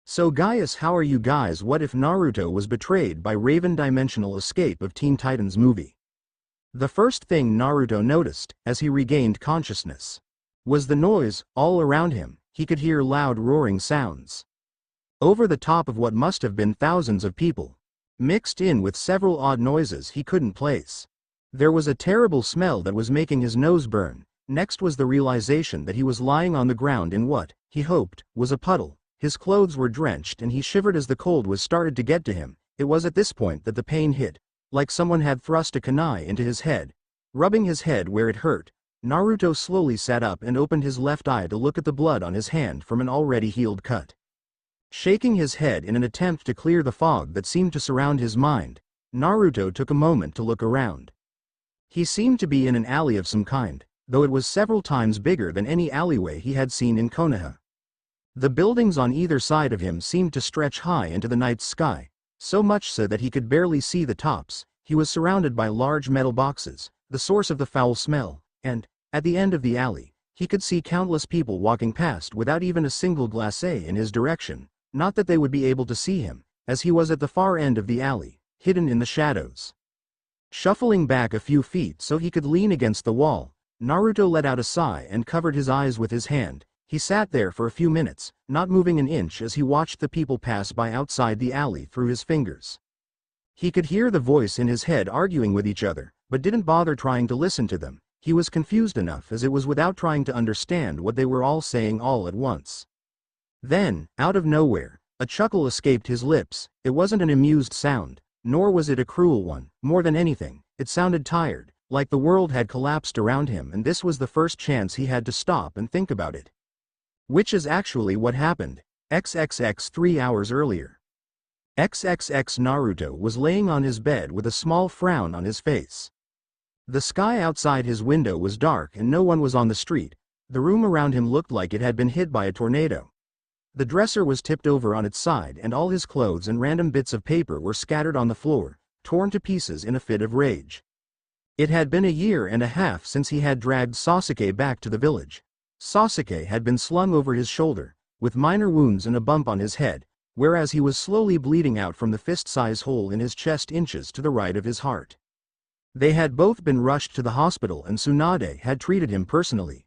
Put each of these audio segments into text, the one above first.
So Gaius, how are you guys? What if Naruto was betrayed by Raven-dimensional escape of Teen Titans movie? The first thing Naruto noticed, as he regained consciousness, was the noise. All around him, he could hear loud roaring sounds. Over the top of what must have been thousands of people, mixed in with several odd noises he couldn't place. There was a terrible smell that was making his nose burn. Next was the realization that he was lying on the ground in what, he hoped, was a puddle. His clothes were drenched and he shivered as the cold was started to get to him. It was at this point that the pain hit, like someone had thrust a kunai into his head. Rubbing his head where it hurt, Naruto slowly sat up and opened his left eye to look at the blood on his hand from an already healed cut. Shaking his head in an attempt to clear the fog that seemed to surround his mind, Naruto took a moment to look around. He seemed to be in an alley of some kind, though it was several times bigger than any alleyway he had seen in Konaha. The buildings on either side of him seemed to stretch high into the night sky, so much so that he could barely see the tops. He was surrounded by large metal boxes, the source of the foul smell, and, at the end of the alley, he could see countless people walking past without even a single glacé in his direction. Not that they would be able to see him, as he was at the far end of the alley, hidden in the shadows. Shuffling back a few feet so he could lean against the wall, Naruto let out a sigh and covered his eyes with his hand. He sat there for a few minutes, not moving an inch as he watched the people pass by outside the alley through his fingers. He could hear the voice in his head arguing with each other, but didn't bother trying to listen to them. He was confused enough as it was without trying to understand what they were all saying all at once. Then, out of nowhere, a chuckle escaped his lips. It wasn't an amused sound, nor was it a cruel one. More than anything, it sounded tired, like the world had collapsed around him and this was the first chance he had to stop and think about it. Which is actually what happened. XXX 3 hours earlier. XXX Naruto was laying on his bed with a small frown on his face. The sky outside his window was dark and no one was on the street. The room around him looked like it had been hit by a tornado. The dresser was tipped over on its side and all his clothes and random bits of paper were scattered on the floor, torn to pieces in a fit of rage. It had been a year and a half since he had dragged Sasuke back to the village. Sasuke had been slung over his shoulder, with minor wounds and a bump on his head, whereas he was slowly bleeding out from the fist-size hole in his chest inches to the right of his heart. They had both been rushed to the hospital and Tsunade had treated him personally.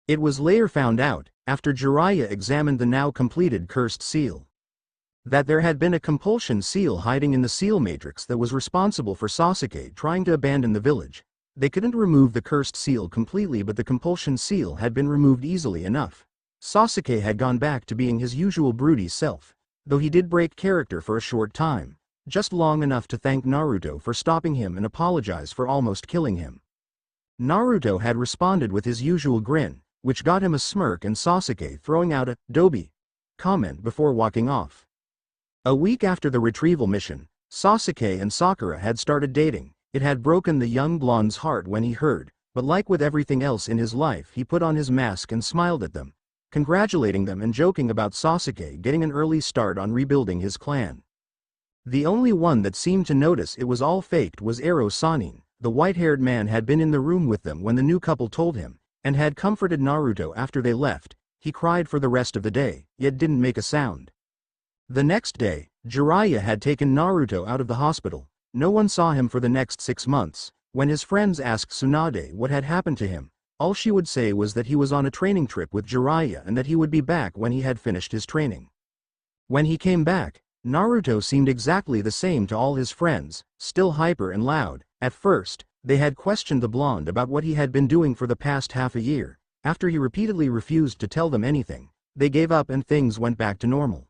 It was later found out, after Jiraiya examined the now completed cursed seal, that there had been a compulsion seal hiding in the seal matrix that was responsible for Sasuke trying to abandon the village. They couldn't remove the cursed seal completely but the compulsion seal had been removed easily enough. Sasuke had gone back to being his usual broody self, though he did break character for a short time, just long enough to thank Naruto for stopping him and apologize for almost killing him. Naruto had responded with his usual grin, which got him a smirk and Sasuke throwing out a "Dobi" comment before walking off. A week after the retrieval mission, Sasuke and Sakura had started dating. It had broken the young blonde's heart when he heard, but like with everything else in his life he put on his mask and smiled at them, congratulating them and joking about Sasuke getting an early start on rebuilding his clan. The only one that seemed to notice it was all faked was Ero Sanin. The white-haired man had been in the room with them when the new couple told him, and had comforted Naruto after they left. He cried for the rest of the day, yet didn't make a sound. The next day, Jiraiya had taken Naruto out of the hospital. No one saw him for the next 6 months. When his friends asked Tsunade what had happened to him, all she would say was that he was on a training trip with Jiraiya and that he would be back when he had finished his training. When he came back, Naruto seemed exactly the same to all his friends, still hyper and loud. At first, they had questioned the blonde about what he had been doing for the past half a year. After he repeatedly refused to tell them anything, they gave up and things went back to normal.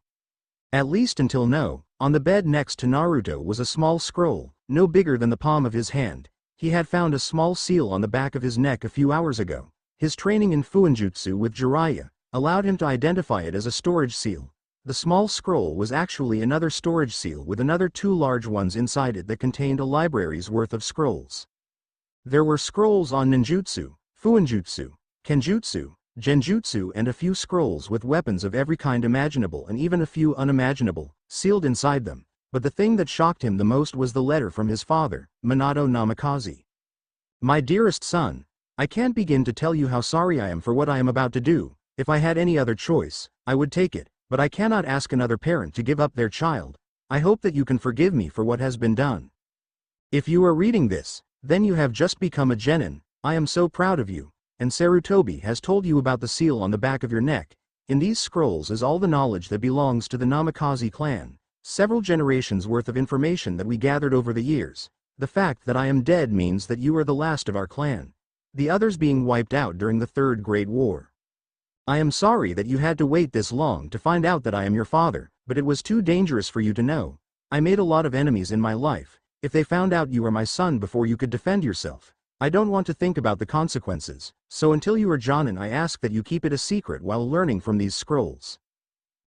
At least until now. On the bed next to Naruto was a small scroll, no bigger than the palm of his hand. He had found a small seal on the back of his neck a few hours ago. His training in Fuinjutsu with Jiraiya allowed him to identify it as a storage seal. The small scroll was actually another storage seal with another 2 large ones inside it that contained a library's worth of scrolls. There were scrolls on ninjutsu, fuinjutsu, kenjutsu, genjutsu and a few scrolls with weapons of every kind imaginable and even a few unimaginable, sealed inside them, but the thing that shocked him the most was the letter from his father, Minato Namikaze. My dearest son, I can't begin to tell you how sorry I am for what I am about to do. If I had any other choice, I would take it. but I cannot ask another parent to give up their child. I hope that you can forgive me for what has been done. If you are reading this, then you have just become a genin. I am so proud of you. And Sarutobi has told you about the seal on the back of your neck. In these scrolls is all the knowledge that belongs to the Namikaze clan. Several generations worth of information that we gathered over the years. The fact that I am dead means that you are the last of our clan. The others being wiped out during the Third Great War. I am sorry that you had to wait this long to find out that I am your father, but it was too dangerous for you to know. I made a lot of enemies in my life. If they found out you were my son before you could defend yourself, I don't want to think about the consequences, so until you are Jonin I ask that you keep it a secret while learning from these scrolls.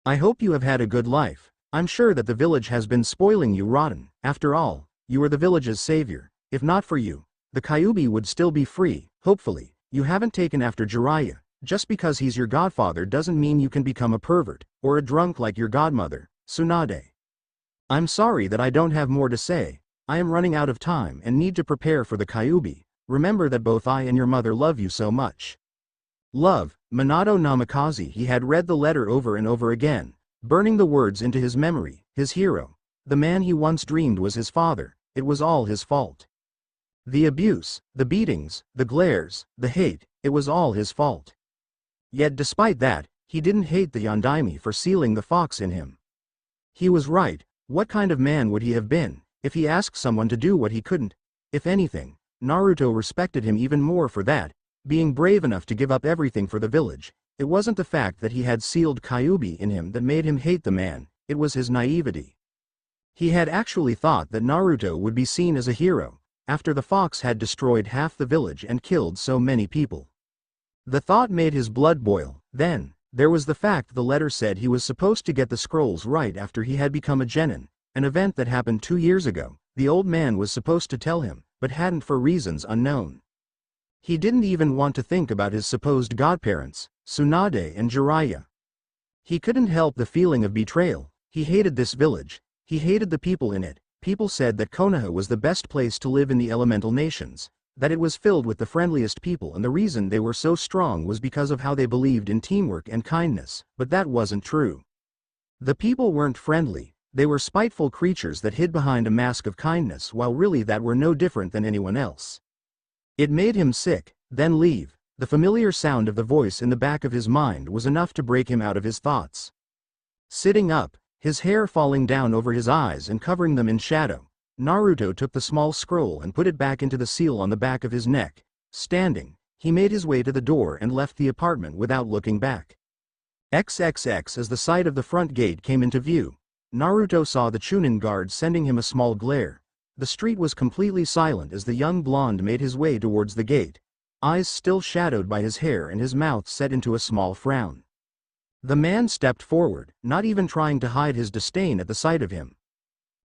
I hope you have had a good life. I'm sure that the village has been spoiling you rotten. After all, you are the village's savior. If not for you, the Kyuubi would still be free. Hopefully, you haven't taken after Jiraiya. Just because he's your godfather doesn't mean you can become a pervert, or a drunk like your godmother, Tsunade. I'm sorry that I don't have more to say. I am running out of time and need to prepare for the Kyuubi. Remember that both I and your mother love you so much. Love, Minato Namikaze. He had read the letter over and over again, burning the words into his memory. His hero, the man he once dreamed was his father, it was all his fault. The abuse, the beatings, the glares, the hate, it was all his fault. Yet despite that, he didn't hate the Yondaime for sealing the fox in him. He was right. What kind of man would he have been if he asked someone to do what he couldn't? If anything, Naruto respected him even more for that, being brave enough to give up everything for the village. It wasn't the fact that he had sealed Kyuubi in him that made him hate the man, it was his naivety. He had actually thought that Naruto would be seen as a hero, after the fox had destroyed half the village and killed so many people. The thought made his blood boil. Then, there was the fact the letter said he was supposed to get the scrolls right after he had become a genin, an event that happened 2 years ago. The old man was supposed to tell him, but hadn't for reasons unknown. He didn't even want to think about his supposed godparents, Tsunade and Jiraiya. He couldn't help the feeling of betrayal. He hated this village. He hated the people in it. People said that Konaha was the best place to live in the elemental nations, that it was filled with the friendliest people, and the reason they were so strong was because of how they believed in teamwork and kindness, but that wasn't true. The people weren't friendly. They were spiteful creatures that hid behind a mask of kindness while really that were no different than anyone else. It made him sick. Then leave. The familiar sound of the voice in the back of his mind was enough to break him out of his thoughts. Sitting up, his hair falling down over his eyes and covering them in shadow, Naruto took the small scroll and put it back into the seal on the back of his neck. Standing, he made his way to the door and left the apartment without looking back. XXX as the sight of the front gate came into view, Naruto saw the Chunin guard sending him a small glare. The street was completely silent as the young blonde made his way towards the gate, eyes still shadowed by his hair and his mouth set into a small frown. The man stepped forward, not even trying to hide his disdain at the sight of him.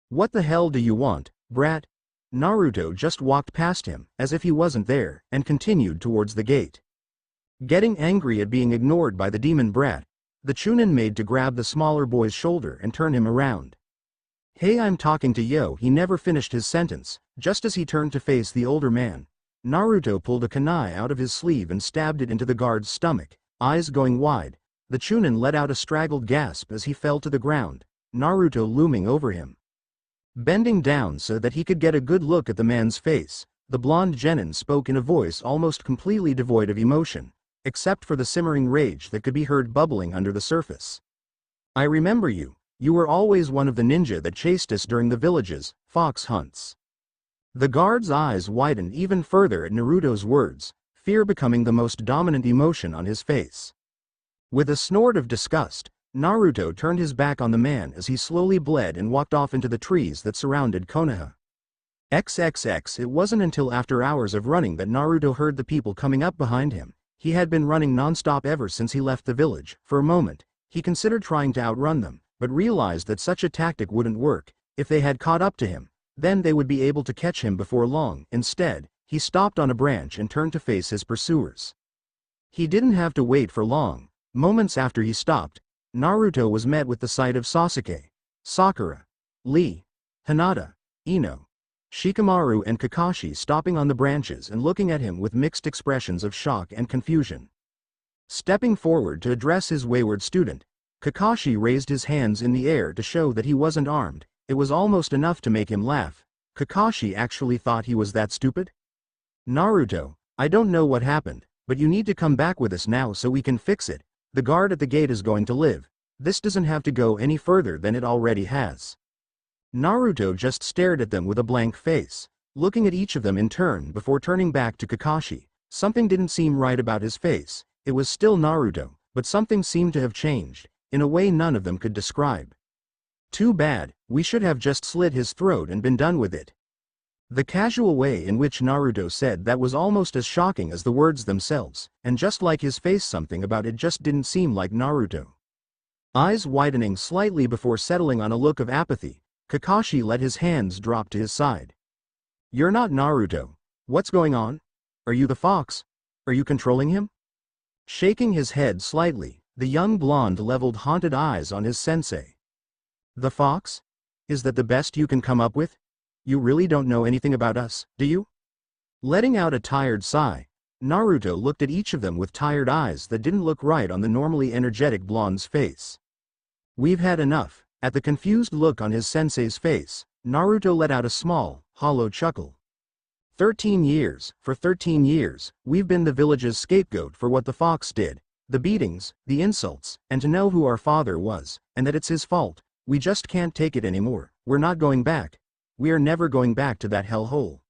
"What the hell do you want, brat?" Naruto just walked past him, as if he wasn't there, and continued towards the gate. Getting angry at being ignored by the demon brat, the Chunin made to grab the smaller boy's shoulder and turn him around. "Hey, I'm talking to yo." He never finished his sentence. Just as he turned to face the older man, Naruto pulled a kunai out of his sleeve and stabbed it into the guard's stomach. Eyes going wide, the Chunin let out a straggled gasp as he fell to the ground, Naruto looming over him. Bending down so that he could get a good look at the man's face, the blonde genin spoke in a voice almost completely devoid of emotion, except for the simmering rage that could be heard bubbling under the surface. "I remember you. You were always one of the ninja that chased us during the village's fox hunts." The guard's eyes widened even further at Naruto's words, fear becoming the most dominant emotion on his face. With a snort of disgust, Naruto turned his back on the man as he slowly bled and walked off into the trees that surrounded Konaha. XXX It wasn't until after hours of running that Naruto heard the people coming up behind him. He had been running non-stop ever since he left the village. For a moment, he considered trying to outrun them, but realized that such a tactic wouldn't work. If they had caught up to him, then they would be able to catch him before long. Instead, he stopped on a branch and turned to face his pursuers. He didn't have to wait for long. Moments after he stopped, Naruto was met with the sight of Sasuke, Sakura, Lee, Hinata, Ino, Shikamaru and Kakashi stopping on the branches and looking at him with mixed expressions of shock and confusion. Stepping forward to address his wayward student, Kakashi raised his hands in the air to show that he wasn't armed. It was almost enough to make him laugh. Kakashi actually thought he was that stupid? Naruto, I don't know what happened, but you need to come back with us now so we can fix it. The guard at the gate is going to live. This doesn't have to go any further than it already has. Naruto just stared at them with a blank face, looking at each of them in turn before turning back to Kakashi. Something didn't seem right about his face. It was still Naruto, but something seemed to have changed, in a way none of them could describe. Too bad, we should have just slit his throat and been done with it. The casual way in which Naruto said that was almost as shocking as the words themselves, and just like his face, something about it just didn't seem like Naruto. Eyes widening slightly before settling on a look of apathy, Kakashi let his hands drop to his side. You're not Naruto. What's going on? Are you the fox? Are you controlling him? Shaking his head slightly, the young blonde leveled haunted eyes on his sensei. The fox? Is that the best you can come up with? You really don't know anything about us, do you? Letting out a tired sigh, Naruto looked at each of them with tired eyes that didn't look right on the normally energetic blonde's face. We've had enough. At the confused look on his sensei's face, Naruto let out a small, hollow chuckle. 13 years, for 13 years, we've been the village's scapegoat for what the fox did, the beatings, the insults, and to know who our father was, and that it's his fault. We just can't take it anymore. We're not going back. We are never going back to that hellhole.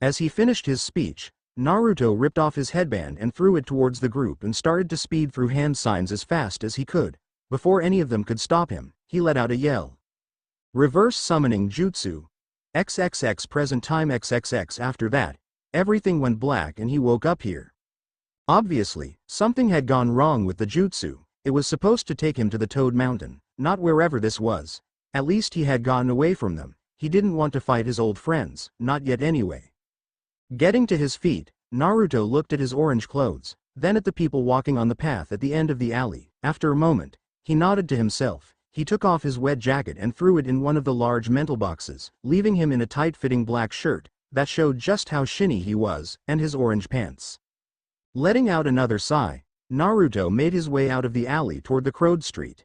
As he finished his speech, Naruto ripped off his headband and threw it towards the group and started to speed through hand signs as fast as he could. Before any of them could stop him, he let out a yell. Reverse summoning jutsu. XXX present time XXX. After that, everything went black and he woke up here. Obviously, something had gone wrong with the jutsu. It was supposed to take him to the Toad Mountain, not wherever this was. At least he had gotten away from them. He didn't want to fight his old friends, not yet anyway. Getting to his feet, Naruto looked at his orange clothes, then at the people walking on the path at the end of the alley. After a moment, he nodded to himself. He took off his wet jacket and threw it in one of the large mental boxes, leaving him in a tight-fitting black shirt that showed just how shinny he was, and his orange pants. Letting out another sigh, Naruto made his way out of the alley toward the crowed street.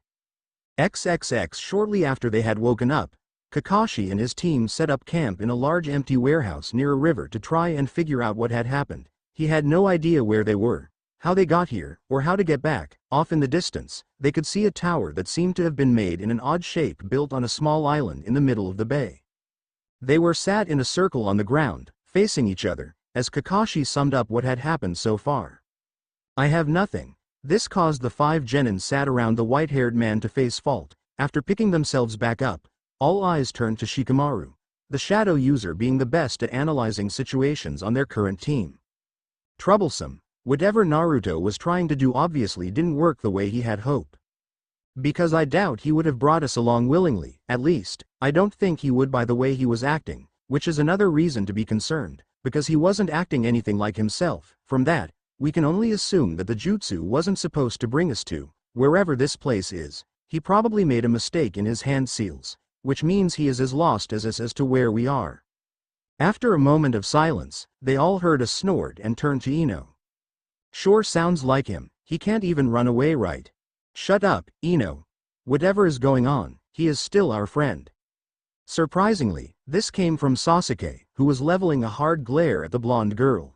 XXX. Shortly after they had woken up, Kakashi and his team set up camp in a large empty warehouse near a river to try and figure out what had happened. He had no idea where they were, how they got here, or how to get back. Off in the distance, they could see a tower that seemed to have been made in an odd shape built on a small island in the middle of the bay. They were sat in a circle on the ground, facing each other, as Kakashi summed up what had happened so far. I have nothing. This caused the 5 genin sat around the white-haired man to face fault. After picking themselves back up, all eyes turned to Shikamaru, the shadow user being the best at analyzing situations on their current team. Troublesome. Whatever Naruto was trying to do obviously didn't work the way he had hoped. Because I doubt he would have brought us along willingly. At least, I don't think he would by the way he was acting, which is another reason to be concerned, because he wasn't acting anything like himself. From that, we can only assume that the jutsu wasn't supposed to bring us to wherever this place is. He probably made a mistake in his hand seals, which means he is as lost as us as to where we are. After a moment of silence, they all heard a snort and turned to Ino. Sure sounds like him. He can't even run away, right? Shut up, Ino. Whatever is going on, he is still our friend. Surprisingly, this came from Sasuke, who was leveling a hard glare at the blonde girl.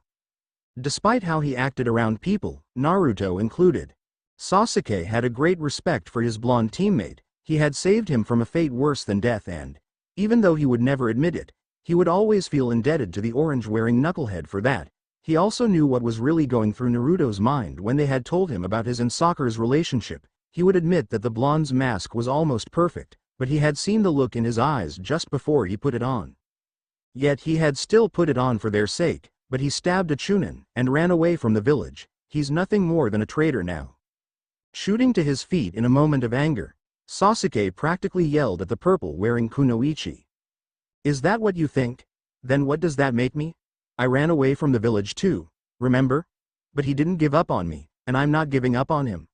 Despite how he acted around people, Naruto included, Sasuke had a great respect for his blonde teammate. He had saved him from a fate worse than death and, even though he would never admit it, he would always feel indebted to the orange-wearing knucklehead for that. He also knew what was really going through Naruto's mind when they had told him about his and Sakura's relationship. He would admit that the blonde's mask was almost perfect, but he had seen the look in his eyes just before he put it on. Yet he had still put it on for their sake, but he stabbed a Chunin and ran away from the village. He's nothing more than a traitor now. Shooting to his feet in a moment of anger, Sasuke practically yelled at the purple-wearing kunoichi. Is that what you think? Then what does that make me? I ran away from the village too, remember? But he didn't give up on me, and I'm not giving up on him.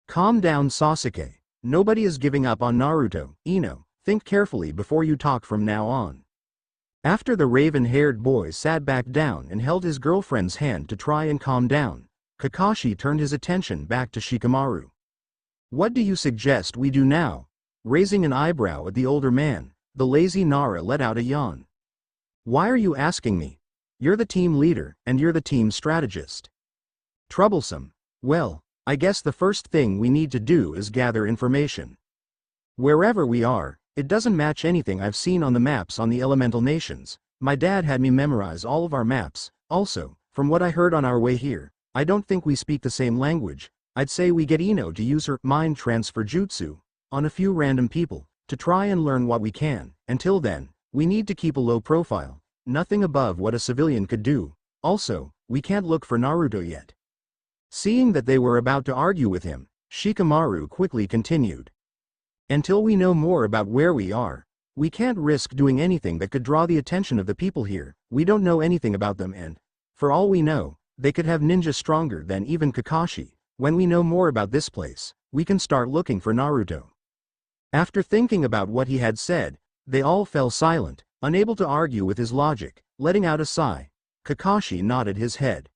Calm down, Sasuke. Nobody is giving up on Naruto. Ino, think carefully before you talk from now on. After the raven-haired boy sat back down and held his girlfriend's hand to try and calm down, Kakashi turned his attention back to Shikamaru. What do you suggest we do now? Raising an eyebrow at the older man, the lazy Nara let out a yawn. Why are you asking me? You're the team leader, and you're the team strategist. Troublesome. Well, I guess the first thing we need to do is gather information. Wherever we are, it doesn't match anything I've seen on the maps on the elemental nations. My dad had me memorize all of our maps. Also, from what I heard on our way here, I don't think we speak the same language. I'd say we get Ino to use her mind transfer jutsu on a few random people to try and learn what we can. Until then, we need to keep a low profile, nothing above what a civilian could do. Also, we can't look for Naruto yet. Seeing that they were about to argue with him, Shikamaru quickly continued. Until we know more about where we are, we can't risk doing anything that could draw the attention of the people here. We don't know anything about them, and, for all we know, they could have ninjas stronger than even Kakashi. When we know more about this place, we can start looking for Naruto. After thinking about what he had said, they all fell silent, unable to argue with his logic. Letting out a sigh, Kakashi nodded his head.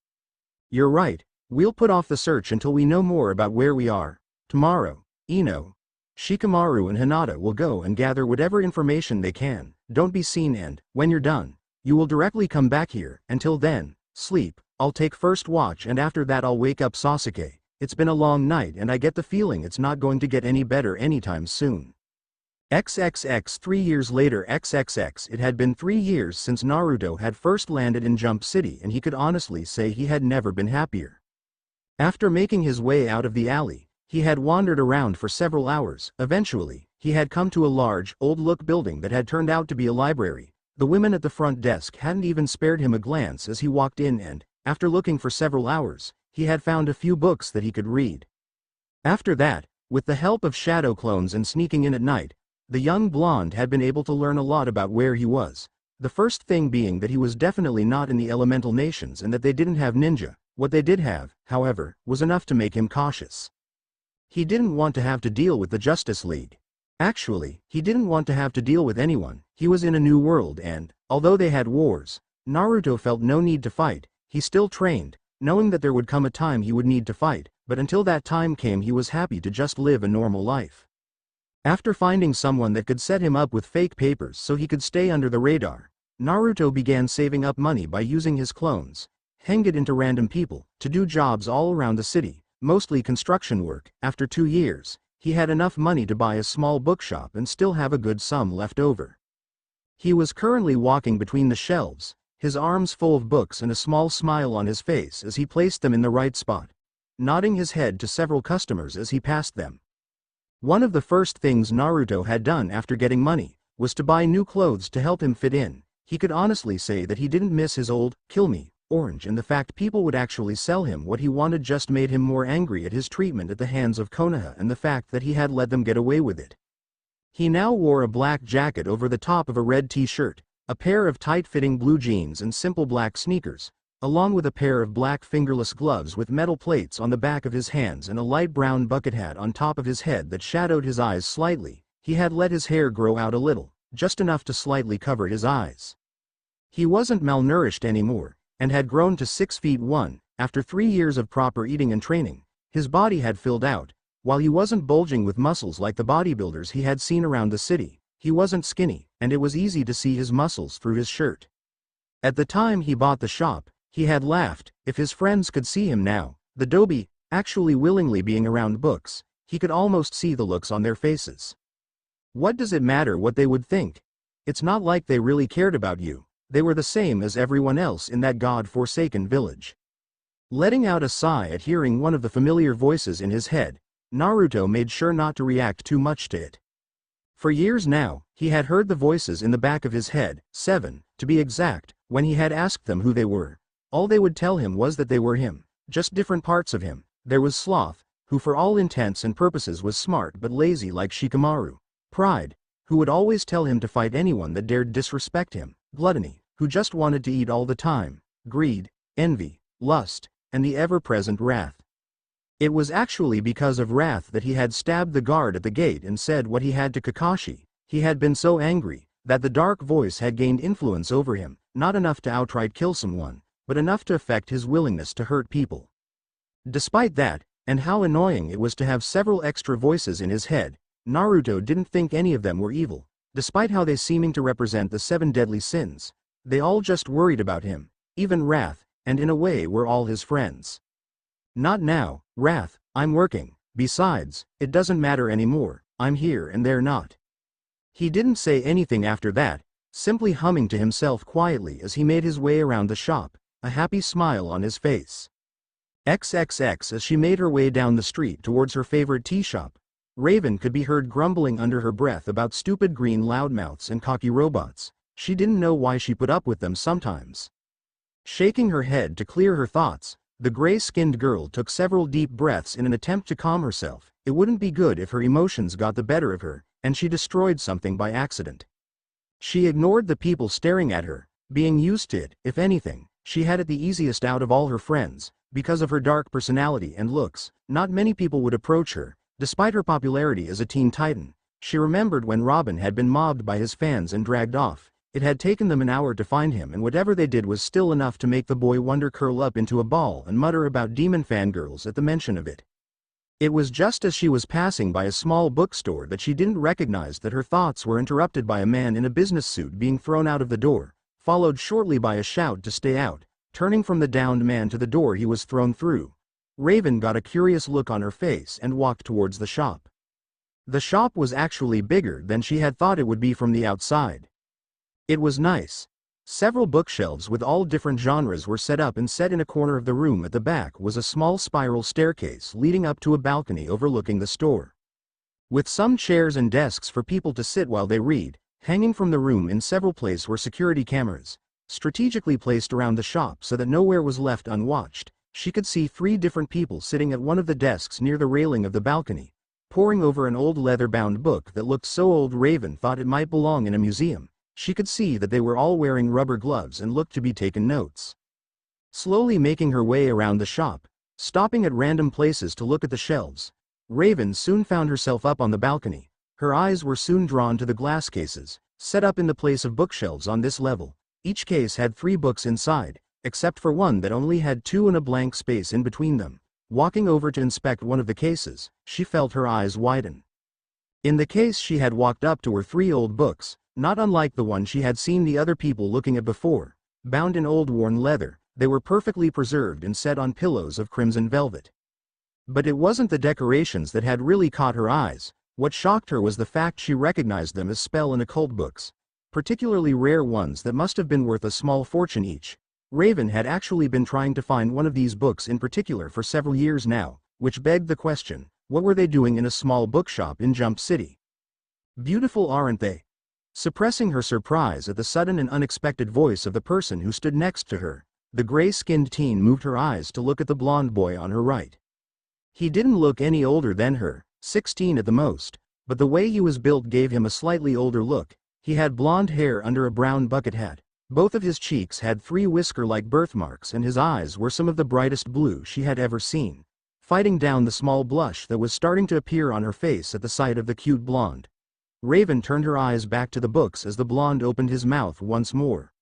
You're right, we'll put off the search until we know more about where we are. Tomorrow, Ino, Shikamaru and Hinata will go and gather whatever information they can. Don't be seen, and, when you're done, you will directly come back here. Until then, sleep. I'll take first watch, and after that I'll wake up Sasuke. It's been a long night and I get the feeling it's not going to get any better anytime soon. XXX 3 years later. XXX It had been 3 years since Naruto had first landed in Jump City, and he could honestly say he had never been happier. After making his way out of the alley, he had wandered around for several hours. Eventually, he had come to a large, old-look building that had turned out to be a library. The women at the front desk hadn't even spared him a glance as he walked in, and, after looking for several hours, he had found a few books that he could read. After that, with the help of shadow clones and sneaking in at night, the young blonde had been able to learn a lot about where he was. The first thing being that he was definitely not in the elemental nations and that they didn't have ninja. What they did have, however, was enough to make him cautious. He didn't want to have to deal with the Justice League. Actually, he didn't want to have to deal with anyone. He was in a new world and, although they had wars, Naruto felt no need to fight. He still trained, knowing that there would come a time he would need to fight, but until that time came he was happy to just live a normal life. After finding someone that could set him up with fake papers so he could stay under the radar, Naruto began saving up money by using his clones, hang it into random people, to do jobs all around the city, mostly construction work. After 2 years, he had enough money to buy a small bookshop and still have a good sum left over. He was currently walking between the shelves, his arms full of books and a small smile on his face as he placed them in the right spot, nodding his head to several customers as he passed them. One of the first things Naruto had done after getting money was to buy new clothes to help him fit in. He could honestly say that he didn't miss his old, kill me, orange, and the fact people would actually sell him what he wanted just made him more angry at his treatment at the hands of Konaha and the fact that he had let them get away with it. He now wore a black jacket over the top of a red t-shirt, a pair of tight-fitting blue jeans and simple black sneakers, along with a pair of black fingerless gloves with metal plates on the back of his hands and a light brown bucket hat on top of his head that shadowed his eyes slightly. He had let his hair grow out a little, just enough to slightly cover his eyes. He wasn't malnourished anymore, and had grown to 6 feet 1, after 3 years of proper eating and training. His body had filled out. While he wasn't bulging with muscles like the bodybuilders he had seen around the city, he wasn't skinny, and it was easy to see his muscles through his shirt. At the time he bought the shop, he had laughed. If his friends could see him now, the dobe, actually willingly being around books, he could almost see the looks on their faces. What does it matter what they would think? It's not like they really cared about you. They were the same as everyone else in that god-forsaken village. Letting out a sigh at hearing one of the familiar voices in his head, Naruto made sure not to react too much to it. For years now, he had heard the voices in the back of his head, 7, to be exact. When he had asked them who they were, all they would tell him was that they were him, just different parts of him. There was Sloth, who for all intents and purposes was smart but lazy like Shikamaru. Pride, who would always tell him to fight anyone that dared disrespect him. Gluttony, who just wanted to eat all the time. Greed, envy, lust, and the ever-present wrath. It was actually because of wrath that he had stabbed the guard at the gate and said what he had to Kakashi. He had been so angry that the dark voice had gained influence over him, not enough to outright kill someone, but enough to affect his willingness to hurt people. Despite that, And how annoying it was to have several extra voices in his head. Naruto didn't think any of them were evil, despite how they seeming to represent the 7 deadly sins. They all just worried about him, even Wrath, and in a way were all his friends. Not now, Wrath, I'm working. Besides, it doesn't matter anymore, I'm here and they're not. He didn't say anything after that, simply humming to himself quietly as he made his way around the shop, a happy smile on his face. XXX as she made her way down the street towards her favorite tea shop. Raven could be heard grumbling under her breath about stupid green loudmouths and cocky robots. She didn't know why she put up with them sometimes. Shaking her head to clear her thoughts, the gray-skinned girl took several deep breaths in an attempt to calm herself. It wouldn't be good if her emotions got the better of her, and she destroyed something by accident. She ignored the people staring at her, being used to it. If anything, she had it the easiest out of all her friends. Because of her dark personality and looks, not many people would approach her, despite her popularity as a Teen Titan. She remembered when Robin had been mobbed by his fans and dragged off. It had taken them an hour to find him, and whatever they did was still enough to make the boy wonder curl up into a ball and mutter about demon fangirls at the mention of it. It was just as she was passing by a small bookstore that she didn't recognize that her thoughts were interrupted by a man in a business suit being thrown out of the door, followed shortly by a shout to stay out. Turning from the downed man to the door he was thrown through, Raven got a curious look on her face and walked towards the shop. The shop was actually bigger than she had thought it would be from the outside. It was nice. Several bookshelves with all different genres were set up, and set in a corner of the room at the back was a small spiral staircase leading up to a balcony overlooking the store. With some chairs and desks for people to sit while they read, hanging from the room in several places were security cameras, strategically placed around the shop so that nowhere was left unwatched. She could see 3 different people sitting at one of the desks near the railing of the balcony, poring over an old leather-bound book that looked so old Raven thought it might belong in a museum. She could see that they were all wearing rubber gloves and looked to be taking notes. Slowly making her way around the shop, stopping at random places to look at the shelves, Raven soon found herself up on the balcony. Her eyes were soon drawn to the glass cases, set up in the place of bookshelves on this level. Each case had 3 books inside, except for one that only had 2 and a blank space in between them. Walking over to inspect one of the cases, she felt her eyes widen. In the case she had walked up to were 3 old books, not unlike the one she had seen the other people looking at before. Bound in old worn leather, they were perfectly preserved and set on pillows of crimson velvet. But it wasn't the decorations that had really caught her eyes. What shocked her was the fact she recognized them as spell and occult books, particularly rare ones that must have been worth a small fortune each. Raven had actually been trying to find one of these books in particular for several years now, which begged the question, what were they doing in a small bookshop in Jump City? Beautiful, aren't they? Suppressing her surprise at the sudden and unexpected voice of the person who stood next to her, the gray-skinned teen moved her eyes to look at the blonde boy on her right. He didn't look any older than her, 16 at the most, but the way he was built gave him a slightly older look. He had blonde hair under a brown bucket hat. Both of his cheeks had 3 whisker-like birthmarks, and his eyes were some of the brightest blue she had ever seen, fighting down the small blush that was starting to appear on her face at the sight of the cute blonde. Raven turned her eyes back to the books as the blonde opened his mouth once more.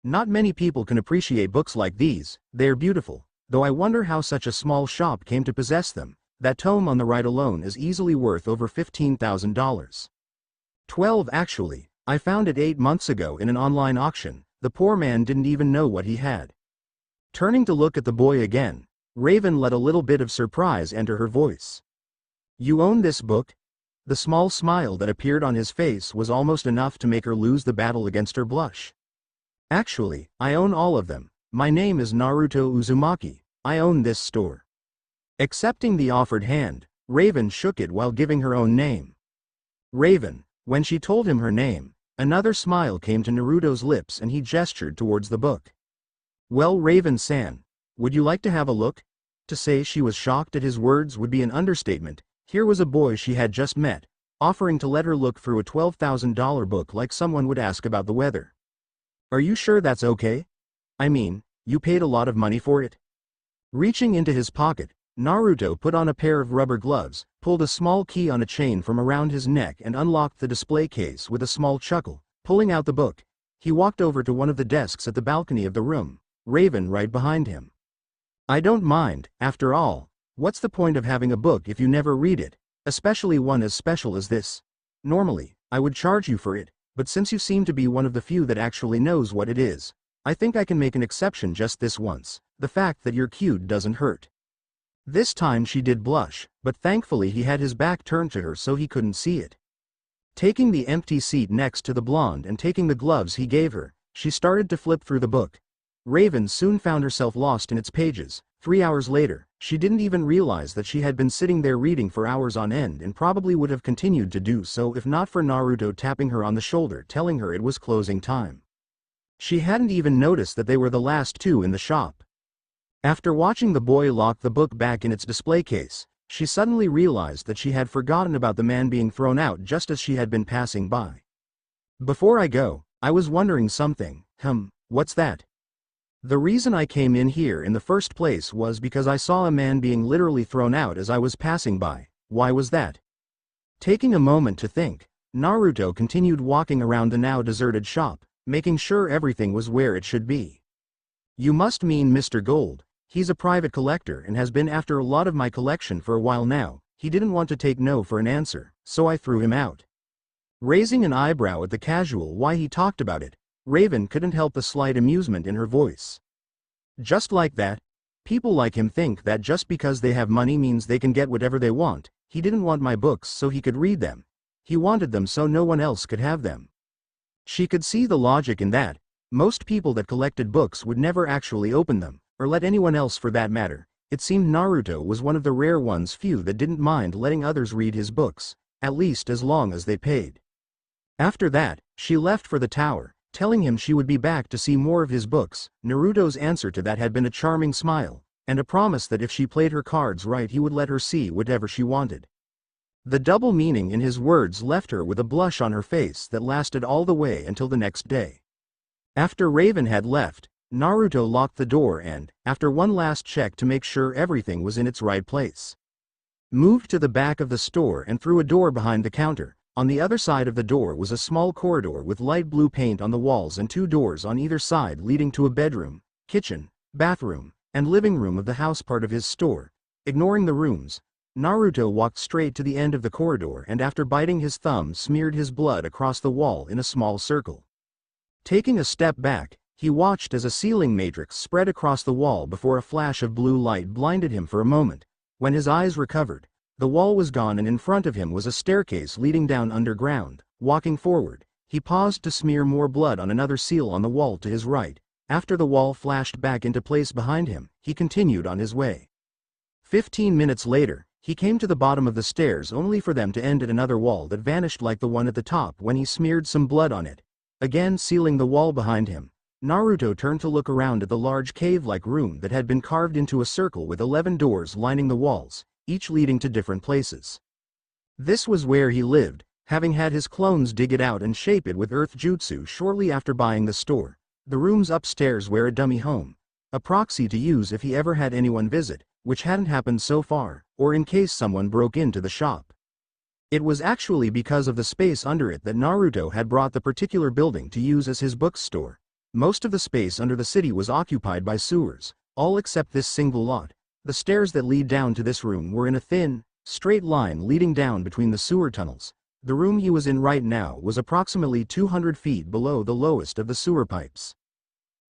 Not many people can appreciate books like these. They're beautiful, though I wonder how such a small shop came to possess them. That tome on the right alone is easily worth over $15,000. 12 actually. I found it 8 months ago in an online auction. The poor man didn't even know what he had. Turning to look at the boy again, Raven let a little bit of surprise enter her voice. You own this book? The small smile that appeared on his face was almost enough to make her lose the battle against her blush. Actually, I own all of them. My name is Naruto Uzumaki. I own this store. Accepting the offered hand, Raven shook it while giving her own name. Raven. When she told him her name, another smile came to Naruto's lips and he gestured towards the book. Well, Raven-san, would you like to have a look? To say she was shocked at his words would be an understatement. Here was a boy she had just met, offering to let her look through a $12,000 book like someone would ask about the weather. Are you sure that's okay? I mean, you paid a lot of money for it? Reaching into his pocket, Naruto put on a pair of rubber gloves, pulled a small key on a chain from around his neck and unlocked the display case with a small chuckle. Pulling out the book, he walked over to one of the desks at the balcony of the room, Raven right behind him. I don't mind, after all. What's the point of having a book if you never read it, especially one as special as this? Normally, I would charge you for it, but since you seem to be one of the few that actually knows what it is, I think I can make an exception just this once. The fact that you're cute doesn't hurt. This time she did blush, but thankfully he had his back turned to her so he couldn't see it. Taking the empty seat next to the blonde and taking the gloves he gave her, she started to flip through the book. Raven soon found herself lost in its pages. 3 hours later, she didn't even realize that she had been sitting there reading for hours on end and probably would have continued to do so if not for Naruto tapping her on the shoulder telling her it was closing time. She hadn't even noticed that they were the last two in the shop. After watching the boy lock the book back in its display case, she suddenly realized that she had forgotten about the man being thrown out just as she had been passing by. Before I go, I was wondering something. What's that? The reason I came in here in the first place was because I saw a man being literally thrown out as I was passing by. Why was that? Taking a moment to think, Naruto continued walking around the now deserted shop, making sure everything was where it should be. You must mean Mr. Gold. He's a private collector and has been after a lot of my collection for a while now. He didn't want to take no for an answer, so I threw him out. Raising an eyebrow at the casual why he talked about it, Raven couldn't help the slight amusement in her voice. Just like that, people like him think that just because they have money means they can get whatever they want. He didn't want my books so he could read them. He wanted them so no one else could have them. She could see the logic in that. Most people that collected books would never actually open them, or let anyone else for that matter. It seemed Naruto was one of the rare ones few that didn't mind letting others read his books, at least as long as they paid. After that, she left for the tower, telling him she would be back to see more of his books. Naruto's answer to that had been a charming smile, and a promise that if she played her cards right he would let her see whatever she wanted. The double meaning in his words left her with a blush on her face that lasted all the way until the next day. After Raven had left, Naruto locked the door and, after one last check to make sure everything was in its right place, moved to the back of the store and through a door behind the counter. On the other side of the door was a small corridor with light blue paint on the walls and 2 doors on either side leading to a bedroom, kitchen, bathroom, and living room of the house part of his store. Ignoring the rooms, Naruto walked straight to the end of the corridor and after biting his thumb smeared his blood across the wall in a small circle. Taking a step back, he watched as a ceiling matrix spread across the wall before a flash of blue light blinded him for a moment. When his eyes recovered, the wall was gone and in front of him was a staircase leading down underground. Walking forward, he paused to smear more blood on another seal on the wall to his right. After the wall flashed back into place behind him, he continued on his way. 15 minutes later, he came to the bottom of the stairs only for them to end at another wall that vanished like the one at the top when he smeared some blood on it, again sealing the wall behind him. Naruto turned to look around at the large cave-like room that had been carved into a circle with 11 doors lining the walls, each leading to different places. This was where he lived, having had his clones dig it out and shape it with earth jutsu shortly after buying the store. The rooms upstairs were a dummy home, a proxy to use if he ever had anyone visit, which hadn't happened so far, or in case someone broke into the shop. It was actually because of the space under it that Naruto had brought the particular building to use as his bookstore. Most of the space under the city was occupied by sewers, all except this single lot. The stairs that lead down to this room were in a thin, straight line leading down between the sewer tunnels. The room he was in right now was approximately 200 feet below the lowest of the sewer pipes.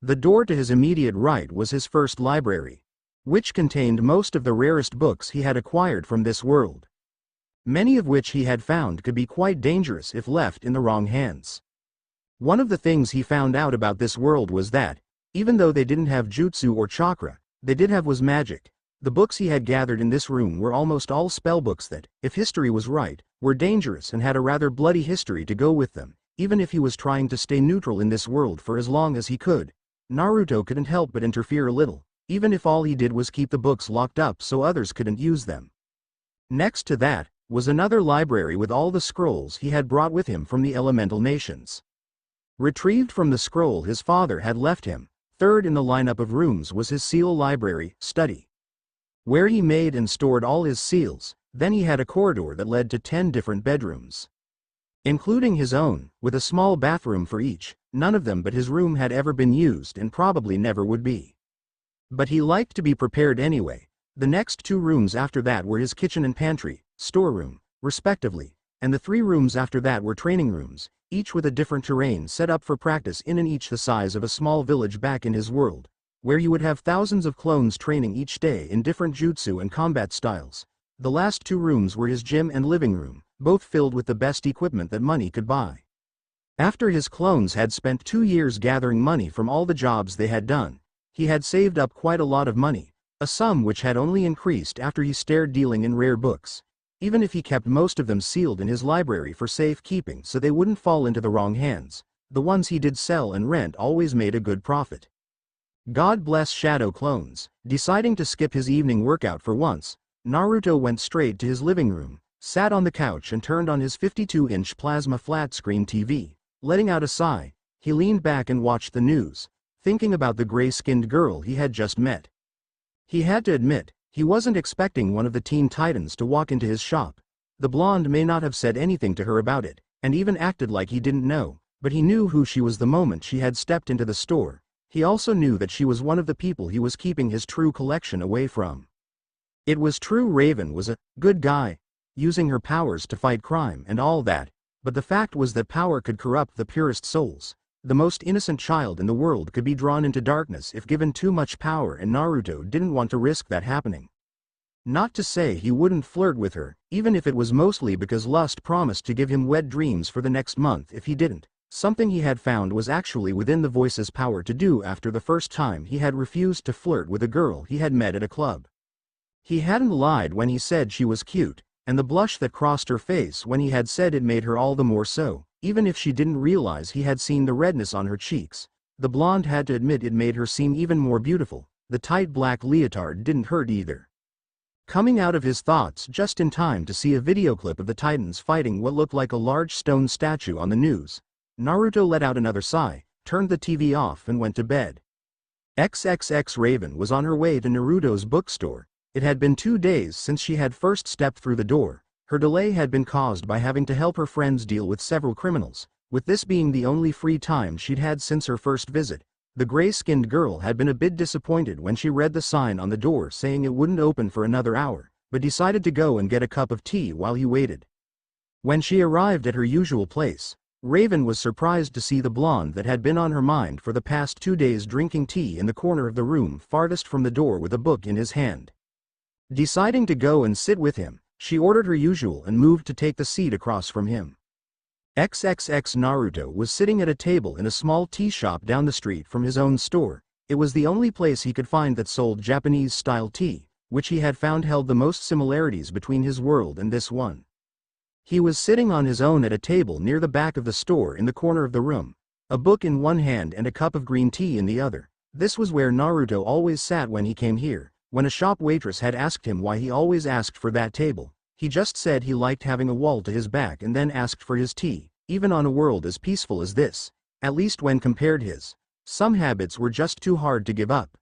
The door to his immediate right was his first library, which contained most of the rarest books he had acquired from this world, many of which he had found could be quite dangerous if left in the wrong hands. One of the things he found out about this world was that, even though they didn't have jutsu or chakra, they did have was magic. The books he had gathered in this room were almost all spellbooks that, if history was right, were dangerous and had a rather bloody history to go with them. Even if he was trying to stay neutral in this world for as long as he could, Naruto couldn't help but interfere a little, even if all he did was keep the books locked up so others couldn't use them. Next to that, was another library with all the scrolls he had brought with him from the elemental nations, retrieved from the scroll his father had left him. Third in the lineup of rooms was his seal library, study, where he made and stored all his seals. Then he had a corridor that led to 10 different bedrooms, including his own, with a small bathroom for each. None of them but his room had ever been used and probably never would be. But he liked to be prepared anyway. The next 2 rooms after that were his kitchen and pantry, storeroom, respectively, and the 3 rooms after that were training rooms, each with a different terrain set up for practice in and each the size of a small village back in his world, where you would have thousands of clones training each day in different jutsu and combat styles. The last 2 rooms were his gym and living room, both filled with the best equipment that money could buy. After his clones had spent 2 years gathering money from all the jobs they had done, he had saved up quite a lot of money, a sum which had only increased after he started dealing in rare books, even if he kept most of them sealed in his library for safe keeping so they wouldn't fall into the wrong hands. The ones he did sell and rent always made a good profit. God bless Shadow clones. Deciding to skip his evening workout for once, Naruto went straight to his living room, sat on the couch and turned on his 52-inch plasma flat-screen TV. Letting out a sigh, he leaned back and watched the news, thinking about the gray-skinned girl he had just met. He had to admit, he wasn't expecting one of the Teen Titans to walk into his shop. The blonde may not have said anything to her about it, and even acted like he didn't know, but he knew who she was the moment she had stepped into the store. He also knew that she was one of the people he was keeping his true collection away from. It was true Raven was a good guy, using her powers to fight crime and all that, but the fact was that power could corrupt the purest souls. The most innocent child in the world could be drawn into darkness if given too much power, and Naruto didn't want to risk that happening. Not to say he wouldn't flirt with her, even if it was mostly because lust promised to give him wet dreams for the next month if he didn't. Something he had found was actually within the voice's power to do after the first time he had refused to flirt with a girl he had met at a club. He hadn't lied when he said she was cute, and the blush that crossed her face when he had said it made her all the more so, even if she didn't realize he had seen the redness on her cheeks. The blonde had to admit it made her seem even more beautiful. The tight black leotard didn't hurt either. Coming out of his thoughts just in time to see a video clip of the Titans fighting what looked like a large stone statue on the news, Naruto let out another sigh, turned the TV off and went to bed. XXX Raven was on her way to Naruto's bookstore. It had been 2 days since she had first stepped through the door. Her delay had been caused by having to help her friends deal with several criminals, with this being the only free time she'd had since her first visit. The gray-skinned girl had been a bit disappointed when she read the sign on the door saying it wouldn't open for another hour, but decided to go and get a cup of tea while he waited. When she arrived at her usual place, Raven was surprised to see the blonde that had been on her mind for the past 2 days drinking tea in the corner of the room farthest from the door with a book in his hand. Deciding to go and sit with him, she ordered her usual and moved to take the seat across from him. XXX Naruto was sitting at a table in a small tea shop down the street from his own store. It was the only place he could find that sold Japanese-style tea, which he had found held the most similarities between his world and this one. He was sitting on his own at a table near the back of the store in the corner of the room, a book in one hand and a cup of green tea in the other. This was where Naruto always sat when he came here. When a shop waitress had asked him why he always asked for that table, he just said he liked having a wall to his back and then asked for his tea. Even on a world as peaceful as this, at least when compared his, some habits were just too hard to give up.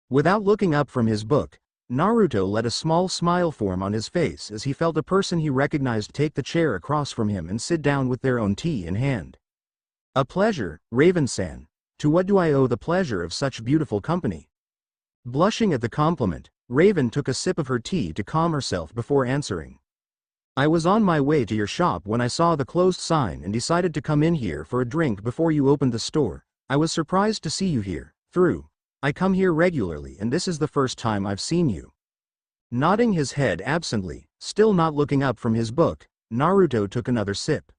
Without looking up from his book, Naruto let a small smile form on his face as he felt a person he recognized take the chair across from him and sit down with their own tea in hand. A pleasure, Raven-san. To what do I owe the pleasure of such beautiful company? Blushing at the compliment, Raven took a sip of her tea to calm herself before answering. I was on my way to your shop when I saw the closed sign and decided to come in here for a drink before you opened the store. I was surprised to see you here. I come here regularly and this is the first time I've seen you. Nodding his head absently, still not looking up from his book, Naruto took another sip.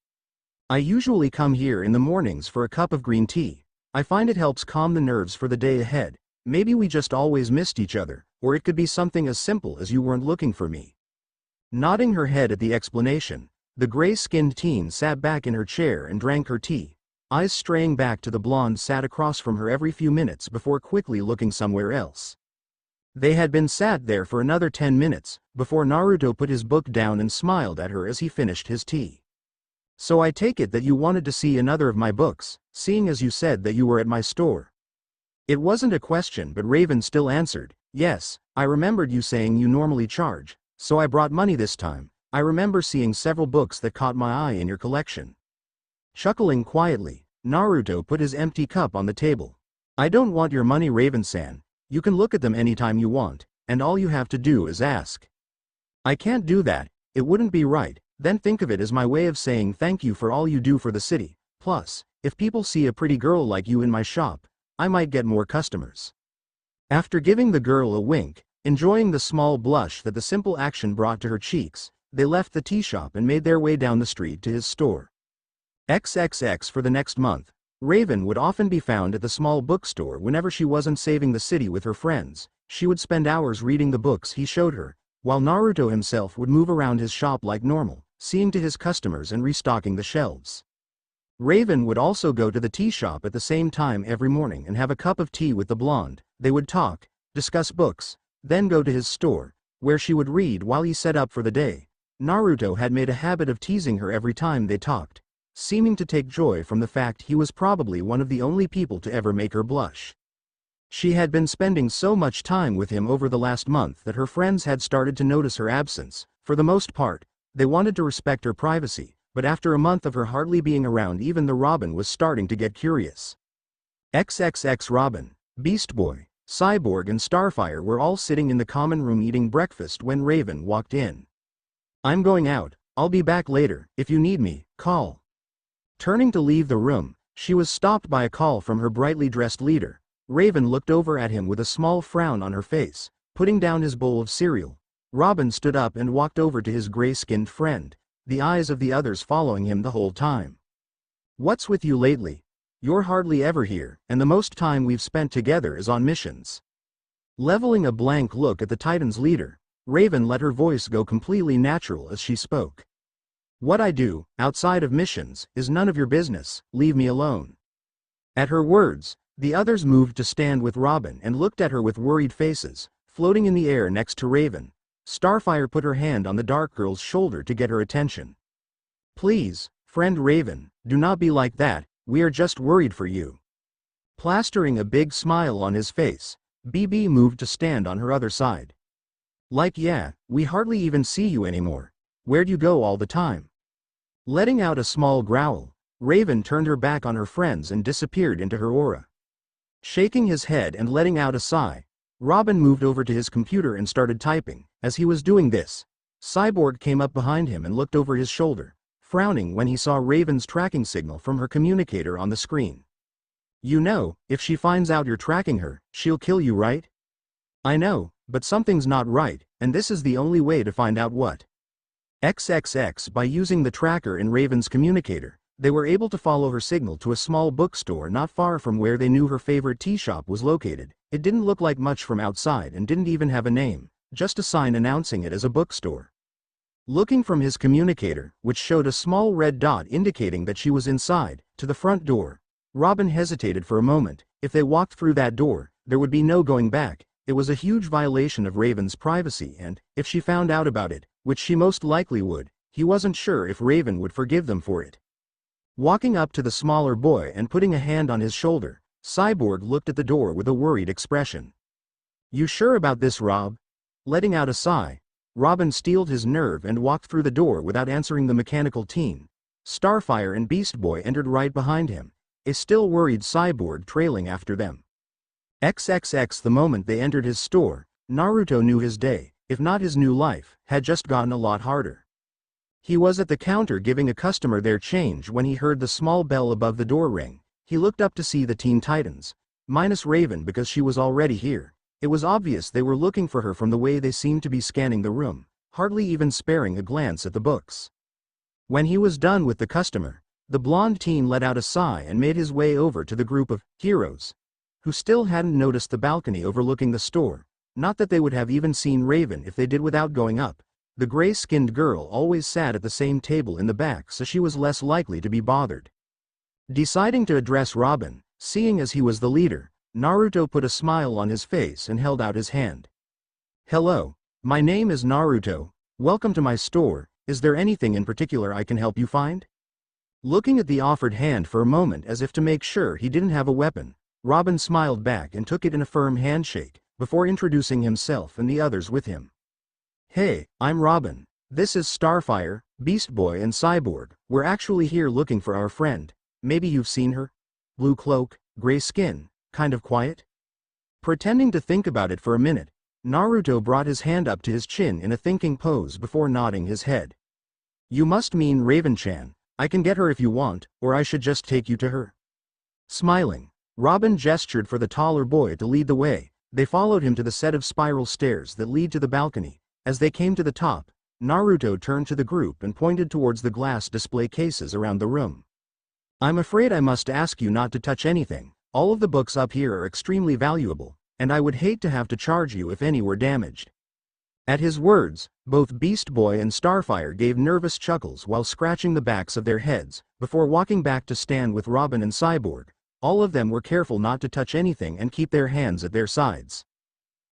I usually come here in the mornings for a cup of green tea. I find it helps calm the nerves for the day ahead. Maybe we just always missed each other, or it could be something as simple as you weren't looking for me. Nodding her head at the explanation, the gray-skinned teen sat back in her chair and drank her tea, eyes straying back to the blonde sat across from her every few minutes before quickly looking somewhere else. They had been sat there for another 10 minutes, before Naruto put his book down and smiled at her as he finished his tea. So I take it that you wanted to see another of my books, seeing as you said that you were at my store. It wasn't a question, but Raven still answered, yes, I remembered you saying you normally charge. So I brought money this time. I remember seeing several books that caught my eye in your collection. Chuckling quietly, Naruto put his empty cup on the table. I don't want your money, Raven-san. You can look at them anytime you want. and all you have to do is ask. I can't do that, it wouldn't be right, then think of it as my way of saying thank you for all you do for the city. Plus, if people see a pretty girl like you in my shop, I might get more customers. After giving the girl a wink, enjoying the small blush that the simple action brought to her cheeks, they left the tea shop and made their way down the street to his store. XXX for the next month, Raven would often be found at the small bookstore whenever she wasn't saving the city with her friends. She would spend hours reading the books he showed her, while Naruto himself would move around his shop like normal, seeing to his customers and restocking the shelves. Raven would also go to the tea shop at the same time every morning and have a cup of tea with the blonde. They would talk, discuss books, then go to his store, where she would read while he set up for the day. Naruto had made a habit of teasing her every time they talked, seeming to take joy from the fact he was probably one of the only people to ever make her blush. She had been spending so much time with him over the last month that her friends had started to notice her absence. For the most part, they wanted to respect her privacy, but after a month of her hardly being around, even the Robin was starting to get curious. XXX Robin, Beast Boy, Cyborg and Starfire were all sitting in the common room eating breakfast when Raven walked in. I'm going out, I'll be back later, if you need me, call. Turning to leave the room, she was stopped by a call from her brightly dressed leader. Raven looked over at him with a small frown on her face, putting down his bowl of cereal. Robin stood up and walked over to his gray-skinned friend, the eyes of the others following him the whole time. What's with you lately? You're hardly ever here, and the most time we've spent together is on missions. Leveling a blank look at the Titan's leader, Raven let her voice go completely natural as she spoke. What I do, outside of missions, is none of your business, leave me alone. At her words, the others moved to stand with Robin and looked at her with worried faces, floating in the air next to Raven. Starfire put her hand on the dark girl's shoulder to get her attention. Please, friend Raven, do not be like that, we are just worried for you. Plastering a big smile on his face, BB moved to stand on her other side. Like yeah, we hardly even see you anymore. Where'd you go all the time? Letting out a small growl, Raven turned her back on her friends and disappeared into her aura. Shaking his head and letting out a sigh, Robin moved over to his computer and started typing. As he was doing this, Cyborg came up behind him and looked over his shoulder, frowning when he saw Raven's tracking signal from her communicator on the screen. You know, if she finds out you're tracking her, she'll kill you, right? I know, but something's not right, and this is the only way to find out what. XXX. By using the tracker in Raven's communicator, they were able to follow her signal to a small bookstore not far from where they knew her favorite tea shop was located. It didn't look like much from outside and didn't even have a name, just a sign announcing it as a bookstore. Looking from his communicator, which showed a small red dot indicating that she was inside, to the front door, Robin hesitated for a moment. If they walked through that door, there would be no going back. It was a huge violation of Raven's privacy, and, if she found out about it, which she most likely would, he wasn't sure if Raven would forgive them for it. Walking up to the smaller boy and putting a hand on his shoulder, Cyborg looked at the door with a worried expression. You sure about this, Rob? Letting out a sigh, Robin steeled his nerve and walked through the door without answering the mechanical teen. Starfire and Beast Boy entered right behind him, a still worried Cyborg trailing after them. XXX. The moment they entered his store, Naruto knew his day, if not his new life, had just gotten a lot harder. He was at the counter giving a customer their change when he heard the small bell above the door ring. He looked up to see the Teen Titans, minus Raven because she was already here. It was obvious they were looking for her from the way they seemed to be scanning the room, hardly even sparing a glance at the books. When he was done with the customer, the blonde teen let out a sigh and made his way over to the group of heroes, who still hadn't noticed the balcony overlooking the store. Not that they would have even seen Raven if they did without going up. The gray-skinned girl always sat at the same table in the back, so she was less likely to be bothered. Deciding to address Robin, seeing as he was the leader, Naruto put a smile on his face and held out his hand. Hello, my name is Naruto, welcome to my store, is there anything in particular I can help you find? Looking at the offered hand for a moment as if to make sure he didn't have a weapon, Robin smiled back and took it in a firm handshake, before introducing himself and the others with him. Hey, I'm Robin. This is Starfire, Beast Boy and Cyborg. We're actually here looking for our friend. Maybe you've seen her? Blue cloak, gray skin, kind of quiet? Pretending to think about it for a minute, Naruto brought his hand up to his chin in a thinking pose before nodding his head. You must mean Raven-chan. I can get her if you want, or I should just take you to her. Smiling, Robin gestured for the taller boy to lead the way. They followed him to the set of spiral stairs that lead to the balcony. As they came to the top, Naruto turned to the group and pointed towards the glass display cases around the room. I'm afraid I must ask you not to touch anything. All of the books up here are extremely valuable, and I would hate to have to charge you if any were damaged. At his words, both Beast Boy and Starfire gave nervous chuckles while scratching the backs of their heads, before walking back to stand with Robin and Cyborg. All of them were careful not to touch anything and keep their hands at their sides.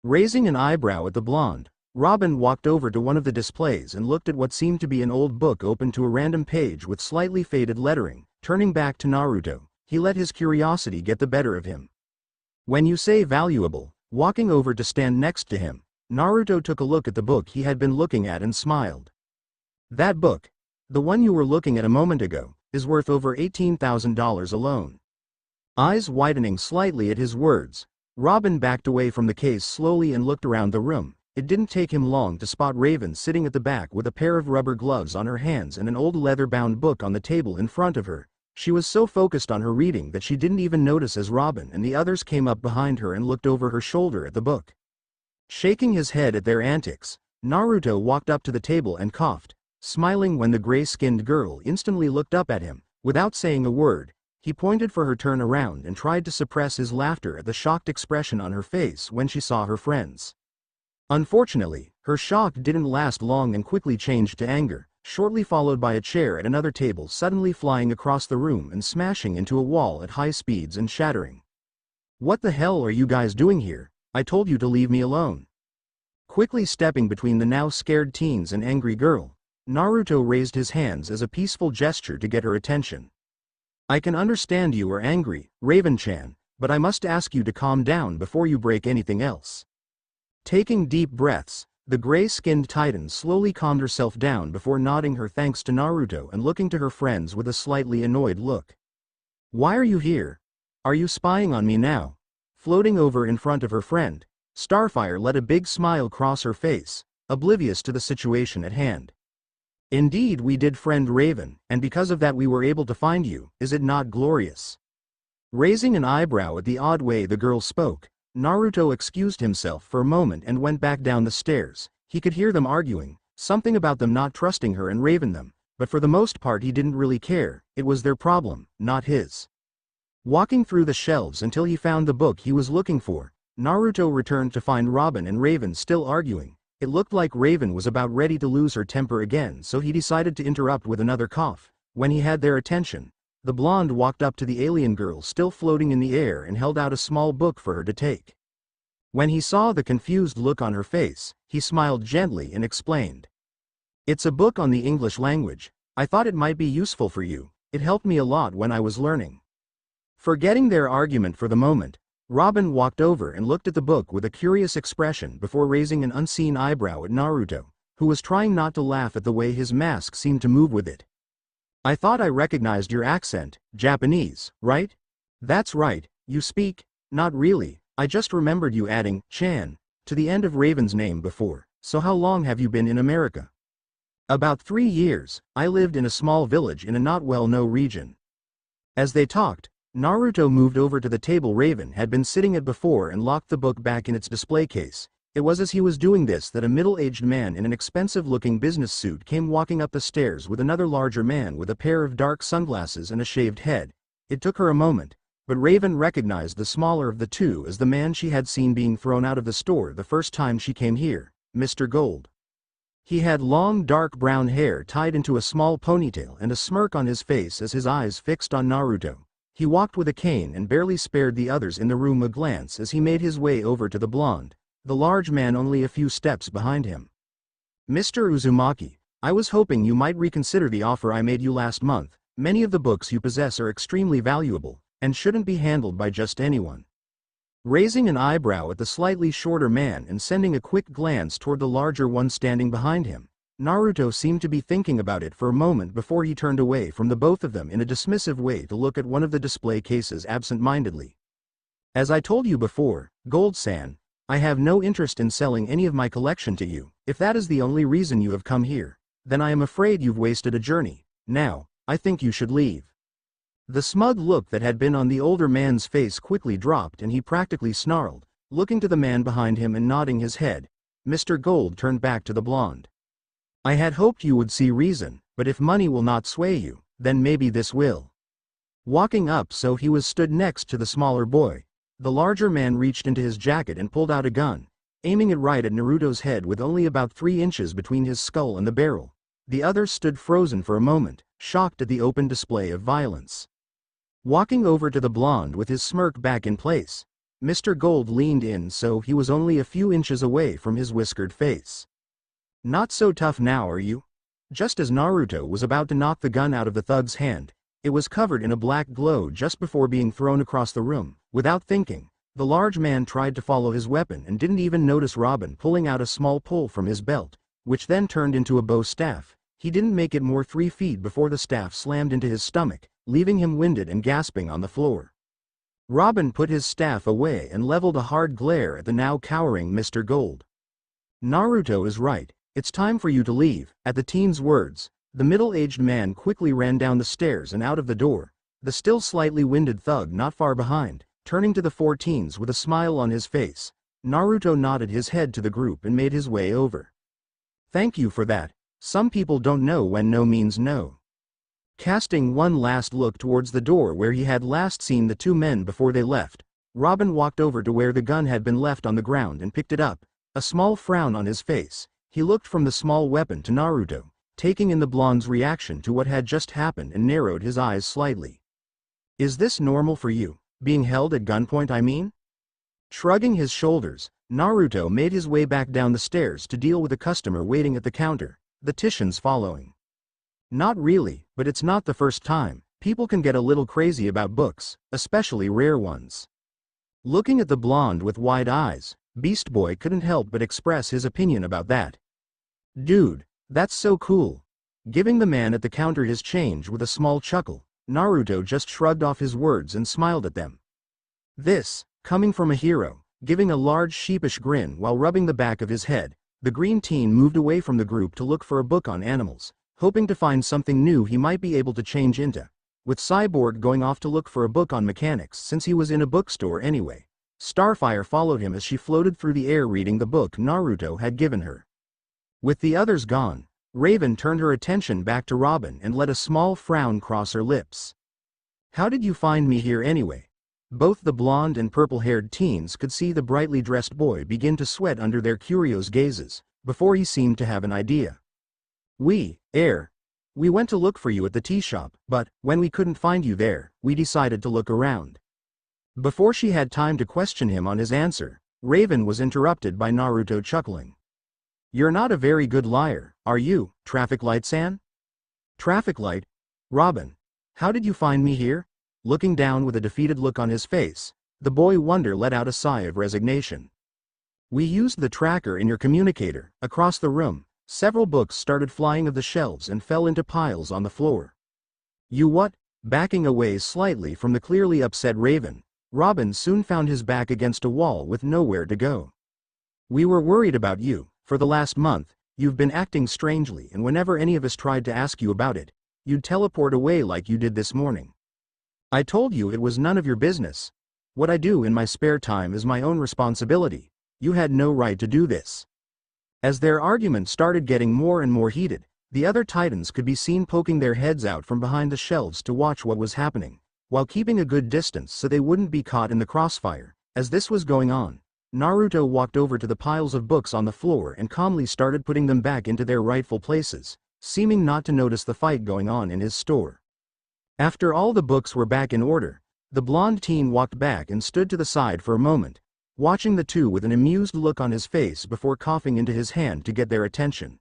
Raising an eyebrow at the blonde, Robin walked over to one of the displays and looked at what seemed to be an old book open to a random page with slightly faded lettering. Turning back to Naruto, he let his curiosity get the better of him. When you say valuable, walking over to stand next to him, Naruto took a look at the book he had been looking at and smiled. That book, the one you were looking at a moment ago, is worth over $18,000 alone. Eyes widening slightly at his words, Robin backed away from the case slowly and looked around the room. It didn't take him long to spot Raven sitting at the back with a pair of rubber gloves on her hands and an old leather-bound book on the table in front of her. She was so focused on her reading that she didn't even notice as Robin and the others came up behind her and looked over her shoulder at the book. Shaking his head at their antics, Naruto walked up to the table and coughed, smiling when the gray-skinned girl instantly looked up at him. Without saying a word, he pointed for her to turn around and tried to suppress his laughter at the shocked expression on her face when she saw her friends. Unfortunately, her shock didn't last long and quickly changed to anger, shortly followed by a chair at another table suddenly flying across the room and smashing into a wall at high speeds and shattering. What the hell are you guys doing here? I told you to leave me alone. Quickly stepping between the now scared teens and angry girl, Naruto raised his hands as a peaceful gesture to get her attention. I can understand you are angry, Raven-chan, but I must ask you to calm down before you break anything else. Taking deep breaths, the gray-skinned titan slowly calmed herself down before nodding her thanks to Naruto and looking to her friends with a slightly annoyed look. Why are you here? Are you spying on me now? Floating over in front of her friend, Starfire let a big smile cross her face, oblivious to the situation at hand. Indeed we did, friend Raven, and because of that we were able to find you. Is it not glorious? Raising an eyebrow at the odd way the girl spoke, Naruto excused himself for a moment and went back down the stairs. He could hear them arguing, something about them not trusting her and Raven them, but for the most part he didn't really care. It was their problem, not his. Walking through the shelves until he found the book he was looking for, Naruto returned to find Robin and Raven still arguing. It looked like Raven was about ready to lose her temper again, so he decided to interrupt with another cough. When he had their attention, the blonde walked up to the alien girl still floating in the air and held out a small book for her to take. When he saw the confused look on her face, he smiled gently and explained. It's a book on the English language. I thought it might be useful for you. It helped me a lot when I was learning. Forgetting their argument for the moment, Robin walked over and looked at the book with a curious expression before raising an unseen eyebrow at Naruto, who was trying not to laugh at the way his mask seemed to move with it. I thought I recognized your accent, Japanese, right? That's right, you speak, not really, I just remembered you adding, Chan, to the end of Raven's name before. So how long have you been in America? About 3 years, I lived in a small village in a not well-known region. As they talked, Naruto moved over to the table Raven had been sitting at before and locked the book back in its display case. It was as he was doing this that a middle-aged man in an expensive-looking business suit came walking up the stairs with another larger man with a pair of dark sunglasses and a shaved head. It took her a moment, but Raven recognized the smaller of the two as the man she had seen being thrown out of the store the first time she came here, Mr. Gold. He had long dark brown hair tied into a small ponytail and a smirk on his face as his eyes fixed on Naruto. He walked with a cane and barely spared the others in the room a glance as he made his way over to the blonde, the large man only a few steps behind him. Mr. Uzumaki, I was hoping you might reconsider the offer I made you last month. Many of the books you possess are extremely valuable, and shouldn't be handled by just anyone. Raising an eyebrow at the slightly shorter man and sending a quick glance toward the larger one standing behind him, Naruto seemed to be thinking about it for a moment before he turned away from the both of them in a dismissive way to look at one of the display cases absent-mindedly. As I told you before, Gold-san, I have no interest in selling any of my collection to you. If that is the only reason you have come here, then I am afraid you've wasted a journey. Now, I think you should leave." The smug look that had been on the older man's face quickly dropped and he practically snarled, looking to the man behind him and nodding his head. Mr. Gold turned back to the blonde. "I had hoped you would see reason, but if money will not sway you, then maybe this will." Walking up so he was stood next to the smaller boy. The larger man reached into his jacket and pulled out a gun, aiming it right at Naruto's head with only about 3 inches between his skull and the barrel. The others stood frozen for a moment, shocked at the open display of violence. Walking over to the blonde with his smirk back in place, Mr. Gold leaned in so he was only a few inches away from his whiskered face. "Not so tough now, are you?" Just as Naruto was about to knock the gun out of the thug's hand, it was covered in a black glow just before being thrown across the room. Without thinking, the large man tried to follow his weapon and didn't even notice Robin pulling out a small pole from his belt, which then turned into a bow staff. He didn't make it more 3 feet before the staff slammed into his stomach, leaving him winded and gasping on the floor. Robin put his staff away and leveled a hard glare at the now cowering Mr. Gold. "Naruto is right, it's time for you to leave." At the teen's words, the middle-aged man quickly ran down the stairs and out of the door, the still slightly winded thug not far behind, turning to the 4 teens with a smile on his face. Naruto nodded his head to the group and made his way over. "Thank you for that. Some people don't know when no means no." Casting one last look towards the door where he had last seen the 2 men before they left, Robin walked over to where the gun had been left on the ground and picked it up, a small frown on his face. He looked from the small weapon to Naruto, taking in the blonde's reaction to what had just happened and narrowed his eyes slightly. "Is this normal for you, being held at gunpoint I mean?" Shrugging his shoulders, Naruto made his way back down the stairs to deal with a customer waiting at the counter, the Titians following. "Not really, but it's not the first time. People can get a little crazy about books, especially rare ones." Looking at the blonde with wide eyes, Beast Boy couldn't help but express his opinion about that. "Dude, that's so cool." Giving the man at the counter his change with a small chuckle, Naruto just shrugged off his words and smiled at them. This, coming from a hero, giving a large sheepish grin while rubbing the back of his head, the green teen moved away from the group to look for a book on animals, hoping to find something new he might be able to change into, with Cyborg going off to look for a book on mechanics since he was in a bookstore anyway. Starfire followed him as she floated through the air reading the book Naruto had given her. With the others gone, Raven turned her attention back to Robin and let a small frown cross her lips. "How did you find me here anyway?" Both the blonde and purple-haired teens could see the brightly dressed boy begin to sweat under their curious gazes, before he seemed to have an idea. We went to look for you at the tea shop, but, when we couldn't find you there, we decided to look around." Before she had time to question him on his answer, Raven was interrupted by Naruto chuckling. "You're not a very good liar, are you, Traffic Light-san?" "Traffic Light? Robin, how did you find me here?" Looking down with a defeated look on his face, the boy wonder let out a sigh of resignation. "We used the tracker in your communicator." Across the room, several books started flying off the shelves and fell into piles on the floor. "You what?" Backing away slightly from the clearly upset Raven, Robin soon found his back against a wall with nowhere to go. "We were worried about you. For the last month, you've been acting strangely, and whenever any of us tried to ask you about it, you'd teleport away like you did this morning. I told you it was none of your business. What I do in my spare time is my own responsibility. You had no right to do this." As their argument started getting more and more heated, the other Titans could be seen poking their heads out from behind the shelves to watch what was happening, while keeping a good distance so they wouldn't be caught in the crossfire. As this was going on, Naruto walked over to the piles of books on the floor and calmly started putting them back into their rightful places, seeming not to notice the fight going on in his store. After all the books were back in order, the blonde teen walked back and stood to the side for a moment, watching the two with an amused look on his face before coughing into his hand to get their attention.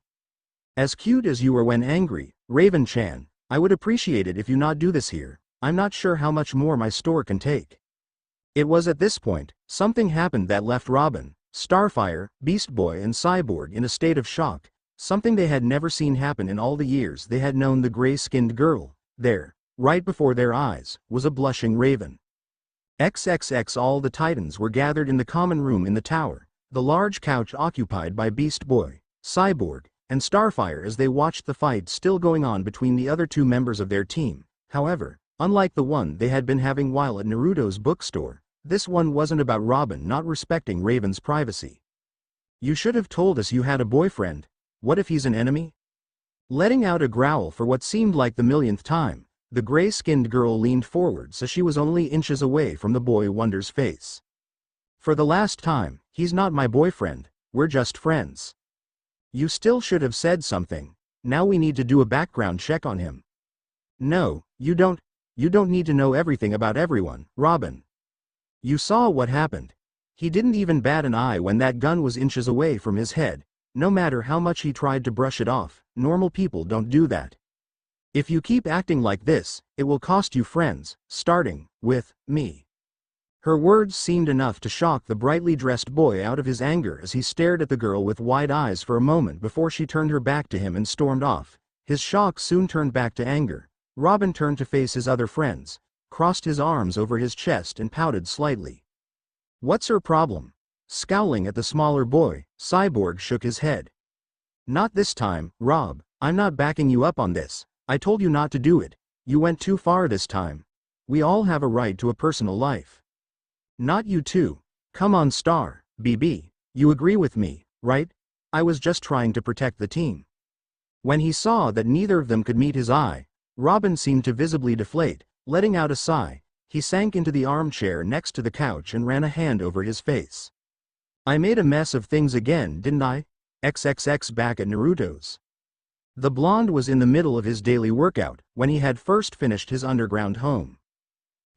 "As cute as you were when angry, Raven-chan, I would appreciate it if you not do this here. I'm not sure how much more my store can take." It was at this point, something happened that left Robin, Starfire, Beast Boy and Cyborg in a state of shock, something they had never seen happen in all the years they had known the gray-skinned girl. There, right before their eyes, was a blushing Raven. XXX. All the Titans were gathered in the common room in the tower, the large couch occupied by Beast Boy, Cyborg, and Starfire as they watched the fight still going on between the other two members of their team. However, unlike the one they had been having while at Naruto's bookstore, this one wasn't about Robin not respecting Raven's privacy. "You should have told us you had a boyfriend. What if he's an enemy?" Letting out a growl for what seemed like the millionth time, the gray-skinned girl leaned forward so she was only inches away from the boy Wonder's face. "For the last time, he's not my boyfriend, we're just friends." "You still should have said something. Now we need to do a background check on him." "No, you don't need to know everything about everyone, Robin. You saw what happened. He didn't even bat an eye when that gun was inches away from his head. No matter how much he tried to brush it off, normal people don't do that. If you keep acting like this, it will cost you friends, starting with me." Her words seemed enough to shock the brightly dressed boy out of his anger as he stared at the girl with wide eyes for a moment before she turned her back to him and stormed off. His shock soon turned back to anger. Robin turned to face his other friends, crossed his arms over his chest and pouted slightly. "What's her problem?" Scowling at the smaller boy, Cyborg shook his head. "Not this time, Rob. I'm not backing you up on this. I told you not to do it. You went too far this time. We all have a right to a personal life." "Not you too. Come on, Star, BB. You agree with me, right? I was just trying to protect the team." When he saw that neither of them could meet his eye, Robin seemed to visibly deflate. Letting out a sigh, he sank into the armchair next to the couch and ran a hand over his face. "I made a mess of things again, didn't I? XXX back at Naruto's." The blonde was in the middle of his daily workout when he had first finished his underground home.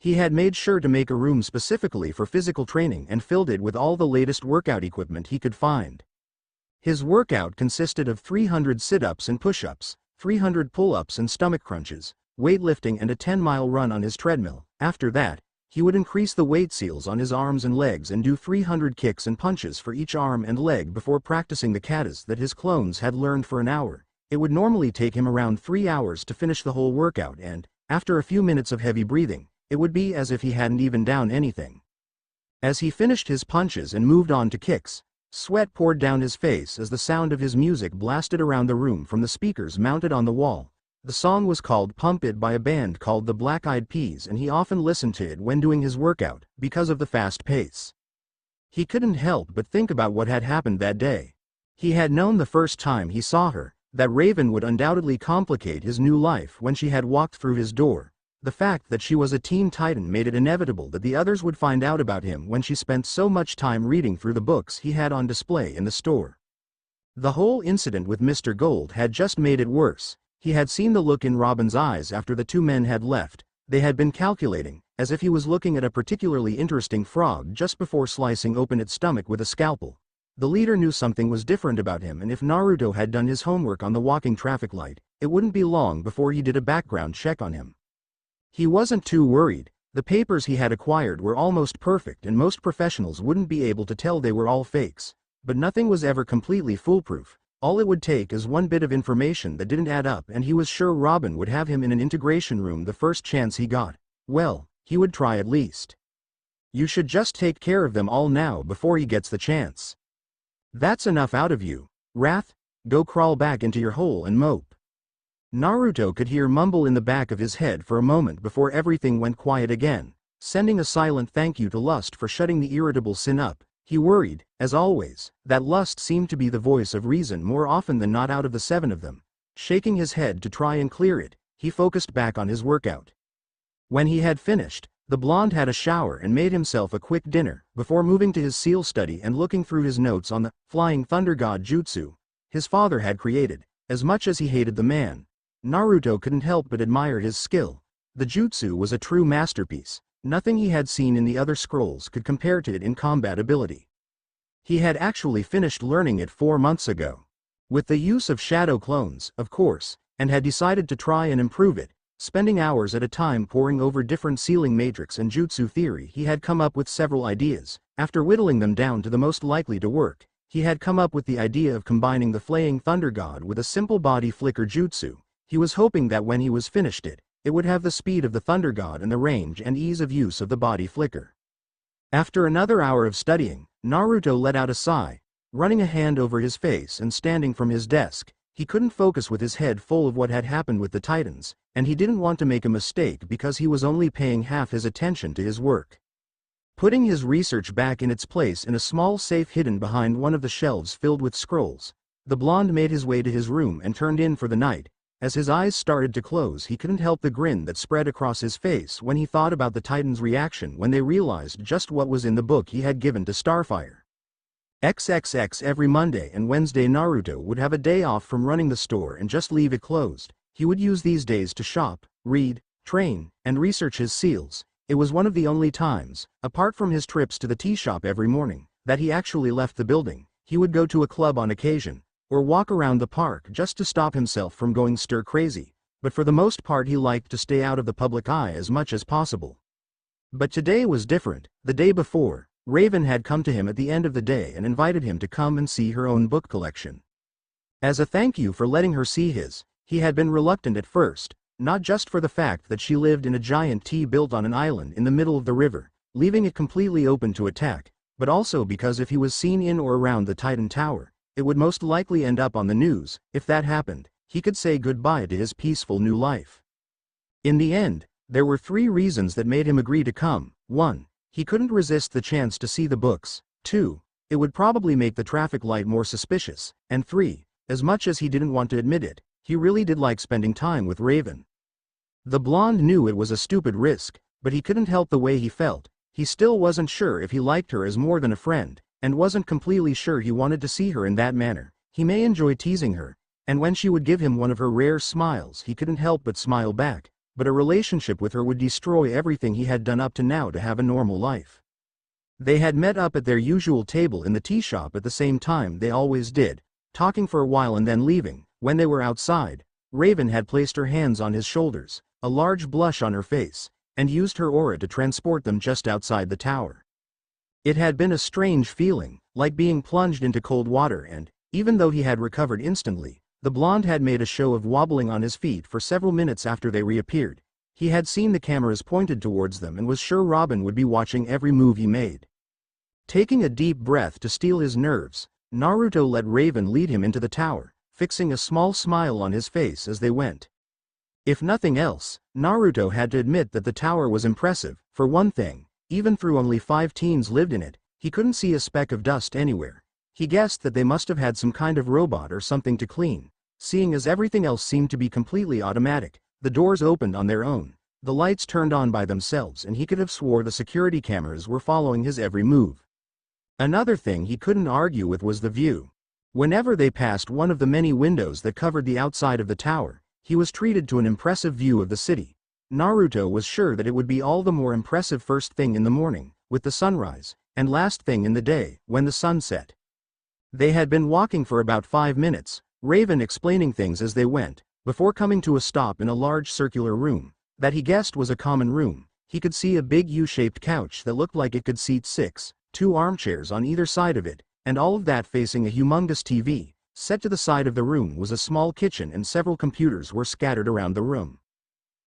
He had made sure to make a room specifically for physical training and filled it with all the latest workout equipment he could find. His workout consisted of 300 sit-ups and push-ups, 300 pull-ups and stomach crunches, weightlifting and a 10-mile run on his treadmill. After that, he would increase the weight seals on his arms and legs and do 300 kicks and punches for each arm and leg before practicing the katas that his clones had learned for an hour. It would normally take him around 3 hours to finish the whole workout and, after a few minutes of heavy breathing, it would be as if he hadn't even done anything. As he finished his punches and moved on to kicks, sweat poured down his face as the sound of his music blasted around the room from the speakers mounted on the wall. The song was called Pump It by a band called the Black Eyed Peas, and he often listened to it when doing his workout, because of the fast pace. He couldn't help but think about what had happened that day. He had known the first time he saw her, that Raven would undoubtedly complicate his new life when she had walked through his door. The fact that she was a Teen Titan made it inevitable that the others would find out about him when she spent so much time reading through the books he had on display in the store. The whole incident with Mr. Gold had just made it worse. He had seen the look in Robin's eyes after the two men had left. They had been calculating, as if he was looking at a particularly interesting frog just before slicing open its stomach with a scalpel. The leader knew something was different about him, and if Naruto had done his homework on the walking traffic light, it wouldn't be long before he did a background check on him. He wasn't too worried. The papers he had acquired were almost perfect and most professionals wouldn't be able to tell they were all fakes. But nothing was ever completely foolproof. All it would take is one bit of information that didn't add up, and he was sure Robin would have him in an integration room the first chance he got. Well, he would try at least. "You should just take care of them all now before he gets the chance. That's enough out of you, Wrath. Go crawl back into your hole and mope." Naruto could hear mumble in the back of his head for a moment before everything went quiet again, sending a silent thank you to Lust for shutting the irritable Sin up. He worried, as always, that Lust seemed to be the voice of reason more often than not out of the 7 of them. Shaking his head to try and clear it, he focused back on his workout. When he had finished, the blonde had a shower and made himself a quick dinner, before moving to his seal study and looking through his notes on the Flying Thunder God jutsu his father had created. As much as he hated the man, Naruto couldn't help but admire his skill. The jutsu was a true masterpiece. Nothing he had seen in the other scrolls could compare to it in combat ability. He had actually finished learning it 4 months ago. With the use of shadow clones, of course, and had decided to try and improve it, spending hours at a time poring over different sealing matrix and jutsu theory. He had come up with several ideas. After whittling them down to the most likely to work, he had come up with the idea of combining the Flaying Thunder God with a simple body flicker jutsu. He was hoping that when he was finished it would have the speed of the Thunder God and the range and ease of use of the body flicker. After another hour of studying, Naruto let out a sigh, running a hand over his face and standing from his desk. He couldn't focus with his head full of what had happened with the Titans, and he didn't want to make a mistake because he was only paying half his attention to his work. Putting his research back in its place in a small safe hidden behind one of the shelves filled with scrolls, the blonde made his way to his room and turned in for the night. As his eyes started to close, he couldn't help the grin that spread across his face when he thought about the Titans' reaction when they realized just what was in the book he had given to Starfire. XXX every Monday and Wednesday Naruto would have a day off from running the store and just leave it closed. He would use these days to shop, read, train, and research his seals. It was one of the only times, apart from his trips to the tea shop every morning, that he actually left the building. He would go to a club on occasion, or walk around the park just to stop himself from going stir-crazy, but for the most part he liked to stay out of the public eye as much as possible. But today was different. The day before, Raven had come to him at the end of the day and invited him to come and see her own book collection. As a thank you for letting her see his, he had been reluctant at first, not just for the fact that she lived in a giant tea built on an island in the middle of the river, leaving it completely open to attack, but also because if he was seen in or around the Titan Tower, it would most likely end up on the news. If that happened, he could say goodbye to his peaceful new life. In the end, there were 3 reasons that made him agree to come. 1. He couldn't resist the chance to see the books. 2. It would probably make the traffic light more suspicious. And 3. As much as he didn't want to admit it, he really did like spending time with Raven. The blonde knew it was a stupid risk, but he couldn't help the way he felt. He still wasn't sure if he liked her as more than a friend, and wasn't completely sure he wanted to see her in that manner. He may enjoy teasing her, and when she would give him one of her rare smiles he couldn't help but smile back, but a relationship with her would destroy everything he had done up to now to have a normal life. They had met up at their usual table in the tea shop at the same time they always did, talking for a while and then leaving. When they were outside, Raven had placed her hands on his shoulders, a large blush on her face, and used her aura to transport them just outside the tower. It had been a strange feeling, like being plunged into cold water, and, even though he had recovered instantly, the blonde had made a show of wobbling on his feet for several minutes after they reappeared. He had seen the cameras pointed towards them and was sure Robin would be watching every move he made. Taking a deep breath to steel his nerves, Naruto let Raven lead him into the tower, fixing a small smile on his face as they went. If nothing else, Naruto had to admit that the tower was impressive. For one thing, even though only 5 teens lived in it, he couldn't see a speck of dust anywhere. He guessed that they must have had some kind of robot or something to clean, seeing as everything else seemed to be completely automatic. The doors opened on their own, the lights turned on by themselves, and he could have swore the security cameras were following his every move. Another thing he couldn't argue with was the view. Whenever they passed one of the many windows that covered the outside of the tower, he was treated to an impressive view of the city. Naruto was sure that it would be all the more impressive first thing in the morning, with the sunrise, and last thing in the day, when the sun set. They had been walking for about 5 minutes, Raven explaining things as they went, before coming to a stop in a large circular room, that he guessed was a common room. He could see a big U-shaped couch that looked like it could seat 6, 2 armchairs on either side of it, and all of that facing a humongous TV. Set to the side of the room was a small kitchen and several computers were scattered around the room.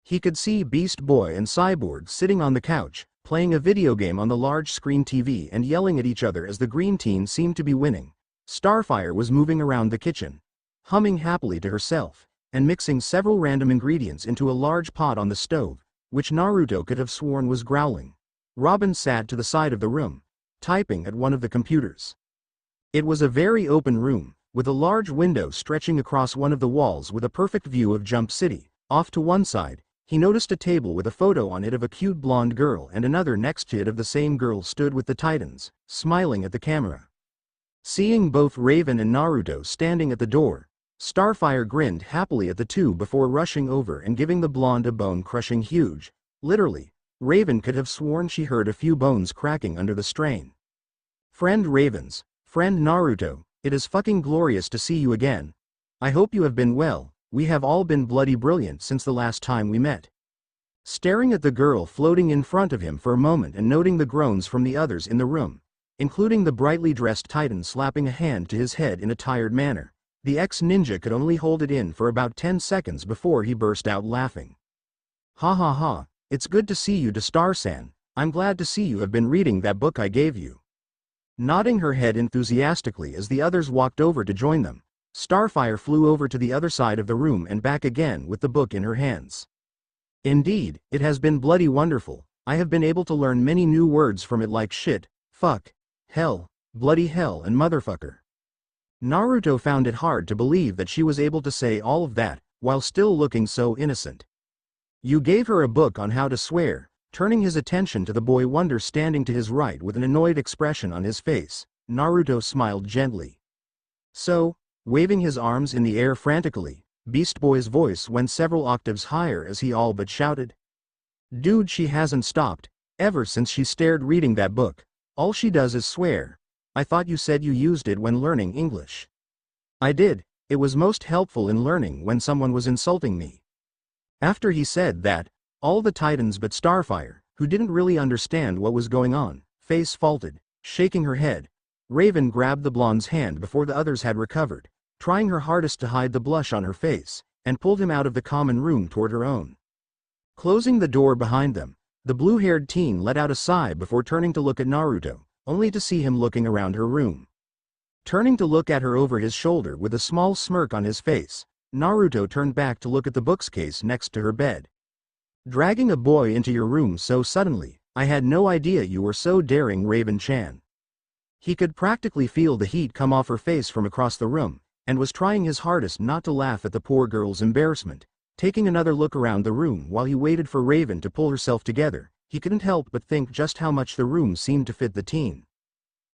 He could see Beast Boy and Cyborg sitting on the couch, playing a video game on the large screen TV and yelling at each other as the green team seemed to be winning. Starfire was moving around the kitchen, humming happily to herself, and mixing several random ingredients into a large pot on the stove, which Naruto could have sworn was growling. Robin sat to the side of the room, typing at one of the computers. It was a very open room, with a large window stretching across one of the walls with a perfect view of Jump City. Off to one side, he noticed a table with a photo on it of a cute blonde girl, and another next to it of the same girl stood with the Titans, smiling at the camera. Seeing both Raven and Naruto standing at the door, Starfire grinned happily at the two before rushing over and giving the blonde a bone-crushing huge. Literally, Raven could have sworn she heard a few bones cracking under the strain. Friend Ravens, friend Naruto, it is fucking glorious to see you again. I hope you have been well. We have all been bloody brilliant since the last time we met. Staring at the girl floating in front of him for a moment and noting the groans from the others in the room, including the brightly dressed Titan slapping a hand to his head in a tired manner, the ex-ninja could only hold it in for about 10 seconds before he burst out laughing. Ha ha ha, it's good to see you, to Star-san. I'm glad to see you have been reading that book I gave you. Nodding her head enthusiastically as the others walked over to join them, Starfire flew over to the other side of the room and back again with the book in her hands. Indeed, it has been bloody wonderful. I have been able to learn many new words from it like shit, fuck, hell, bloody hell and motherfucker. Naruto found it hard to believe that she was able to say all of that, while still looking so innocent. You gave her a book on how to swear. Turning his attention to the boy Wonder standing to his right with an annoyed expression on his face, Naruto smiled gently. So, waving his arms in the air frantically, Beast Boy's voice went several octaves higher as he all but shouted. Dude, she hasn't stopped, ever since she started reading that book. All she does is swear. I thought you said you used it when learning English. I did, it was most helpful in learning when someone was insulting me. After he said that, all the Titans but Starfire, who didn't really understand what was going on, face faulted, shaking her head. Raven grabbed the blonde's hand before the others had recovered, trying her hardest to hide the blush on her face, and pulled him out of the common room toward her own. Closing the door behind them, the blue-haired teen let out a sigh before turning to look at Naruto, only to see him looking around her room. Turning to look at her over his shoulder with a small smirk on his face, Naruto turned back to look at the bookcase next to her bed. Dragging a boy into your room so suddenly, I had no idea you were so daring, Raven-chan. He could practically feel the heat come off her face from across the room, and was trying his hardest not to laugh at the poor girl's embarrassment. Taking another look around the room while he waited for Raven to pull herself together, he couldn't help but think just how much the room seemed to fit the teen.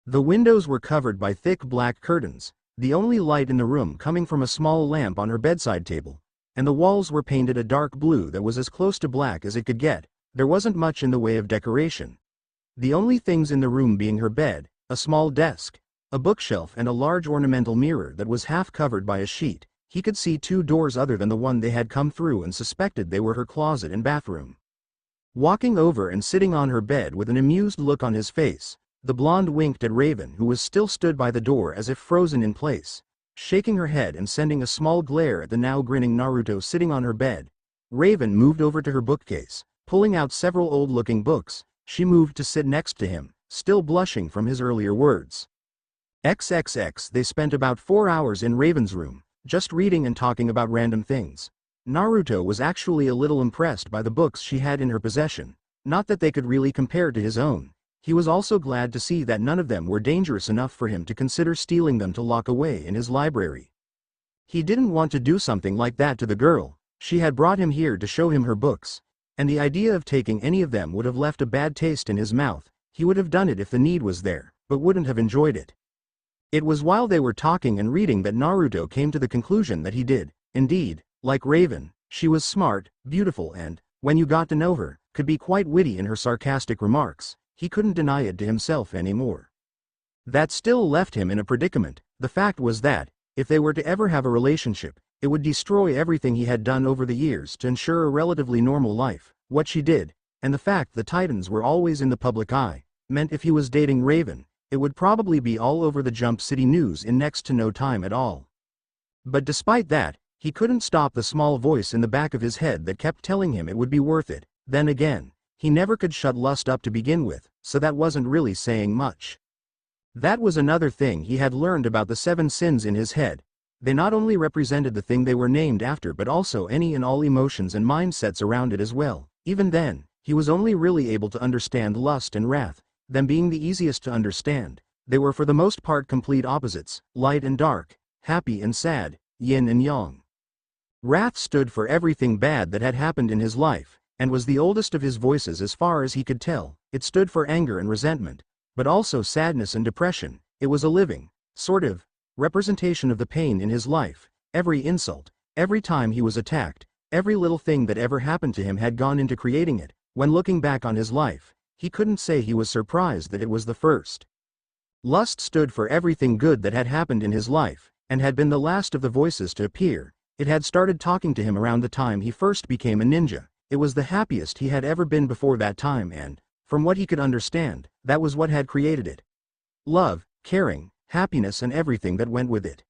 The windows were covered by thick black curtains, the only light in the room coming from a small lamp on her bedside table, and the walls were painted a dark blue that was as close to black as it could get. There wasn't much in the way of decoration. The only things in the room being her bed, a small desk, a bookshelf and a large ornamental mirror that was half covered by a sheet. He could see 2 doors other than the one they had come through and suspected they were her closet and bathroom. Walking over and sitting on her bed with an amused look on his face, the blonde winked at Raven, who was still stood by the door as if frozen in place, shaking her head and sending a small glare at the now grinning Naruto sitting on her bed. Raven moved over to her bookcase, pulling out several old-looking books. She moved to sit next to him, still blushing from his earlier words. XXX. They spent about 4 hours in Raven's room, just reading and talking about random things. Naruto was actually a little impressed by the books she had in her possession, not that they could really compare to his own. He was also glad to see that none of them were dangerous enough for him to consider stealing them to lock away in his library. He didn't want to do something like that to the girl. She had brought him here to show him her books, and the idea of taking any of them would have left a bad taste in his mouth. He would have done it if the need was there, but wouldn't have enjoyed it. It was while they were talking and reading that Naruto came to the conclusion that he did, indeed, like Raven, she was smart, beautiful and, when you got to know her, could be quite witty in her sarcastic remarks. He couldn't deny it to himself anymore. That still left him in a predicament. The fact was that, if they were to ever have a relationship, it would destroy everything he had done over the years to ensure a relatively normal life. What she did, and the fact the Titans were always in the public eye, meant if he was dating Raven, it would probably be all over the Jump City news in next to no time at all. But despite that, he couldn't stop the small voice in the back of his head that kept telling him it would be worth it. Then again, he never could shut lust up to begin with, so that wasn't really saying much. That was another thing he had learned about the 7 sins in his head. They not only represented the thing they were named after but also any and all emotions and mindsets around it as well. Even then, he was only really able to understand lust and wrath, them being the easiest to understand. They were for the most part complete opposites, light and dark, happy and sad, yin and yang. Wrath stood for everything bad that had happened in his life, and was the oldest of his voices as far as he could tell. It stood for anger and resentment, but also sadness and depression. It was a living, sort of, representation of the pain in his life. Every insult, every time he was attacked, every little thing that ever happened to him had gone into creating it. When looking back on his life, he couldn't say he was surprised that it was the first. Lust stood for everything good that had happened in his life, and had been the last of the voices to appear. It had started talking to him around the time he first became a ninja. It was the happiest he had ever been before that time and, from what he could understand, that was what had created it. Love, caring, happiness and everything that went with it.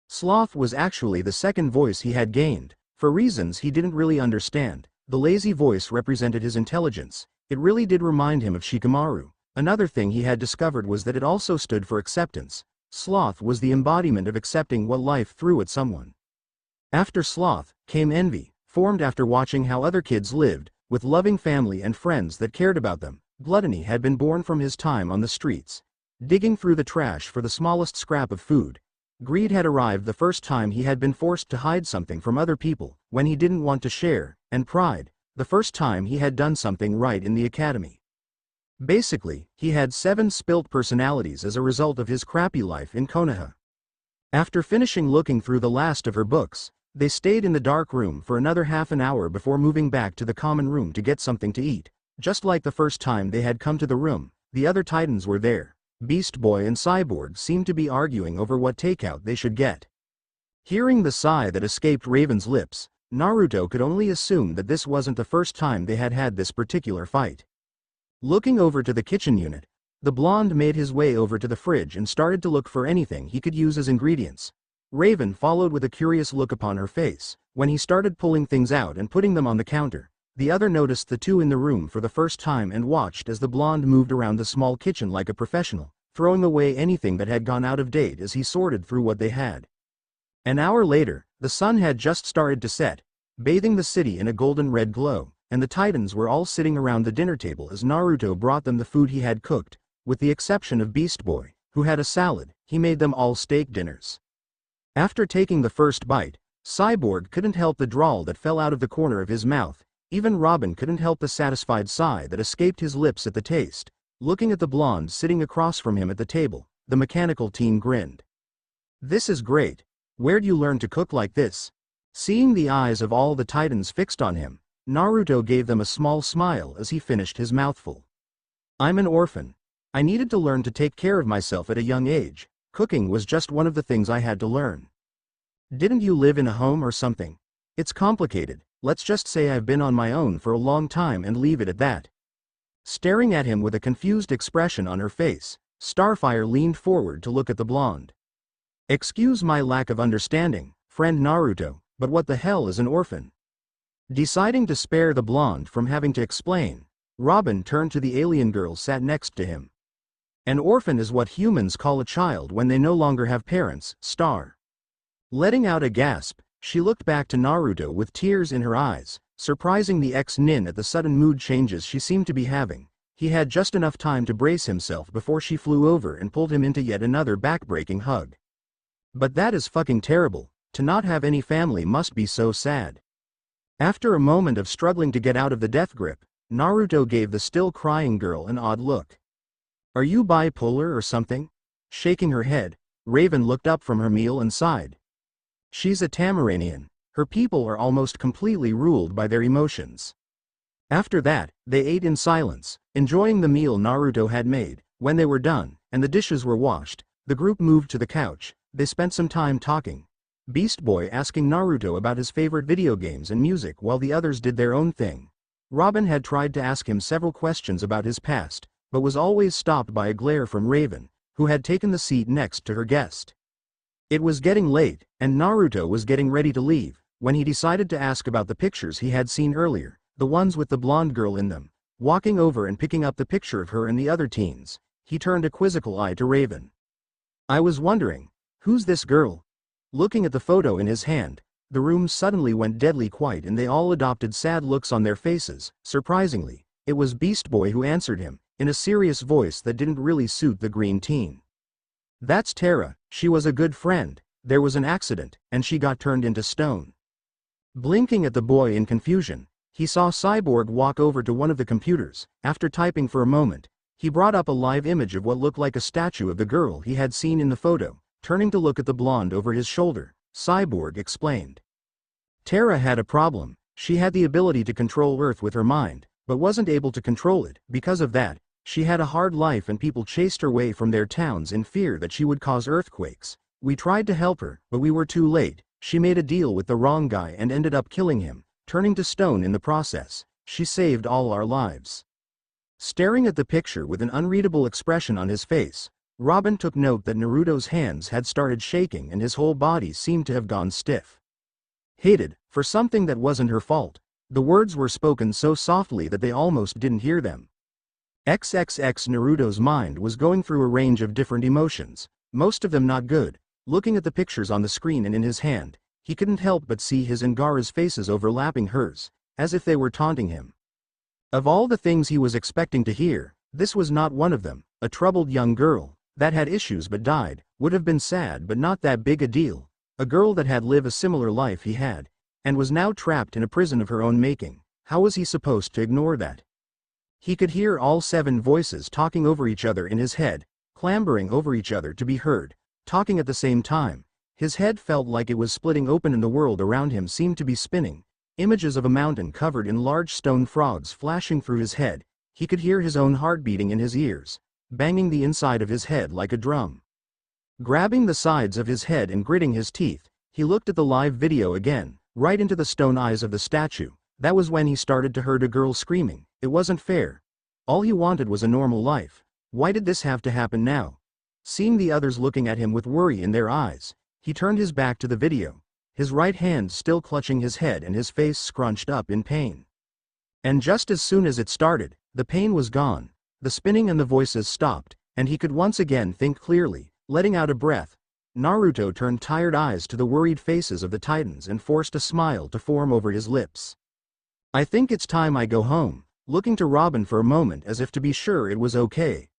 Sloth was actually the second voice he had gained. For reasons he didn't really understand, the lazy voice represented his intelligence. It really did remind him of Shikamaru. Another thing he had discovered was that it also stood for acceptance. Sloth was the embodiment of accepting what life threw at someone. After sloth, came envy, formed after watching how other kids lived, with loving family and friends that cared about them. Gluttony had been born from his time on the streets, digging through the trash for the smallest scrap of food. Greed had arrived the first time he had been forced to hide something from other people, when he didn't want to share, and pride, the first time he had done something right in the academy. Basically, he had 7 spilt personalities as a result of his crappy life in Konaha. After finishing looking through the last of her books, they stayed in the dark room for another half an hour before moving back to the common room to get something to eat. Just like the first time they had come to the room, the other Titans were there. Beast Boy and Cyborg seemed to be arguing over what takeout they should get. Hearing the sigh that escaped Raven's lips, Naruto could only assume that this wasn't the first time they had had this particular fight. Looking over to the kitchen unit, the blonde made his way over to the fridge and started to look for anything he could use as ingredients. Raven followed with a curious look upon her face. When he started pulling things out and putting them on the counter, the other noticed the two in the room for the first time and watched as the blonde moved around the small kitchen like a professional, throwing away anything that had gone out of date as he sorted through what they had. An hour later, the sun had just started to set, bathing the city in a golden red glow, and the Titans were all sitting around the dinner table as Naruto brought them the food he had cooked, with the exception of Beast Boy, who had a salad. He made them all steak dinners. After taking the first bite, Cyborg couldn't help the drawl that fell out of the corner of his mouth. Even Robin couldn't help the satisfied sigh that escaped his lips at the taste. Looking at the blonde sitting across from him at the table, the mechanical teen grinned. "This is great. Where'd you learn to cook like this?" Seeing the eyes of all the Titans fixed on him, Naruto gave them a small smile as he finished his mouthful. "I'm an orphan. I needed to learn to take care of myself at a young age. Cooking was just one of the things I had to learn." "Didn't you live in a home or something?" "It's complicated. Let's just say I've been on my own for a long time and leave it at that." Staring at him with a confused expression on her face, Starfire leaned forward to look at the blonde. "Excuse my lack of understanding, friend Naruto, but what the hell is an orphan?" Deciding to spare the blonde from having to explain, Robin turned to the alien girl sat next to him. "An orphan is what humans call a child when they no longer have parents, Star." Letting out a gasp, she looked back to Naruto with tears in her eyes, surprising the ex-nin at the sudden mood changes she seemed to be having. He had just enough time to brace himself before she flew over and pulled him into yet another back-breaking hug. "But that is fucking terrible. To not have any family must be so sad." After a moment of struggling to get out of the death grip, Naruto gave the still crying girl an odd look. "Are you bipolar or something?" Shaking her head, Raven looked up from her meal and sighed. "She's a Tamaranian. Her people are almost completely ruled by their emotions." After that, they ate in silence, enjoying the meal Naruto had made. When they were done, and the dishes were washed, the group moved to the couch. They spent some time talking. Beast Boy asking Naruto about his favorite video games and music while the others did their own thing. Robin had tried to ask him several questions about his past, but was always stopped by a glare from Raven, who had taken the seat next to her guest. It was getting late, and Naruto was getting ready to leave, when he decided to ask about the pictures he had seen earlier, the ones with the blonde girl in them. Walking over and picking up the picture of her and the other teens, he turned a quizzical eye to Raven. "I was wondering, who's this girl?" Looking at the photo in his hand, the room suddenly went deadly quiet and they all adopted sad looks on their faces. Surprisingly, it was Beast Boy who answered him, in a serious voice that didn't really suit the green teen. "That's Terra. She was a good friend. There was an accident, and she got turned into stone." Blinking at the boy in confusion, he saw Cyborg walk over to one of the computers. After typing for a moment, he brought up a live image of what looked like a statue of the girl he had seen in the photo. Turning to look at the blonde over his shoulder, Cyborg explained. "Terra had a problem. She had the ability to control Earth with her mind, but wasn't able to control it. Because of that, she had a hard life and people chased her away from their towns in fear that she would cause earthquakes. We tried to help her, but we were too late. She made a deal with the wrong guy and ended up killing him, turning to stone in the process. She saved all our lives." Staring at the picture with an unreadable expression on his face, Robin took note that Naruto's hands had started shaking and his whole body seemed to have gone stiff. Hated, for something that wasn't her fault. The words were spoken so softly that they almost didn't hear them. XXX Naruto's mind was going through a range of different emotions, most of them not good. Looking at the pictures on the screen and in his hand, he couldn't help but see his and Gaara's faces overlapping hers, as if they were taunting him. Of all the things he was expecting to hear, this was not one of them. A troubled young girl, that had issues but died, would have been sad but not that big a deal. A girl that had lived a similar life he had, and was now trapped in a prison of her own making. How was he supposed to ignore that? He could hear all 7 voices talking over each other in his head, clambering over each other to be heard, talking at the same time. His head felt like it was splitting open and the world around him seemed to be spinning. Images of a mountain covered in large stone frogs flashing through his head. He could hear his own heart beating in his ears, banging the inside of his head like a drum. Grabbing the sides of his head and gritting his teeth, he looked at the live video again, right into the stone eyes of the statue. That was when he started to hear a girl screaming. It wasn't fair. All he wanted was a normal life. Why did this have to happen now? Seeing the others looking at him with worry in their eyes, he turned his back to the video, his right hand still clutching his head and his face scrunched up in pain. And just as soon as it started, the pain was gone, the spinning and the voices stopped, and he could once again think clearly, letting out a breath. Naruto turned tired eyes to the worried faces of the Titans and forced a smile to form over his lips. I think it's time I go home, looking to Robin for a moment as if to be sure it was okay.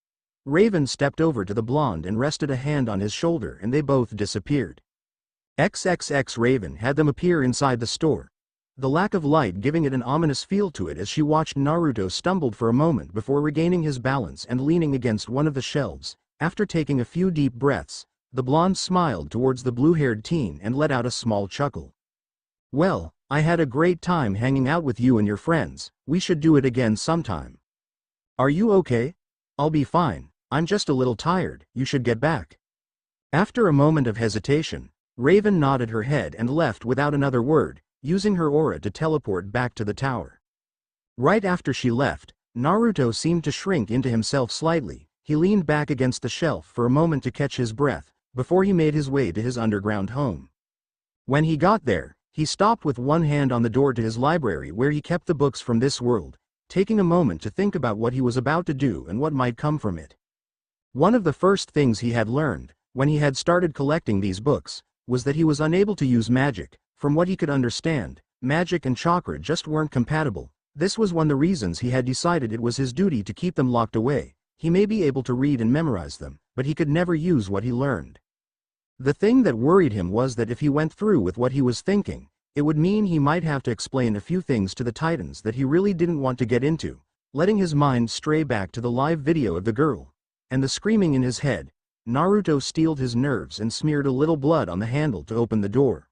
Raven stepped over to the blonde and rested a hand on his shoulder and they both disappeared. XXX Raven had them appear inside the store, the lack of light giving it an ominous feel to it as she watched Naruto stumbled for a moment before regaining his balance and leaning against one of the shelves. After taking a few deep breaths, the blonde smiled towards the blue-haired teen and let out a small chuckle. Well, I had a great time hanging out with you and your friends. We should do it again sometime. Are you okay? I'll be fine. I'm just a little tired. You should get back. After a moment of hesitation, Raven nodded her head and left without another word, using her aura to teleport back to the tower. Right after she left, Naruto seemed to shrink into himself slightly. He leaned back against the shelf for a moment to catch his breath, before he made his way to his underground home. When he got there, he stopped with one hand on the door to his library where he kept the books from this world, taking a moment to think about what he was about to do and what might come from it. One of the first things he had learned, when he had started collecting these books, was that he was unable to use magic. From what he could understand, magic and chakra just weren't compatible. This was one of the reasons he had decided it was his duty to keep them locked away. He may be able to read and memorize them, but he could never use what he learned. The thing that worried him was that if he went through with what he was thinking, it would mean he might have to explain a few things to the Titans that he really didn't want to get into. Letting his mind stray back to the live video of the girl and the screaming in his head, Naruto steeled his nerves and smeared a little blood on the handle to open the door.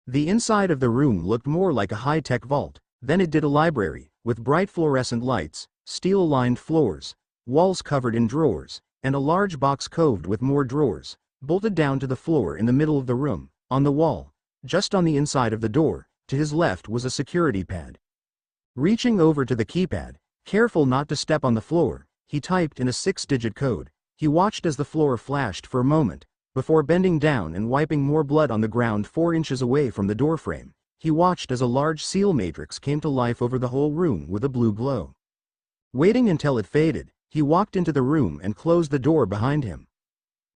The inside of the room looked more like a high-tech vault than it did a library, with bright fluorescent lights, steel-lined floors, walls covered in drawers, and a large box coved with more drawers, bolted down to the floor in the middle of the room. On the wall, just on the inside of the door, to his left was a security pad. Reaching over to the keypad, careful not to step on the floor, he typed in a 6-digit code. He watched as the floor flashed for a moment, before bending down and wiping more blood on the ground 4 inches away from the doorframe. He watched as a large seal matrix came to life over the whole room with a blue glow. Waiting until it faded, he walked into the room and closed the door behind him.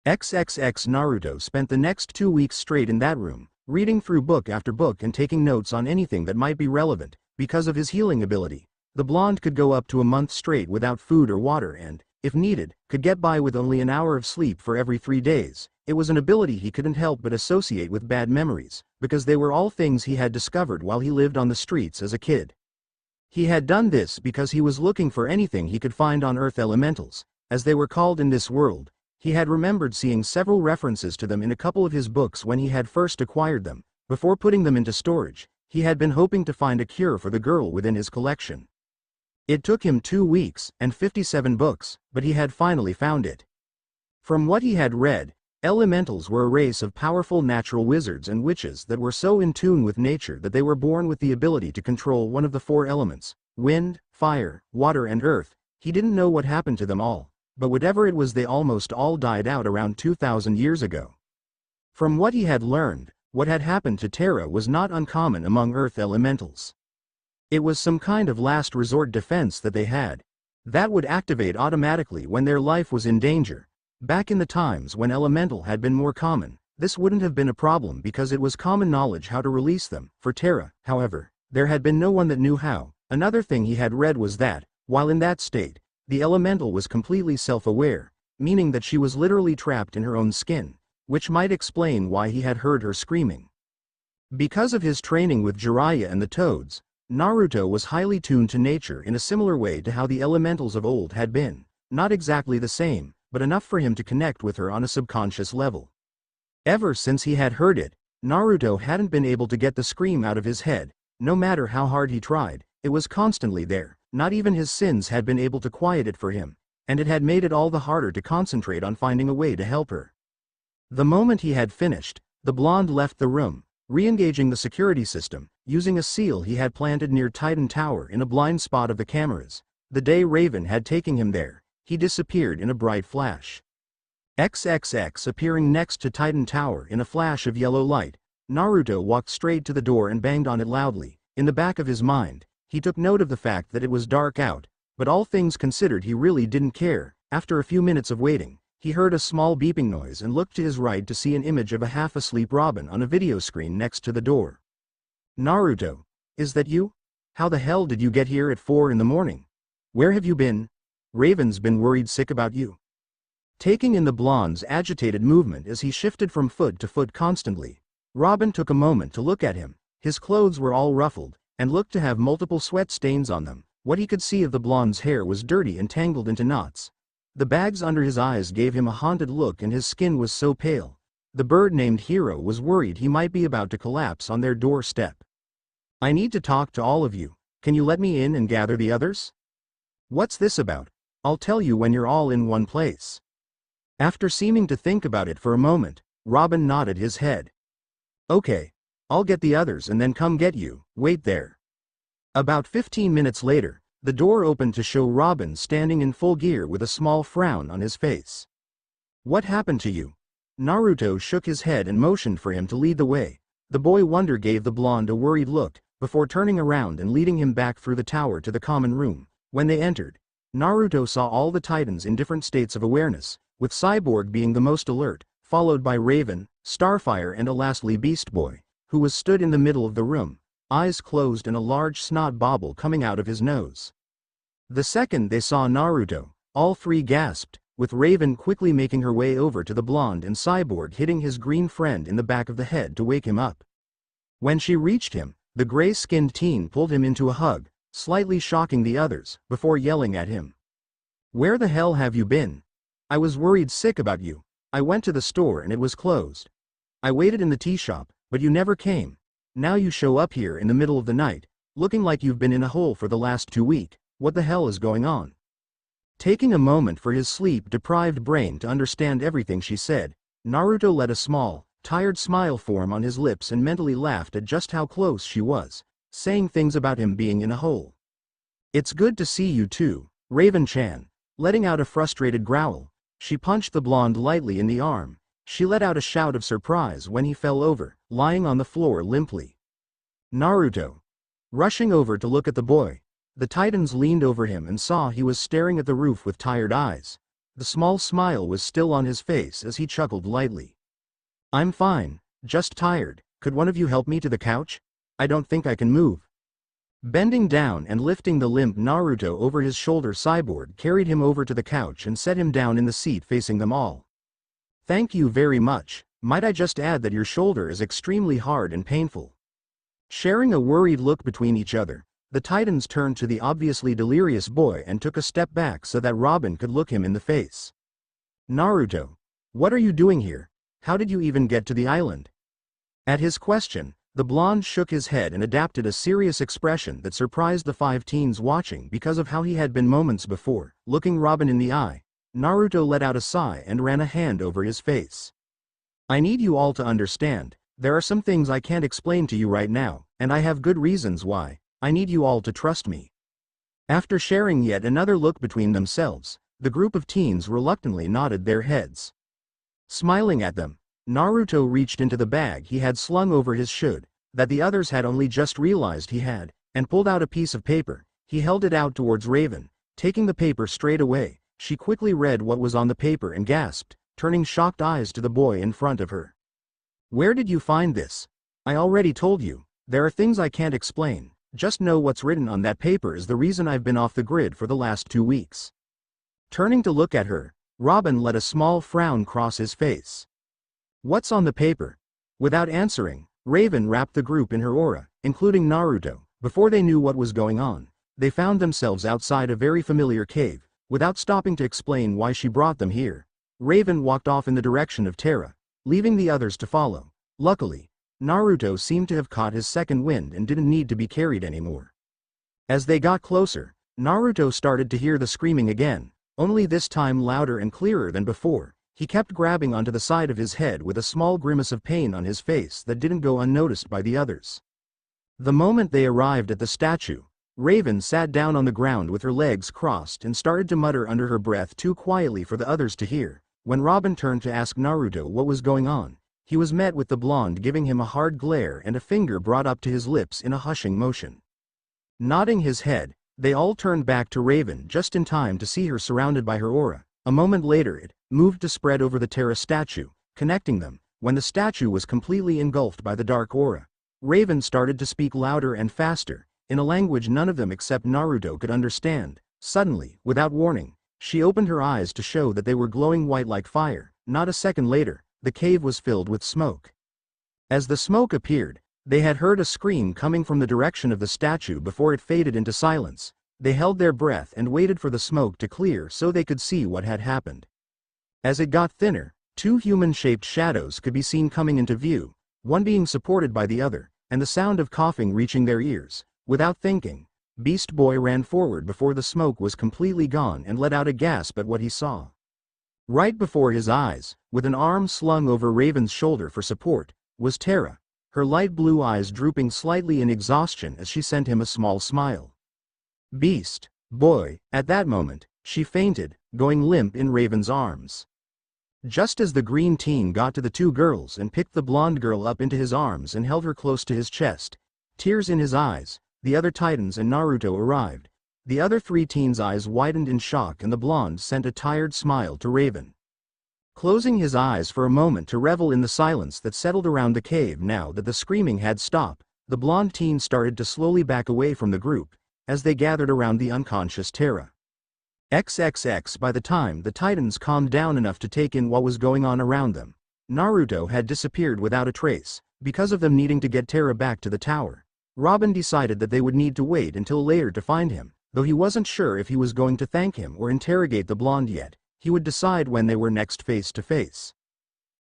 XXX Naruto spent the next 2 weeks straight in that room, reading through book after book and taking notes on anything that might be relevant. Because of his healing ability, the blonde could go up to a month straight without food or water and, if needed, could get by with only an hour of sleep for every 3 days. It was an ability he couldn't help but associate with bad memories, because they were all things he had discovered while he lived on the streets as a kid. He had done this because he was looking for anything he could find on Earth elementals, as they were called in this world. He had remembered seeing several references to them in a couple of his books when he had first acquired them. Before putting them into storage, he had been hoping to find a cure for the girl within his collection. It took him 2 weeks and 57 books, but he had finally found it. From what he had read, elementals were a race of powerful natural wizards and witches that were so in tune with nature that they were born with the ability to control one of the 4 elements: wind, fire, water and earth. He didn't know what happened to them all, but whatever it was, they almost all died out around 2,000 years ago. From what he had learned, what had happened to Terra was not uncommon among Earth elementals. It was some kind of last resort defense that they had. That would activate automatically when their life was in danger. Back in the times when elemental had been more common, this wouldn't have been a problem because it was common knowledge how to release them. For Terra, however, there had been no one that knew how. Another thing he had read was that, while in that state, the elemental was completely self-aware, meaning that she was literally trapped in her own skin, which might explain why he had heard her screaming. Because of his training with Jiraiya and the Toads, Naruto was highly tuned to nature in a similar way to how the elementals of old had been, not exactly the same, but enough for him to connect with her on a subconscious level. Ever since he had heard it, Naruto hadn't been able to get the scream out of his head. No matter how hard he tried, it was constantly there. Not even his sins had been able to quiet it for him, and it had made it all the harder to concentrate on finding a way to help her. The moment he had finished, the blonde left the room, re-engaging the security system, using a seal he had planted near Titan Tower in a blind spot of the cameras. The day Raven had taken him there, he disappeared in a bright flash. XXX appearing next to Titan Tower in a flash of yellow light, Naruto walked straight to the door and banged on it loudly. In the back of his mind, he took note of the fact that it was dark out, but all things considered he really didn't care. After a few minutes of waiting, he heard a small beeping noise and looked to his right to see an image of a half-asleep Robin on a video screen next to the door. Naruto, is that you? How the hell did you get here at 4 in the morning? Where have you been? Raven's been worried sick about you. Taking in the blonde's agitated movement as he shifted from foot to foot constantly, Robin took a moment to look at him. His clothes were all ruffled, and looked to have multiple sweat stains on them. What he could see of the blonde's hair was dirty and tangled into knots. The bags under his eyes gave him a haunted look and his skin was so pale. The bird named Hero was worried he might be about to collapse on their doorstep. I need to talk to all of you. Can you let me in and gather the others? What's this about? I'll tell you when you're all in one place. After seeming to think about it for a moment, Robin nodded his head. Okay. I'll get the others and then come get you. Wait there. About 15 minutes later, the door opened to show Robin standing in full gear with a small frown on his face. What happened to you? Naruto shook his head and motioned for him to lead the way. The boy wonder gave the blonde a worried look, before turning around and leading him back through the tower to the common room. When they entered, Naruto saw all the Titans in different states of awareness, with Cyborg being the most alert, followed by Raven, Starfire and lastly Beast Boy, who was stood in the middle of the room, eyes closed and a large snot bobble coming out of his nose. The second they saw Naruto, all three gasped, with Raven quickly making her way over to the blonde and Cyborg hitting his green friend in the back of the head to wake him up. When she reached him, the gray-skinned teen pulled him into a hug, slightly shocking the others, before yelling at him. Where the hell have you been? I was worried sick about you. I went to the store and it was closed. I waited in the tea shop, but you never came. Now you show up here in the middle of the night, looking like you've been in a hole for the last 2 weeks. What the hell is going on? Taking a moment for his sleep-deprived brain to understand everything she said, Naruto let a small, tired smile form on his lips and mentally laughed at just how close she was, saying things about him being in a hole. It's good to see you too, Raven-chan. Letting out a frustrated growl, she punched the blonde lightly in the arm. She let out a shout of surprise when he fell over, lying on the floor limply. Naruto. Rushing over to look at the boy, the Titans leaned over him and saw he was staring at the roof with tired eyes. The small smile was still on his face as he chuckled lightly. I'm fine, just tired. Could one of you help me to the couch? I don't think I can move. Bending down and lifting the limp Naruto over his shoulder, Cyborg carried him over to the couch and set him down in the seat facing them all. Thank you very much. Might I just add that your shoulder is extremely hard and painful. Sharing a worried look between each other, the Titans turned to the obviously delirious boy and took a step back so that Robin could look him in the face. Naruto. What are you doing here? How did you even get to the island? At his question, the blonde shook his head and adapted a serious expression that surprised the 5 teens watching because of how he had been moments before. Looking Robin in the eye, Naruto let out a sigh and ran a hand over his face. I need you all to understand, there are some things I can't explain to you right now, and I have good reasons why. I need you all to trust me. After sharing yet another look between themselves, the group of teens reluctantly nodded their heads. Smiling at them, Naruto reached into the bag he had slung over his should, that the others had only just realized he had, and pulled out a piece of paper. He held it out towards Raven. Taking the paper straight away, she quickly read what was on the paper and gasped, turning shocked eyes to the boy in front of her. "Where did you find this? I already told you, there are things I can't explain. Just know what's written on that paper is the reason I've been off the grid for the last 2 weeks." Turning to look at her, Robin let a small frown cross his face. "What's on the paper?" Without answering, Raven wrapped the group in her aura, including Naruto. Before they knew what was going on, they found themselves outside a very familiar cave. Without stopping to explain why she brought them here, Raven walked off in the direction of Terra, leaving the others to follow. Luckily, Naruto seemed to have caught his second wind and didn't need to be carried anymore. As they got closer, Naruto started to hear the screaming again, only this time louder and clearer than before. He kept grabbing onto the side of his head with a small grimace of pain on his face that didn't go unnoticed by the others. The moment they arrived at the statue, Raven sat down on the ground with her legs crossed and started to mutter under her breath too quietly for the others to hear. When Robin turned to ask Naruto what was going on, he was met with the blonde giving him a hard glare and a finger brought up to his lips in a hushing motion. Nodding his head, they all turned back to Raven just in time to see her surrounded by her aura. A moment later it moved to spread over the Terra statue, connecting them. When the statue was completely engulfed by the dark aura, Raven started to speak louder and faster, in a language none of them except Naruto could understand. Suddenly, without warning, she opened her eyes to show that they were glowing white like fire. Not a second later, the cave was filled with smoke. As the smoke appeared, they had heard a scream coming from the direction of the statue before it faded into silence. They held their breath and waited for the smoke to clear so they could see what had happened. As it got thinner, 2 human-shaped shadows could be seen coming into view, one being supported by the other, and the sound of coughing reaching their ears. Without thinking, Beast Boy ran forward before the smoke was completely gone and let out a gasp at what he saw. Right before his eyes, with an arm slung over Raven's shoulder for support, was Terra, her light blue eyes drooping slightly in exhaustion as she sent him a small smile. "Beast Boy," at that moment, she fainted, going limp in Raven's arms. Just as the green teen got to the 2 girls and picked the blonde girl up into his arms and held her close to his chest, tears in his eyes, the other Titans and Naruto arrived. The other 3 teens' eyes widened in shock and the blonde sent a tired smile to Raven. Closing his eyes for a moment to revel in the silence that settled around the cave now that the screaming had stopped, the blonde teen started to slowly back away from the group, as they gathered around the unconscious Terra. XXX. By the time the Titans calmed down enough to take in what was going on around them, Naruto had disappeared without a trace. Because of them needing to get Terra back to the tower, Robin decided that they would need to wait until later to find him. Though he wasn't sure if he was going to thank him or interrogate the blonde yet, he would decide when they were next face to face.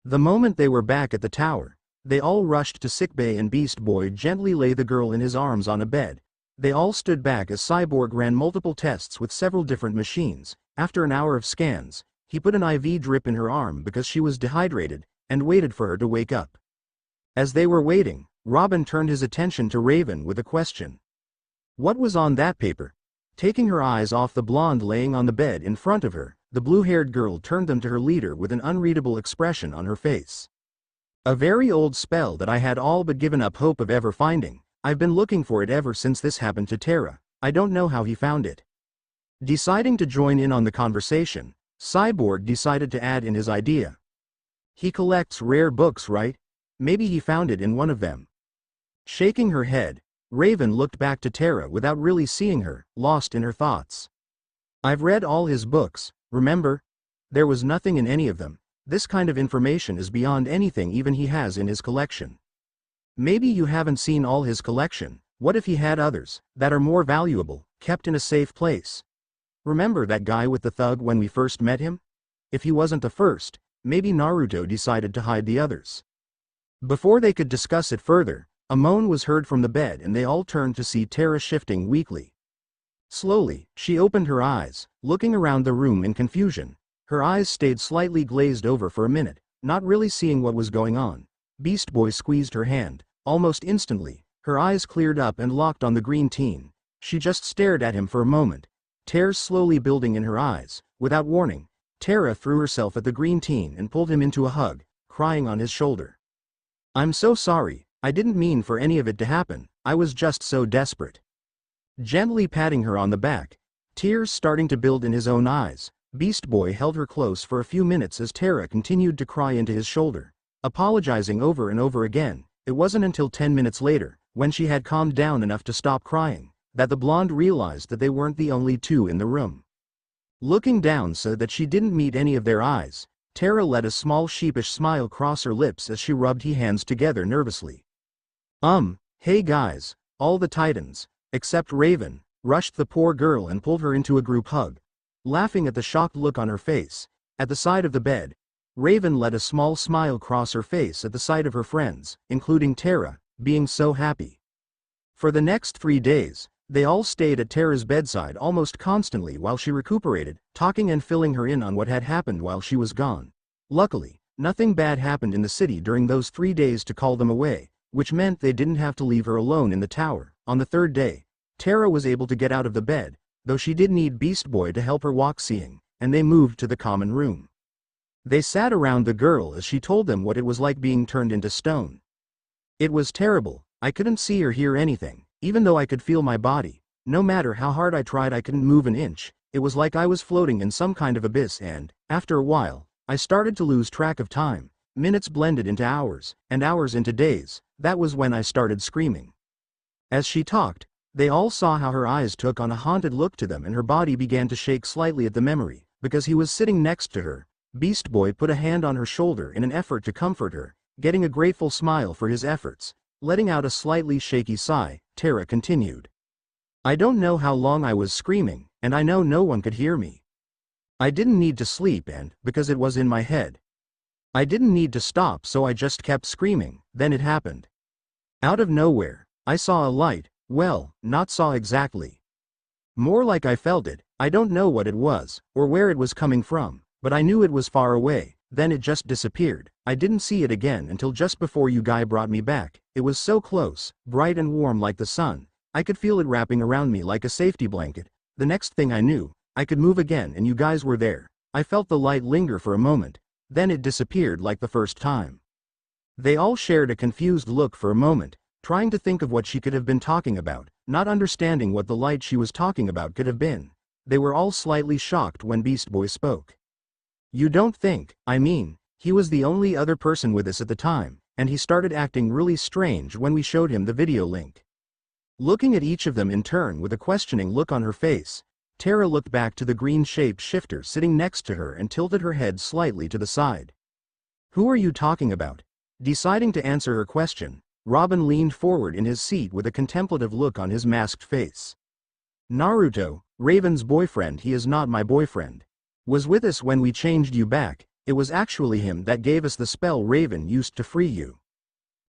The moment they were back at the tower, they all rushed to sickbay and Beast Boy gently lay the girl in his arms on a bed. They all stood back as Cyborg ran multiple tests with several different machines. After an hour of scans, he put an IV drip in her arm because she was dehydrated, and waited for her to wake up. As they were waiting, Robin turned his attention to Raven with a question. "What was on that paper?" Taking her eyes off the blonde laying on the bed in front of her, the blue-haired girl turned them to her leader with an unreadable expression on her face. "A very old spell that I had all but given up hope of ever finding. I've been looking for it ever since this happened to Terra. I don't know how he found it." Deciding to join in on the conversation, Cyborg decided to add in his idea. "He collects rare books, right? Maybe he found it in one of them." Shaking her head, Raven looked back to Terra without really seeing her, lost in her thoughts. "I've read all his books, remember? There was nothing in any of them. This kind of information is beyond anything even he has in his collection." "Maybe you haven't seen all his collection. What if he had others, that are more valuable, kept in a safe place? Remember that guy with the thug when we first met him? If he wasn't the first, maybe Naruto decided to hide the others." Before they could discuss it further, a moan was heard from the bed and they all turned to see Terra shifting weakly. Slowly, she opened her eyes, looking around the room in confusion. Her eyes stayed slightly glazed over for a minute, not really seeing what was going on. Beast Boy squeezed her hand. Almost instantly, her eyes cleared up and locked on the green teen. She just stared at him for a moment, tears slowly building in her eyes. Without warning, Terra threw herself at the green teen and pulled him into a hug, crying on his shoulder. "I'm so sorry, I didn't mean for any of it to happen, I was just so desperate." Gently patting her on the back, tears starting to build in his own eyes, Beast Boy held her close for a few minutes as Terra continued to cry into his shoulder, apologizing over and over again. It wasn't until 10 minutes later, when she had calmed down enough to stop crying, that the blonde realized that they weren't the only two in the room. Looking down so that she didn't meet any of their eyes, Terra let a small sheepish smile cross her lips as she rubbed her hands together nervously. Hey guys, all the Titans, except Raven, rushed the poor girl and pulled her into a group hug. Laughing at the shocked look on her face, at the side of the bed, Raven let a small smile cross her face at the sight of her friends, including Terra, being so happy. For the next 3 days, they all stayed at Terra's bedside almost constantly while she recuperated, talking and filling her in on what had happened while she was gone. Luckily, nothing bad happened in the city during those 3 days to call them away, which meant they didn't have to leave her alone in the tower. On the 3rd day, Terra was able to get out of the bed, though she did need Beast Boy to help her walk seeing, and they moved to the common room. They sat around the girl as she told them what it was like being turned into stone. It was terrible. I couldn't see or hear anything, even though I could feel my body. No matter how hard I tried, I couldn't move an inch. It was like I was floating in some kind of abyss, and, after a while, I started to lose track of time. Minutes blended into hours, and hours into days. That was when I started screaming. As she talked, they all saw how her eyes took on a haunted look to them and her body began to shake slightly at the memory. Because he was sitting next to her, Beast Boy put a hand on her shoulder in an effort to comfort her, getting a grateful smile for his efforts. Letting out a slightly shaky sigh, Terra continued. I don't know how long I was screaming, and I know no one could hear me. I didn't need to sleep and, because it was in my head. I didn't need to stop, so I just kept screaming. Then it happened. Out of nowhere, I saw a light. Well, not saw exactly. More like I felt it. I don't know what it was, or where it was coming from, but I knew it was far away. Then it just disappeared. I didn't see it again until just before you guys brought me back. It was so close, bright and warm like the sun. I could feel it wrapping around me like a safety blanket. The next thing I knew, I could move again and you guys were there. I felt the light linger for a moment. Then it disappeared like the first time. They all shared a confused look for a moment, trying to think of what she could have been talking about, not understanding what the light she was talking about could have been. They were all slightly shocked when Beast Boy spoke. You don't think, I mean, he was the only other person with us at the time, and he started acting really strange when we showed him the video link. Looking at each of them in turn with a questioning look on her face, Terra looked back to the green-shaped shifter sitting next to her and tilted her head slightly to the side. Who are you talking about? Deciding to answer her question, Robin leaned forward in his seat with a contemplative look on his masked face. Naruto, Raven's boyfriend. He is not my boyfriend. Was with us when we changed you back. It was actually him that gave us the spell Raven used to free you.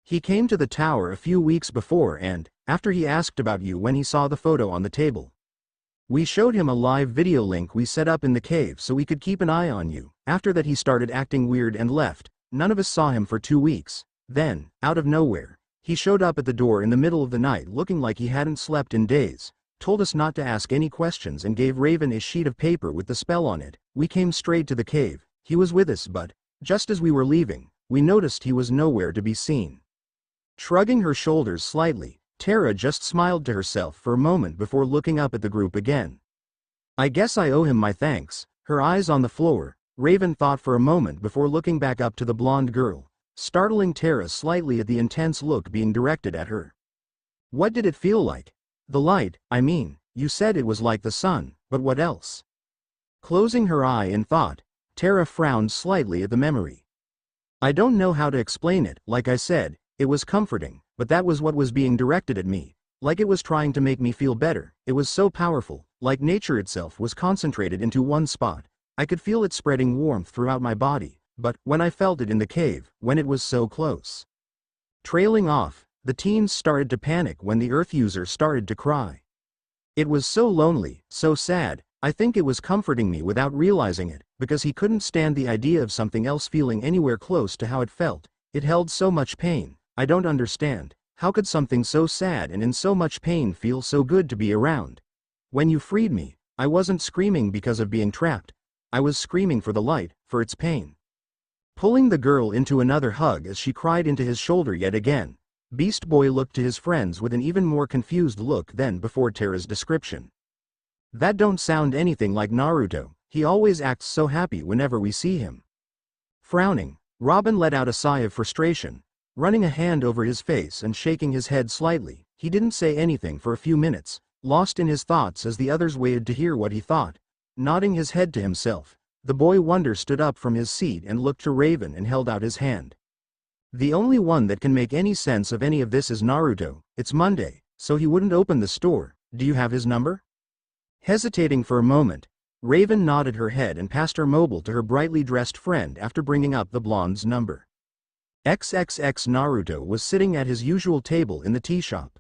He came to the tower a few weeks before and, after he asked about you when he saw the photo on the table. We showed him a live video link we set up in the cave so we could keep an eye on you. After that he started acting weird and left. None of us saw him for 2 weeks. Then, out of nowhere, he showed up at the door in the middle of the night looking like he hadn't slept in days. Told us not to ask any questions and gave Raven a sheet of paper with the spell on it. We came straight to the cave. He was with us, but, just as we were leaving, we noticed he was nowhere to be seen. Shrugging her shoulders slightly, Terra just smiled to herself for a moment before looking up at the group again. I guess I owe him my thanks. Her eyes on the floor, Raven thought for a moment before looking back up to the blonde girl, startling Terra slightly at the intense look being directed at her. What did it feel like? The light, I mean, you said it was like the sun, but what else? Closing her eye in thought, Terra frowned slightly at the memory. I don't know how to explain it. Like I said, it was comforting, but that was what was being directed at me. Like it was trying to make me feel better. It was so powerful, like nature itself was concentrated into one spot. I could feel it spreading warmth throughout my body, but, when I felt it in the cave, when it was so close. Trailing off, the teens started to panic when the Earth user started to cry. It was so lonely, so sad. I think it was comforting me without realizing it, because he couldn't stand the idea of something else feeling anywhere close to how it felt. It held so much pain. I don't understand. How could something so sad and in so much pain feel so good to be around? When you freed me, I wasn't screaming because of being trapped. I was screaming for the light, for its pain. Pulling the girl into another hug as she cried into his shoulder yet again, Beast Boy looked to his friends with an even more confused look than before Terra's description. That don't sound anything like Naruto, he always acts so happy whenever we see him. Frowning, Robin let out a sigh of frustration. Running a hand over his face and shaking his head slightly, he didn't say anything for a few minutes, lost in his thoughts as the others waited to hear what he thought. Nodding his head to himself, the boy wonder stood up from his seat and looked to Raven and held out his hand. The only one that can make any sense of any of this is Naruto. It's Monday, so he wouldn't open the store. Do you have his number? Hesitating for a moment, Raven nodded her head and passed her mobile to her brightly dressed friend after bringing up the blonde's number. XXX Naruto was sitting at his usual table in the tea shop.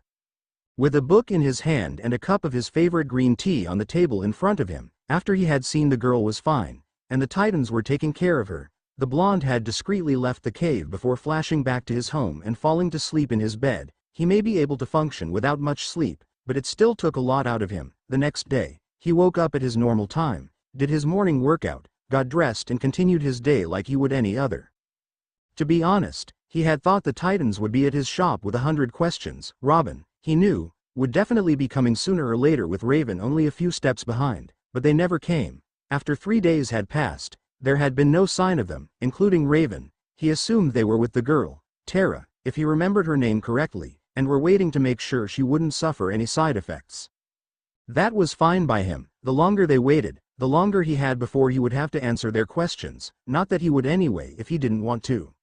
With a book in his hand and a cup of his favorite green tea on the table in front of him, after he had seen the girl was fine, and the Titans were taking care of her, the blonde had discreetly left the cave before flashing back to his home and falling to sleep in his bed. He may be able to function without much sleep, but it still took a lot out of him. The next day, he woke up at his normal time, did his morning workout, got dressed and continued his day like he would any other. To be honest, he had thought the Titans would be at his shop with 100 questions. Robin, he knew, would definitely be coming sooner or later with Raven only a few steps behind, but they never came. After 3 days had passed, there had been no sign of them, including Raven. He assumed they were with the girl, Terra, if he remembered her name correctly, and were waiting to make sure she wouldn't suffer any side effects. That was fine by him. The longer they waited, the longer he had before he would have to answer their questions, not that he would anyway if he didn't want to.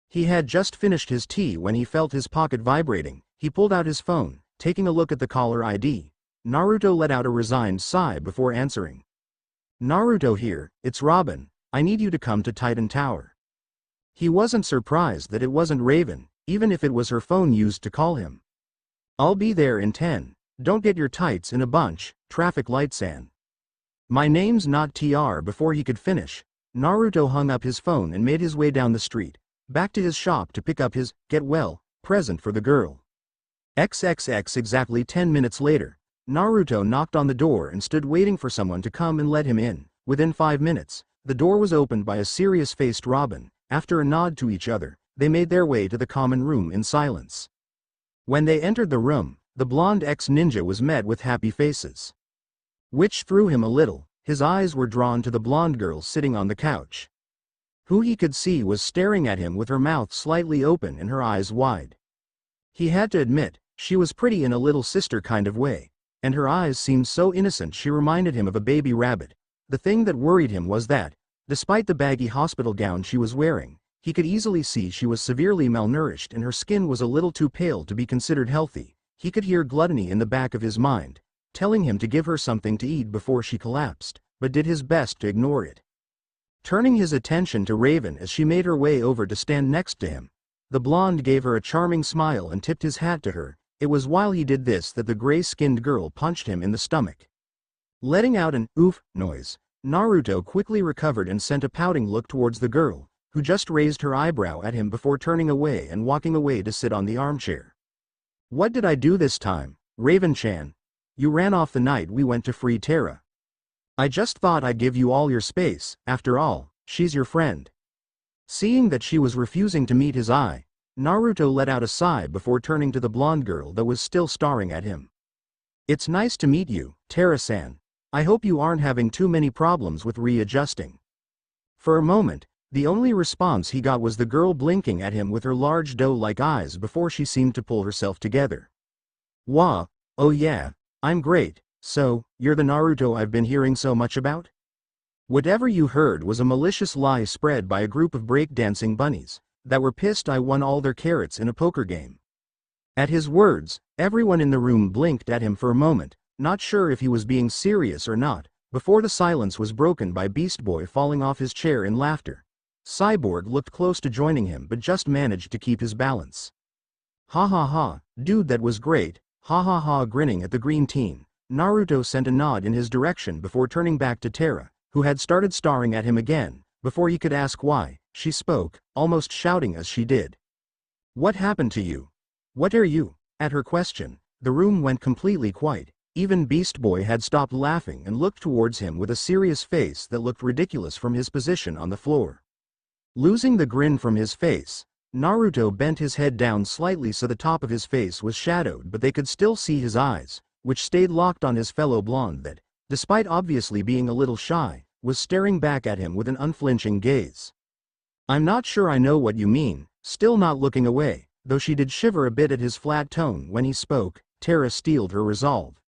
He had just finished his tea when he felt his pocket vibrating. He pulled out his phone, taking a look at the caller ID. Naruto let out a resigned sigh before answering. Naruto here, it's Robin, I need you to come to Titan Tower. He wasn't surprised that it wasn't Raven, even if it was her phone used to call him. I'll be there in 10, don't get your tights in a bunch, traffic lights and. My name's not TR. Before he could finish, Naruto hung up his phone and made his way down the street, back to his shop to pick up his get well present for the girl. XXX exactly 10 minutes later, Naruto knocked on the door and stood waiting for someone to come and let him in. Within 5 minutes, the door was opened by a serious-faced Robin. After a nod to each other, they made their way to the common room in silence. When they entered the room, the blonde ex-ninja was met with happy faces, which threw him a little. His eyes were drawn to the blonde girl sitting on the couch, who he could see was staring at him with her mouth slightly open and her eyes wide. He had to admit, she was pretty in a little sister kind of way, and her eyes seemed so innocent she reminded him of a baby rabbit. The thing that worried him was that, despite the baggy hospital gown she was wearing, he could easily see she was severely malnourished and her skin was a little too pale to be considered healthy. He could hear gluttony in the back of his mind, telling him to give her something to eat before she collapsed, but did his best to ignore it. Turning his attention to Raven as she made her way over to stand next to him, the blonde gave her a charming smile and tipped his hat to her. It was while he did this that the gray-skinned girl punched him in the stomach. Letting out an oof noise, Naruto quickly recovered and sent a pouting look towards the girl, who just raised her eyebrow at him before turning away and walking away to sit on the armchair. What did I do this time, Raven-chan? You ran off the night we went to free Terra. I just thought I'd give you all your space. After all, she's your friend. Seeing that she was refusing to meet his eye, Naruto let out a sigh before turning to the blonde girl that was still staring at him. It's nice to meet you, Terra-san. I hope you aren't having too many problems with readjusting. For a moment, the only response he got was the girl blinking at him with her large doe-like eyes before she seemed to pull herself together. Wah, oh yeah, I'm great. So, you're the Naruto I've been hearing so much about? Whatever you heard was a malicious lie spread by a group of break-dancing bunnies that were pissed I won all their carrots in a poker game. At his words, everyone in the room blinked at him for a moment, not sure if he was being serious or not, before the silence was broken by Beast Boy falling off his chair in laughter. Cyborg looked close to joining him but just managed to keep his balance. Ha ha ha, dude, that was great, ha ha ha. Grinning at the green teen, Naruto sent a nod in his direction before turning back to Terra, who had started staring at him again. Before he could ask why, she spoke, almost shouting as she did. What happened to you? What are you? At her question, the room went completely quiet. Even Beast Boy had stopped laughing and looked towards him with a serious face that looked ridiculous from his position on the floor. Losing the grin from his face, Naruto bent his head down slightly so the top of his face was shadowed, but they could still see his eyes, which stayed locked on his fellow blonde that, despite obviously being a little shy, was staring back at him with an unflinching gaze. "I'm not sure I know what you mean," still not looking away, though she did shiver a bit at his flat tone when he spoke. Terra steeled her resolve.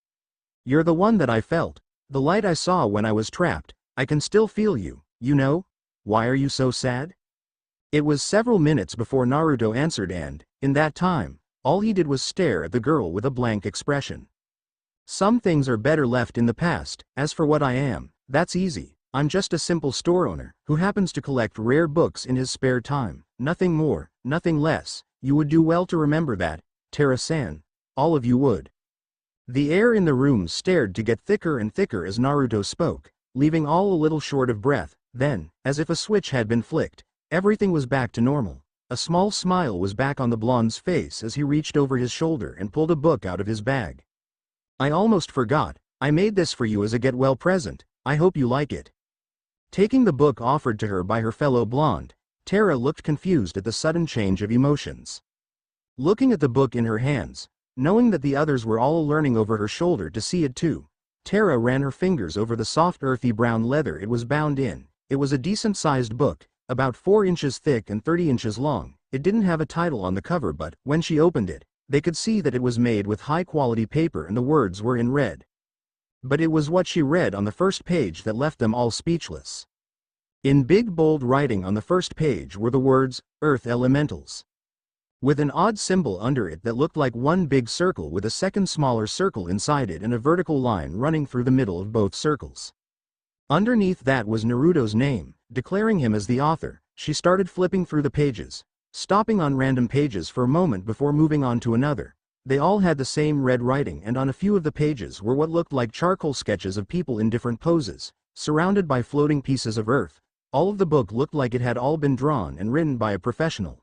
"You're the one that I felt, the light I saw when I was trapped. I can still feel you, you know? Why are you so sad?" It was several minutes before Naruto answered, and, in that time, all he did was stare at the girl with a blank expression. "Some things are better left in the past. As for what I am, that's easy. I'm just a simple store owner who happens to collect rare books in his spare time. Nothing more, nothing less. You would do well to remember that, Terra-san. All of you would." The air in the room stared to get thicker and thicker as Naruto spoke, leaving all a little short of breath. Then, as if a switch had been flicked, everything was back to normal. A small smile was back on the blonde's face as he reached over his shoulder and pulled a book out of his bag. "I almost forgot. I made this for you as a get-well present. I hope you like it." Taking the book offered to her by her fellow blonde, Terra looked confused at the sudden change of emotions. Looking at the book in her hands, knowing that the others were all leaning over her shoulder to see it too, Terra ran her fingers over the soft earthy brown leather it was bound in. It was a decent-sized book, about 4 inches thick and 30 inches long. It didn't have a title on the cover, but, when she opened it, they could see that it was made with high-quality paper and the words were in red. But it was what she read on the first page that left them all speechless. In big bold writing on the first page were the words, "Earth Elementals," with an odd symbol under it that looked like one big circle with a second smaller circle inside it and a vertical line running through the middle of both circles. Underneath that was Naruto's name, declaring him as the author. She started flipping through the pages, stopping on random pages for a moment before moving on to another. They all had the same red writing, and on a few of the pages were what looked like charcoal sketches of people in different poses, surrounded by floating pieces of earth. All of the book looked like it had all been drawn and written by a professional.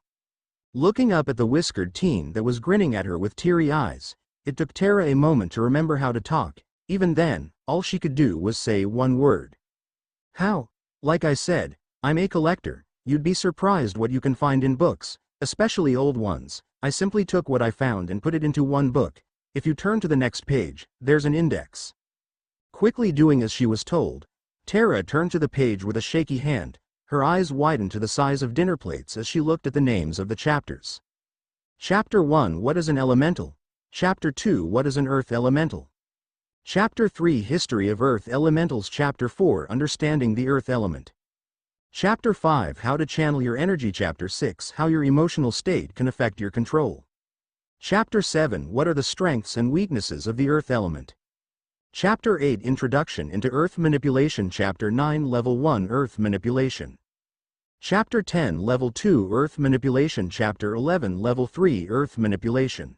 Looking up at the whiskered teen that was grinning at her with teary eyes, it took Terra a moment to remember how to talk. Even then, all she could do was say one word. "How? Like I said, I'm a collector. You'd be surprised what you can find in books, especially old ones. I simply took what I found and put it into one book. If you turn to the next page, there's an index." Quickly doing as she was told, Terra turned to the page with a shaky hand. Her eyes widened to the size of dinner plates as she looked at the names of the chapters. Chapter 1, What is an Elemental? Chapter 2, What is an Earth Elemental? Chapter 3, History of Earth Elementals. Chapter 4, Understanding the Earth Element. Chapter 5, How to Channel Your Energy. Chapter 6, How Your Emotional State Can Affect Your Control. Chapter 7, What are the Strengths and Weaknesses of the Earth Element? Chapter 8, Introduction into Earth Manipulation. Chapter 9, Level 1, Earth Manipulation. Chapter 10, Level 2, Earth Manipulation. Chapter 11, Level 3, Earth Manipulation.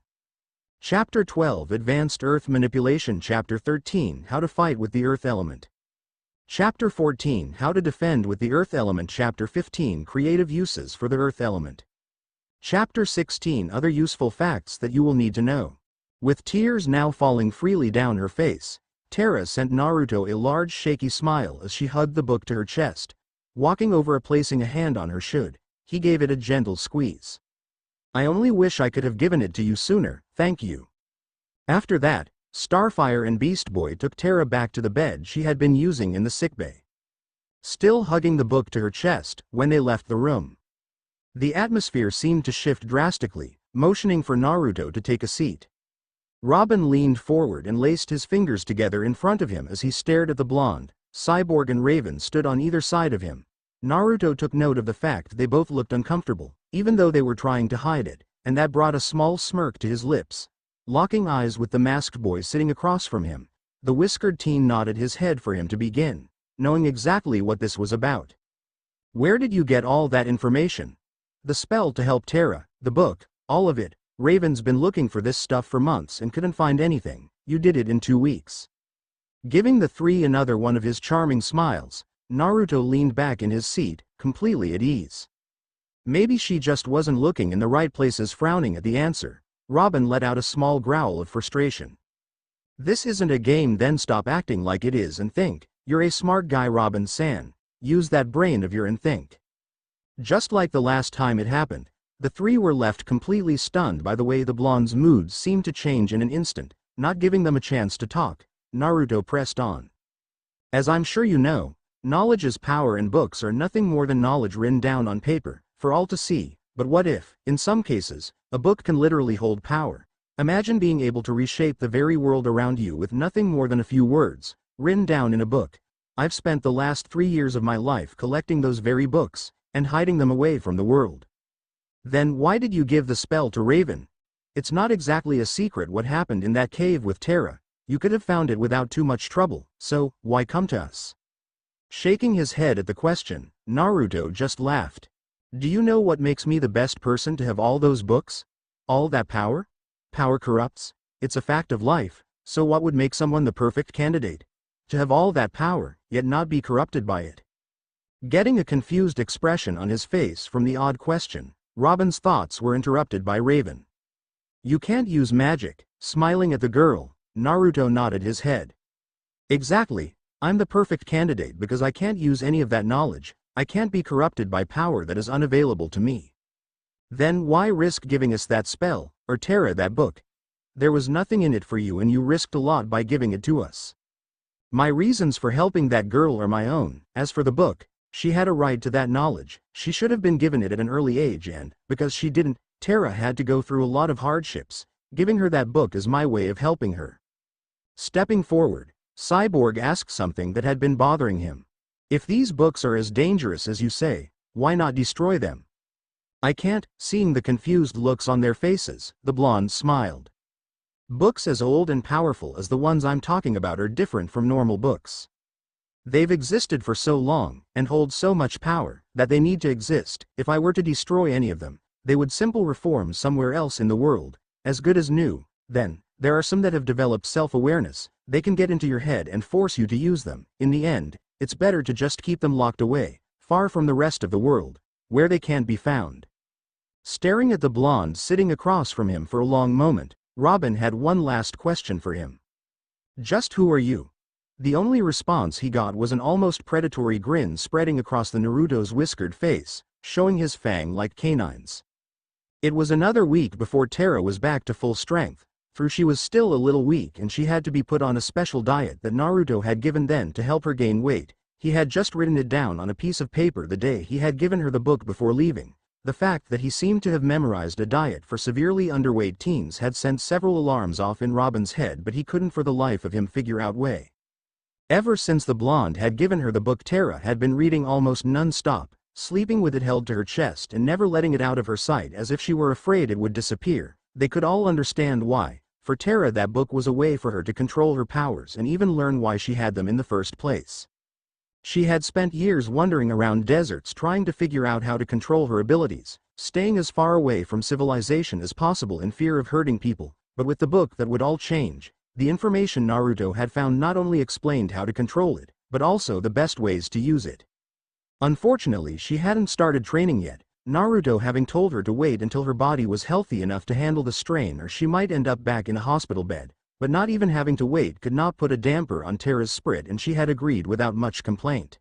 Chapter 12, Advanced Earth Manipulation. Chapter 13, How to Fight with the Earth Element. Chapter 14, How to Defend with the Earth Element. Chapter 15, Creative Uses for the Earth Element. Chapter 16, Other Useful Facts that you will need to know. With tears now falling freely down her face, Terra sent Naruto a large shaky smile as she hugged the book to her chest. Walking over and placing a hand on her shoulder, he gave it a gentle squeeze. "I only wish I could have given it to you sooner, thank you." After that, Starfire and Beast Boy took Terra back to the bed she had been using in the sickbay. Still hugging the book to her chest, when they left the room, the atmosphere seemed to shift drastically, motioning for Naruto to take a seat. Robin leaned forward and laced his fingers together in front of him as he stared at the blonde. Cyborg and Raven stood on either side of him. Naruto took note of the fact they both looked uncomfortable, even though they were trying to hide it, and that brought a small smirk to his lips. Locking eyes with the masked boy sitting across from him, the whiskered teen nodded his head for him to begin, knowing exactly what this was about. "Where did you get all that information?" "The spell to help Terra, the book, all of it. Raven's been looking for this stuff for months and couldn't find anything. You did it in 2 weeks." Giving the three another one of his charming smiles, Naruto leaned back in his seat, completely at ease. Maybe she just wasn't looking in the right places. Frowning at the answer, Robin let out a small growl of frustration. "This isn't a game, then stop acting like it is and think. You're a smart guy, Robin-san. Use that brain of yours and think." Just like the last time it happened, The three were left completely stunned by the way the blonde's moods seemed to change in an instant. Not giving them a chance to talk, Naruto pressed on. As I'm sure you know, knowledge is power and books are nothing more than knowledge written down on paper, for all to see. But what if, in some cases, a book can literally hold power? Imagine being able to reshape the very world around you with nothing more than a few words, written down in a book. I've spent the last 3 years of my life collecting those very books, and hiding them away from the world. Then why did you give the spell to Raven? It's not exactly a secret what happened in that cave with Terra. You could have found it without too much trouble, so why come to us? Shaking his head at the question, Naruto just laughed. Do you know what makes me the best person to have all those books? All that power? Power corrupts. It's a fact of life, so what would make someone the perfect candidate? To have all that power, yet not be corrupted by it. Getting a confused expression on his face from the odd question, Robin's thoughts were interrupted by Raven. You can't use magic. Smiling at the girl, Naruto nodded his head. Exactly, I'm the perfect candidate because I can't use any of that knowledge. I can't be corrupted by power that is unavailable to me. Then why risk giving us that spell, or Terra that book? There was nothing in it for you and you risked a lot by giving it to us. My reasons for helping that girl are my own. As for the book, she had a right to that knowledge. She should have been given it at an early age and, because she didn't, Terra had to go through a lot of hardships. Giving her that book is my way of helping her. Stepping forward, Cyborg asked something that had been bothering him. If these books are as dangerous as you say, why not destroy them? I can't. Seeing the confused looks on their faces, the blonde smiled. Books as old and powerful as the ones I'm talking about are different from normal books. They've existed for so long, and hold so much power, that they need to exist. If I were to destroy any of them, they would simply reform somewhere else in the world, as good as new. Then, there are some that have developed self-awareness. They can get into your head and force you to use them. In the end, it's better to just keep them locked away, far from the rest of the world, where they can't be found. Staring at the blonde sitting across from him for a long moment, Robin had one last question for him. Just who are you? The only response he got was an almost predatory grin spreading across the Naruto's whiskered face, showing his fang-like canines. It was another week before Terra was back to full strength, for she was still a little weak and she had to be put on a special diet that Naruto had given then to help her gain weight. He had just written it down on a piece of paper the day he had given her the book before leaving. The fact that he seemed to have memorized a diet for severely underweight teens had sent several alarms off in Robin's head, but he couldn't for the life of him figure out way. Ever since the blonde had given her the book, Terra had been reading almost non-stop, sleeping with it held to her chest and never letting it out of her sight as if she were afraid it would disappear. They could all understand why. For Terra, that book was a way for her to control her powers and even learn why she had them in the first place. She had spent years wandering around deserts trying to figure out how to control her abilities, staying as far away from civilization as possible in fear of hurting people, but with the book that would all change. The information Naruto had found not only explained how to control it, but also the best ways to use it. Unfortunately, she hadn't started training yet, Naruto having told her to wait until her body was healthy enough to handle the strain or she might end up back in a hospital bed. But not even having to wait could not put a damper on Terra's spirit, and she had agreed without much complaint.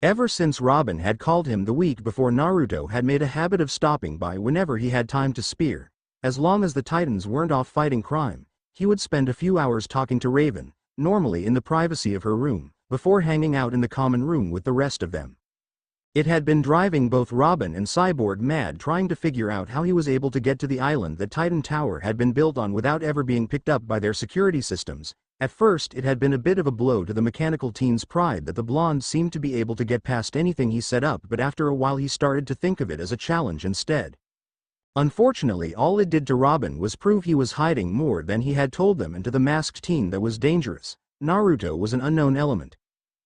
Ever since Robin had called him the week before, Naruto had made a habit of stopping by whenever he had time to spare. As long as the Titans weren't off fighting crime, he would spend a few hours talking to Raven, normally in the privacy of her room, before hanging out in the common room with the rest of them. It had been driving both Robin and Cyborg mad trying to figure out how he was able to get to the island that Titan Tower had been built on without ever being picked up by their security systems. At first it had been a bit of a blow to the mechanical teen's pride that the blonde seemed to be able to get past anything he set up, but after a while he started to think of it as a challenge instead. Unfortunately, all it did to Robin was prove he was hiding more than he had told them, and to the masked teen that was dangerous. Naruto was an unknown element.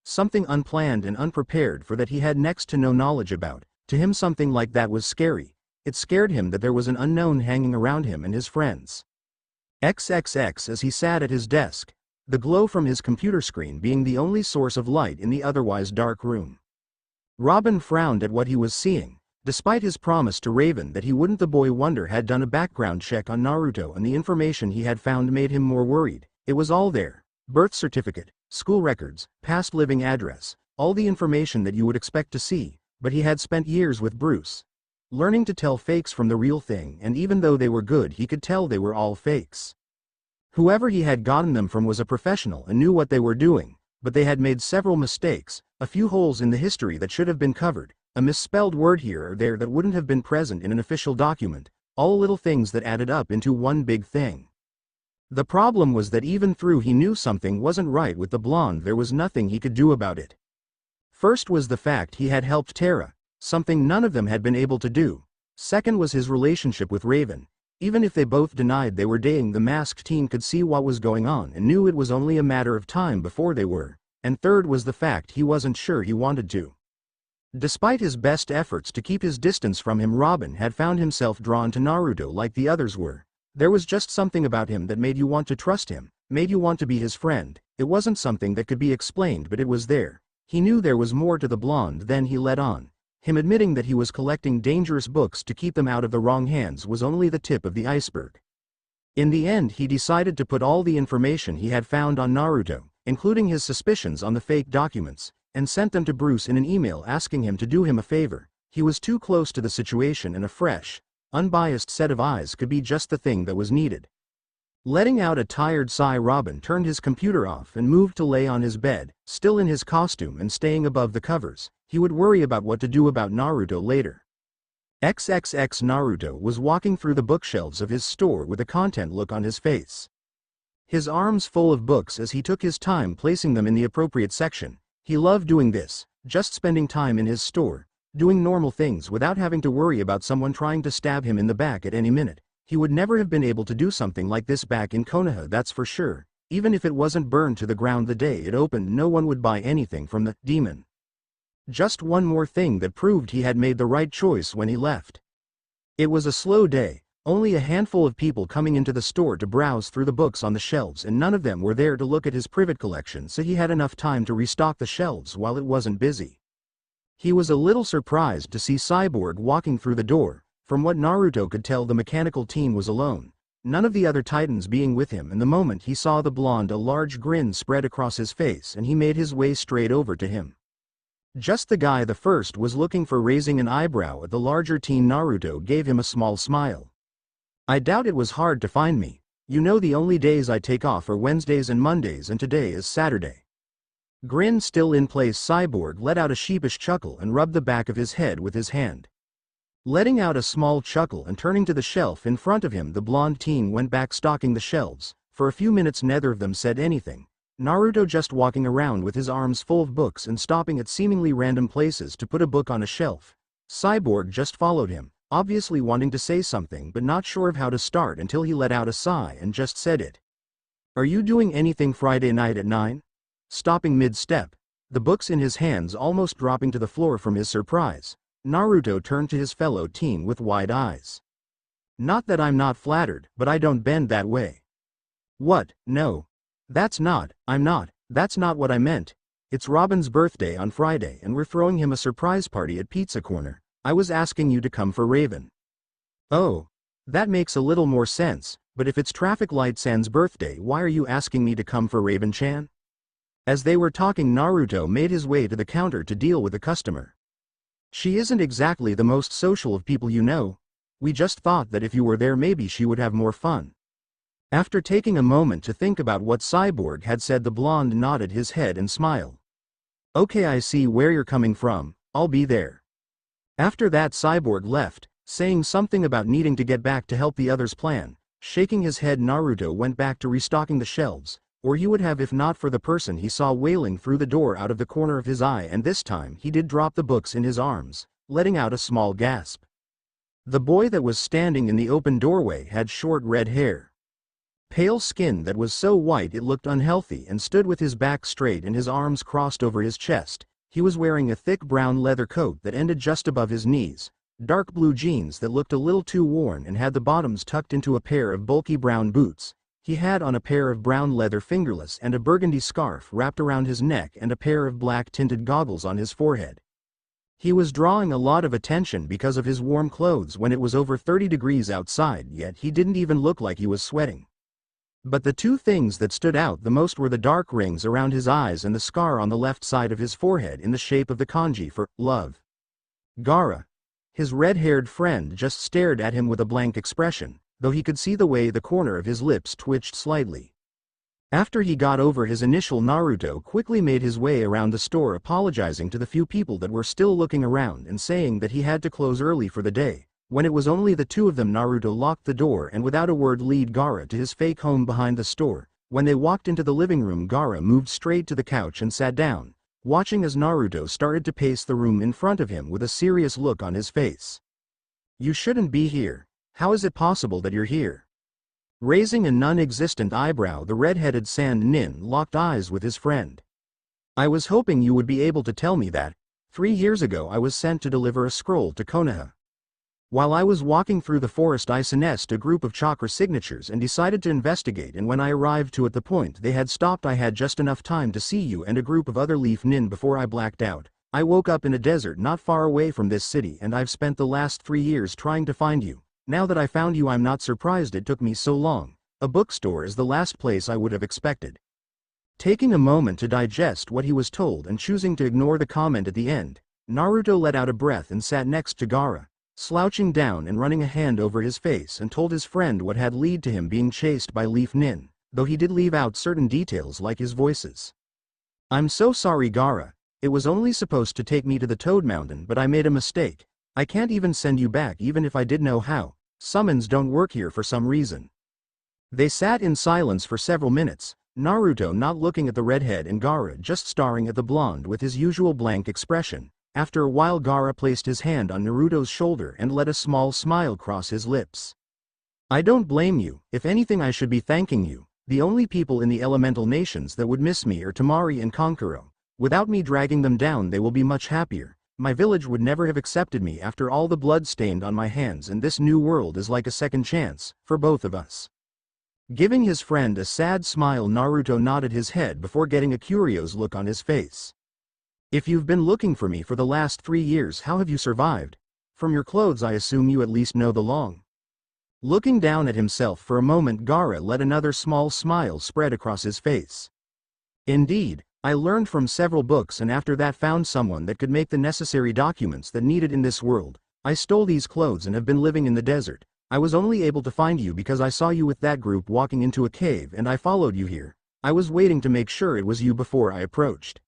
Something unplanned and unprepared for that he had next to no knowledge about. To him something like that was scary. It scared him that there was an unknown hanging around him and his friends. XXX as he sat at his desk, the glow from his computer screen being the only source of light in the otherwise dark room. Robin frowned at what he was seeing. Despite his promise to Raven that he wouldn't, the boy wonder had done a background check on Naruto and the information he had found made him more worried. It was all there. Birth certificate, school records, past living address, all the information that you would expect to see, but he had spent years with Bruce. learning to tell fakes from the real thing, and even though they were good he could tell they were all fakes. Whoever he had gotten them from was a professional and knew what they were doing, but they had made several mistakes, a few holes in the history that should have been covered, a misspelled word here or there that wouldn't have been present in an official document, all little things that added up into one big thing. The problem was that even though he knew something wasn't right with the blonde, there was nothing he could do about it. First was the fact he had helped Terra, something none of them had been able to do. Second was his relationship with Raven. Even if they both denied they were dating, the masked team could see what was going on and knew it was only a matter of time before they were. And third was the fact he wasn't sure he wanted to. Despite his best efforts to keep his distance from him, Robin had found himself drawn to Naruto like the others were. There was just something about him that made you want to trust him, made you want to be his friend. It wasn't something that could be explained, but it was there. He knew there was more to the blonde than he let on. Him admitting that he was collecting dangerous books to keep them out of the wrong hands was only the tip of the iceberg. In the end, he decided to put all the information he had found on Naruto, including his suspicions on the fake documents, and sent them to Bruce in an email asking him to do him a favor. He was too close to the situation, and a fresh, unbiased set of eyes could be just the thing that was needed. Letting out a tired sigh, Robin turned his computer off and moved to lay on his bed, still in his costume and staying above the covers. He would worry about what to do about Naruto later. XXX Naruto was walking through the bookshelves of his store with a content look on his face. His arms full of books as he took his time placing them in the appropriate section. He loved doing this, just spending time in his store, doing normal things without having to worry about someone trying to stab him in the back at any minute. He would never have been able to do something like this back in Konaha, that's for sure. Even if it wasn't burned to the ground the day it opened, no one would buy anything from the demon. Just one more thing that proved he had made the right choice when he left. It was a slow day, only a handful of people coming into the store to browse through the books on the shelves, and none of them were there to look at his private collection, so he had enough time to restock the shelves while it wasn't busy. He was a little surprised to see Cyborg walking through the door. From what Naruto could tell, the mechanical team was alone, none of the other titans being with him, and the moment he saw the blonde, a large grin spread across his face and he made his way straight over to him. Just the guy the first was looking for. Raising an eyebrow at the larger teen, Naruto gave him a small smile. I doubt it was hard to find me. You know, the only days I take off are Wednesdays and Mondays, and today is Saturday. Grin still in place, Cyborg let out a sheepish chuckle and rubbed the back of his head with his hand. Letting out a small chuckle and turning to the shelf in front of him, the blonde teen went back stocking the shelves. For a few minutes neither of them said anything. Naruto just walking around with his arms full of books and stopping at seemingly random places to put a book on a shelf. Cyborg just followed him, obviously wanting to say something but not sure of how to start, until he let out a sigh and just said it. Are you doing anything Friday night at 9? Stopping mid-step, the books in his hands almost dropping to the floor from his surprise, Naruto turned to his fellow teen with wide eyes. Not that I'm not flattered, but I don't bend that way. What? No. That's not what I meant. It's Robin's birthday on Friday and we're throwing him a surprise party at Pizza Corner. I was asking you to come for Raven. Oh. That makes a little more sense, but if it's Traffic Light San's birthday, why are you asking me to come for Raven-chan? As they were talking, Naruto made his way to the counter to deal with the customer. She isn't exactly the most social of people, you know. We just thought that if you were there maybe she would have more fun. After taking a moment to think about what Cyborg had said, the blonde nodded his head and smiled. Okay, I see where you're coming from, I'll be there. After that, Cyborg left, saying something about needing to get back to help the others plan. Shaking his head, Naruto went back to restocking the shelves, or he would have if not for the person he saw wailing through the door out of the corner of his eye, and this time he did drop the books in his arms, letting out a small gasp. The boy that was standing in the open doorway had short red hair, pale skin that was so white it looked unhealthy, and stood with his back straight and his arms crossed over his chest. He was wearing a thick brown leather coat that ended just above his knees, dark blue jeans that looked a little too worn and had the bottoms tucked into a pair of bulky brown boots. He had on a pair of brown leather fingerless and a burgundy scarf wrapped around his neck and a pair of black tinted goggles on his forehead. He was drawing a lot of attention because of his warm clothes when it was over 30 degrees outside, yet he didn't even look like he was sweating. But the two things that stood out the most were the dark rings around his eyes and the scar on the left side of his forehead in the shape of the kanji for love. Gaara. His red-haired friend just stared at him with a blank expression, though he could see the way the corner of his lips twitched slightly. After he got over his initial, Naruto quickly made his way around the store, apologizing to the few people that were still looking around and saying that he had to close early for the day. When it was only the two of them, Naruto locked the door and without a word led Gaara to his fake home behind the store. When they walked into the living room, Gaara moved straight to the couch and sat down, watching as Naruto started to pace the room in front of him with a serious look on his face. "You shouldn't be here. How is it possible that you're here?" Raising a non-existent eyebrow, the red-headed Sand Nin locked eyes with his friend. "I was hoping you would be able to tell me that. 3 years ago I was sent to deliver a scroll to Konaha. While I was walking through the forest I sensed a group of chakra signatures and decided to investigate, and when I arrived to at the point they had stopped, I had just enough time to see you and a group of other leaf nin before I blacked out. I woke up in a desert not far away from this city, and I've spent the last 3 years trying to find you. Now that I found you, I'm not surprised it took me so long. A bookstore is the last place I would have expected." Taking a moment to digest what he was told and choosing to ignore the comment at the end, Naruto let out a breath and sat next to Gaara, slouching down and running a hand over his face, and told his friend what had led to him being chased by Leaf Nin, though he did leave out certain details like his voices. "I'm so sorry, Gaara. It was only supposed to take me to the Toad Mountain, but I made a mistake. I can't even send you back even if I did know how. Summons don't work here for some reason." They sat in silence for several minutes, Naruto not looking at the redhead and Gaara just staring at the blonde with his usual blank expression. After a while, Gaara placed his hand on Naruto's shoulder and let a small smile cross his lips. "I don't blame you. If anything, I should be thanking you. The only people in the elemental nations that would miss me are Tamari and Konkuro. Without me dragging them down, they will be much happier. My village would never have accepted me after all the blood stained on my hands, and this new world is like a second chance for both of us." Giving his friend a sad smile, Naruto nodded his head before getting a curious look on his face. "If you've been looking for me for the last 3 years, how have you survived? From your clothes I assume you at least know the long." Looking down at himself for a moment, Gaara let another small smile spread across his face. "Indeed, I learned from several books, and after that found someone that could make the necessary documents that needed in this world. I stole these clothes and have been living in the desert. I was only able to find you because I saw you with that group walking into a cave and I followed you here. I was waiting to make sure it was you before I approached."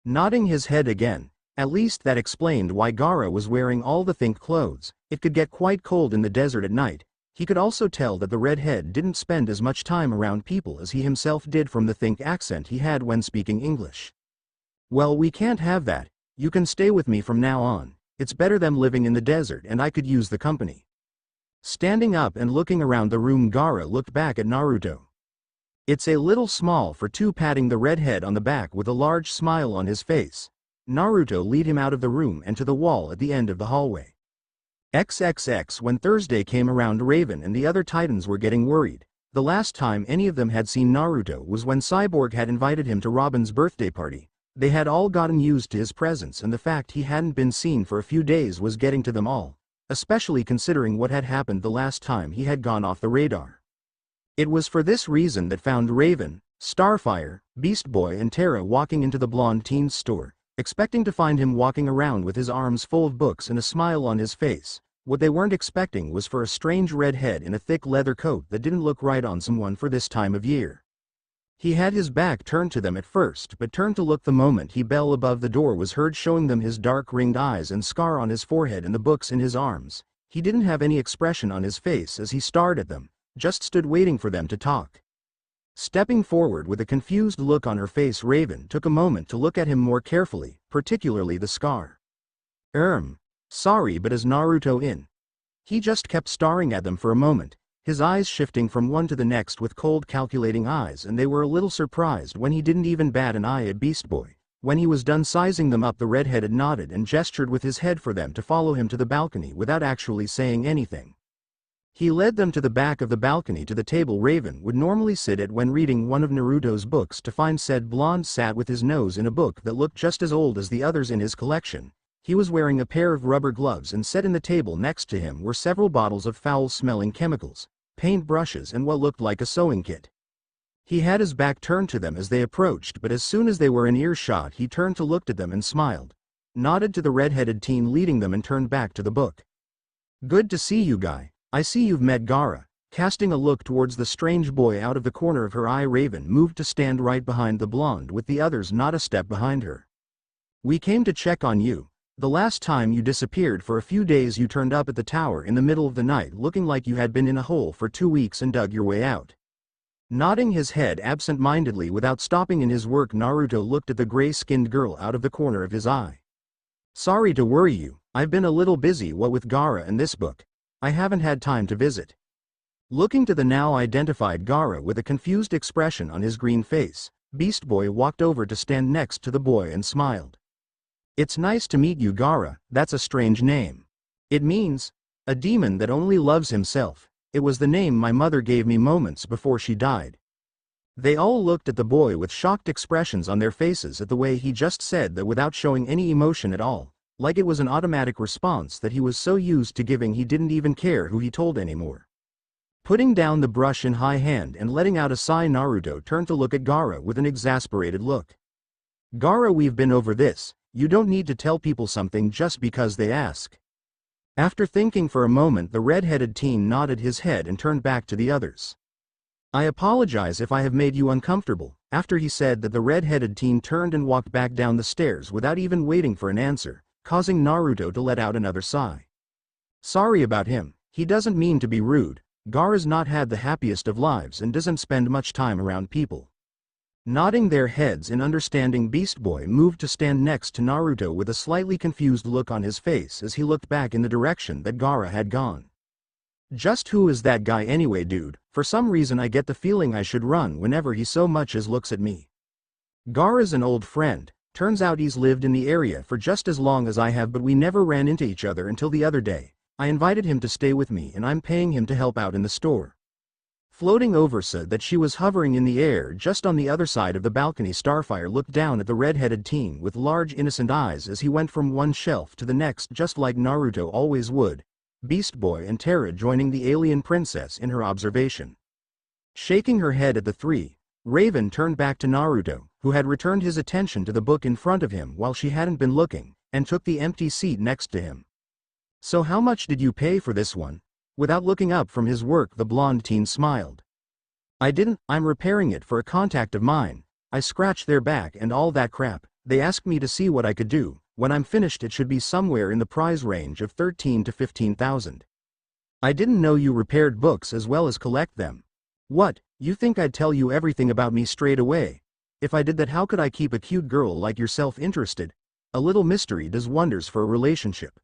Nodding his head again, at least that explained why Gaara was wearing all the think clothes. It could get quite cold in the desert at night. He could also tell that the redhead didn't spend as much time around people as he himself did from the think accent he had when speaking English. "Well, we can't have that. You can stay with me from now on. It's better than living in the desert, and I could use the company." Standing up and looking around the room, Gaara looked back at Naruto. "It's a little small for two," patting the redhead on the back with a large smile on his face. Naruto led him out of the room and to the wall at the end of the hallway. XXX. When Thursday came around, Raven and the other Titans were getting worried. The last time any of them had seen Naruto was when Cyborg had invited him to Robin's birthday party. They had all gotten used to his presence, and the fact he hadn't been seen for a few days was getting to them all, especially considering what had happened the last time he had gone off the radar. It was for this reason that found Raven, Starfire, Beast Boy and Terra walking into the blonde teen's store, expecting to find him walking around with his arms full of books and a smile on his face. What they weren't expecting was for a strange redhead in a thick leather coat that didn't look right on someone for this time of year. He had his back turned to them at first, but turned to look the moment he bell above the door was heard, showing them his dark ringed eyes and scar on his forehead and the books in his arms. He didn't have any expression on his face as he stared at them, just stood waiting for them to talk. Stepping forward with a confused look on her face, Raven took a moment to look at him more carefully, particularly the scar. Sorry, but is Naruto in?" He just kept staring at them for a moment, his eyes shifting from one to the next with cold, calculating eyes, and they were a little surprised when he didn't even bat an eye at Beast Boy. When he was done sizing them up, the redhead had nodded and gestured with his head for them to follow him to the balcony without actually saying anything. He led them to the back of the balcony to the table Raven would normally sit at when reading one of Naruto's books, to find said blonde sat with his nose in a book that looked just as old as the others in his collection. He was wearing a pair of rubber gloves, and set in the table next to him were several bottles of foul-smelling chemicals, paint brushes and what looked like a sewing kit. He had his back turned to them as they approached, but as soon as they were in earshot he turned to look at them and smiled. nodded to the red-headed teen leading them and turned back to the book. Good to see you, guy. I see you've met Gaara. Casting a look towards the strange boy out of the corner of her eye, Raven moved to stand right behind the blonde with the others not a step behind her. We came to check on you. The last time you disappeared for a few days, you turned up at the tower in the middle of the night looking like you had been in a hole for 2 weeks and dug your way out. Nodding his head absent-mindedly without stopping in his work, Naruto looked at the gray-skinned girl out of the corner of his eye. Sorry to worry you, I've been a little busy what with Gaara and this book. I haven't had time to visit. Looking to the now identified Gaara with a confused expression on his green face, Beast Boy walked over to stand next to the boy and smiled. It's nice to meet you, Gaara. That's a strange name. It means a demon that only loves himself. It was the name my mother gave me moments before she died. They all looked at the boy with shocked expressions on their faces at the way he just said that without showing any emotion at all, like it was an automatic response that he was so used to giving he didn't even care who he told anymore. Putting down the brush in high hand and letting out a sigh, Naruto turned to look at Gaara with an exasperated look. Gaara, we've been over this. You don't need to tell people something just because they ask. After thinking for a moment, the red-headed teen nodded his head and turned back to the others. I apologize if I have made you uncomfortable. After he said that, the red-headed teen turned and walked back down the stairs without even waiting for an answer, causing Naruto to let out another sigh. Sorry about him. He doesn't mean to be rude. Gaara's not had the happiest of lives and doesn't spend much time around people. Nodding their heads in understanding, Beast Boy moved to stand next to Naruto with a slightly confused look on his face as he looked back in the direction that Gaara had gone. Just who is that guy anyway, dude? For some reason I get the feeling I should run whenever he so much as looks at me. Gaara's an old friend. Turns out he's lived in the area for just as long as I have, but we never ran into each other until the other day. I invited him to stay with me and I'm paying him to help out in the store. Floating over so that she was hovering in the air just on the other side of the balcony, Starfire looked down at the red-headed teen with large innocent eyes as he went from one shelf to the next just like Naruto always would, Beast Boy and Terra joining the alien princess in her observation. Shaking her head at the three, Raven turned back to Naruto, who had returned his attention to the book in front of him while she hadn't been looking, and took the empty seat next to him. So how much did you pay for this one? Without looking up from his work, the blonde teen smiled. I didn't, I'm repairing it for a contact of mine. I scratched their back and all that crap. They asked me to see what I could do. When I'm finished it should be somewhere in the price range of 13 to 15,000. I didn't know you repaired books as well as collect them. What, you think I'd tell you everything about me straight away? If I did that, how could I keep a cute girl like yourself interested? A little mystery does wonders for a relationship.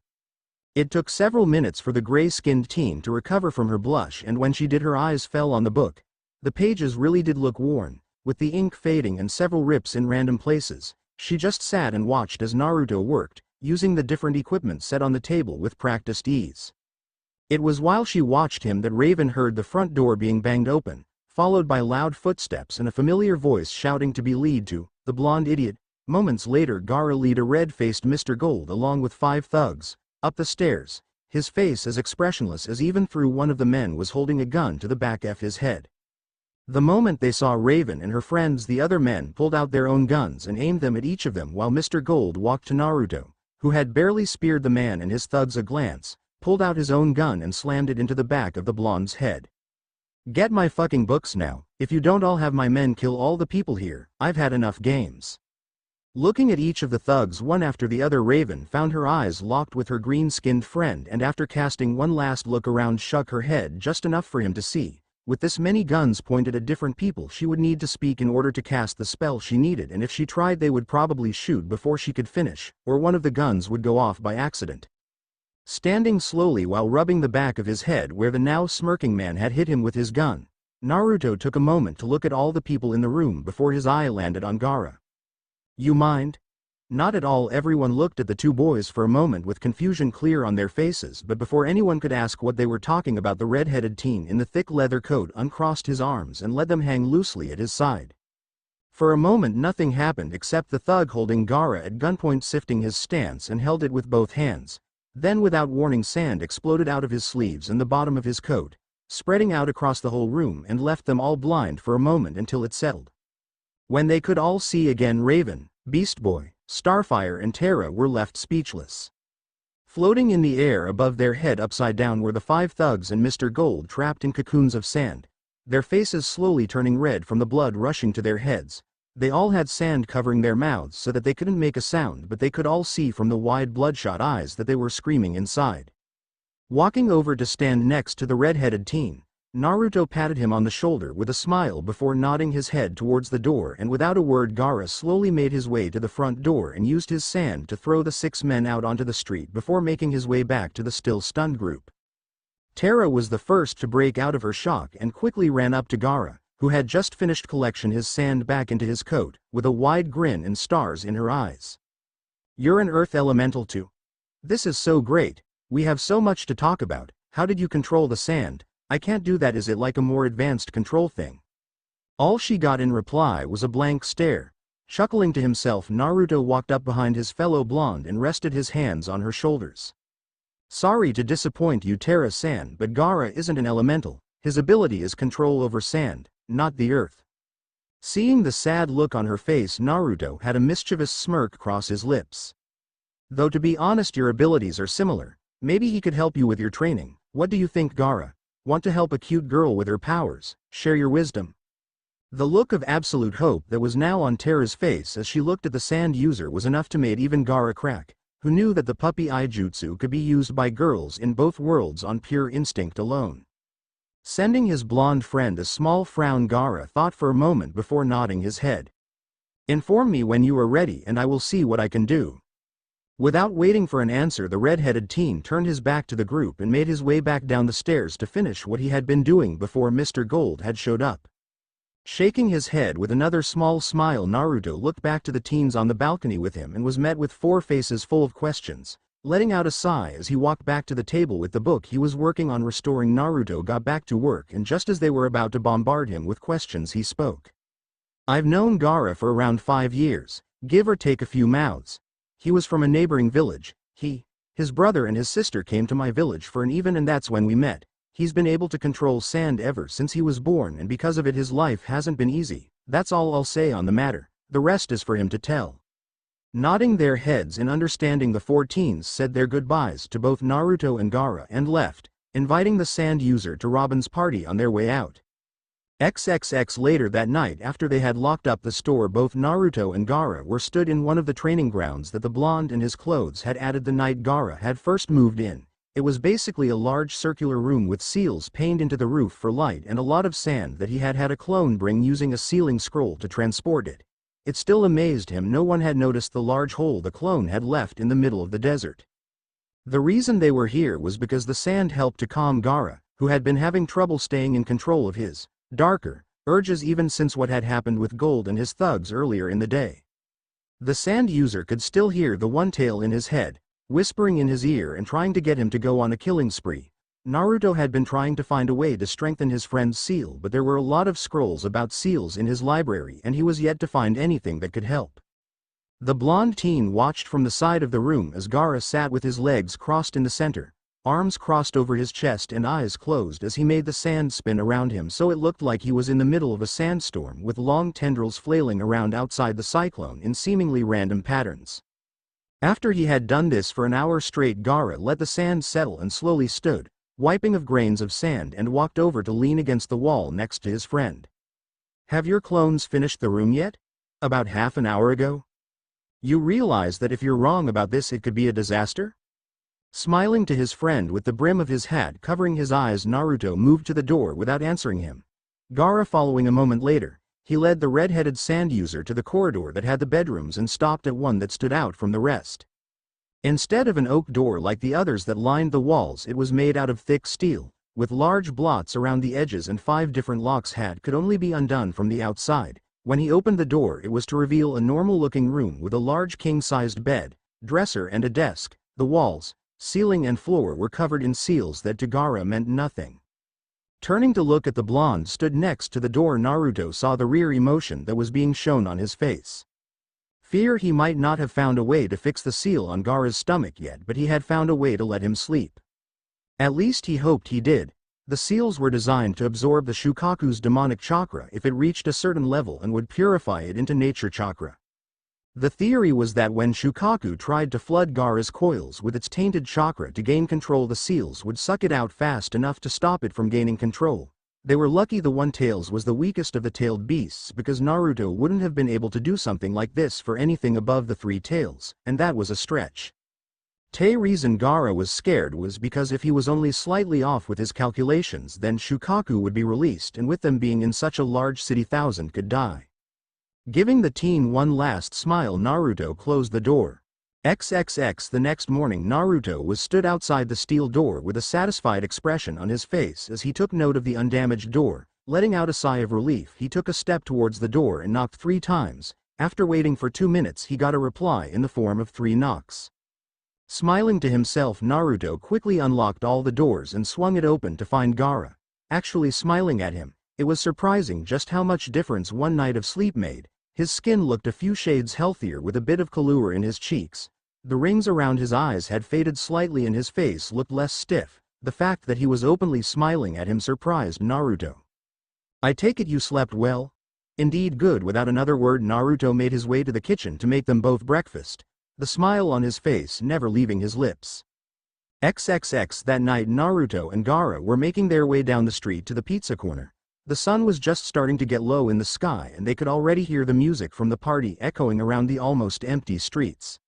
It took several minutes for the gray-skinned teen to recover from her blush, and when she did, her eyes fell on the book. The pages really did look worn, with the ink fading and several rips in random places. She just sat and watched as Naruto worked, using the different equipment set on the table with practiced ease. It was while she watched him that Raven heard the front door being banged open, followed by loud footsteps and a familiar voice shouting to be led to the blonde idiot. Moments later, Gaara led a red-faced Mr. Gold along with 5 thugs up the stairs, his face as expressionless as even through one of the men was holding a gun to the back of his head. The moment they saw Raven and her friends, the other men pulled out their own guns and aimed them at each of them, while Mr. Gold walked to Naruto, who had barely spared the man and his thugs a glance, pulled out his own gun and slammed it into the back of the blonde's head. Get my fucking books now. If you don't, I'll have my men kill all the people here. I've had enough games. Looking at each of the thugs one after the other, Raven found her eyes locked with her green-skinned friend, and after casting one last look around, shook her head just enough for him to see. With this many guns pointed at different people, she would need to speak in order to cast the spell she needed, and if she tried they would probably shoot before she could finish, or one of the guns would go off by accident. Standing slowly while rubbing the back of his head where the now smirking man had hit him with his gun, Naruto took a moment to look at all the people in the room before his eye landed on Gaara. You mind? Not at all. Everyone looked at the two boys for a moment with confusion clear on their faces, but before anyone could ask what they were talking about, the red-headed teen in the thick leather coat uncrossed his arms and let them hang loosely at his side. For a moment nothing happened except the thug holding Gaara at gunpoint shifting his stance and held it with both hands. Then without warning, sand exploded out of his sleeves and the bottom of his coat, spreading out across the whole room, and left them all blind for a moment until it settled. When they could all see again, Raven, Beast Boy, Starfire and Terra were left speechless. Floating in the air above their head upside down were the 5 thugs and Mr. Gold trapped in cocoons of sand, their faces slowly turning red from the blood rushing to their heads. They all had sand covering their mouths so that they couldn't make a sound, but they could all see from the wide bloodshot eyes that they were screaming inside. Walking over to stand next to the red-headed teen, Naruto patted him on the shoulder with a smile before nodding his head towards the door, and without a word Gaara slowly made his way to the front door and used his sand to throw the 6 men out onto the street before making his way back to the still stunned group. Terra was the first to break out of her shock and quickly ran up to Gaara, who had just finished collecting his sand back into his coat, with a wide grin and stars in her eyes. "You're an earth elemental too? This is so great, we have so much to talk about. How did you control the sand? I can't do that. Is it like a more advanced control thing?" All she got in reply was a blank stare. Chuckling to himself, Naruto walked up behind his fellow blonde and rested his hands on her shoulders. "Sorry to disappoint you, Terra-san, but Gaara isn't an elemental. His ability is control over sand, not the earth." Seeing the sad look on her face, Naruto had a mischievous smirk cross his lips. "Though to be honest, your abilities are similar. Maybe he could help you with your training. What do you think, Gaara? Want to help a cute girl with her powers? Share your wisdom?" The look of absolute hope that was now on Terra's face as she looked at the sand user was enough to make even Gaara crack, who knew that the puppy eye jutsu could be used by girls in both worlds on pure instinct alone. Sending his blonde friend a small frown, Gaara thought for a moment before nodding his head. "Inform me when you are ready and I will see what I can do." Without waiting for an answer, the red-headed teen turned his back to the group and made his way back down the stairs to finish what he had been doing before Mr. Gold had showed up. Shaking his head with another small smile, Naruto looked back to the teens on the balcony with him and was met with 4 faces full of questions. Letting out a sigh as he walked back to the table with the book he was working on restoring, Naruto got back to work, and just as they were about to bombard him with questions, he spoke. "I've known Gaara for around 5 years, give or take a few mouths. He was from a neighboring village. His brother and his sister came to my village for an event, and that's when we met. He's been able to control sand ever since he was born, and because of it his life hasn't been easy. That's all I'll say on the matter. The rest is for him to tell." Nodding their heads in understanding, the 4 teens said their goodbyes to both Naruto and Gaara and left, inviting the sand user to Robin's party on their way out. XXX later that night, after they had locked up the store, both Naruto and Gaara were stood in one of the training grounds that the blonde in his clothes had added the night Gaara had first moved in. It was basically a large circular room with seals painted into the roof for light and a lot of sand that he had had a clone bring using a sealing scroll to transport it. It still amazed him no one had noticed the large hole the clone had left in the middle of the desert. The reason they were here was because the sand helped to calm Gaara, who had been having trouble staying in control of his darker urges even since what had happened with Gold and his thugs earlier in the day. The sand user could still hear the one tail in his head, whispering in his ear and trying to get him to go on a killing spree. Naruto had been trying to find a way to strengthen his friend's seal, but there were a lot of scrolls about seals in his library and he was yet to find anything that could help. The blonde teen watched from the side of the room as Gaara sat with his legs crossed in the center, arms crossed over his chest and eyes closed as he made the sand spin around him so it looked like he was in the middle of a sandstorm with long tendrils flailing around outside the cyclone in seemingly random patterns. After he had done this for an hour straight, Gaara let the sand settle and slowly stood, wiping off grains of sand, and walked over to lean against the wall next to his friend. "Have your clones finished the room yet? About half an hour ago? You realize that if you're wrong about this it could be a disaster?" Smiling to his friend with the brim of his hat covering his eyes, Naruto moved to the door without answering him. Gaara following a moment later, he led the red-headed sand user to the corridor that had the bedrooms and stopped at one that stood out from the rest. Instead of an oak door like the others that lined the walls, it was made out of thick steel, with large blots around the edges, and 5 different locks could only be undone from the outside. When he opened the door, it was to reveal a normal-looking room with a large king-sized bed, dresser and a desk. The walls, ceiling and floor were covered in seals that to Gaara meant nothing. Turning to look at the blonde stood next to the door, Naruto saw the real emotion that was being shown on his face. Fear. He might not have found a way to fix the seal on Gaara's stomach yet, but he had found a way to let him sleep. At least he hoped he did. The seals were designed to absorb the Shukaku's demonic chakra if it reached a certain level and would purify it into nature chakra. The theory was that when Shukaku tried to flood Gaara's coils with its tainted chakra to gain control, the seals would suck it out fast enough to stop it from gaining control. They were lucky the one-tails was the weakest of the tailed beasts, because Naruto wouldn't have been able to do something like this for anything above the 3 tails, and that was a stretch. The reason Gaara was scared was because if he was only slightly off with his calculations, then Shukaku would be released, and with them being in such a large city, 1,000 could die. Giving the teen one last smile, Naruto closed the door. XXX. The next morning, Naruto was stood outside the steel door with a satisfied expression on his face as he took note of the undamaged door. Letting out a sigh of relief, he took a step towards the door and knocked 3 times. After waiting for 2 minutes, he got a reply in the form of 3 knocks. Smiling to himself, Naruto quickly unlocked all the doors and swung it open to find Gaara actually smiling at him. It was surprising just how much difference one night of sleep made. His skin looked a few shades healthier with a bit of color in his cheeks. The rings around his eyes had faded slightly and his face looked less stiff. The fact that he was openly smiling at him surprised Naruto. "I take it you slept well?" "Indeed good." Without another word, Naruto made his way to the kitchen to make them both breakfast, the smile on his face never leaving his lips. XXX. That night, Naruto and Gaara were making their way down the street to the pizza corner. The sun was just starting to get low in the sky, and they could already hear the music from the party echoing around the almost empty streets.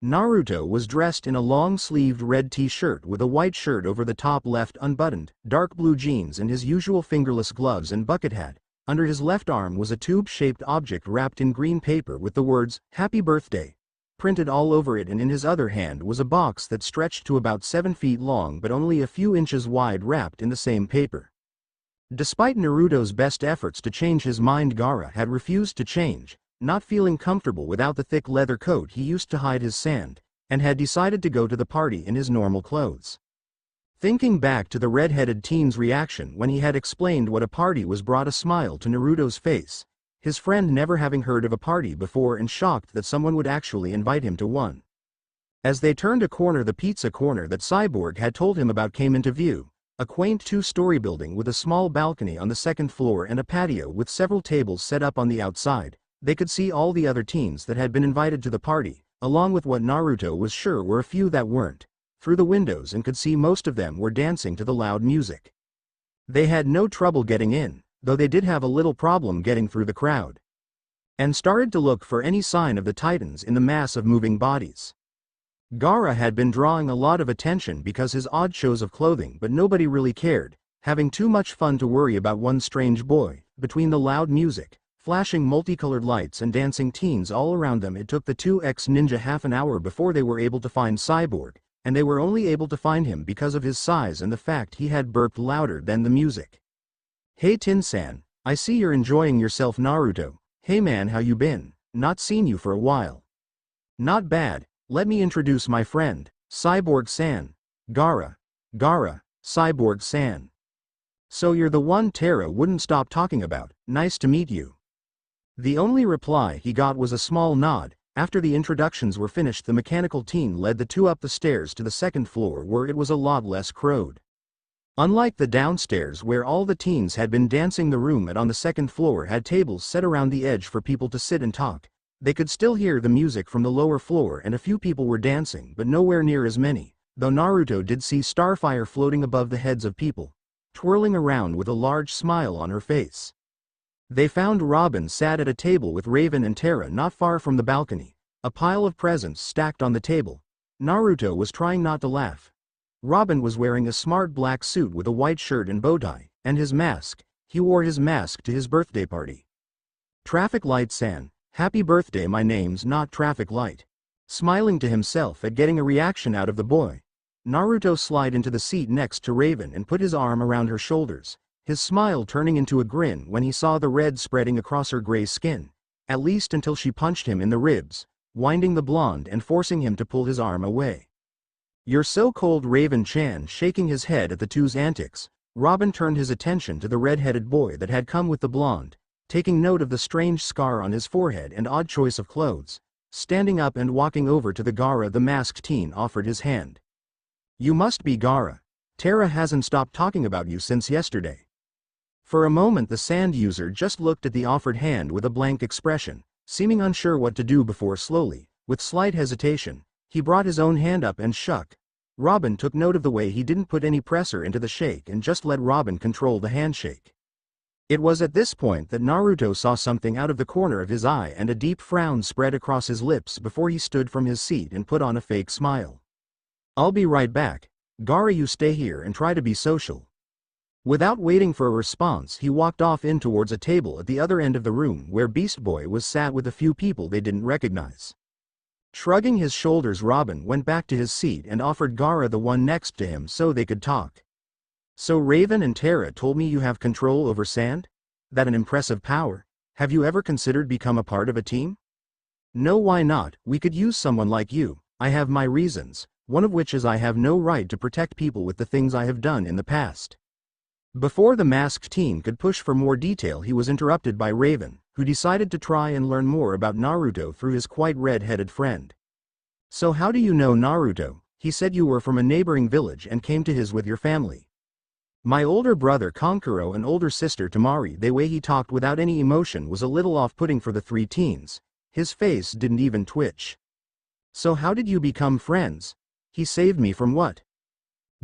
Naruto was dressed in a long-sleeved red t-shirt with a white shirt over the top left unbuttoned, dark blue jeans, and his usual fingerless gloves and bucket hat. Under his left arm was a tube-shaped object wrapped in green paper with the words, "Happy Birthday," printed all over it, and in his other hand was a box that stretched to about 7 feet long but only a few inches wide, wrapped in the same paper. Despite Naruto's best efforts to change his mind, Gaara had refused to change, not feeling comfortable without the thick leather coat he used to hide his sand, and had decided to go to the party in his normal clothes. Thinking back to the red-headed teen's reaction when he had explained what a party was brought a smile to Naruto's face, his friend never having heard of a party before and shocked that someone would actually invite him to one. As they turned a corner, the pizza corner that Cyborg had told him about came into view. A quaint 2-story building with a small balcony on the 2nd floor and a patio with several tables set up on the outside. They could see all the other teens that had been invited to the party, along with what Naruto was sure were a few that weren't, through the windows, and could see most of them were dancing to the loud music. They had no trouble getting in, though they did have a little problem getting through the crowd, and started to look for any sign of the Titans in the mass of moving bodies. Gaara had been drawing a lot of attention because his odd shows of clothing, but nobody really cared, having too much fun to worry about one strange boy. Between the loud music, flashing multicolored lights, and dancing teens all around them, it took the 2X ninja half an hour before they were able to find Cyborg, and they were only able to find him because of his size and the fact he had burped louder than the music. "Hey Tin-san, I see you're enjoying yourself." "Naruto, hey man, how you been? Not seen you for a while." "Not bad. Let me introduce my friend, Cyborg-san." Gaara, Cyborg-san. "So you're the one Terra wouldn't stop talking about. Nice to meet you." The only reply he got was a small nod. After the introductions were finished, the mechanical teen led the two up the stairs to the 2nd floor, where it was a lot less crowded. Unlike the downstairs where all the teens had been dancing, the room on the 2nd floor had tables set around the edge for people to sit and talk. They could still hear the music from the lower floor, and a few people were dancing, but nowhere near as many, though Naruto did see starfire floating above the heads of people, twirling around with a large smile on her face. They found Robin sat at a table with Raven and Terra not far from the balcony, a pile of presents stacked on the table. Naruto was trying not to laugh. Robin was wearing a smart black suit with a white shirt and bow tie, and his mask. He wore his mask to his birthday party. "Traffic Light-san, happy birthday. My name's not Traffic Light." Smiling to himself at getting a reaction out of the boy, Naruto slid into the seat next to Raven and put his arm around her shoulders, his smile turning into a grin when he saw the red spreading across her gray skin, at least until she punched him in the ribs, winding the blonde and forcing him to pull his arm away. "You're so cold." Raven-chan shaking his head at the two's antics. Robin turned his attention to the red-headed boy that had come with the blonde, taking note of the strange scar on his forehead and odd choice of clothes. Standing up and walking over to the Gaara, the masked teen offered his hand. "You must be Gaara. Terra hasn't stopped talking about you since yesterday." For a moment the sand user just looked at the offered hand with a blank expression, Seeming unsure what to do before slowly, with slight hesitation, he brought his own hand up and shook. Robin took note of the way he didn't put any pressure into the shake and just let Robin control the handshake. It was at this point that Naruto saw something out of the corner of his eye and a deep frown spread across his lips before he stood from his seat and put on a fake smile. "I'll be right back. Gaara, you stay here and try to be social." Without waiting for a response, he walked off in towards a table at the other end of the room where Beast Boy was sat with a few people they didn't recognize. Shrugging his shoulders, Robin went back to his seat and offered Gaara the one next to him so they could talk. "So Raven and Terra told me you have control over sand? That an impressive power. Have you ever considered become a part of a team?" "No, why not? We could use someone like you. I have my reasons, one of which is I have no right to protect people with the things I have done in the past." Before the masked team could push for more detail, he was interrupted by Raven, who decided to try and learn more about Naruto through his quite red-headed friend. "So how do you know Naruto? He said you were from a neighboring village and came to his with your family." "My older brother Kankuro and older sister Tamari." The way he talked without any emotion was a little off-putting for the three teens. His face didn't even twitch. "So how did you become friends? He saved me from what?"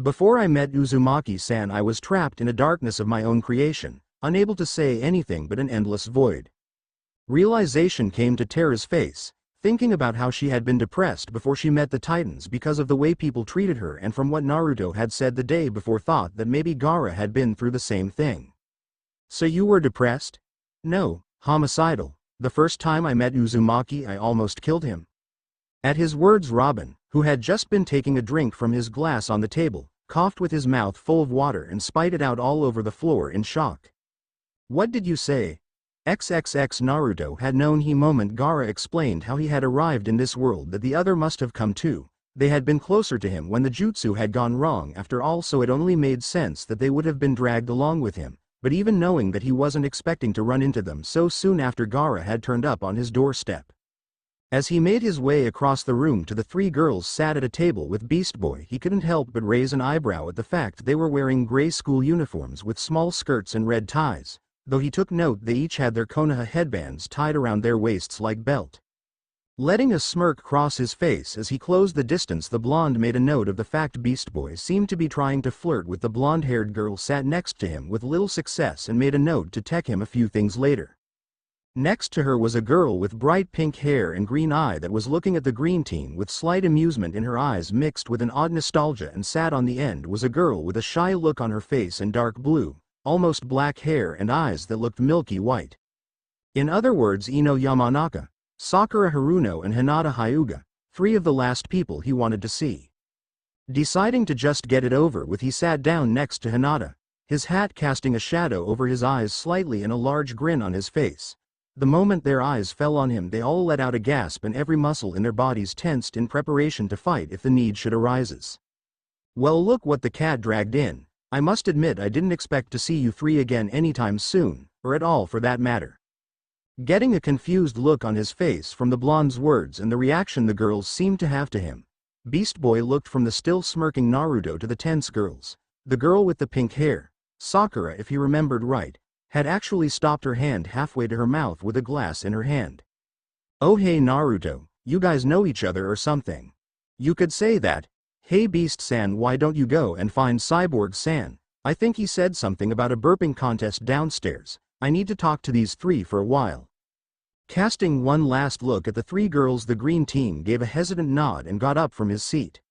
"Before I met Uzumaki-san, I was trapped in a darkness of my own creation, unable to say anything but an endless void." Realization came to Terra's face, thinking about how she had been depressed before she met the Titans because of the way people treated her, and from what Naruto had said the day before, thought that maybe Gaara had been through the same thing. "So you were depressed?" "No, homicidal. The first time I met Uzumaki, I almost killed him." At his words, Robin, who had just been taking a drink from his glass on the table, coughed with his mouth full of water and spit it out all over the floor in shock. "What did you say?" XXX Naruto had known he moment Gaara explained how he had arrived in this world that the other must have come too. They had been closer to him when the jutsu had gone wrong after all, so it only made sense that they would have been dragged along with him, but even knowing that he wasn't expecting to run into them so soon after Gaara had turned up on his doorstep. As he made his way across the room to the three girls sat at a table with Beast Boy, he couldn't help but raise an eyebrow at the fact they were wearing gray school uniforms with small skirts and red ties, though he took note they each had their Konaha headbands tied around their waists like belt. Letting a smirk cross his face as he closed the distance, the blonde made a note of the fact Beast Boy seemed to be trying to flirt with the blonde-haired girl sat next to him with little success, and made a note to tech him a few things later. Next to her was a girl with bright pink hair and green eye that was looking at the green teen with slight amusement in her eyes mixed with an odd nostalgia, and sat on the end was a girl with a shy look on her face and dark blue, almost black hair and eyes that looked milky white. In other words, Ino Yamanaka, Sakura Haruno and Hinata Hyuga, three of the last people he wanted to see. Deciding to just get it over with, he sat down next to Hinata, his hat casting a shadow over his eyes slightly and a large grin on his face. The moment their eyes fell on him, they all let out a gasp and every muscle in their bodies tensed in preparation to fight if the need should arise. "Well, look what the cat dragged in. I must admit I didn't expect to see you three again anytime soon, or at all for that matter." Getting a confused look on his face from the blonde's words and the reaction the girls seemed to have to him, Beast Boy looked from the still smirking Naruto to the tense girls. The girl with the pink hair, Sakura if he remembered right, had actually stopped her hand halfway to her mouth with a glass in her hand. "Oh hey Naruto, you guys know each other or something?" "You could say that. Hey Beast-san, why don't you go and find Cyborg-san? I think he said something about a burping contest downstairs. I need to talk to these three for a while." Casting one last look at the three girls, the green teen gave a hesitant nod and got up from his seat.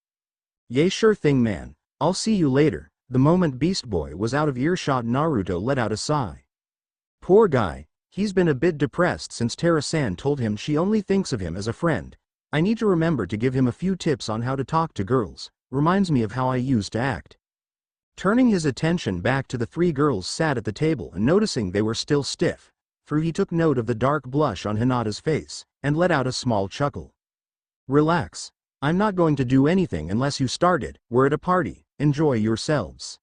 "Yay, sure thing man, I'll see you later." The moment Beast Boy was out of earshot, Naruto let out a sigh. Poor guy, he's been a bit depressed since Terra-san told him she only thinks of him as a friend. I need to remember to give him a few tips on how to talk to girls. Reminds me of how I used to act. Turning his attention back to the three girls sat at the table and noticing they were still stiff, he took note of the dark blush on Hinata's face, and let out a small chuckle. "Relax. I'm not going to do anything unless you start it. We're at a party. Enjoy yourselves."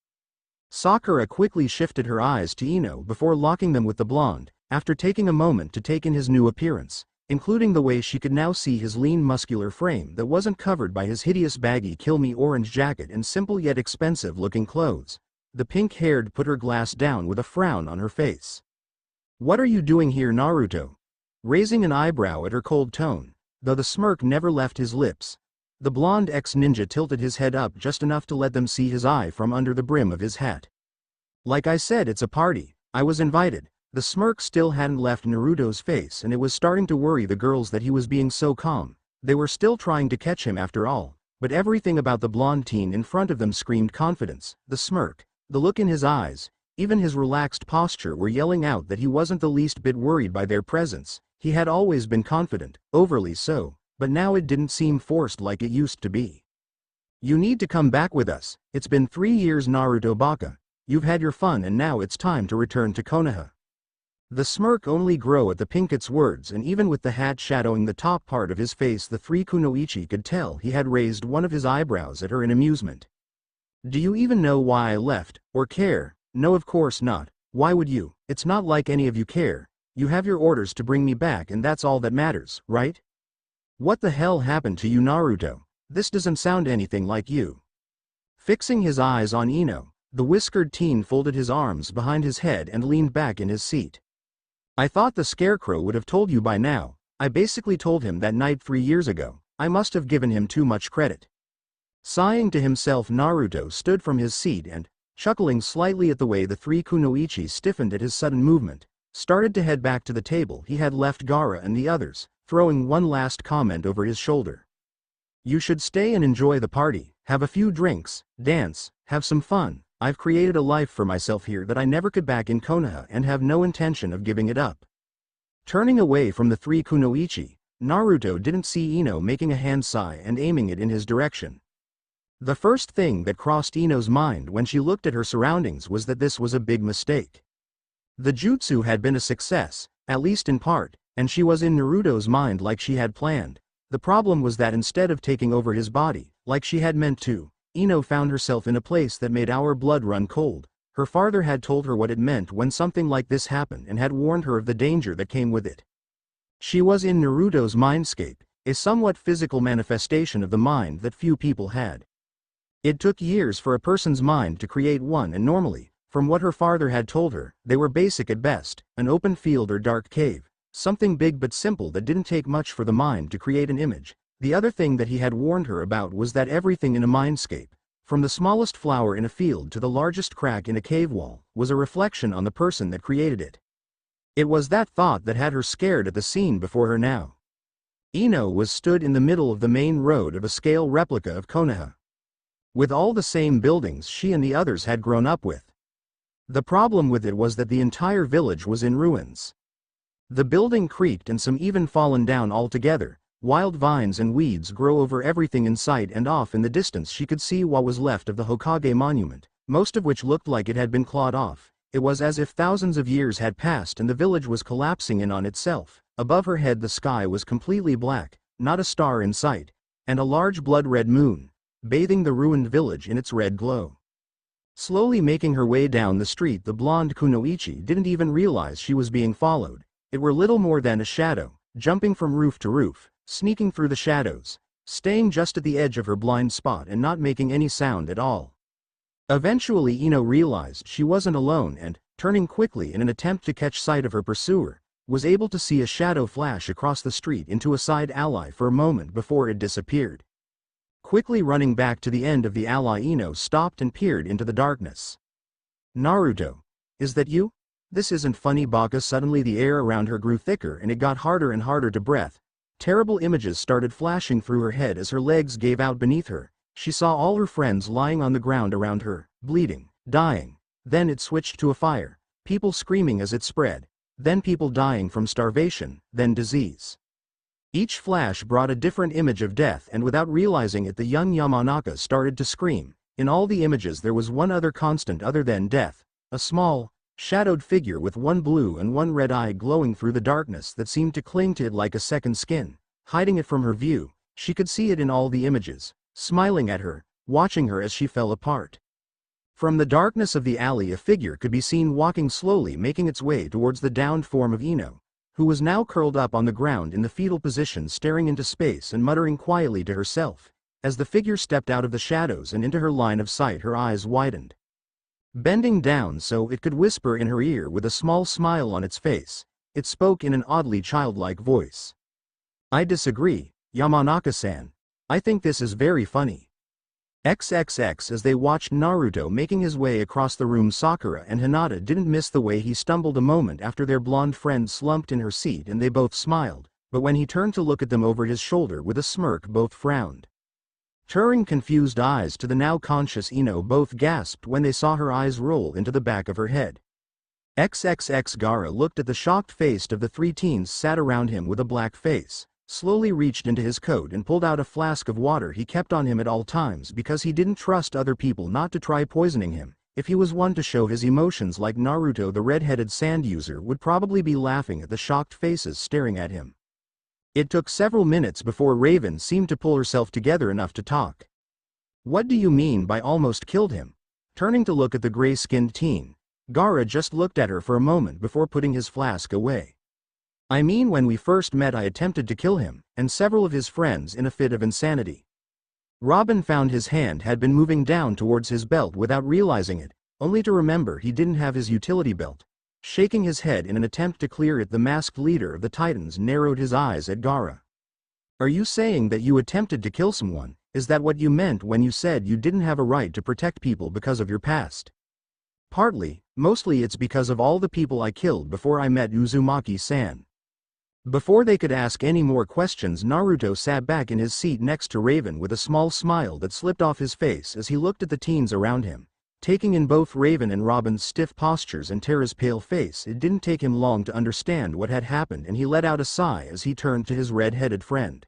Sakura quickly shifted her eyes to Ino before locking them with the blonde, after taking a moment to take in his new appearance, including the way she could now see his lean muscular frame that wasn't covered by his hideous baggy kill-me orange jacket and simple yet expensive-looking clothes. The pink-haired put her glass down with a frown on her face. "What are you doing here, Naruto? raising an eyebrow at her cold tone, though the smirk never left his lips. The blonde ex-ninja tilted his head up just enough to let them see his eye from under the brim of his hat. Like I said, it's a party. I was invited. The smirk still hadn't left Naruto's face, and it was starting to worry the girls that he was being so calm. They were still trying to catch him after all, but everything about the blonde teen in front of them screamed confidence. The smirk, the look in his eyes, even his relaxed posture were yelling out that he wasn't the least bit worried by their presence. He had always been confident, overly so, but now it didn't seem forced like it used to be. You need to come back with us. It's been 3 years, Naruto Baka. You've had your fun and now it's time to return to Konaha. The smirk only grew at the Pinket's words, and even with the hat shadowing the top part of his face, the 3 Kunoichi could tell he had raised one of his eyebrows at her in amusement. Do you even know why I left, or care? No, of course not. Why would you? It's not like any of you care. You have your orders to bring me back and that's all that matters, right? What the hell happened to you, Naruto? This doesn't sound anything like you. Fixing his eyes on Ino, the whiskered teen folded his arms behind his head and leaned back in his seat. I thought the scarecrow would have told you by now. I basically told him that night 3 years ago. I must have given him too much credit. Sighing to himself, Naruto stood from his seat and, chuckling slightly at the way the 3 Kunoichi stiffened at his sudden movement, started to head back to the table he had left Gaara and the others, throwing one last comment over his shoulder. You should stay and enjoy the party, have a few drinks, dance, have some fun. I've created a life for myself here that I never could back in Konaha and have no intention of giving it up. Turning away from the 3 Kunoichi, Naruto didn't see Ino making a hand sigh and aiming it in his direction. The first thing that crossed Ino's mind when she looked at her surroundings was that this was a big mistake. The jutsu had been a success, at least in part, and she was in Naruto's mind like she had planned. The problem was that instead of taking over his body, like she had meant to, Ino found herself in a place that made our blood run cold. Her father had told her what it meant when something like this happened and had warned her of the danger that came with it. She was in Naruto's mindscape, a somewhat physical manifestation of the mind that few people had. It took years for a person's mind to create one, and normally, from what her father had told her, they were basic at best, an open field or dark cave, something big but simple that didn't take much for the mind to create an image. The other thing that he had warned her about was that everything in a mindscape, from the smallest flower in a field to the largest crack in a cave wall, was a reflection on the person that created it. It was that thought that had her scared at the scene before her now. Ino was stood in the middle of the main road of a scale replica of Konaha, with all the same buildings she and the others had grown up with. The problem with it was that the entire village was in ruins. The building creaked and some even fallen down altogether. Wild vines and weeds grew over everything in sight, and off in the distance she could see what was left of the Hokage monument, most of which looked like it had been clawed off. It was as if thousands of years had passed and the village was collapsing in on itself. Above her head the sky was completely black, not a star in sight, and a large blood-red moon, bathing the ruined village in its red glow. Slowly making her way down the street, the blonde Kunoichi didn't even realize she was being followed. It were little more than a shadow, jumping from roof to roof, sneaking through the shadows, staying just at the edge of her blind spot and not making any sound at all. Eventually Ino realized she wasn't alone and, turning quickly in an attempt to catch sight of her pursuer, was able to see a shadow flash across the street into a side alley for a moment before it disappeared. Quickly running back to the end of the alley, Ino stopped and peered into the darkness. Naruto, is that you? This isn't funny, Baka. Suddenly the air around her grew thicker and it got harder and harder to breathe. Terrible images started flashing through her head as her legs gave out beneath her. She saw all her friends lying on the ground around her, bleeding, dying. Then it switched to a fire, people screaming as it spread, then people dying from starvation, then disease. Each flash brought a different image of death, and without realizing it the young Yamanaka started to scream. In all the images there was one other constant other than death, a small, shadowed figure with one blue and one red eye glowing through the darkness that seemed to cling to it like a second skin, hiding it from her view. She could see it in all the images, smiling at her, watching her as she fell apart. From the darkness of the alley a figure could be seen walking slowly, making its way towards the downed form of Ino, who was now curled up on the ground in the fetal position, staring into space and muttering quietly to herself. As the figure stepped out of the shadows and into her line of sight, her eyes widened. Bending down so it could whisper in her ear with a small smile on its face, it spoke in an oddly childlike voice. I disagree, Yamanaka-san. I think this is very funny. XXX. As they watched Naruto making his way across the room, Sakura and Hinata didn't miss the way he stumbled a moment after their blonde friend slumped in her seat, and they both smiled, but when he turned to look at them over his shoulder with a smirk, both frowned. Turning confused eyes to the now conscious Ino, both gasped when they saw her eyes roll into the back of her head. XXX. Gaara looked at the shocked face of the three teens sat around him with a black face, slowly reached into his coat and pulled out a flask of water he kept on him at all times because he didn't trust other people not to try poisoning him. If he was one to show his emotions like Naruto, the red-headed sand user would probably be laughing at the shocked faces staring at him. It took several minutes before Raven seemed to pull herself together enough to talk. What do you mean by almost killed him? Turning to look at the gray-skinned teen, Gaara just looked at her for a moment before putting his flask away. I mean, when we first met I attempted to kill him, and several of his friends in a fit of insanity. Robin found his hand had been moving down towards his belt without realizing it, only to remember he didn't have his utility belt. Shaking his head in an attempt to clear it, the masked leader of the Titans narrowed his eyes at Gaara. Are you saying that you attempted to kill someone? Is that what you meant when you said you didn't have a right to protect people because of your past? Partly, mostly it's because of all the people I killed before I met Uzumaki-san. Before they could ask any more questions, Naruto sat back in his seat next to Raven with a small smile that slipped off his face as he looked at the teens around him. Taking in both Raven and Robin's stiff postures and Terra's pale face, it didn't take him long to understand what had happened, and he let out a sigh as he turned to his red-headed friend.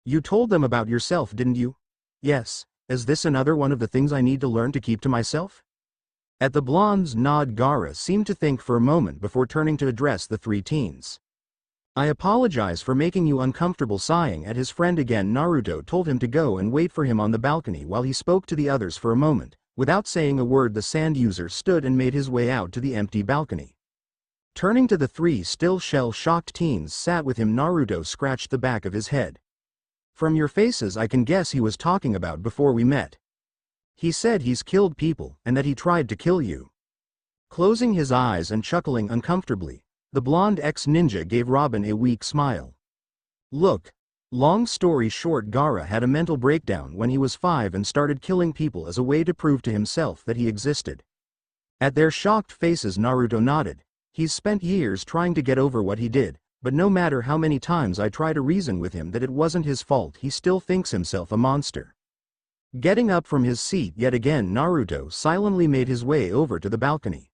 You told them about yourself, didn't you? Yes. Is this another one of the things I need to learn to keep to myself? At the blonde's nod, Gaara seemed to think for a moment before turning to address the three teens. I apologize for making you uncomfortable. Sighing at his friend again, Naruto told him to go and wait for him on the balcony while he spoke to the others for a moment. Without saying a word, the sand user stood and made his way out to the empty balcony. Turning to the three still shell-shocked teens sat with him, Naruto scratched the back of his head. From your faces I can guess he was talking about before we met. He said he's killed people and that he tried to kill you. Closing his eyes and chuckling uncomfortably, the blonde ex-ninja gave Robin a weak smile. Look, long story short, Gaara had a mental breakdown when he was 5 and started killing people as a way to prove to himself that he existed. At their shocked faces, Naruto nodded. He's spent years trying to get over what he did, but no matter how many times I try to reason with him that it wasn't his fault, he still thinks himself a monster. Getting up from his seat yet again, Naruto silently made his way over to the balcony.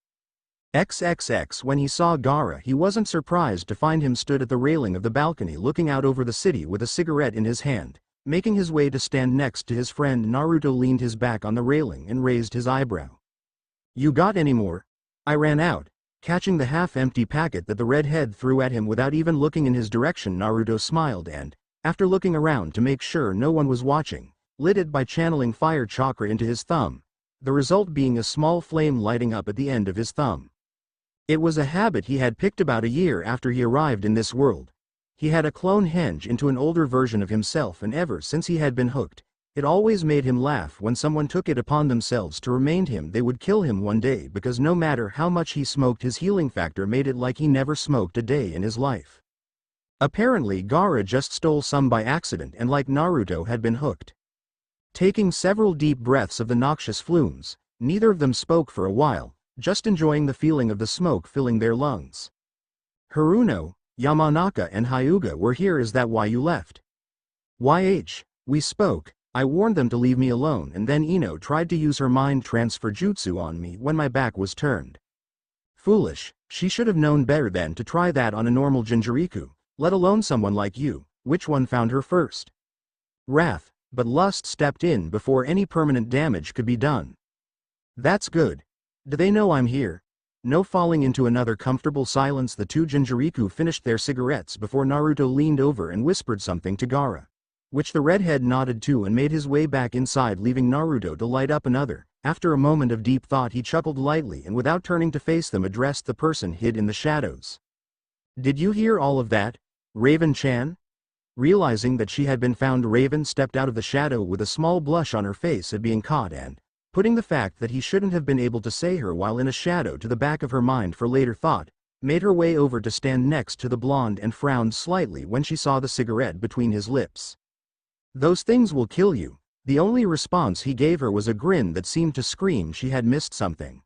XXX. When he saw Gaara, he wasn't surprised to find him stood at the railing of the balcony looking out over the city with a cigarette in his hand. Making his way to stand next to his friend, Naruto leaned his back on the railing and raised his eyebrow. You got any more? I ran out. Catching the half-empty packet that the redhead threw at him without even looking in his direction, Naruto smiled and, after looking around to make sure no one was watching, lit it by channeling fire chakra into his thumb, the result being a small flame lighting up at the end of his thumb. It was a habit he had picked about a year after he arrived in this world. He had a clone henge into an older version of himself, and ever since he had been hooked, it always made him laugh when someone took it upon themselves to remind him they would kill him one day, because no matter how much he smoked, his healing factor made it like he never smoked a day in his life. Apparently Gaara just stole some by accident and, like Naruto, had been hooked. Taking several deep breaths of the noxious fumes, neither of them spoke for a while, just enjoying the feeling of the smoke filling their lungs. Haruno, Yamanaka and Hyuga were here. Is that why you left? We spoke. I warned them to leave me alone, and then Ino tried to use her mind transfer jutsu on me when my back was turned. Foolish, she should have known better than to try that on a normal Jinchuriku, let alone someone like you. Which one found her first? Wrath, but lust stepped in before any permanent damage could be done. That's good. Do they know I'm here? No. Falling into another comfortable silence, the two Jinchuriku finished their cigarettes before Naruto leaned over and whispered something to Gaara, which the redhead nodded to and made his way back inside, leaving Naruto to light up another. After a moment of deep thought, he chuckled lightly and, without turning to face them, addressed the person hid in the shadows. Did you hear all of that, Raven-chan? Realizing that she had been found, Raven stepped out of the shadow with a small blush on her face at being caught and, putting the fact that he shouldn't have been able to say her while in a shadow to the back of her mind for later thought, made her way over to stand next to the blonde and frowned slightly when she saw the cigarette between his lips. "Those things will kill you." The only response he gave her was a grin that seemed to scream she had missed something.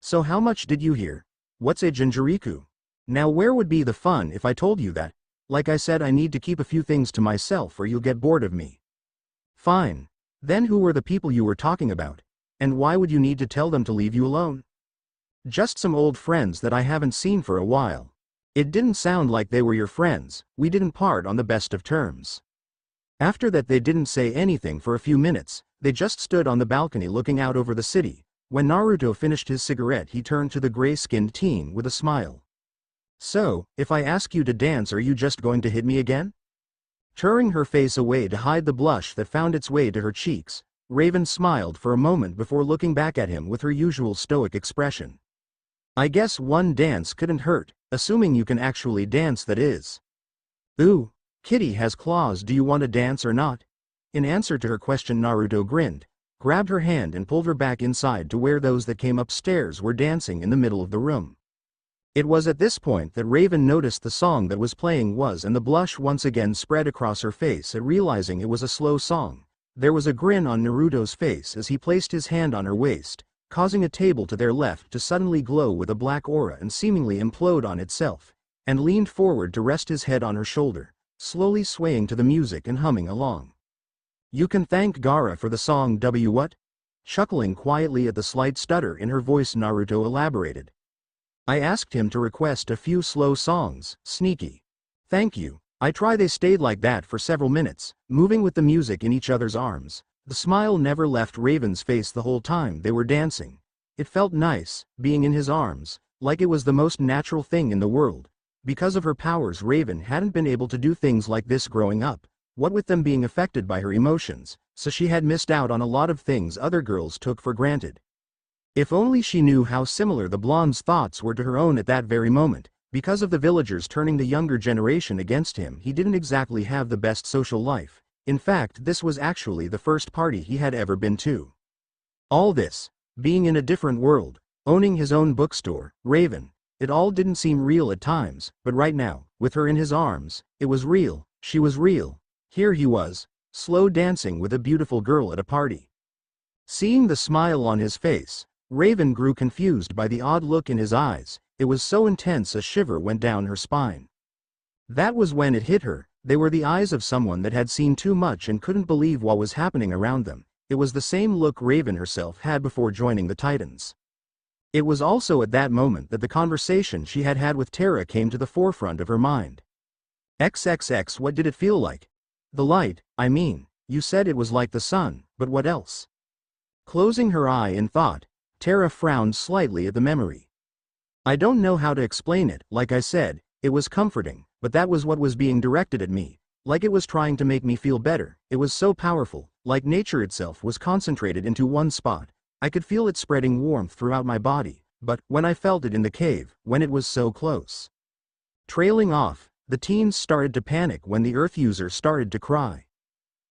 "So how much did you hear? What's a Jinjuriku? Now where would be the fun if I told you that? Like I said, I need to keep a few things to myself or you'll get bored of me." "Fine. Then who were the people you were talking about? And why would you need to tell them to leave you alone?" "Just some old friends that I haven't seen for a while." "It didn't sound like they were your friends. We didn't part on the best of terms." After that they didn't say anything for a few minutes. They just stood on the balcony looking out over the city. When Naruto finished his cigarette he turned to the gray-skinned teen with a smile. "So, if I ask you to dance, are you just going to hit me again?" Turning her face away to hide the blush that found its way to her cheeks, Raven smiled for a moment before looking back at him with her usual stoic expression. "I guess one dance couldn't hurt, assuming you can actually dance, that is." "Ooh, Kitty has claws, do you want to dance or not?" In answer to her question Naruto grinned, grabbed her hand and pulled her back inside to where those that came upstairs were dancing in the middle of the room. It was at this point that Raven noticed the song that was playing was, and the blush once again spread across her face at realizing it was a slow song. There was a grin on Naruto's face as he placed his hand on her waist, causing a table to their left to suddenly glow with a black aura and seemingly implode on itself, and leaned forward to rest his head on her shoulder, slowly swaying to the music and humming along. "You can thank Gaara for the song what?" Chuckling quietly at the slight stutter in her voice Naruto elaborated. "I asked him to request a few slow songs, sneaky. Thank you." I try. They stayed like that for several minutes, moving with the music in each other's arms. The smile never left Raven's face the whole time they were dancing. It felt nice, being in his arms, like it was the most natural thing in the world. Because of her powers, Raven hadn't been able to do things like this growing up, what with them being affected by her emotions, so she had missed out on a lot of things other girls took for granted. If only she knew how similar the blonde's thoughts were to her own at that very moment. Because of the villagers turning the younger generation against him, he didn't exactly have the best social life. In fact, this was actually the first party he had ever been to. All this, being in a different world, owning his own bookstore, Raven, it all didn't seem real at times, but right now, with her in his arms, it was real. She was real. Here he was, slow dancing with a beautiful girl at a party. Seeing the smile on his face, Raven grew confused by the odd look in his eyes. It was so intense a shiver went down her spine. That was when it hit her. They were the eyes of someone that had seen too much and couldn't believe what was happening around them. It was the same look Raven herself had before joining the Titans. It was also at that moment that the conversation she had had with Terra came to the forefront of her mind. XXX, what did it feel like? The light, I mean, you said it was like the sun, but what else? Closing her eye in thought, Terra frowned slightly at the memory. I don't know how to explain it. Like I said, it was comforting, but that was what was being directed at me, like it was trying to make me feel better. It was so powerful, like nature itself was concentrated into one spot. I could feel it spreading warmth throughout my body, but when I felt it in the cave, when it was so close. Trailing off, the teens started to panic when the Earth user started to cry.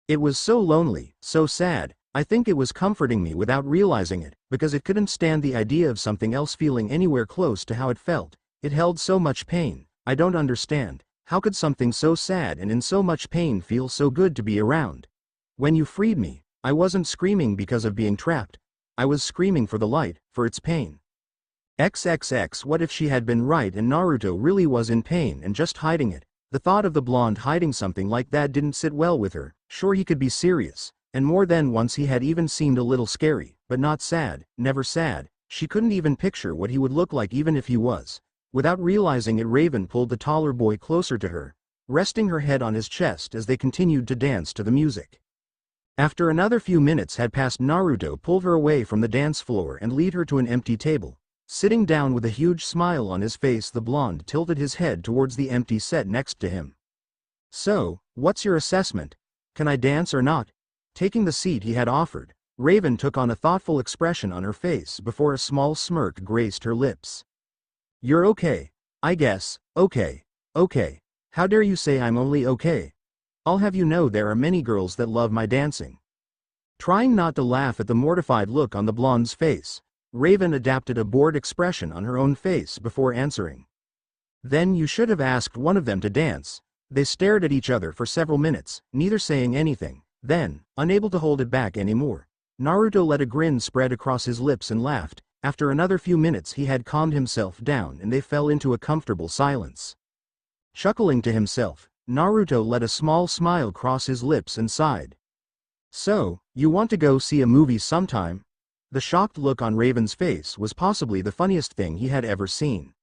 It was so lonely, so sad. I think it was comforting me without realizing it, because it couldn't stand the idea of something else feeling anywhere close to how it felt. It held so much pain. I don't understand. How could something so sad and in so much pain feel so good to be around? When you freed me, I wasn't screaming because of being trapped. I was screaming for the light, for its pain. XXX, what if she had been right and Naruto really was in pain and just hiding it? The thought of the blonde hiding something like that didn't sit well with her. Sure, he could be serious. And more than once he had even seemed a little scary, but not sad, never sad. She couldn't even picture what he would look like even if he was. Without realizing it, Raven pulled the taller boy closer to her, resting her head on his chest as they continued to dance to the music. After another few minutes had passed, Naruto pulled her away from the dance floor and led her to an empty table. Sitting down with a huge smile on his face, the blonde tilted his head towards the empty set next to him. "So, what's your assessment? Can I dance or not?" Taking the seat he had offered, Raven took on a thoughtful expression on her face before a small smirk graced her lips. "You're okay, I guess. Okay. Okay. How dare you say I'm only okay? I'll have you know there are many girls that love my dancing." Trying not to laugh at the mortified look on the blonde's face, Raven adapted a bored expression on her own face before answering. Then you should have asked one of them to dance. They stared at each other for several minutes, neither saying anything. Then, unable to hold it back anymore, Naruto let a grin spread across his lips and laughed. After another few minutes he had calmed himself down and they fell into a comfortable silence. Chuckling to himself, Naruto let a small smile cross his lips and sighed. So, you want to go see a movie sometime? The shocked look on Raven's face was possibly the funniest thing he had ever seen.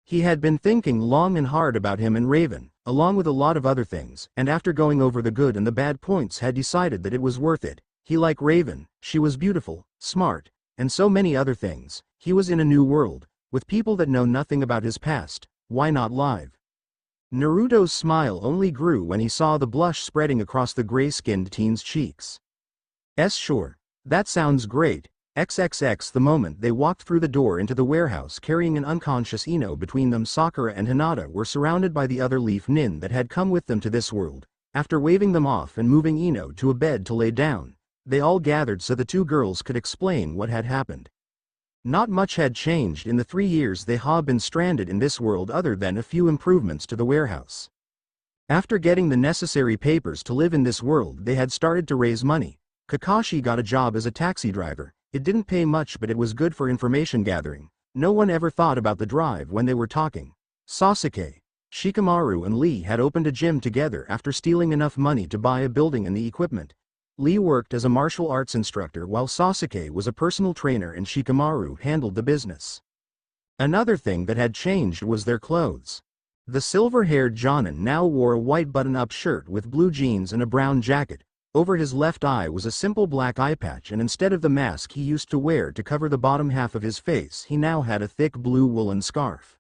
He had been thinking long and hard about him and Raven, along with a lot of other things, and after going over the good and the bad points had decided that it was worth it. He liked Raven, she was beautiful, smart, and so many other things. He was in a new world, with people that know nothing about his past. Why not live? Naruto's smile only grew when he saw the blush spreading across the gray-skinned teen's cheeks. Sure. That sounds great. XXX. The moment they walked through the door into the warehouse carrying an unconscious Ino between them, Sakura and Hinata were surrounded by the other leaf nin that had come with them to this world. After waving them off and moving Ino to a bed to lay down, they all gathered so the two girls could explain what had happened. Not much had changed in the 3 years they had been stranded in this world other than a few improvements to the warehouse. After getting the necessary papers to live in this world they had started to raise money. Kakashi got a job as a taxi driver. It didn't pay much but it was good for information gathering. No one ever thought about the drive when they were talking. Sasuke, Shikamaru and Lee had opened a gym together after stealing enough money to buy a building and the equipment. Lee worked as a martial arts instructor while Sasuke was a personal trainer and Shikamaru handled the business. Another thing that had changed was their clothes. The silver-haired Jonin now wore a white button-up shirt with blue jeans and a brown jacket. Over his left eye was a simple black eye patch, and instead of the mask he used to wear to cover the bottom half of his face he now had a thick blue woolen scarf.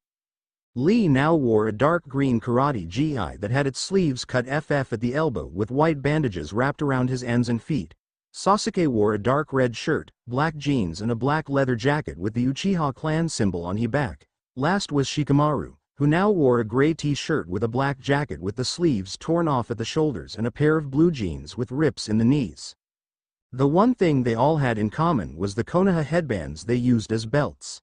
Lee now wore a dark green karate gi that had its sleeves cut FF at the elbow with white bandages wrapped around his ends and feet. Sasuke wore a dark red shirt, black jeans and a black leather jacket with the Uchiha clan symbol on his back. Last was Shikamaru, who now wore a gray t-shirt with a black jacket with the sleeves torn off at the shoulders and a pair of blue jeans with rips in the knees. The one thing they all had in common was the Konaha headbands they used as belts.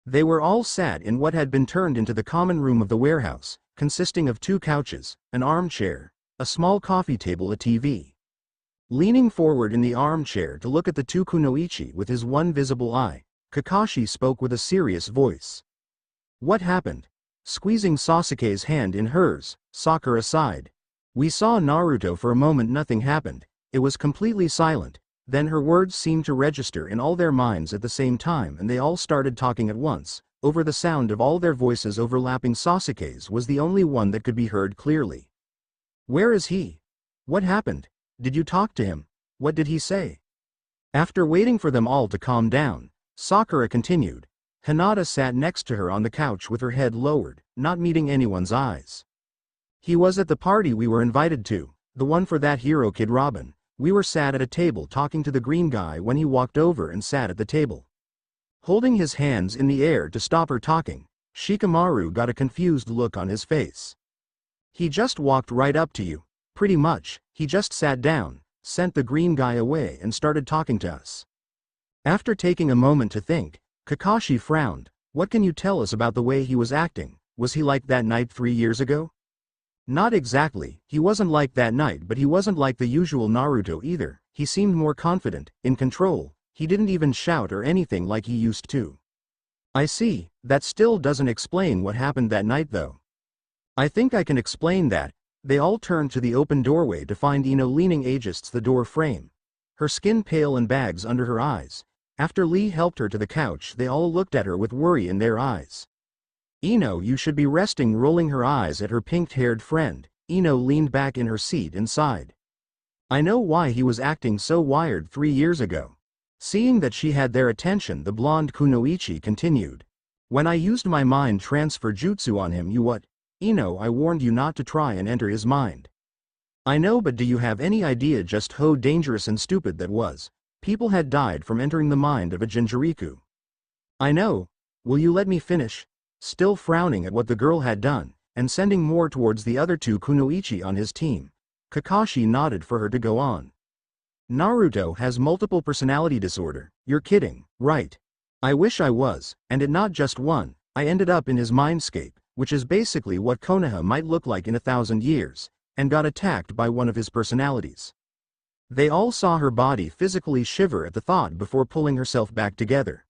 They were all sat in what had been turned into the common room of the warehouse, consisting of 2 couches, an armchair, a small coffee table, a TV. Leaning forward in the armchair to look at the 2 kunoichi with his one visible eye, Kakashi spoke with a serious voice. What happened? Squeezing Sasuke's hand in hers, Sakura sighed. We saw Naruto for a moment. Nothing happened. It was completely silent. Then her words seemed to register in all their minds at the same time and they all started talking at once. Over the sound of all their voices overlapping, Sasuke's was the only one that could be heard clearly. Where is he? What happened? Did you talk to him? What did he say? After waiting for them all to calm down, Sakura continued. Hinata sat next to her on the couch with her head lowered, not meeting anyone's eyes. He was at the party we were invited to, the one for that hero kid Robin. We were sat at a table talking to the green guy when he walked over and sat at the table. Holding his hands in the air to stop her talking, Shikamaru got a confused look on his face. He just walked right up to you. Pretty much, he just sat down, sent the green guy away and started talking to us. After taking a moment to think, Kakashi frowned. What can you tell us about the way he was acting? Was he like that night 3 years ago? Not exactly, he wasn't like that night, but he wasn't like the usual Naruto either. He seemed more confident, in control. He didn't even shout or anything like he used to. I see, that still doesn't explain what happened that night though. I think I can explain that. They all turned to the open doorway to find Ino leaning against the door frame. Her skin pale and bags under her eyes. After Lee helped her to the couch they all looked at her with worry in their eyes. Ino, you should be resting. Rolling her eyes at her pink-haired friend, Ino leaned back in her seat and sighed. I know why he was acting so wired 3 years ago. Seeing that she had their attention, the blonde kunoichi continued. When I used my mind transfer jutsu on him, you what? Ino, I warned you not to try and enter his mind. I know, but do you have any idea just how dangerous and stupid that was? People had died from entering the mind of a Jinchuriku. I know. Will you let me finish? Still frowning at what the girl had done, and sending more towards the other 2 kunoichi on his team, Kakashi nodded for her to go on. Naruto has multiple personality disorder. You're kidding, right? I wish I was, and it not just one. I ended up in his mindscape. which is basically what Konaha might look like in 1,000 years, and got attacked by one of his personalities. They all saw her body physically shiver at the thought before pulling herself back together.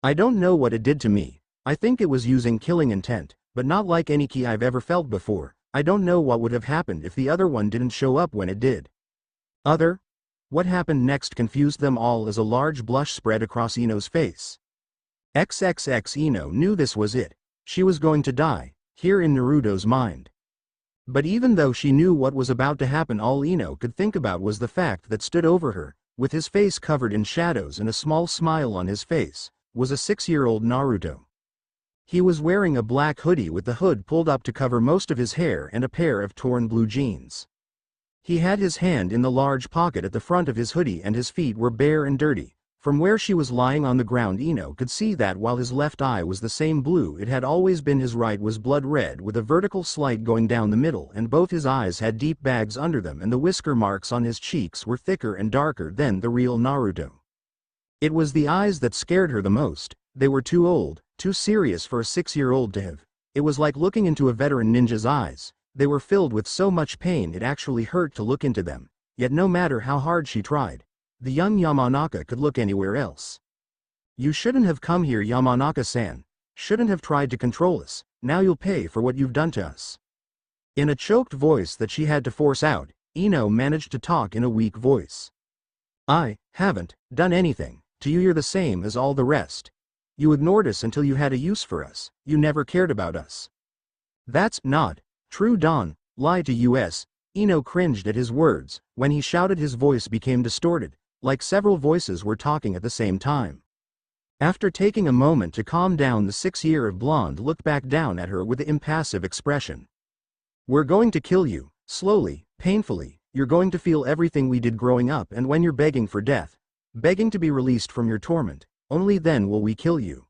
I don't know what it did to me. I think it was using killing intent, but not like any ki I've ever felt before. I don't know what would have happened if the other one didn't show up when it did. What happened next confused them all as a large blush spread across Ino's face. XXX Ino knew this was it. She was going to die, here in Naruto's mind. But even though she knew what was about to happen, all Ino could think about was the fact that stood over her, with his face covered in shadows and a small smile on his face, was a 6-year-old Naruto. He was wearing a black hoodie with the hood pulled up to cover most of his hair and a pair of torn blue jeans. He had his hand in the large pocket at the front of his hoodie and his feet were bare and dirty. From where she was lying on the ground, Ino could see that while his left eye was the same blue it had always been, his right was blood red with a vertical slit going down the middle, and both his eyes had deep bags under them, and the whisker marks on his cheeks were thicker and darker than the real Naruto. It was the eyes that scared her the most. They were too old, too serious for a 6-year-old to have. It was like looking into a veteran ninja's eyes. They were filled with so much pain it actually hurt to look into them. Yet no matter how hard she tried, the young Yamanaka could look anywhere else. You shouldn't have come here, Yamanaka-san. Shouldn't have tried to control us. Now you'll pay for what you've done to us. In a choked voice that she had to force out, Ino managed to talk in a weak voice. I haven't done anything to you. You're the same as all the rest. You ignored us until you had a use for us. You never cared about us. That's not true. Don't lie to us. Ino cringed at his words. When he shouted, his voice became distorted, like several voices were talking at the same time. After taking a moment to calm down, the 6-year-old blonde looked back down at her with an impassive expression. We're going to kill you, slowly, painfully. You're going to feel everything we did growing up, and when you're begging for death, begging to be released from your torment, only then will we kill you.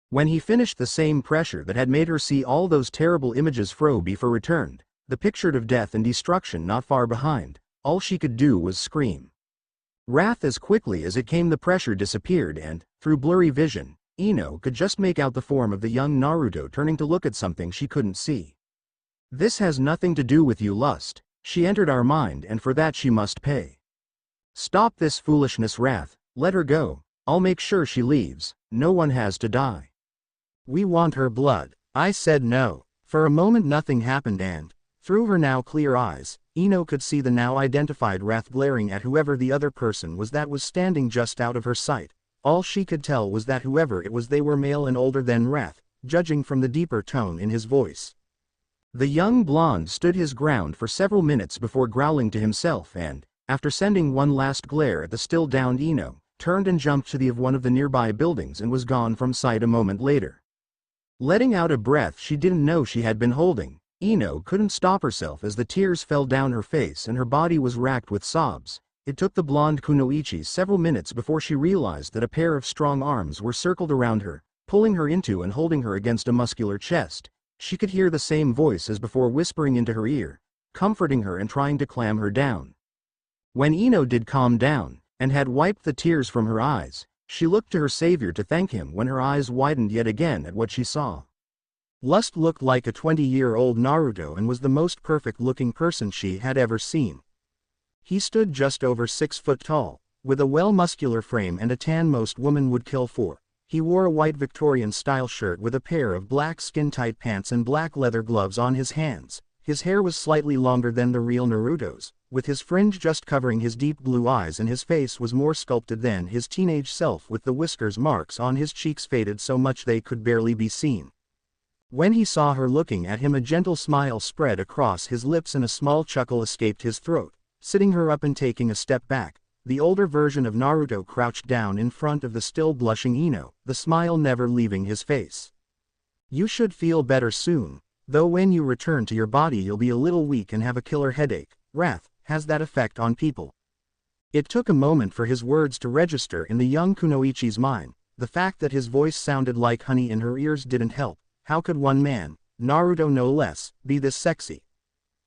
When he finished, the same pressure that had made her see all those terrible images before returned, the picture of death and destruction not far behind. All she could do was scream. Wrath. As quickly as it came, the pressure disappeared, and, through blurry vision, Ino could just make out the form of the young Naruto turning to look at something she couldn't see. This has nothing to do with you, lust. She entered our mind, and for that she must pay. Stop this foolishness, Wrath. Let her go. I'll make sure she leaves. No one has to die. We want her blood. I said no. For a moment nothing happened, and, through her now clear eyes, Ino could see the now identified Wrath glaring at whoever the other person was that was standing just out of her sight. All she could tell was that whoever it was, they were male and older than Wrath, judging from the deeper tone in his voice. The young blonde stood his ground for several minutes before growling to himself and, after sending one last glare at the still downed Ino, turned and jumped to the of one of the nearby buildings and was gone from sight a moment later. Letting out a breath she didn't know she had been holding, Ino couldn't stop herself as the tears fell down her face and her body was racked with sobs. It took the blonde kunoichi several minutes before she realized that a pair of strong arms were circled around her, pulling her into and holding her against a muscular chest. She could hear the same voice as before whispering into her ear, comforting her and trying to calm her down. When Ino did calm down, and had wiped the tears from her eyes, she looked to her savior to thank him when her eyes widened yet again at what she saw. Lust looked like a 20-year-old Naruto and was the most perfect-looking person she had ever seen. He stood just over 6 foot tall, with a well-muscular frame and a tan most women would kill for. He wore a white Victorian-style shirt with a pair of black skin-tight pants and black leather gloves on his hands. His hair was slightly longer than the real Naruto's, with his fringe just covering his deep blue eyes, and his face was more sculpted than his teenage self, with the whiskers marks on his cheeks faded so much they could barely be seen. When he saw her looking at him, a gentle smile spread across his lips and a small chuckle escaped his throat. Sitting her up and taking a step back, the older version of Naruto crouched down in front of the still blushing Ino, the smile never leaving his face. You should feel better soon, though when you return to your body you'll be a little weak and have a killer headache. Wrath has that effect on people. It took a moment for his words to register in the young kunoichi's mind. The fact that his voice sounded like honey in her ears didn't help. How could one man, Naruto no less, be this sexy?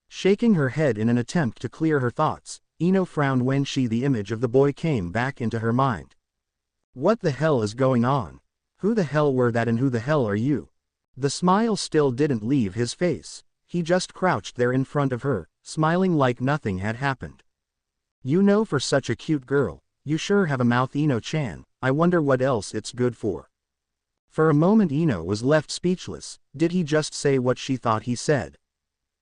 Shaking her head in an attempt to clear her thoughts, Ino frowned when the image of the boy came back into her mind. What the hell is going on? Who the hell were that and who the hell are you? The smile still didn't leave his face. He just crouched there in front of her, smiling like nothing had happened. You know, for such a cute girl, you sure have a mouth, Ino-chan. I wonder what else it's good for. For a moment Ino was left speechless. Did he just say what she thought he said?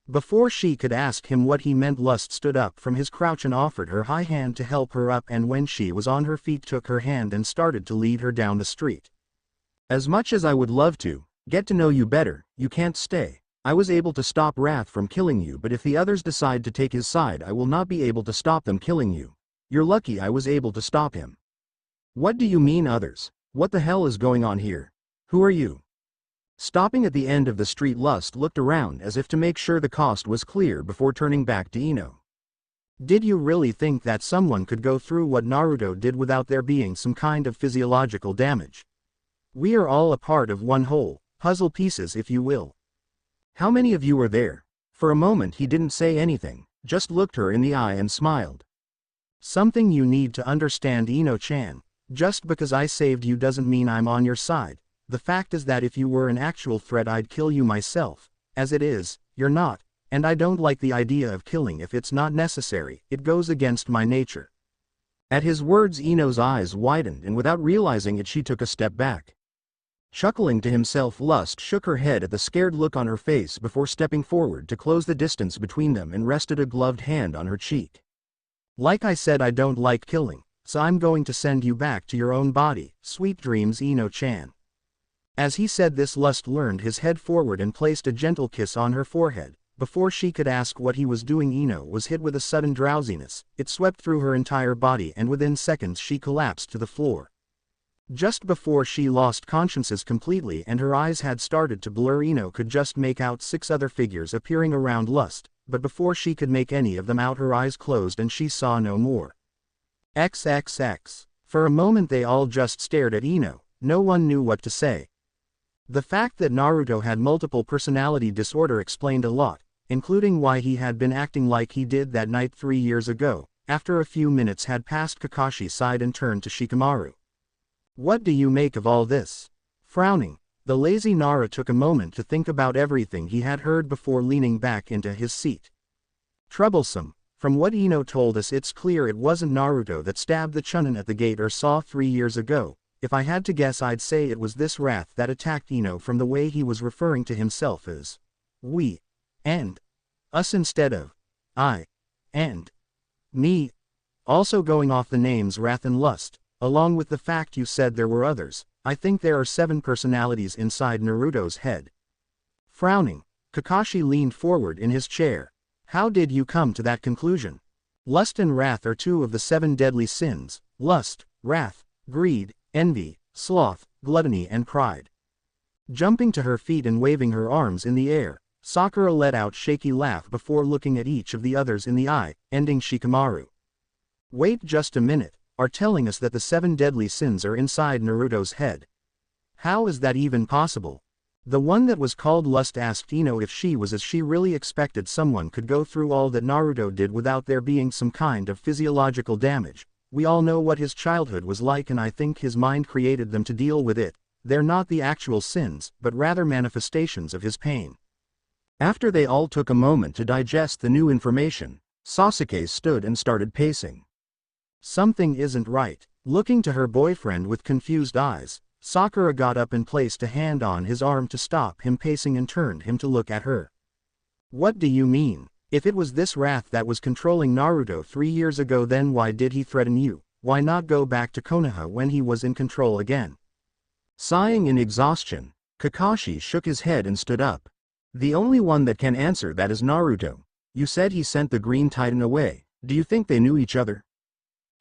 Before she could ask him what he meant, Lust stood up from his crouch and offered her high hand to help her up, and when she was on her feet took her hand and started to lead her down the street. As much as I would love to get to know you better, you can't stay. I was able to stop Wrath from killing you, but if the others decide to take his side, I will not be able to stop them killing you. You're lucky I was able to stop him. What do you mean others? What the hell is going on here? Who are you? Stopping at the end of the street, Lust looked around as if to make sure the coast was clear before turning back to Ino. Did you really think that someone could go through what Naruto did without there being some kind of physiological damage? We are all a part of one whole, puzzle pieces if you will. How many of you are there? For a moment he didn't say anything, just looked her in the eye and smiled. Something you need to understand, Ino-chan. Just because I saved you doesn't mean I'm on your side. The fact is that if you were an actual threat I'd kill you myself. As it is, you're not, and I don't like the idea of killing if it's not necessary. It goes against my nature. At his words Ino's eyes widened, and without realizing it she took a step back. Chuckling to himself, Lust shook her head at the scared look on her face before stepping forward to close the distance between them and rested a gloved hand on her cheek. Like I said, I don't like killing, so I'm going to send you back to your own body. Sweet dreams, Ino-chan. As he said this, Lust leaned his head forward and placed a gentle kiss on her forehead. Before she could ask what he was doing, Ino was hit with a sudden drowsiness. It swept through her entire body and within seconds she collapsed to the floor. Just before she lost consciousness completely and her eyes had started to blur, Ino could just make out 6 other figures appearing around Lust, but before she could make any of them out her eyes closed and she saw no more. XXX. For a moment they all just stared at Ino. No one knew what to say. The fact that Naruto had multiple personality disorder explained a lot, including why he had been acting like he did that night 3 years ago. After a few minutes had passed, Kakashi sighed and turned to Shikamaru. What do you make of all this? Frowning, the lazy Nara took a moment to think about everything he had heard before leaning back into his seat. Troublesome. From what Ino told us it's clear it wasn't Naruto that stabbed the Chunin at the gate or saw 3 years ago. If I had to guess I'd say it was this Wrath that attacked Ino, from the way he was referring to himself as we and us instead of I and me. Also going off the names Wrath and Lust, along with the fact you said there were others, I think there are 7 personalities inside Naruto's head. Frowning, Kakashi leaned forward in his chair. How did you come to that conclusion? Lust and wrath are 2 of the 7 deadly sins. Lust, wrath, greed, envy, sloth, gluttony and pride. Jumping to her feet and waving her arms in the air, Sakura let out a shaky laugh before looking at each of the others in the eye, ending Shikamaru. Wait just a minute, are telling us that the 7 deadly sins are inside Naruto's head. How is that even possible? The one that was called Lust asked Ino if she was as she really expected someone could go through all that Naruto did without there being some kind of physiological damage. We all know what his childhood was like, and I think his mind created them to deal with it. They're not the actual sins, but rather manifestations of his pain. After they all took a moment to digest the new information, Sasuke stood and started pacing. Something isn't right. Looking to her boyfriend with confused eyes, Sakura got up and placed a hand on his arm to stop him pacing and turned him to look at her. What do you mean? If it was this wrath that was controlling Naruto 3 years ago, then why did he threaten you? Why not go back to Konaha when he was in control again? Sighing in exhaustion, Kakashi shook his head and stood up. The only one that can answer that is Naruto. You said he sent the Green Titan away. Do you think they knew each other?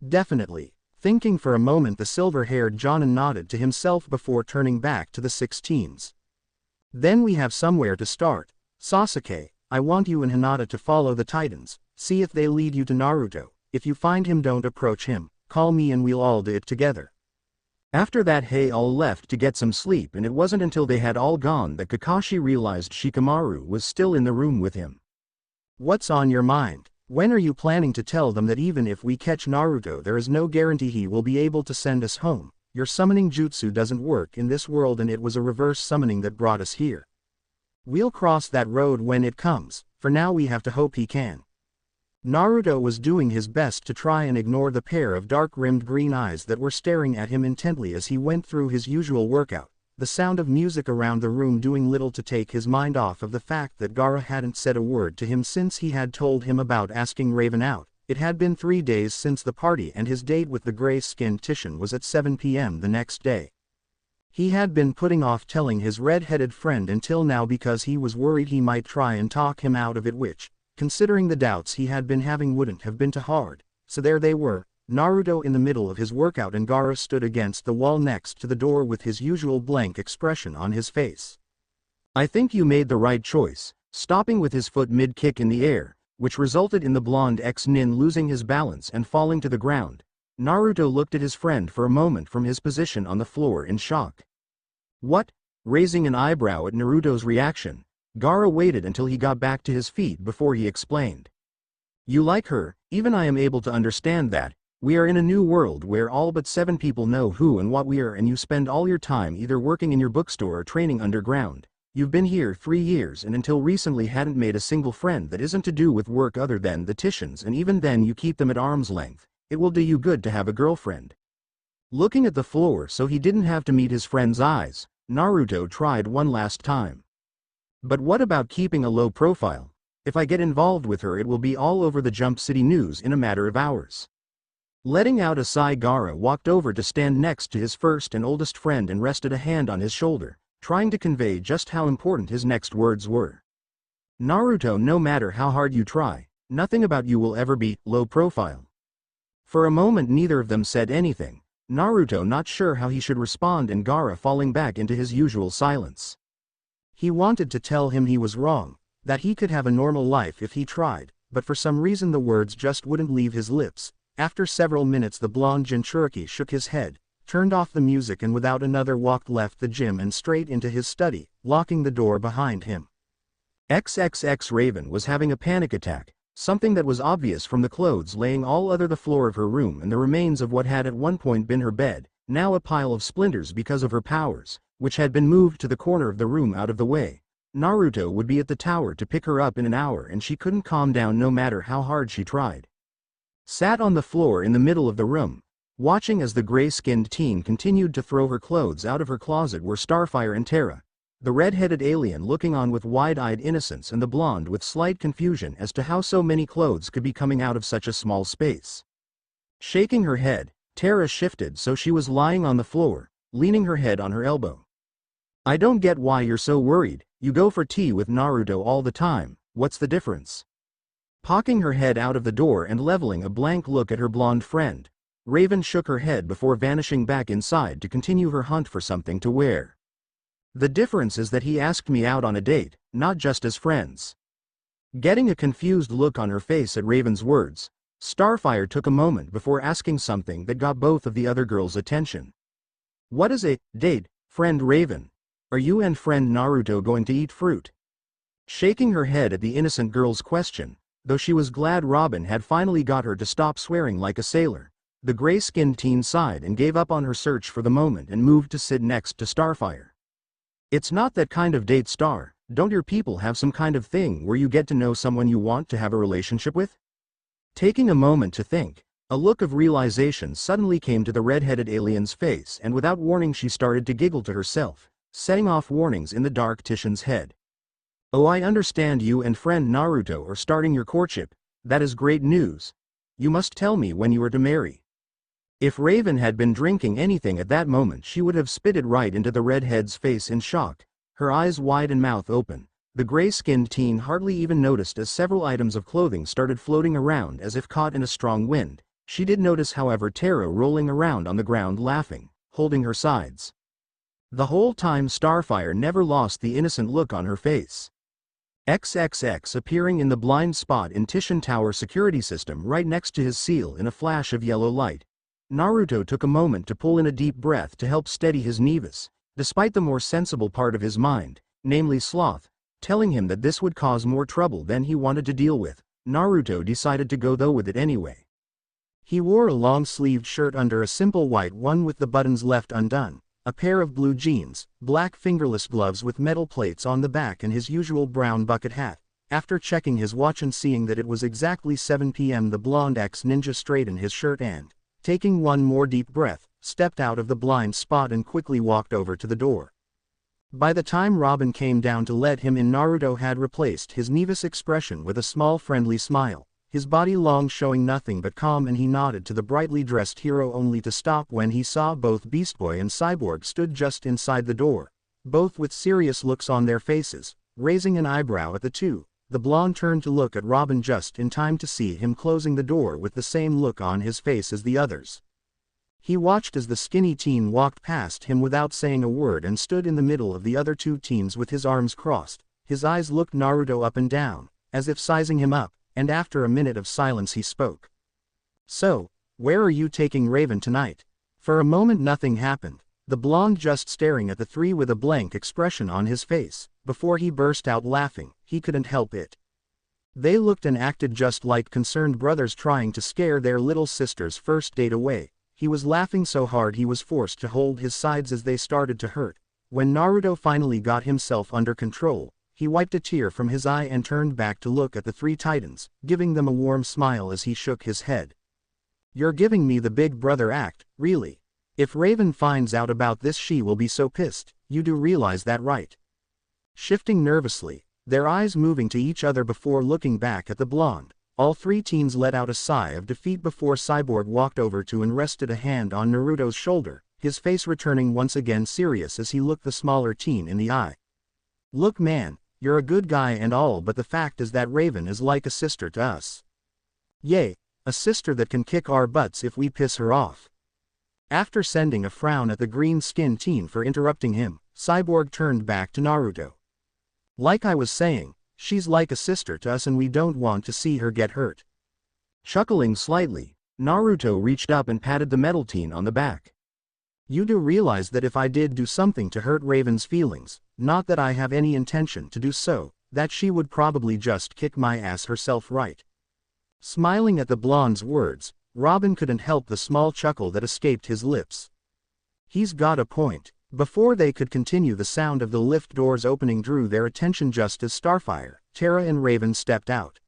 Definitely. Thinking for a moment, the silver-haired Jonin nodded to himself before turning back to the 6 teens. Then we have somewhere to start. Sasuke, I want you and Hinata to follow the Titans, see if they lead you to Naruto. If you find him, don't approach him, call me and we'll all do it together. After that they all left to get some sleep, and it wasn't until they had all gone that Kakashi realized Shikamaru was still in the room with him. What's on your mind? When are you planning to tell them that even if we catch Naruto there is no guarantee he will be able to send us home? your summoning jutsu doesn't work in this world and it was a reverse summoning that brought us here. We'll cross that road when it comes, for now we have to hope he can." Naruto was doing his best to try and ignore the pair of dark-rimmed green eyes that were staring at him intently as he went through his usual workout, the sound of music around the room doing little to take his mind off of the fact that Gaara hadn't said a word to him since he had told him about asking Raven out. It had been 3 days since the party and his date with the gray-skinned Titian was at 7 p.m. the next day. He had been putting off telling his red-headed friend until now because he was worried he might try and talk him out of it, which, considering the doubts he had been having, wouldn't have been too hard. So there they were, Naruto in the middle of his workout and Gaara stood against the wall next to the door with his usual blank expression on his face. "I think you made the right choice," stopping with his foot mid-kick in the air, which resulted in the blonde ex-nin losing his balance and falling to the ground. Naruto looked at his friend for a moment from his position on the floor in shock. "What?" Raising an eyebrow at Naruto's reaction, Gaara waited until he got back to his feet before he explained. "You like her, even I am able to understand that. We are in a new world where all but 7 people know who and what we are, and you spend all your time either working in your bookstore or training underground. You've been here 3 years and until recently hadn't made a single friend that isn't to do with work other than the Titians, and even then you keep them at arm's length. It will do you good to have a girlfriend." Looking at the floor so he didn't have to meet his friend's eyes, Naruto tried one last time. "But what about keeping a low profile? If I get involved with her it will be all over the Jump City News in a matter of hours." Letting out a sigh, Gaara walked over to stand next to his first and oldest friend and rested a hand on his shoulder, trying to convey just how important his next words were. "Naruto, no matter how hard you try, nothing about you will ever be low profile." For a moment neither of them said anything, Naruto not sure how he should respond and Gaara falling back into his usual silence. He wanted to tell him he was wrong, that he could have a normal life if he tried, but for some reason the words just wouldn't leave his lips. After several minutes the blonde Jinchuriki shook his head, turned off the music and without another walk left the gym and straight into his study, locking the door behind him. XXX Raven was having a panic attack, something that was obvious from the clothes laying all over the floor of her room and the remains of what had at one point been her bed, now a pile of splinters because of her powers, which had been moved to the corner of the room out of the way. Naruto would be at the tower to pick her up in an hour and she couldn't calm down no matter how hard she tried. Sat on the floor in the middle of the room, watching as the gray-skinned teen continued to throw her clothes out of her closet were Starfire and Terra, the red-headed alien looking on with wide-eyed innocence and the blonde with slight confusion as to how so many clothes could be coming out of such a small space. Shaking her head, Terra shifted so she was lying on the floor, leaning her head on her elbow. "I don't get why you're so worried, you go for tea with Naruto all the time, what's the difference?" Pocking her head out of the door and leveling a blank look at her blonde friend, Raven shook her head before vanishing back inside to continue her hunt for something to wear. "The difference is that he asked me out on a date, not just as friends." Getting a confused look on her face at Raven's words, Starfire took a moment before asking something that got both of the other girls' attention. "What is a date, friend Raven? Are you and friend Naruto going to eat fruit?" Shaking her head at the innocent girl's question, though she was glad Robin had finally got her to stop swearing like a sailor, the gray-skinned teen sighed and gave up on her search for the moment and moved to sit next to Starfire. "It's not that kind of date, Star. Don't your people have some kind of thing where you get to know someone you want to have a relationship with?" Taking a moment to think, a look of realization suddenly came to the red-headed alien's face and without warning she started to giggle to herself, setting off warnings in the dark Titian's head. "Oh, I understand you and friend Naruto are starting your courtship. That is great news. You must tell me when you are to marry." If Raven had been drinking anything at that moment she would have spit it right into the redhead's face in shock, her eyes wide and mouth open. The gray-skinned teen hardly even noticed as several items of clothing started floating around as if caught in a strong wind. She did notice however Terra rolling around on the ground laughing, holding her sides. The whole time Starfire never lost the innocent look on her face. XXX appearing in the blind spot in Titian Tower security system right next to his seal in a flash of yellow light. Naruto took a moment to pull in a deep breath to help steady his nerves, despite the more sensible part of his mind, namely sloth, telling him that this would cause more trouble than he wanted to deal with. Naruto decided to go though with it anyway. He wore a long-sleeved shirt under a simple white one with the buttons left undone, a pair of blue jeans, black fingerless gloves with metal plates on the back and his usual brown bucket hat. After checking his watch and seeing that it was exactly 7 p.m. the blonde ex-ninja straightened his shirt and, taking one more deep breath, stepped out of the blind spot and quickly walked over to the door. By the time Robin came down to let him in, Naruto had replaced his nervous expression with a small friendly smile, his body long showing nothing but calm, and he nodded to the brightly dressed hero only to stop when he saw both Beast Boy and Cyborg stood just inside the door, both with serious looks on their faces. Raising an eyebrow at the two, the blonde turned to look at Robin just in time to see him closing the door with the same look on his face as the others. He watched as the skinny teen walked past him without saying a word and stood in the middle of the other two teens with his arms crossed. His eyes looked Naruto up and down, as if sizing him up, and after a minute of silence he spoke. "So, where are you taking Raven tonight?" For a moment nothing happened, the blonde just staring at the three with a blank expression on his face, before he burst out laughing. He couldn't help it. They looked and acted just like concerned brothers trying to scare their little sister's first date away. He was laughing so hard he was forced to hold his sides as they started to hurt. When Naruto finally got himself under control, he wiped a tear from his eye and turned back to look at the three titans, giving them a warm smile as he shook his head. "You're giving me the big brother act, really. If Raven finds out about this she will be so pissed. You do realize that, right?" Shifting nervously, their eyes moving to each other before looking back at the blonde, all three teens let out a sigh of defeat before Cyborg walked over to and rested a hand on Naruto's shoulder, his face returning once again serious as he looked the smaller teen in the eye. "Look man, you're a good guy and all, but the fact is that Raven is like a sister to us. Yay, a sister that can kick our butts if we piss her off." After sending a frown at the green-skinned teen for interrupting him, Cyborg turned back to Naruto. "Like I was saying, she's like a sister to us and we don't want to see her get hurt." Chuckling slightly, Naruto reached up and patted the metal teen on the back. "You do realize that if I did do something to hurt Raven's feelings, not that I have any intention to do so, that she would probably just kick my ass herself, right?" Smiling at the blonde's words, Robin couldn't help the small chuckle that escaped his lips. He's got a point. Before they could continue, the sound of the lift doors opening drew their attention just as Starfire, Terra and Raven stepped out.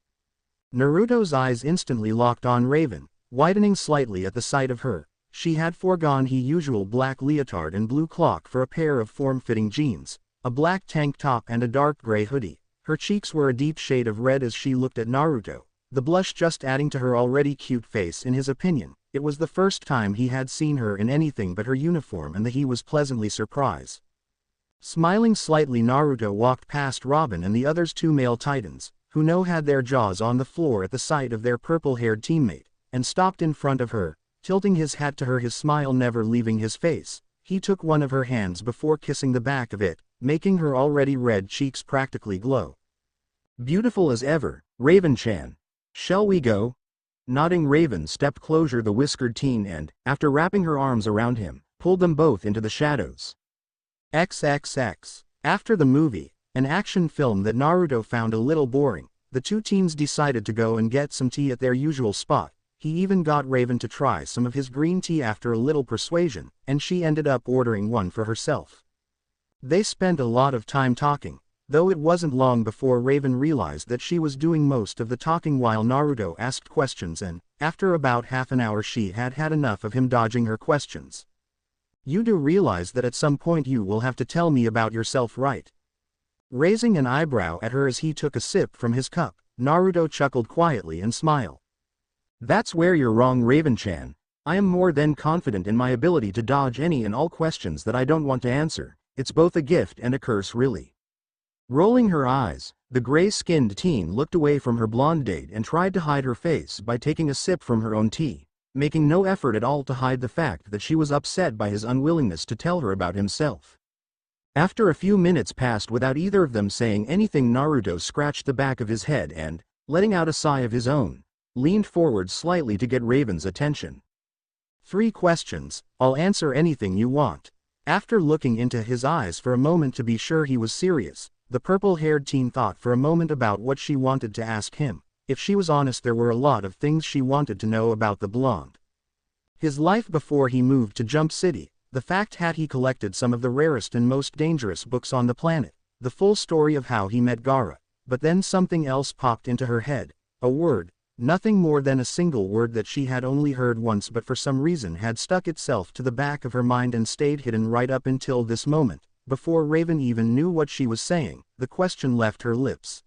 Naruto's eyes instantly locked on Raven, widening slightly at the sight of her. She had foregone his usual black leotard and blue cloak for a pair of form-fitting jeans, a black tank top and a dark gray hoodie. Her cheeks were a deep shade of red as she looked at Naruto, the blush just adding to her already cute face. In his opinion, it was the first time he had seen her in anything but her uniform, and he was pleasantly surprised. Smiling slightly, Naruto walked past Robin and the others two male titans, who now had their jaws on the floor at the sight of their purple-haired teammate, and stopped in front of her, tilting his hat to her, his smile never leaving his face. He took one of her hands before kissing the back of it, making her already red cheeks practically glow. "Beautiful as ever, Raven-chan. Shall we go?" Nodding, Raven stepped closer the whiskered teen and, after wrapping her arms around him, pulled them both into the shadows. XXX. After the movie, an action film that Naruto found a little boring, the two teens decided to go and get some tea at their usual spot. He even got Raven to try some of his green tea after a little persuasion, and she ended up ordering one for herself. They spent a lot of time talking, though it wasn't long before Raven realized that she was doing most of the talking while Naruto asked questions, and, after about half an hour, she had had enough of him dodging her questions. "You do realize that at some point you will have to tell me about yourself, right?" Raising an eyebrow at her as he took a sip from his cup, Naruto chuckled quietly and smiled. "That's where you're wrong, Raven-chan. I am more than confident in my ability to dodge any and all questions that I don't want to answer. It's both a gift and a curse, really." Rolling her eyes, the gray-skinned teen looked away from her blonde date and tried to hide her face by taking a sip from her own tea, making no effort at all to hide the fact that she was upset by his unwillingness to tell her about himself. After a few minutes passed without either of them saying anything, Naruto scratched the back of his head and, letting out a sigh of his own, leaned forward slightly to get Raven's attention. "3 questions, I'll answer anything you want." After looking into his eyes for a moment to be sure he was serious, the purple-haired teen thought for a moment about what she wanted to ask him. If she was honest, there were a lot of things she wanted to know about the blonde. His life before he moved to Jump City, the fact that he collected some of the rarest and most dangerous books on the planet, the full story of how he met Gaara. But then something else popped into her head, a word, nothing more than a single word that she had only heard once but for some reason had stuck itself to the back of her mind and stayed hidden right up until this moment, before Raven even knew what she was saying. The question left her lips.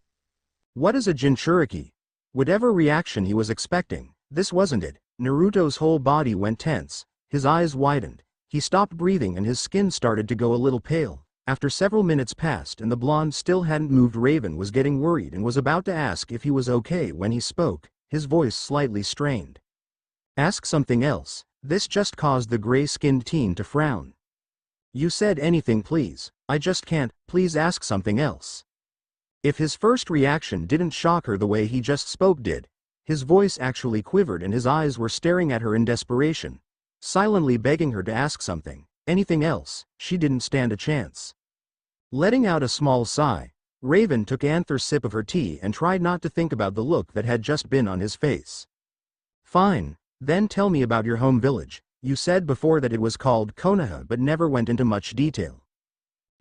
What is a Jinchuriki? Whatever reaction he was expecting, this wasn't it. Naruto's whole body went tense, his eyes widened, he stopped breathing and his skin started to go a little pale. After several minutes passed and the blonde still hadn't moved, Raven was getting worried and was about to ask if he was okay when he spoke, his voice slightly strained. Ask something else. This just caused the gray-skinned teen to frown. You said anything please, I just can't, please ask something else. If his first reaction didn't shock her the way he just spoke did, his voice actually quivered and his eyes were staring at her in desperation, silently begging her to ask something. Anything else, she didn't stand a chance. Letting out a small sigh, Raven took another sip of her tea and tried not to think about the look that had just been on his face. Fine, then tell me about your home village. You said before that it was called Konaha but never went into much detail.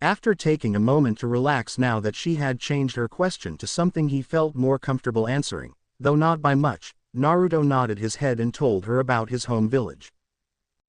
After taking a moment to relax now that she had changed her question to something he felt more comfortable answering, though not by much, Naruto nodded his head and told her about his home village.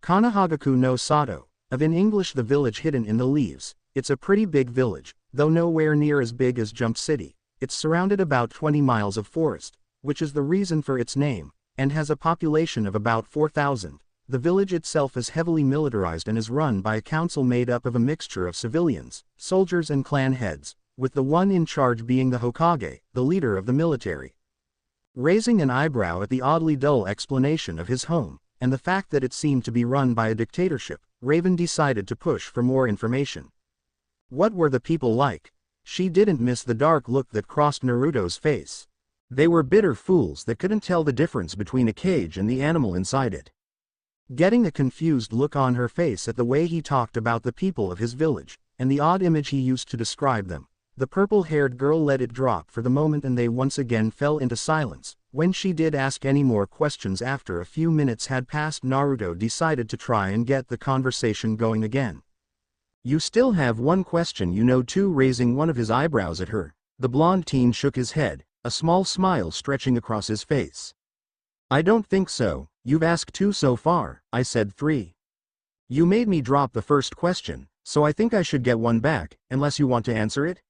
Konahagaku no Sato. Of in English the village hidden in the leaves. It's a pretty big village, though nowhere near as big as Jump City. It's surrounded about 20 miles of forest, which is the reason for its name, and has a population of about 4,000. The village itself is heavily militarized and is run by a council made up of a mixture of civilians, soldiers and clan heads, with the one in charge being the Hokage, the leader of the military. Raising an eyebrow at the oddly dull explanation of his home, and the fact that it seemed to be run by a dictatorship, Raven decided to push for more information. What were the people like? She didn't miss the dark look that crossed Naruto's face. They were bitter fools that couldn't tell the difference between a cage and the animal inside it. Getting a confused look on her face at the way he talked about the people of his village, and the odd image he used to describe them, the purple-haired girl let it drop for the moment and they once again fell into silence. When she did ask any more questions after a few minutes had passed, Naruto decided to try and get the conversation going again. You still have one question, you know, too. Raising one of his eyebrows at her, the blonde teen shook his head, a small smile stretching across his face. I don't think so. You've asked 2 so far. I said 3. You made me drop the first question, so I think I should get one back, unless you want to answer it?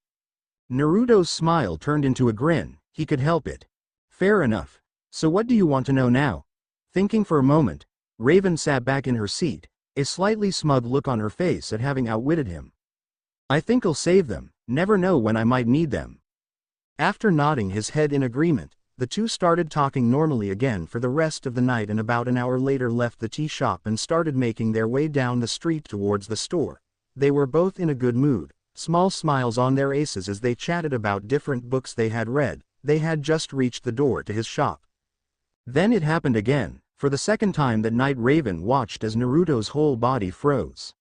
Naruto's smile turned into a grin. He could help it. Fair enough. So what do you want to know now? Thinking for a moment, Raven sat back in her seat, a slightly smug look on her face at having outwitted him. I think I'll save them, never know when I might need them. After nodding his head in agreement, the two started talking normally again for the rest of the night and about an hour later left the tea shop and started making their way down the street towards the store. They were both in a good mood, small smiles on their faces as they chatted about different books they had read. They had just reached the door to his shop. Then it happened again. For the second time that night, Raven watched as Naruto's whole body froze.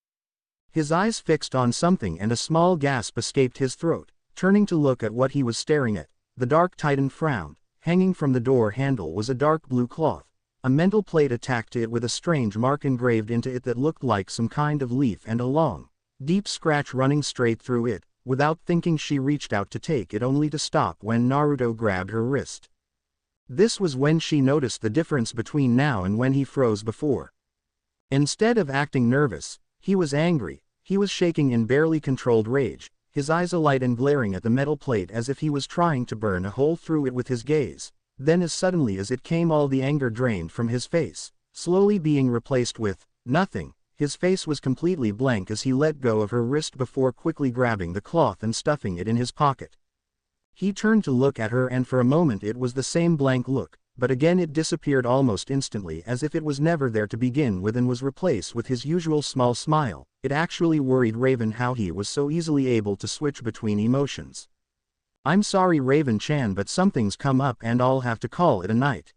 His eyes fixed on something and a small gasp escaped his throat. Turning to look at what he was staring at, the Dark Titan frowned. Hanging from the door handle was a dark blue cloth. A mental plate attached to it with a strange mark engraved into it that looked like some kind of leaf and a long, deep scratch running straight through it. Without thinking, she reached out to take it only to stop when Naruto grabbed her wrist. This was when she noticed the difference between now and when he froze before. Instead of acting nervous, he was angry. He was shaking in barely controlled rage, his eyes alight and glaring at the metal plate as if he was trying to burn a hole through it with his gaze. Then as suddenly as it came, all the anger drained from his face, slowly being replaced with nothing. His face was completely blank as he let go of her wrist before quickly grabbing the cloth and stuffing it in his pocket. He turned to look at her and for a moment it was the same blank look, but again it disappeared almost instantly as if it was never there to begin with and was replaced with his usual small smile. It actually worried Raven how he was so easily able to switch between emotions. I'm sorry Raven-chan, but something's come up and I'll have to call it a night.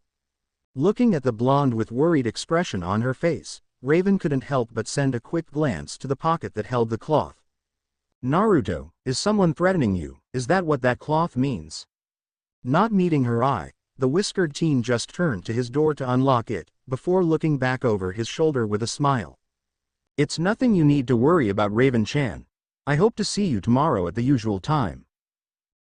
Looking at the blonde with worried expression on her face, Raven couldn't help but send a quick glance to the pocket that held the cloth. Naruto, is someone threatening you? Is that what that cloth means? Not meeting her eye, The whiskered teen just turned to his door to unlock it, before looking back over his shoulder with a smile. It's nothing you need to worry about, Raven-chan. I hope to see you tomorrow at the usual time.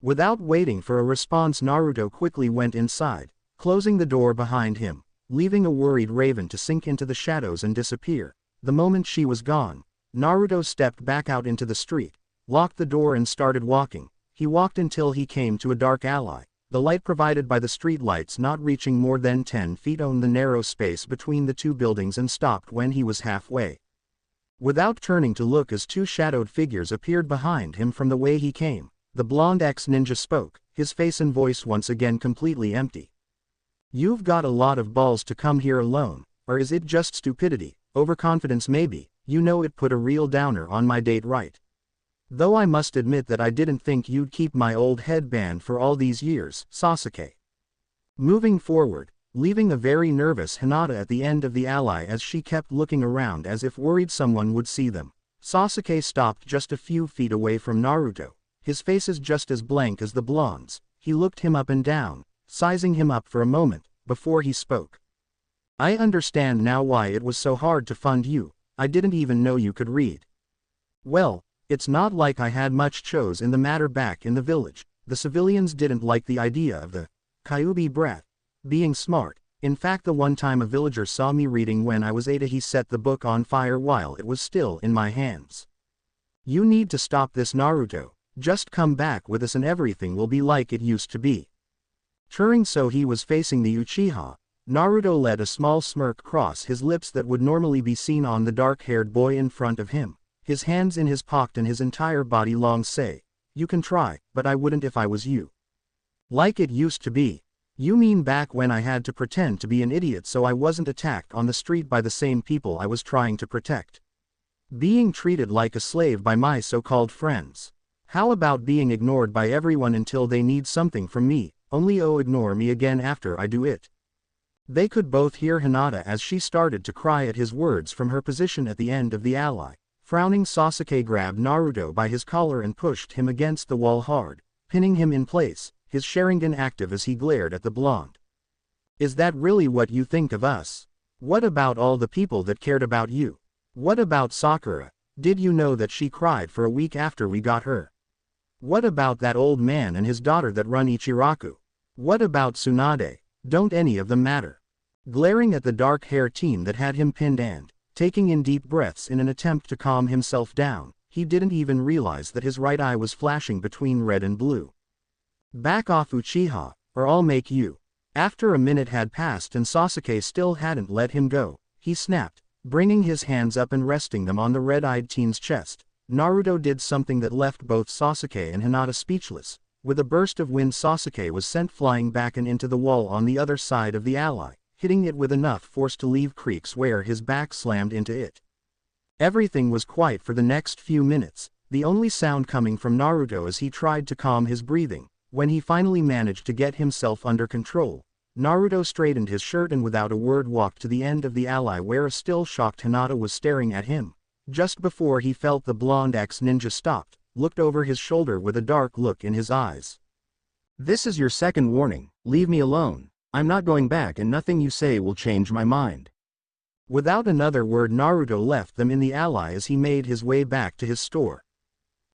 Without waiting for a response, Naruto quickly went inside, closing the door behind him, leaving a worried Raven to sink into the shadows and disappear. The moment she was gone, Naruto stepped back out into the street, locked the door and started walking. He walked until he came to a dark alley, the light provided by the street lights not reaching more than 10 feet on the narrow space between the two buildings, and stopped when he was halfway. Without turning to look, as two shadowed figures appeared behind him from the way he came, the blonde ex-ninja spoke, his face and voice once again completely empty. You've got a lot of balls to come here alone, or is it just stupidity, overconfidence maybe? You know, it put a real downer on my date, right? Though I must admit that I didn't think you'd keep my old headband for all these years, Sasuke. Moving forward, leaving a very nervous Hinata at the end of the alley as she kept looking around as if worried someone would see them, Sasuke stopped just a few feet away from Naruto, his face is just as blank as the blonde's. He looked him up and down, sizing him up for a moment, before he spoke. I understand now why it was so hard to fund you. I didn't even know you could read. Well, it's not like I had much choice in the matter. Back in the village, the civilians didn't like the idea of the Kyuubi brat being smart. In fact, the one time a villager saw me reading when I was 8, he set the book on fire while it was still in my hands. You need to stop this, Naruto. Just come back with us and everything will be like it used to be. Turning so he was facing the Uchiha, Naruto let a small smirk cross his lips that would normally be seen on the dark-haired boy in front of him, his hands in his pocket and his entire body long say, you can try, but I wouldn't if I was you. Like it used to be? You mean back when I had to pretend to be an idiot so I wasn't attacked on the street by the same people I was trying to protect? Being treated like a slave by my so-called friends? How about being ignored by everyone until they need something from me, only ignore me again after I do it? They could both hear Hinata as she started to cry at his words from her position at the end of the alley. Frowning, Sasuke grabbed Naruto by his collar and pushed him against the wall hard, pinning him in place, his Sharingan active as he glared at the blonde. Is that really what you think of us? What about all the people that cared about you? What about Sakura? Did you know that she cried for a week after we got her? What about that old man and his daughter that run Ichiraku? What about Tsunade? Don't any of them matter? Glaring at the dark-haired teen that had him pinned and taking in deep breaths in an attempt to calm himself down, he didn't even realize that his right eye was flashing between red and blue. Back off, Uchiha, or I'll make you. After a minute had passed and Sasuke still hadn't let him go, he snapped, bringing his hands up and resting them on the red-eyed teen's chest. Naruto did something that left both Sasuke and Hinata speechless. With a burst of wind, Sasuke was sent flying back and into the wall on the other side of the alley, hitting it with enough force to leave creaks where his back slammed into it. Everything was quiet for the next few minutes, the only sound coming from Naruto as he tried to calm his breathing. When he finally managed to get himself under control, Naruto straightened his shirt and without a word walked to the end of the alley where a still shocked Hinata was staring at him. Just before he felt the blonde ex-ninja stopped, looked over his shoulder with a dark look in his eyes. This is your second warning, leave me alone. I'm not going back and nothing you say will change my mind. Without another word, Naruto left them in the alley as he made his way back to his store.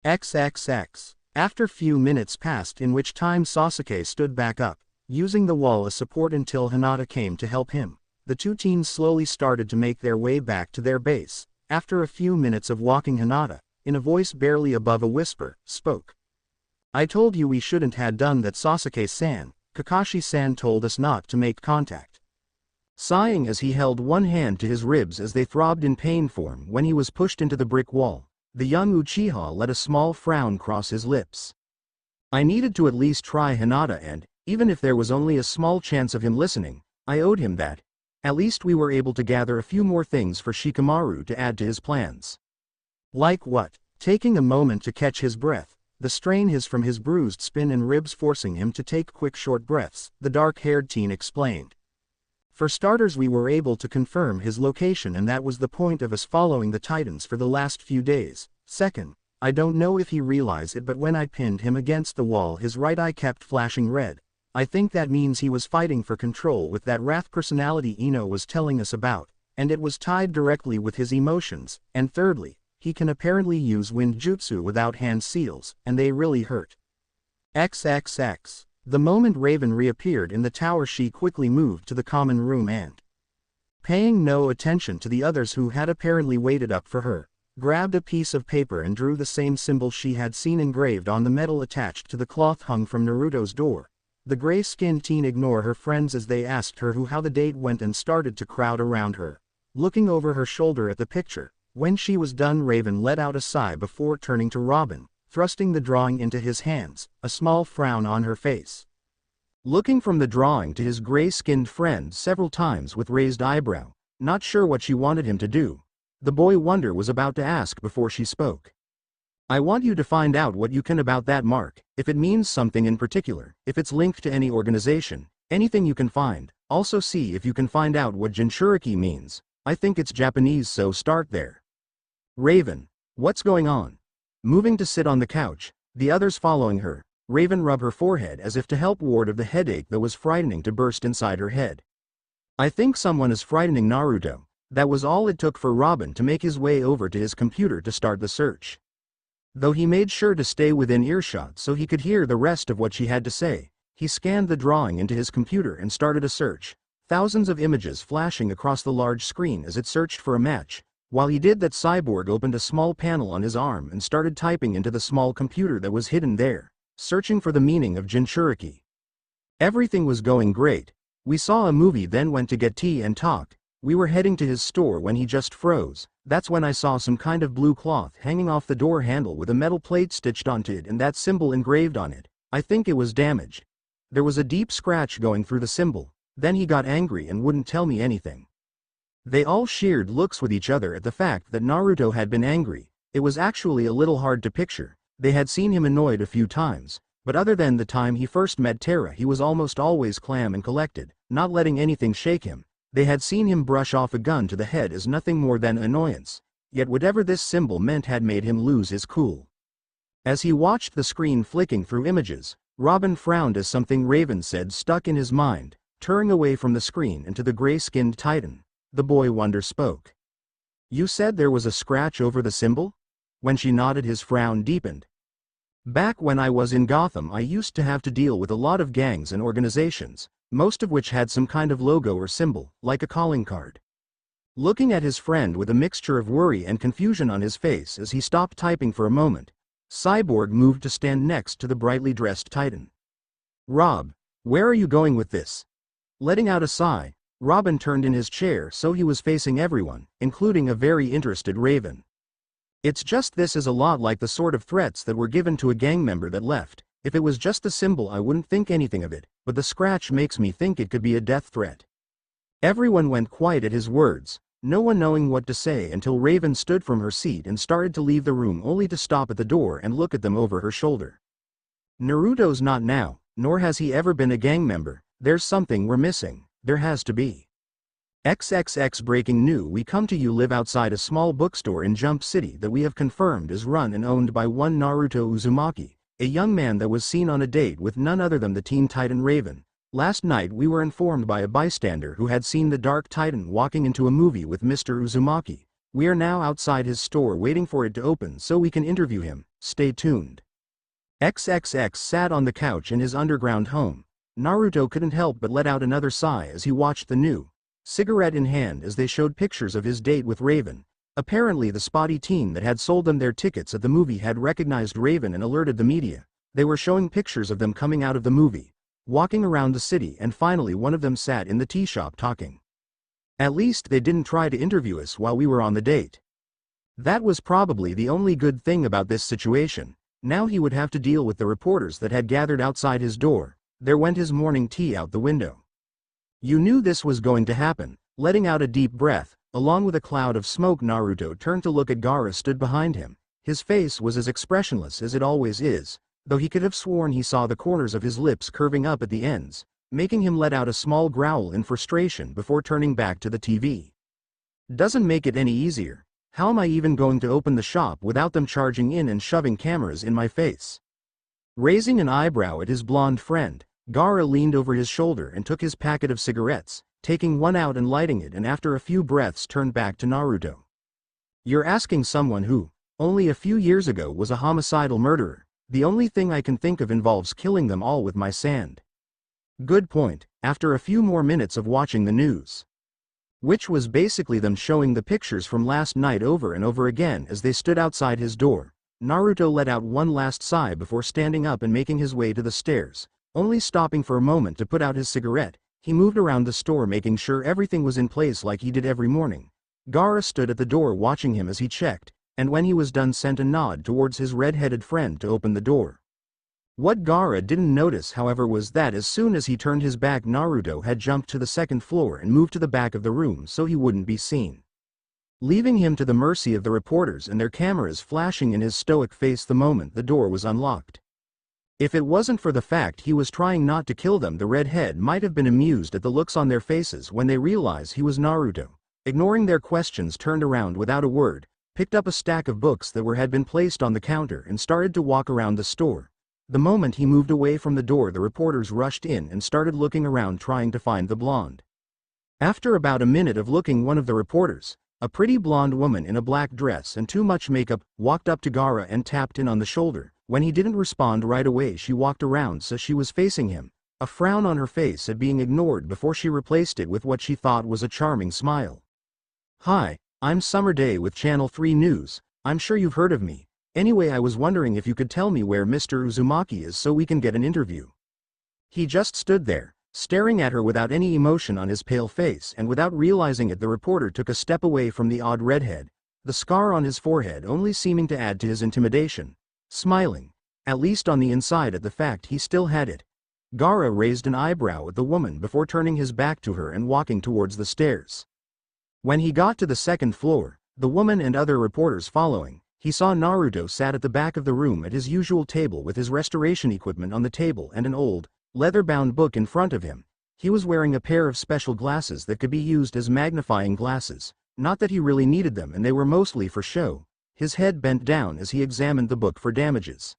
XXX. After few minutes passed in which time Sasuke stood back up, using the wall as support until Hinata came to help him, the two teens slowly started to make their way back to their base. After a few minutes of walking, Hinata, in a voice barely above a whisper, spoke. I told you we shouldn't had done that, Sasuke-san. Kakashi-san told us not to make contact. Sighing as he held one hand to his ribs as they throbbed in pain for him when he was pushed into the brick wall, the young Uchiha let a small frown cross his lips. I needed to at least try, Hinata, and, even if there was only a small chance of him listening, I owed him that. At least we were able to gather a few more things for Shikamaru to add to his plans. Like what? Taking a moment to catch his breath, the strain from his bruised spine and ribs forcing him to take quick short breaths, the dark-haired teen explained. For starters, we were able to confirm his location and that was the point of us following the Titans for the last few days. Second, I don't know if he realized it but when I pinned him against the wall his right eye kept flashing red. I think that means he was fighting for control with that wrath personality Ino was telling us about, and it was tied directly with his emotions, and thirdly, he can apparently use wind jutsu without hand seals, and they really hurt. XXX. The moment Raven reappeared in the tower, she quickly moved to the common room and, paying no attention to the others who had apparently waited up for her, grabbed a piece of paper and drew the same symbol she had seen engraved on the metal attached to the cloth hung from Naruto's door. The gray-skinned teen ignored her friends as they asked her how the date went and started to crowd around her, looking over her shoulder at the picture. When she was done, Raven let out a sigh before turning to Robin, thrusting the drawing into his hands, a small frown on her face. Looking from the drawing to his gray-skinned friend several times with raised eyebrow, not sure what she wanted him to do, the boy wonder was about to ask before she spoke. I want you to find out what you can about that mark, if it means something in particular, if it's linked to any organization, anything you can find. Also see if you can find out what Jinchuriki means. I think it's Japanese, so start there. Raven. What's going on? Moving to sit on the couch, the others following her, Raven rubbed her forehead as if to help ward off the headache that was frightening to burst inside her head. I think someone is frightening Naruto. That was all it took for Robin to make his way over to his computer to start the search. Though he made sure to stay within earshot so he could hear the rest of what she had to say, he scanned the drawing into his computer and started a search, thousands of images flashing across the large screen as it searched for a match. While he did that, Cyborg opened a small panel on his arm and started typing into the small computer that was hidden there, searching for the meaning of Jinchuriki. Everything was going great. We saw a movie, then went to get tea and talked. We were heading to his store when he just froze. That's when I saw some kind of blue cloth hanging off the door handle with a metal plate stitched onto it and that symbol engraved on it. I think it was damaged. There was a deep scratch going through the symbol. Then he got angry and wouldn't tell me anything. They all shared looks with each other at the fact that Naruto had been angry. It was actually a little hard to picture. They had seen him annoyed a few times, but other than the time he first met Terra, he was almost always calm and collected, not letting anything shake him. They had seen him brush off a gun to the head as nothing more than annoyance, yet whatever this symbol meant had made him lose his cool. As he watched the screen flicking through images, Robin frowned as something Raven said stuck in his mind, turning away from the screen and to the gray-skinned titan. The boy wonder spoke. You said there was a scratch over the symbol? When she nodded, his frown deepened. Back when I was in Gotham, I used to have to deal with a lot of gangs and organizations, most of which had some kind of logo or symbol, like a calling card. Looking at his friend with a mixture of worry and confusion on his face as he stopped typing for a moment, Cyborg moved to stand next to the brightly dressed titan. Rob, where are you going with this? Letting out a sigh, Robin turned in his chair so he was facing everyone, including a very interested Raven. It's just this is a lot like the sort of threats that were given to a gang member that left. If it was just the symbol I wouldn't think anything of it, but the scratch makes me think it could be a death threat. Everyone went quiet at his words, no one knowing what to say until Raven stood from her seat and started to leave the room, only to stop at the door and look at them over her shoulder. Naruto's not now, nor has he ever been a gang member. There's something we're missing. There has to be. XXX breaking news. We come to you live outside a small bookstore in Jump City that we have confirmed is run and owned by one Naruto Uzumaki, a young man that was seen on a date with none other than the Teen Titan Raven. Last night we were informed by a bystander who had seen the Dark Titan walking into a movie with Mr. Uzumaki. We are now outside his store waiting for it to open so we can interview him. Stay tuned. XXX sat on the couch in his underground home. Naruto couldn't help but let out another sigh as he watched the new cigarette in hand as they showed pictures of his date with Raven. Apparently the spotty teen that had sold them their tickets at the movie had recognized Raven and alerted the media. They were showing pictures of them coming out of the movie, walking around the city, and finally one of them sat in the tea shop talking. At least they didn't try to interview us while we were on the date. That was probably the only good thing about this situation. Now he would have to deal with the reporters that had gathered outside his door. There went his morning tea out the window. You knew this was going to happen. Letting out a deep breath, along with a cloud of smoke, Naruto turned to look at Gaara stood behind him. His face was as expressionless as it always is, though he could have sworn he saw the corners of his lips curving up at the ends, making him let out a small growl in frustration before turning back to the TV. Doesn't make it any easier. How am I even going to open the shop without them charging in and shoving cameras in my face? Raising an eyebrow at his blonde friend, Gaara leaned over his shoulder and took his packet of cigarettes, taking one out and lighting it, and after a few breaths turned back to Naruto. You're asking someone who, only a few years ago, was a homicidal murderer. The only thing I can think of involves killing them all with my sand. Good point. After a few more minutes of watching the news, which was basically them showing the pictures from last night over and over again as they stood outside his door, Naruto let out one last sigh before standing up and making his way to the stairs, only stopping for a moment to put out his cigarette. He moved around the store making sure everything was in place like he did every morning. Gaara stood at the door watching him as he checked, and when he was done sent a nod towards his red-headed friend to open the door. What Gaara didn't notice, however, was that as soon as he turned his back, Naruto had jumped to the second floor and moved to the back of the room so he wouldn't be seen, leaving him to the mercy of the reporters and their cameras flashing in his stoic face the moment the door was unlocked. If it wasn't for the fact he was trying not to kill them, the redhead might have been amused at the looks on their faces when they realized he was Naruto. Ignoring their questions, turned around without a word, picked up a stack of books that had been placed on the counter and started to walk around the store. The moment he moved away from the door, the reporters rushed in and started looking around trying to find the blonde. After about a minute of looking, one of the reporters, a pretty blonde woman in a black dress and too much makeup, walked up to Gaara and tapped him on the shoulder. When he didn't respond right away, she walked around so she was facing him, a frown on her face at being ignored before she replaced it with what she thought was a charming smile. Hi, I'm Summer Day with Channel 3 News. I'm sure you've heard of me. Anyway, I was wondering if you could tell me where Mr. Uzumaki is so we can get an interview. He just stood there, staring at her without any emotion on his pale face, and without realizing it, the reporter took a step away from the odd redhead, the scar on his forehead only seeming to add to his intimidation, smiling, at least on the inside, at the fact he still had it. Gaara raised an eyebrow at the woman before turning his back to her and walking towards the stairs. When he got to the second floor, the woman and other reporters following, he saw Naruto sat at the back of the room at his usual table with his restoration equipment on the table and an old, leather-bound book in front of him. He was wearing a pair of special glasses that could be used as magnifying glasses, not that he really needed them, and they were mostly for show. His head bent down as he examined the book for damages.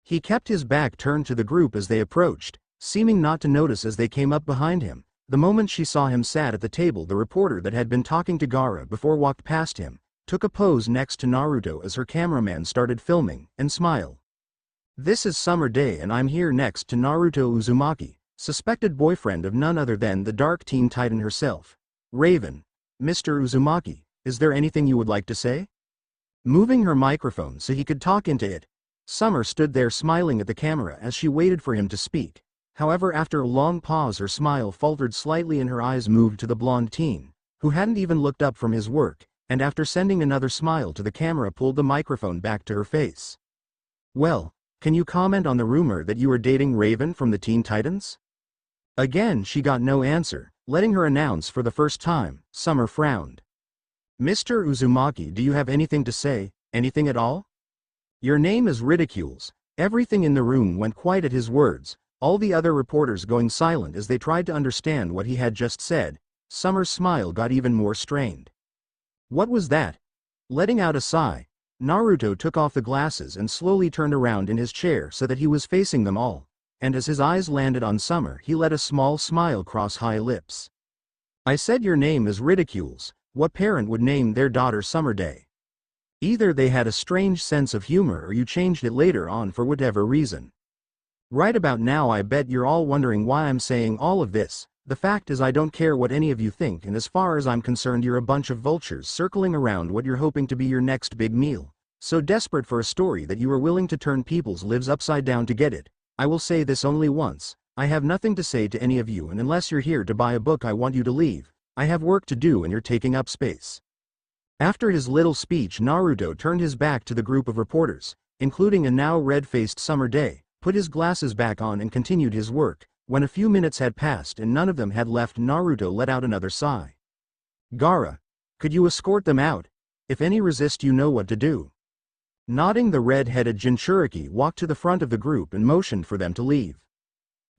He kept his back turned to the group as they approached, seeming not to notice as they came up behind him. The moment she saw him sat at the table, the reporter that had been talking to Gaara before walked past him, took a pose next to Naruto as her cameraman started filming, and smiled. This is Summer Day and I'm here next to Naruto Uzumaki, suspected boyfriend of none other than the Dark Teen Titan herself, Raven. Mr. Uzumaki, is there anything you would like to say? Moving her microphone so he could talk into it, Summer stood there smiling at the camera as she waited for him to speak. However, after a long pause, her smile faltered slightly and her eyes moved to the blonde teen, who hadn't even looked up from his work, and after sending another smile to the camera, pulled the microphone back to her face. Well, can you comment on the rumor that you are dating Raven from the Teen Titans? Again she got no answer, letting her announce for the first time. Summer frowned. Mr. Uzumaki, do you have anything to say, anything at all? Your name is ridicules. Everything in the room went quiet at his words, all the other reporters going silent as they tried to understand what he had just said. Summer's smile got even more strained. What was that? Letting out a sigh, Naruto took off the glasses and slowly turned around in his chair so that he was facing them all, and as his eyes landed on Summer, he let a small smile cross high lips. I said your name is ridicules. What parent would name their daughter Summer Day? Either they had a strange sense of humor or you changed it later on for whatever reason. Right about now I bet you're all wondering why I'm saying all of this. The fact is I don't care what any of you think, and as far as I'm concerned you're a bunch of vultures circling around what you're hoping to be your next big meal. So desperate for a story that you are willing to turn people's lives upside down to get it. I will say this only once. I have nothing to say to any of you, and unless you're here to buy a book I want you to leave. I have work to do and you're taking up space. After his little speech, Naruto turned his back to the group of reporters, including a now red-faced Summer Day, put his glasses back on and continued his work. When a few minutes had passed and none of them had left, Naruto let out another sigh. Gaara, could you escort them out? If any resist, you know what to do. Nodding, the red-headed Jinchuriki walked to the front of the group and motioned for them to leave.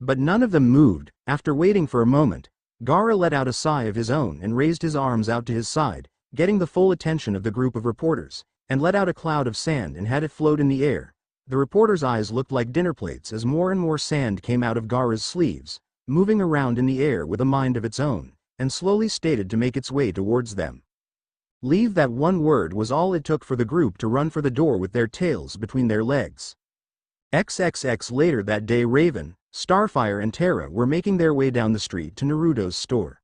But none of them moved. After waiting for a moment, Gaara let out a sigh of his own and raised his arms out to his side, getting the full attention of the group of reporters, and let out a cloud of sand and had it float in the air. The reporter's eyes looked like dinner plates as more and more sand came out of Gaara's sleeves, moving around in the air with a mind of its own, and slowly stated to make its way towards them. Leave. That one word was all it took for the group to run for the door with their tails between their legs. XXX later that day, Raven, Starfire and Terra were making their way down the street to Naruto's store.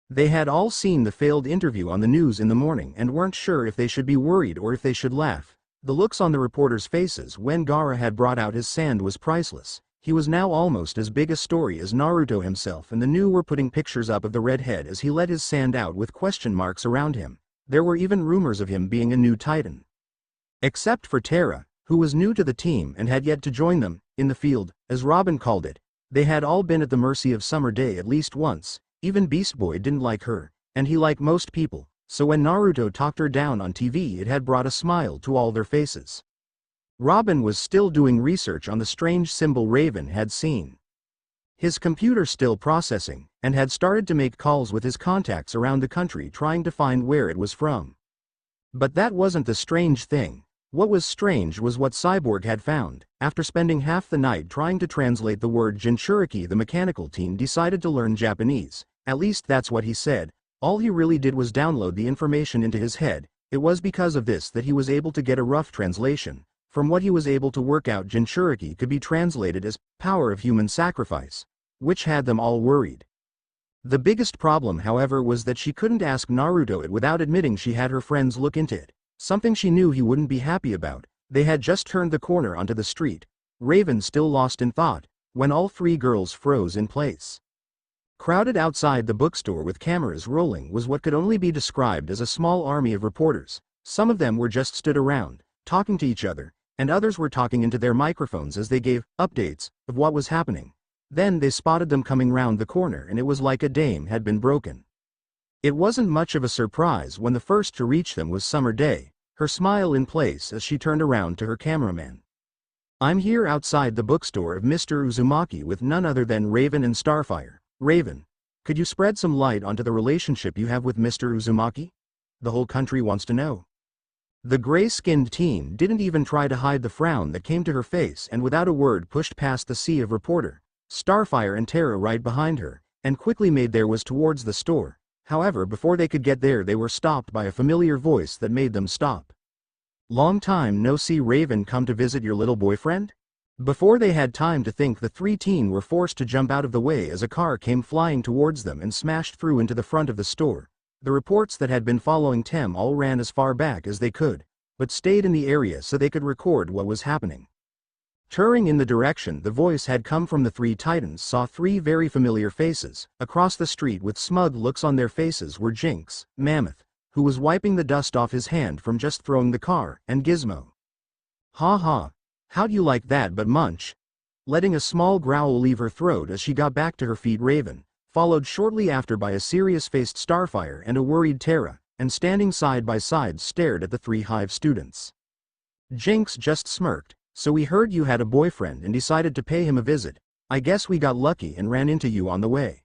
They had all seen the failed interview on the news in the morning and weren't sure if they should be worried or if they should laugh. The looks on the reporters' faces when Gaara had brought out his sand was priceless. He was now almost as big a story as Naruto himself, and the new were putting pictures up of the redhead as he let his sand out with question marks around him. There were even rumors of him being a new Titan. Except for Terra, who was new to the team and had yet to join them, in the field, as Robin called it. They had all been at the mercy of Summer Day at least once. Even Beast Boy didn't like her, and he liked most people, so when Naruto talked her down on TV it had brought a smile to all their faces. Robin was still doing research on the strange symbol Raven had seen. His computer still processing, and had started to make calls with his contacts around the country trying to find where it was from. But that wasn't the strange thing. What was strange was what Cyborg had found. After spending half the night trying to translate the word Jinchuriki, the mechanical team decided to learn Japanese. At least that's what he said. All he really did was download the information into his head. It was because of this that he was able to get a rough translation. From what he was able to work out, Jinchuriki could be translated as power of human sacrifice, which had them all worried. The biggest problem, however, was that she couldn't ask Naruto it without admitting she had her friends look into it. Something she knew he wouldn't be happy about. They had just turned the corner onto the street, Raven still lost in thought, when all three girls froze in place. Crowded outside the bookstore with cameras rolling was what could only be described as a small army of reporters. Some of them were just stood around, talking to each other, and others were talking into their microphones as they gave updates of what was happening. Then they spotted them coming round the corner, and it was like a dam had been broken. It wasn't much of a surprise when the first to reach them was Summer Day, her smile in place as she turned around to her cameraman. I'm here outside the bookstore of Mr. Uzumaki with none other than Raven and Starfire. Raven, could you spread some light onto the relationship you have with Mr. Uzumaki? The whole country wants to know. The gray-skinned teen didn't even try to hide the frown that came to her face and without a word pushed past the sea of reporter, Starfire and Terra right behind her, and quickly made their way towards the store. However, before they could get there they were stopped by a familiar voice that made them stop. Long time no see. Raven, come to visit your little boyfriend? Before they had time to think, the three teen were forced to jump out of the way as a car came flying towards them and smashed through into the front of the store. The reports that had been following Tem all ran as far back as they could, but stayed in the area so they could record what was happening. Turning in the direction the voice had come from, the three titans saw three very familiar faces. Across the street with smug looks on their faces were Jinx, Mammoth, who was wiping the dust off his hand from just throwing the car, and Gizmo. Ha ha, how'd you like that? But Munch, letting a small growl leave her throat as she got back to her feet. Raven, followed shortly after by a serious-faced Starfire and a worried Terra, and standing side by side stared at the three Hive students. Jinx just smirked. So we heard you had a boyfriend and decided to pay him a visit. I guess we got lucky and ran into you on the way.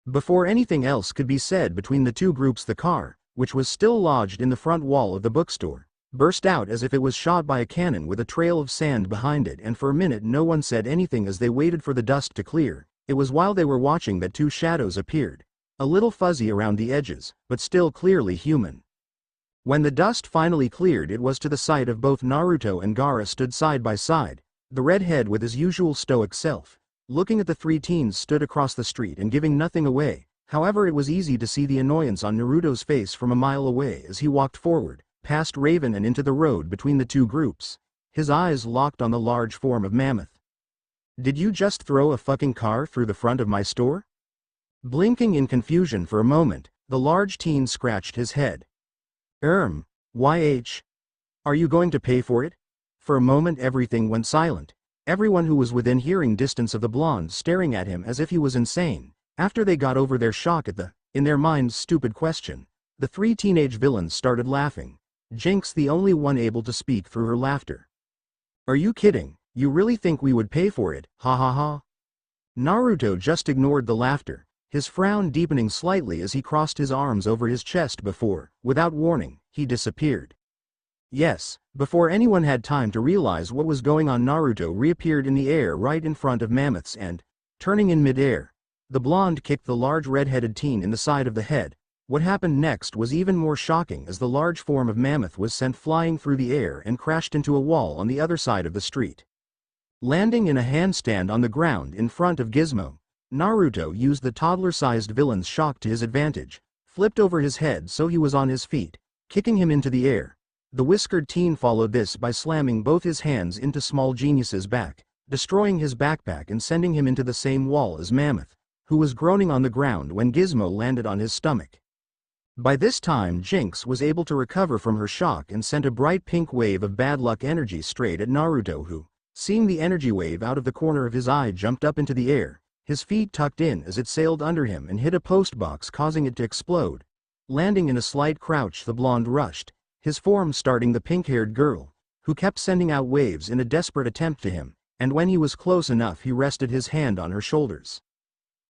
Before anything else could be said between the two groups, the car, which was still lodged in the front wall of the bookstore, burst out as if it was shot by a cannon with a trail of sand behind it, and for a minute no one said anything as they waited for the dust to clear. It was while they were watching that two shadows appeared, a little fuzzy around the edges, but still clearly human. When the dust finally cleared, it was to the sight of both Naruto and Gaara stood side by side, the redhead with his usual stoic self, looking at the three teens stood across the street and giving nothing away. However, it was easy to see the annoyance on Naruto's face from a mile away as he walked forward, past Raven and into the road between the two groups, his eyes locked on the large form of Mammoth. Did you just throw a fucking car through the front of my store? Blinking in confusion for a moment, the large teen scratched his head. YH. Are you going to pay for it? For a moment everything went silent, everyone who was within hearing distance of the blonde staring at him as if he was insane. After they got over their shock at the, in their minds, stupid question, the three teenage villains started laughing, Jinx the only one able to speak through her laughter. Are you kidding? You really think we would pay for it? Ha ha ha. Naruto just ignored the laughter, his frown deepening slightly as he crossed his arms over his chest before, without warning, he disappeared. Yes, before anyone had time to realize what was going on, Naruto reappeared in the air right in front of Mammoth's and, turning in mid-air, the blonde kicked the large red-headed teen in the side of the head. What happened next was even more shocking as the large form of Mammoth was sent flying through the air and crashed into a wall on the other side of the street. Landing in a handstand on the ground in front of Gizmo, Naruto used the toddler-sized villain's shock to his advantage, flipped over his head so he was on his feet, kicking him into the air. The whiskered teen followed this by slamming both his hands into Small Genius's back, destroying his backpack and sending him into the same wall as Mammoth, who was groaning on the ground when Gizmo landed on his stomach. By this time Jinx was able to recover from her shock and sent a bright pink wave of bad luck energy straight at Naruto, who, seeing the energy wave out of the corner of his eye, jumped up into the air, his feet tucked in as it sailed under him and hit a post box, causing it to explode. Landing in a slight crouch, the blonde rushed, his form starting the pink-haired girl, who kept sending out waves in a desperate attempt to him, and when he was close enough he rested his hand on her shoulders.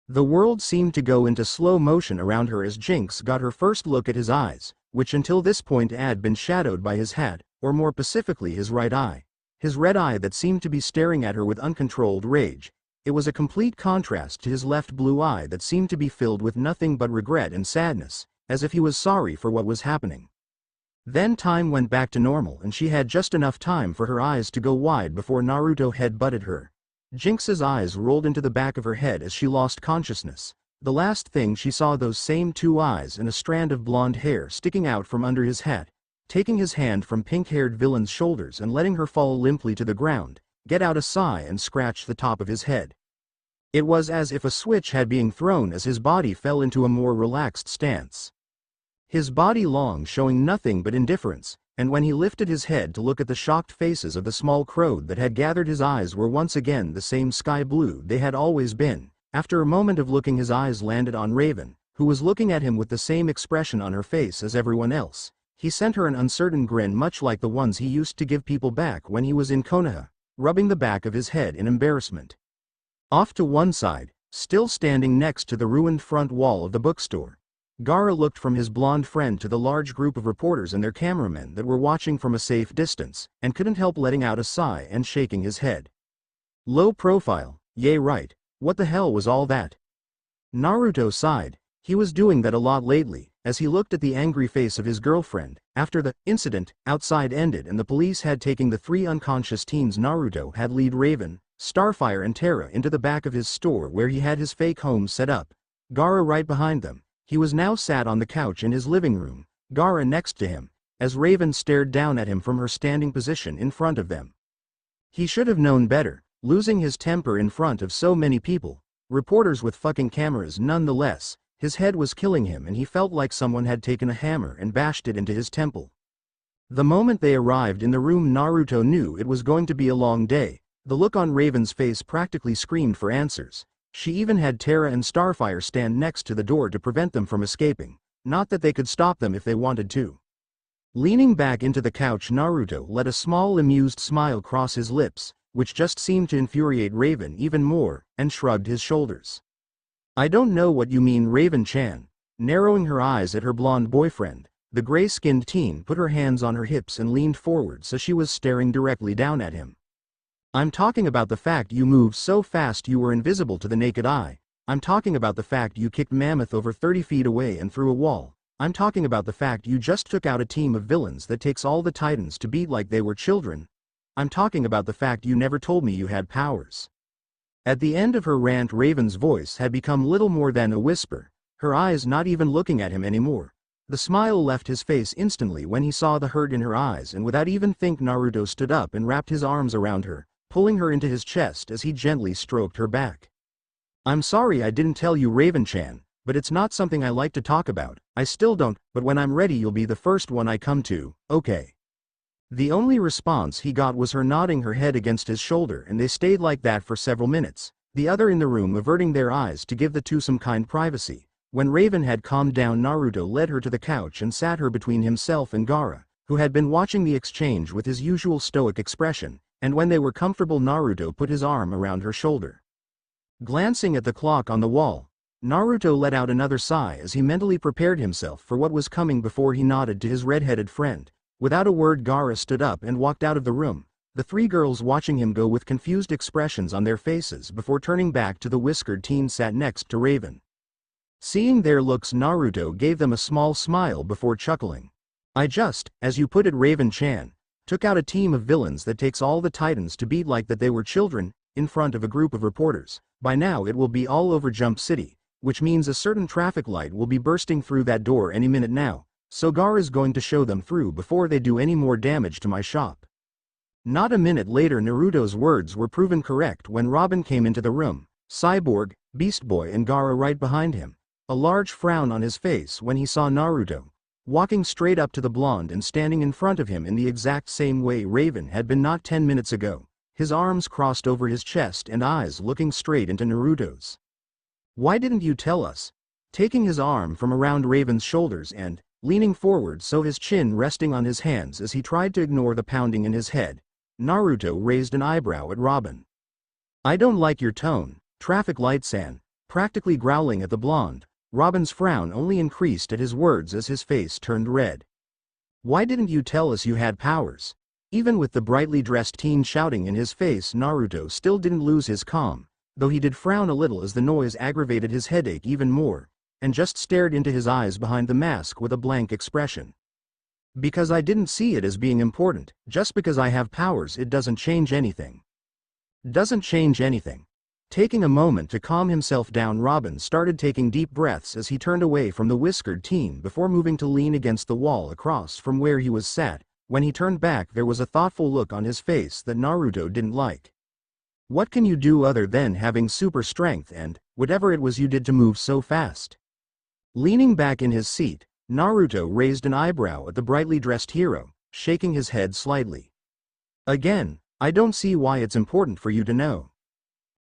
The world seemed to go into slow motion around her as Jinx got her first look at his eyes, which until this point had been shadowed by his hat, or more specifically his right eye. His red eye that seemed to be staring at her with uncontrolled rage. It was a complete contrast to his left blue eye that seemed to be filled with nothing but regret and sadness, as if he was sorry for what was happening. Then time went back to normal and she had just enough time for her eyes to go wide before Naruto head-butted her. Jinx's eyes rolled into the back of her head as she lost consciousness. The last thing she saw, those same two eyes and a strand of blonde hair sticking out from under his hat, taking his hand from pink-haired villain's shoulders and letting her fall limply to the ground, get out a sigh and scratch the top of his head. It was as if a switch had been thrown as his body fell into a more relaxed stance. His body long showing nothing but indifference, and when he lifted his head to look at the shocked faces of the small crowd that had gathered, his eyes were once again the same sky blue they had always been. After a moment of looking, his eyes landed on Raven, who was looking at him with the same expression on her face as everyone else. He sent her an uncertain grin much like the ones he used to give people back when he was in Konaha, rubbing the back of his head in embarrassment. Off to one side, still standing next to the ruined front wall of the bookstore, Gaara looked from his blonde friend to the large group of reporters and their cameramen that were watching from a safe distance, and couldn't help letting out a sigh and shaking his head. Low profile, yay right, what the hell was all that? Naruto sighed. He was doing that a lot lately, as he looked at the angry face of his girlfriend. After the incident outside ended and the police had taken the three unconscious teens, Naruto had led Raven, Starfire and Terra into the back of his store where he had his fake home set up, Gaara right behind them. He was now sat on the couch in his living room, Gaara next to him, as Raven stared down at him from her standing position in front of them. He should have known better, losing his temper in front of so many people, reporters with fucking cameras nonetheless. His head was killing him and he felt like someone had taken a hammer and bashed it into his temple. The moment they arrived in the room, Naruto knew it was going to be a long day. The look on Raven's face practically screamed for answers. She even had Terra and Starfire stand next to the door to prevent them from escaping, not that they could stop them if they wanted to. Leaning back into the couch, Naruto let a small amused smile cross his lips, which just seemed to infuriate Raven even more, and shrugged his shoulders. I don't know what you mean, Raven-chan. Narrowing her eyes at her blonde boyfriend, the gray-skinned teen put her hands on her hips and leaned forward so she was staring directly down at him. I'm talking about the fact you moved so fast you were invisible to the naked eye. I'm talking about the fact you kicked Mammoth over 30 feet away and through a wall. I'm talking about the fact you just took out a team of villains that takes all the titans to beat like they were children. I'm talking about the fact you never told me you had powers. At the end of her rant, Raven's voice had become little more than a whisper, her eyes not even looking at him anymore. The smile left his face instantly when he saw the hurt in her eyes, and without even thinking, Naruto stood up and wrapped his arms around her, pulling her into his chest as he gently stroked her back. I'm sorry I didn't tell you, Raven-chan, but it's not something I like to talk about. I still don't, but when I'm ready you'll be the first one I come to, okay? The only response he got was her nodding her head against his shoulder, and they stayed like that for several minutes, the other in the room averting their eyes to give the two some kind privacy. When Raven had calmed down, Naruto led her to the couch and sat her between himself and Gaara, who had been watching the exchange with his usual stoic expression, and when they were comfortable, Naruto put his arm around her shoulder. Glancing at the clock on the wall, Naruto let out another sigh as he mentally prepared himself for what was coming before he nodded to his red-headed friend. Without a word, Gaara stood up and walked out of the room, the three girls watching him go with confused expressions on their faces before turning back to the whiskered teen sat next to Raven. Seeing their looks, Naruto gave them a small smile before chuckling. I just, as you put it, Raven-chan, took out a team of villains that takes all the Titans to beat like that they were children, in front of a group of reporters. By now it will be all over Jump City, which means a certain traffic light will be bursting through that door any minute now, so Gaara's going to show them through before they do any more damage to my shop. Not a minute later, Naruto's words were proven correct when Robin came into the room, Cyborg, Beast Boy and Gaara right behind him, a large frown on his face when he saw Naruto, walking straight up to the blonde and standing in front of him in the exact same way Raven had been not 10 minutes ago, his arms crossed over his chest and eyes looking straight into Naruto's. Why didn't you tell us? Taking his arm from around Raven's shoulders and, leaning forward so his chin resting on his hands as he tried to ignore the pounding in his head, Naruto raised an eyebrow at Robin. I don't like your tone, traffic light-san, practically growling at the blonde. Robin's frown only increased at his words as his face turned red. Why didn't you tell us you had powers? Even with the brightly dressed teen shouting in his face, Naruto still didn't lose his calm, though he did frown a little as the noise aggravated his headache even more, and just stared into his eyes behind the mask with a blank expression. Because I didn't see it as being important. Just because I have powers it doesn't change anything. Doesn't change anything. Taking a moment to calm himself down, Robin started taking deep breaths as he turned away from the whiskered teen before moving to lean against the wall across from where he was sat. When he turned back there was a thoughtful look on his face that Naruto didn't like. What can you do other than having super strength and, whatever it was you did to move so fast? Leaning back in his seat, Naruto raised an eyebrow at the brightly dressed hero, shaking his head slightly. Again, I don't see why it's important for you to know.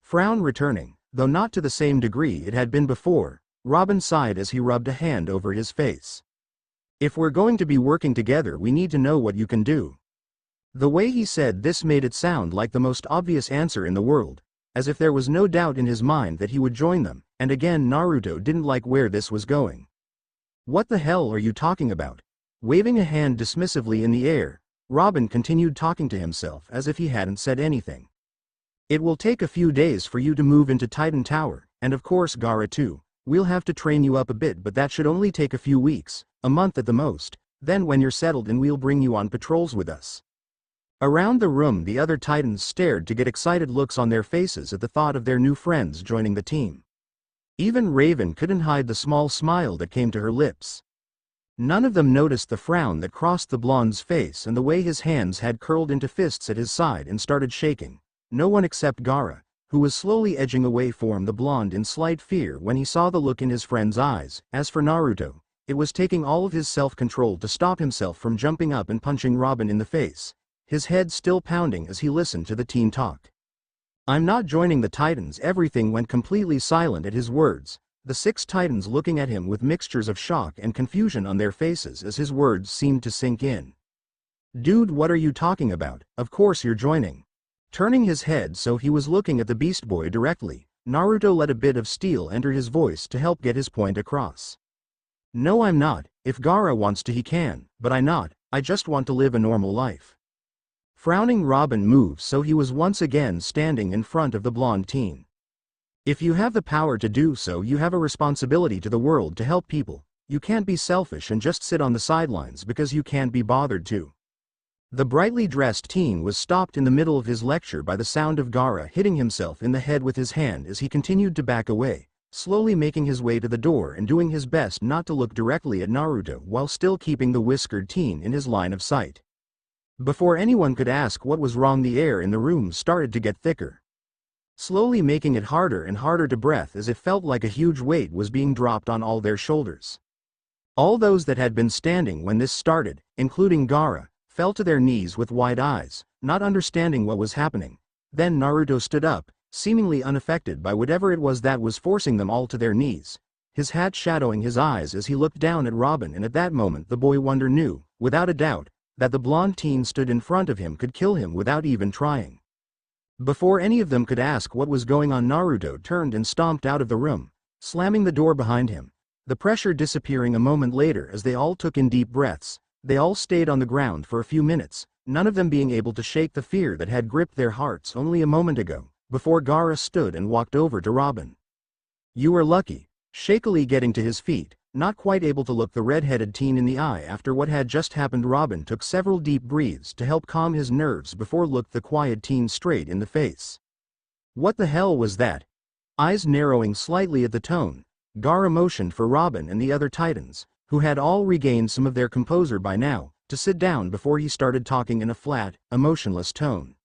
Frown returning, though not to the same degree it had been before, Robin sighed as he rubbed a hand over his face. If we're going to be working together we need to know what you can do. The way he said this made it sound like the most obvious answer in the world, as if there was no doubt in his mind that he would join them, and again Naruto didn't like where this was going. What the hell are you talking about? Waving a hand dismissively in the air, Robin continued talking to himself as if he hadn't said anything. It will take a few days for you to move into Titan Tower, and of course Gaara too. We'll have to train you up a bit, but that should only take a few weeks, a month at the most. Then when you're settled in we'll bring you on patrols with us. Around the room the other Titans stared to get excited looks on their faces at the thought of their new friends joining the team. Even Raven couldn't hide the small smile that came to her lips. None of them noticed the frown that crossed the blonde's face and the way his hands had curled into fists at his side and started shaking. No one except Gaara, who was slowly edging away from the blonde in slight fear when he saw the look in his friend's eyes. As for Naruto, it was taking all of his self-control to stop himself from jumping up and punching Robin in the face, his head still pounding as he listened to the teen talk. I'm not joining the Titans. Everything went completely silent at his words, the 6 Titans looking at him with mixtures of shock and confusion on their faces as his words seemed to sink in. Dude, what are you talking about? Of course you're joining. Turning his head so he was looking at the Beast Boy directly, Naruto let a bit of steel enter his voice to help get his point across. No, I'm not. If Gaara wants to he can, but I'm not. I just want to live a normal life. Frowning, Robin moved so he was once again standing in front of the blonde teen. If you have the power to do so you have a responsibility to the world to help people. You can't be selfish and just sit on the sidelines because you can't be bothered to. The brightly dressed teen was stopped in the middle of his lecture by the sound of Gaara hitting himself in the head with his hand as he continued to back away, slowly making his way to the door and doing his best not to look directly at Naruto while still keeping the whiskered teen in his line of sight. Before anyone could ask what was wrong, the air in the room started to get thicker, slowly making it harder and harder to breathe as it felt like a huge weight was being dropped on all their shoulders. All those that had been standing when this started, including Gaara, fell to their knees with wide eyes, not understanding what was happening. Then Naruto stood up, seemingly unaffected by whatever it was that was forcing them all to their knees, his hat shadowing his eyes as he looked down at Robin, and at that moment the boy wonder knew, without a doubt, that the blonde teen stood in front of him could kill him without even trying. Before any of them could ask what was going on, Naruto turned and stomped out of the room, slamming the door behind him, the pressure disappearing a moment later as they all took in deep breaths. They all stayed on the ground for a few minutes, none of them being able to shake the fear that had gripped their hearts only a moment ago, before Gaara stood and walked over to Robin. "You were lucky," shakily getting to his feet, not quite able to look the red-headed teen in the eye after what had just happened. Robin took several deep breaths to help calm his nerves before looked the quiet teen straight in the face. "What the hell was that?" Eyes narrowing slightly at the tone, Gaara motioned for Robin and the other Titans, who had all regained some of their composure by now, to sit down before he started talking in a flat, emotionless tone.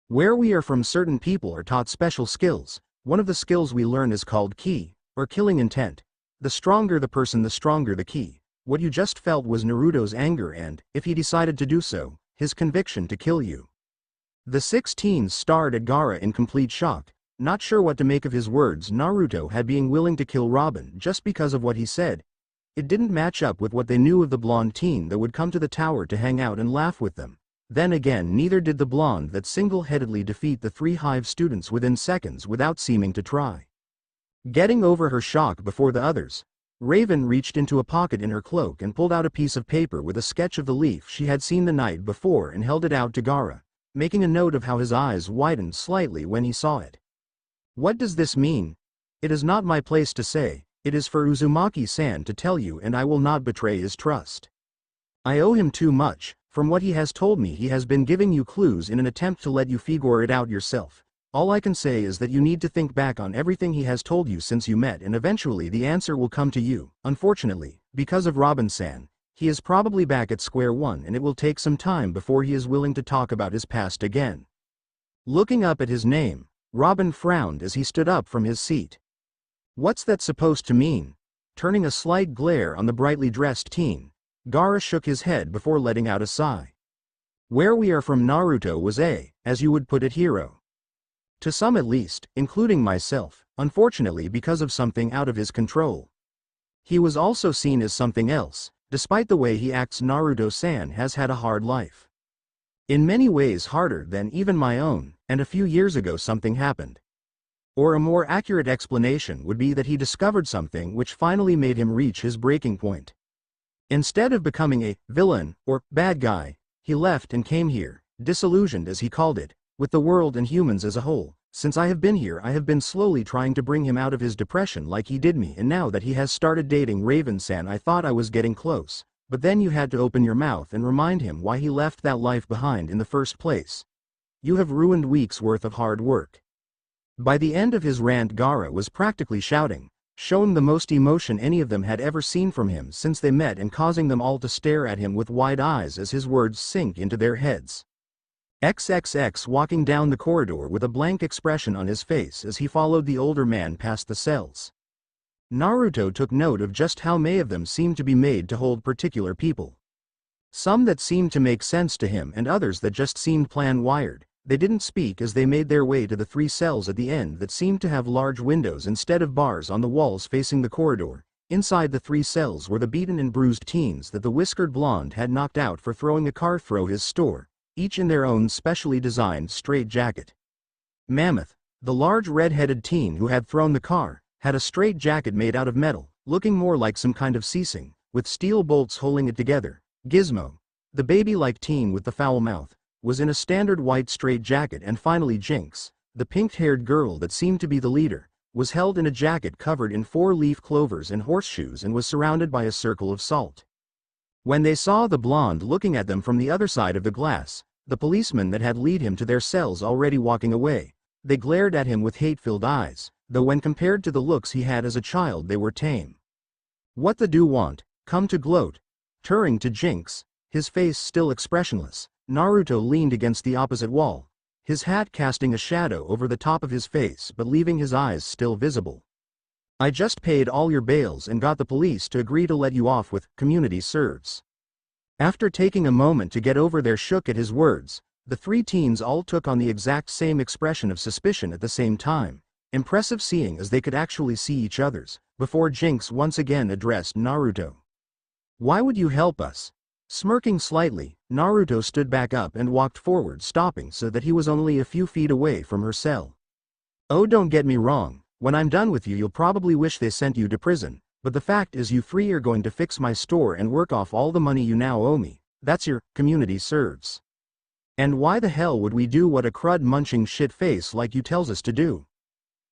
"Where we are from, certain people are taught special skills. One of the skills we learn is called ki, or killing intent. The stronger the person, the stronger the ki. What you just felt was Naruto's anger and, if he decided to do so, his conviction to kill you." The 6 teens stared at Gaara in complete shock, not sure what to make of his words. Naruto had being willing to kill Robin just because of what he said. It didn't match up with what they knew of the blonde teen that would come to the tower to hang out and laugh with them. Then again, neither did the blonde that single-handedly defeat the 3 Hive students within seconds without seeming to try. Getting over her shock before the others, Raven reached into a pocket in her cloak and pulled out a piece of paper with a sketch of the leaf she had seen the night before and held it out to Gaara, making a note of how his eyes widened slightly when he saw it. "What does this mean?" "It is not my place to say. It is for Uzumaki-san to tell you, and I will not betray his trust. I owe him too much. From what he has told me, he has been giving you clues in an attempt to let you figure it out yourself. All I can say is that you need to think back on everything he has told you since you met, and eventually the answer will come to you. Unfortunately, because of Robin-san, he is probably back at square one, and it will take some time before he is willing to talk about his past again." Looking up at his name, Robin frowned as he stood up from his seat. "What's that supposed to mean?" Turning a slight glare on the brightly dressed teen, Gaara shook his head before letting out a sigh. "Where we are from, Naruto was a, as you would put it, hero. To some at least, including myself, unfortunately because of something out of his control. He was also seen as something else. Despite the way he acts, Naruto-san has had a hard life. In many ways harder than even my own, and a few years ago something happened. Or a more accurate explanation would be that he discovered something which finally made him reach his breaking point. Instead of becoming a villain or bad guy, he left and came here, disillusioned as he called it, with the world and humans as a whole. Since I have been here, I have been slowly trying to bring him out of his depression like he did me, and now that he has started dating Raven-san, I thought I was getting close, but then you had to open your mouth and remind him why he left that life behind in the first place. You have ruined weeks' worth of hard work." By the end of his rant, Gaara was practically shouting, showing the most emotion any of them had ever seen from him since they met and causing them all to stare at him with wide eyes as his words sink into their heads. XXX walking down the corridor with a blank expression on his face as he followed the older man past the cells. Naruto took note of just how many of them seemed to be made to hold particular people. Some that seemed to make sense to him and others that just seemed plan-wired. They didn't speak as they made their way to the 3 cells at the end that seemed to have large windows instead of bars on the walls facing the corridor. Inside the 3 cells were the beaten and bruised teens that the whiskered blonde had knocked out for throwing a car through his store, each in their own specially designed straitjacket. Mammoth, the large red-headed teen who had thrown the car, had a straitjacket made out of metal, looking more like some kind of casing, with steel bolts holding it together. Gizmo, the baby-like teen with the foul mouth, was in a standard white straitjacket, and finally Jinx, the pink-haired girl that seemed to be the leader, was held in a jacket covered in 4-leaf clovers and horseshoes and was surrounded by a circle of salt. When they saw the blonde looking at them from the other side of the glass, the policeman that had led him to their cells already walking away, they glared at him with hate-filled eyes, though when compared to the looks he had as a child they were tame. "What the do want? Come to gloat?" Turning to Jinx, his face still expressionless, Naruto leaned against the opposite wall, his hat casting a shadow over the top of his face but leaving his eyes still visible. "I just paid all your bails and got the police to agree to let you off with community service." After taking a moment to get over their shock at his words, the 3 teens all took on the exact same expression of suspicion at the same time, impressive seeing as they could actually see each other's, before Jinx once again addressed Naruto. "Why would you help us?" Smirking slightly, Naruto stood back up and walked forward, stopping so that he was only a few feet away from her cell. "Oh, don't get me wrong, when I'm done with you you'll probably wish they sent you to prison, but the fact is you three are going to fix my store and work off all the money you now owe me. That's your community service. And why the hell would we do what a crud munching shit face like you tells us to do?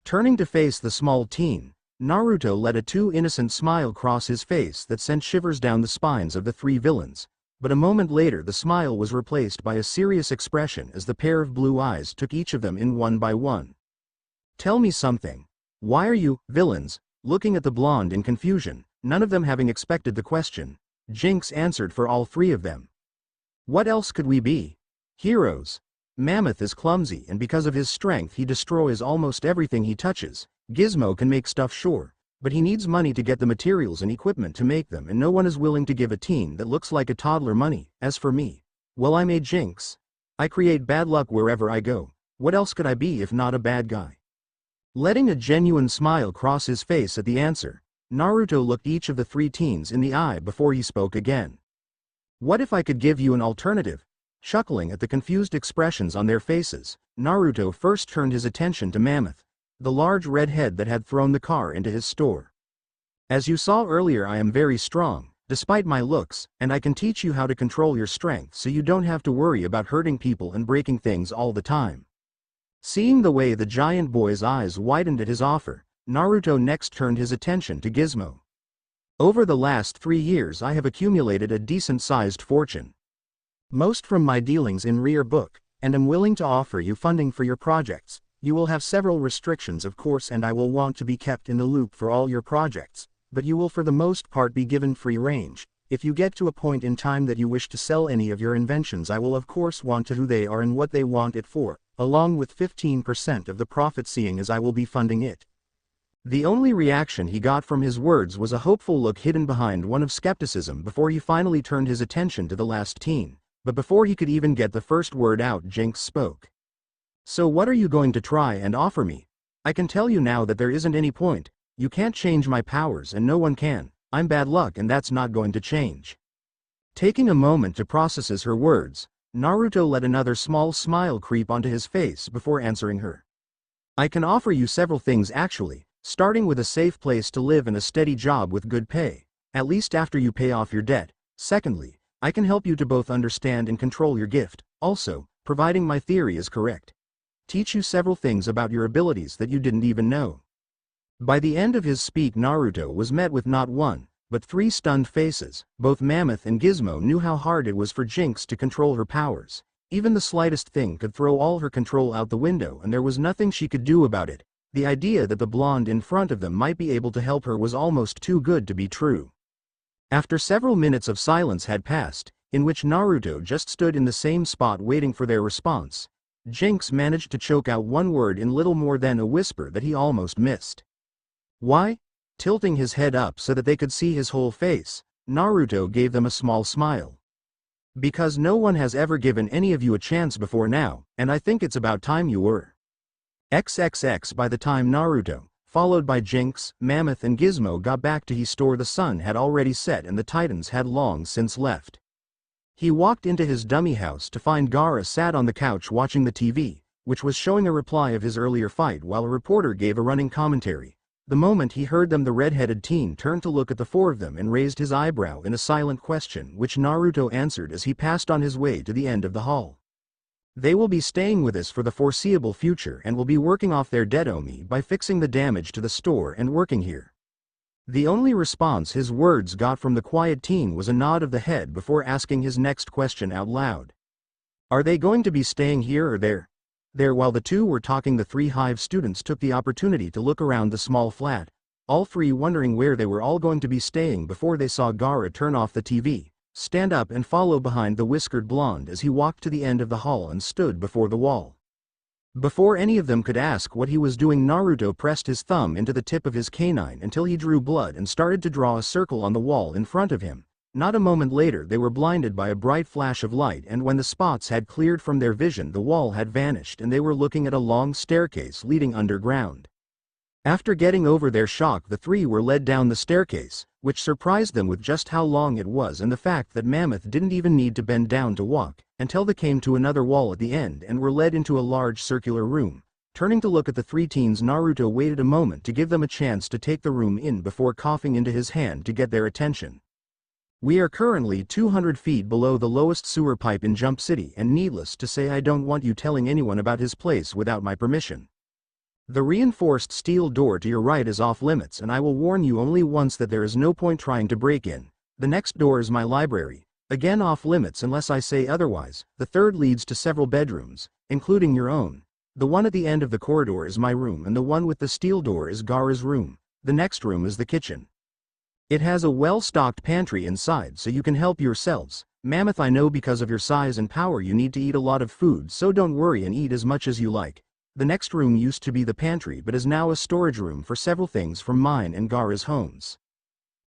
Turning to face the small teen, Naruto let a too innocent smile cross his face that sent shivers down the spines of the three villains, but a moment later the smile was replaced by a serious expression as the pair of blue eyes took each of them in one by one. Tell me something. Why are you, villains, looking at the blonde in confusion? None of them having expected the question, Jinx answered for all three of them. What else could we be? Heroes. Mammoth is clumsy and because of his strength he destroys almost everything he touches. Gizmo can make stuff sure, but he needs money to get the materials and equipment to make them and no one is willing to give a teen that looks like a toddler money. As for me, well, I'm a Jinx. I create bad luck wherever I go. What else could I be if not a bad guy? Letting a genuine smile cross his face at the answer, Naruto looked each of the three teens in the eye before he spoke again. What if I could give you an alternative? Chuckling at the confused expressions on their faces, Naruto first turned his attention to Mammoth, the large red head that had thrown the car into his store. As you saw earlier, I am very strong, despite my looks, and I can teach you how to control your strength so you don't have to worry about hurting people and breaking things all the time. Seeing the way the giant boy's eyes widened at his offer, Naruto next turned his attention to Gizmo. Over the last 3 years I have accumulated a decent-sized fortune. Most from my dealings in Rear Book, and am willing to offer you funding for your projects. You will have several restrictions of course and I will want to be kept in the loop for all your projects, but you will for the most part be given free range. If you get to a point in time that you wish to sell any of your inventions I will of course want to who they are and what they want it for, along with 15% of the profit seeing as I will be funding it. The only reaction he got from his words was a hopeful look hidden behind one of skepticism before he finally turned his attention to the last teen. But before he could even get the first word out, Jinx spoke. So what are you going to try and offer me? I can tell you now that there isn't any point. You can't change my powers and no one can. I'm bad luck and that's not going to change. Taking a moment to process her words, Naruto let another small smile creep onto his face before answering her. I can offer you several things actually, starting with a safe place to live and a steady job with good pay, at least after you pay off your debt. Secondly, I can help you to both understand and control your gift, also, providing my theory is correct. Teach you several things about your abilities that you didn't even know. By the end of his speech Naruto was met with not one, but 3 stunned faces. Both Mammoth and Gizmo knew how hard it was for Jinx to control her powers. Even the slightest thing could throw all her control out the window and there was nothing she could do about it. The idea that the blonde in front of them might be able to help her was almost too good to be true. After several minutes of silence had passed, in which Naruto just stood in the same spot waiting for their response, Jinx managed to choke out one word in little more than a whisper that he almost missed. Why? Tilting his head up so that they could see his whole face, Naruto gave them a small smile. Because no one has ever given any of you a chance before now, and I think it's about time you were. XXX. By the time Naruto, followed by Jinx, Mammoth and Gizmo got back to his store the sun had already set and the Titans had long since left. He walked into his dummy house to find Gaara sat on the couch watching the TV, which was showing a replay of his earlier fight while a reporter gave a running commentary. The moment he heard them the red-headed teen turned to look at the 4 of them and raised his eyebrow in a silent question which Naruto answered as he passed on his way to the end of the hall. They will be staying with us for the foreseeable future and will be working off their debt on me by fixing the damage to the store and working here. The only response his words got from the quiet teen was a nod of the head before asking his next question out loud. Are they going to be staying here or there? There. While the two were talking, the 3 Hive students took the opportunity to look around the small flat, all 3 wondering where they were all going to be staying before they saw Gaara turn off the TV, stand up and follow behind the whiskered blonde as he walked to the end of the hall and stood before the wall. Before any of them could ask what he was doing, Naruto pressed his thumb into the tip of his canine until he drew blood and started to draw a circle on the wall in front of him. Not a moment later they were blinded by a bright flash of light, and when the spots had cleared from their vision the wall had vanished and they were looking at a long staircase leading underground. After getting over their shock, the 3 were led down the staircase, which surprised them with just how long it was and the fact that Mammoth didn't even need to bend down to walk, until they came to another wall at the end and were led into a large circular room, Turning to look at the three teens, Naruto waited a moment to give them a chance to take the room in before coughing into his hand to get their attention. We are currently 200 feet below the lowest sewer pipe in Jump City, and needless to say I don't want you telling anyone about his place without my permission. The reinforced steel door to your right is off limits, and I will warn you only once that there is no point trying to break in. The next door is my library, again off limits unless I say otherwise. The third leads to several bedrooms, including your own. The one at the end of the corridor is my room, and the one with the steel door is Gaara's room. The next room is the kitchen. It has a well-stocked pantry inside so you can help yourselves. Mammoth, I know because of your size and power you need to eat a lot of food, so don't worry and eat as much as you like. The next room used to be the pantry but is now a storage room for several things from mine and Gaara's homes.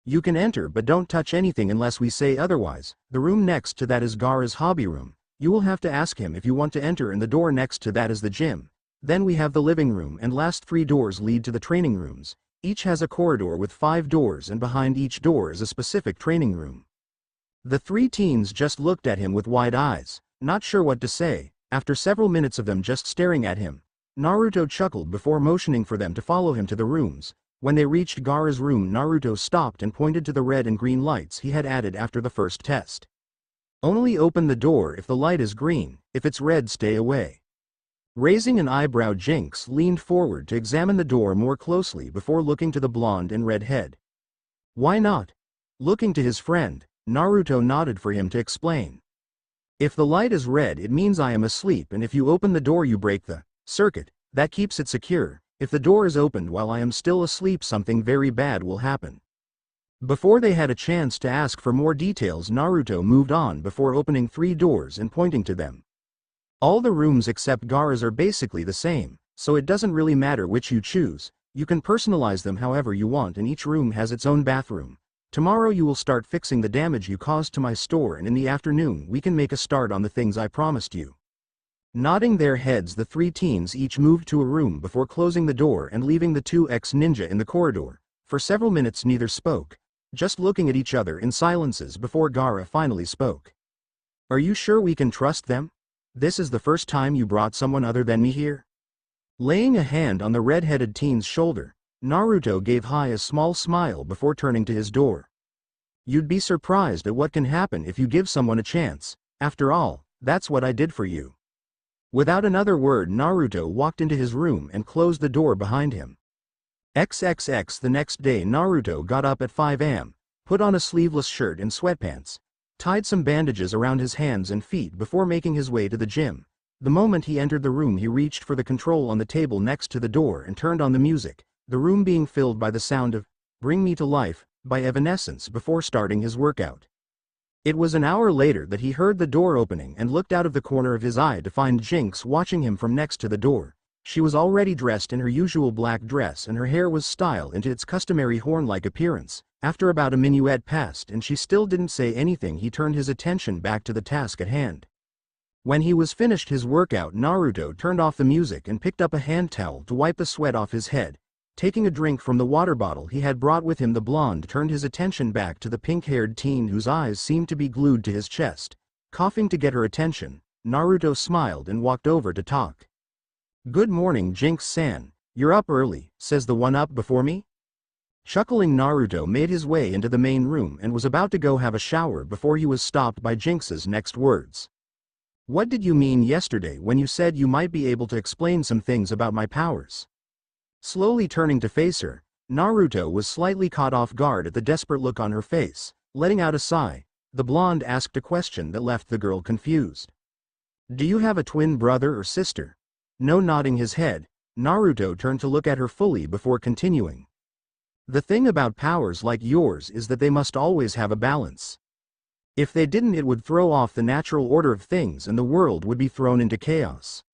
You can enter but don't touch anything unless we say otherwise. The room next to that is Gaara's hobby room. You will have to ask him if you want to enter, and the door next to that is the gym. Then we have the living room, and last three doors lead to the training rooms. Each has a corridor with 5 doors, and behind each door is a specific training room. The three teens just looked at him with wide eyes, not sure what to say. After several minutes of them just staring at him, Naruto chuckled before motioning for them to follow him to the rooms. When they reached Gaara's room, Naruto stopped and pointed to the red and green lights he had added after the first test. Only open the door if the light is green, if it's red stay away. Raising an eyebrow, Jinx leaned forward to examine the door more closely before looking to the blonde and red head. Why not? Looking to his friend, Naruto nodded for him to explain. If the light is red it means I am asleep, and if you open the door you break the circuit. That keeps it secure. If the door is opened while I am still asleep something very bad will happen. Before they had a chance to ask for more details, Naruto moved on before opening 3 doors and pointing to them. All the rooms except Gaara's are basically the same, so it doesn't really matter which you choose. You can personalize them however you want, and each room has its own bathroom. Tomorrow you will start fixing the damage you caused to my store, and in the afternoon we can make a start on the things I promised you. Nodding their heads, the 3 teens each moved to a room before closing the door and leaving the 2 ex-ninja in the corridor. For several minutes neither spoke, just looking at each other in silences before Gaara finally spoke. Are you sure we can trust them? This is the first time you brought someone other than me here? Laying a hand on the red-headed teen's shoulder, Naruto gave Hive a small smile before turning to his door. You'd be surprised at what can happen if you give someone a chance. After all, that's what I did for you. Without another word, Naruto walked into his room and closed the door behind him. XXX. The next day Naruto got up at 5 am, put on a sleeveless shirt and sweatpants, tied some bandages around his hands and feet before making his way to the gym. The moment he entered the room he reached for the control on the table next to the door and turned on the music, the room being filled by the sound of Bring Me to Life by Evanescence before starting his workout. It was an hour later that he heard the door opening and looked out of the corner of his eye to find Jinx watching him from next to the door. She was already dressed in her usual black dress and her hair was styled into its customary horn-like appearance. After about a minuet passed and she still didn't say anything, he turned his attention back to the task at hand. When he was finished his workout, Naruto turned off the music and picked up a hand towel to wipe the sweat off his head. Taking a drink from the water bottle he had brought with him, the blonde turned his attention back to the pink-haired teen whose eyes seemed to be glued to his chest. Coughing to get her attention, Naruto smiled and walked over to talk. Good morning, Jinx-san. You're up early, says the one up before me. Chuckling, Naruto made his way into the main room and was about to go have a shower before he was stopped by Jinx's next words. What did you mean yesterday when you said you might be able to explain some things about my powers? Slowly turning to face her, Naruto was slightly caught off guard at the desperate look on her face. Letting out a sigh, the blonde asked a question that left the girl confused. Do you have a twin brother or sister? No. Nodding his head, Naruto turned to look at her fully before continuing. The thing about powers like yours is that they must always have a balance. If they didn't, it would throw off the natural order of things and the world would be thrown into chaos.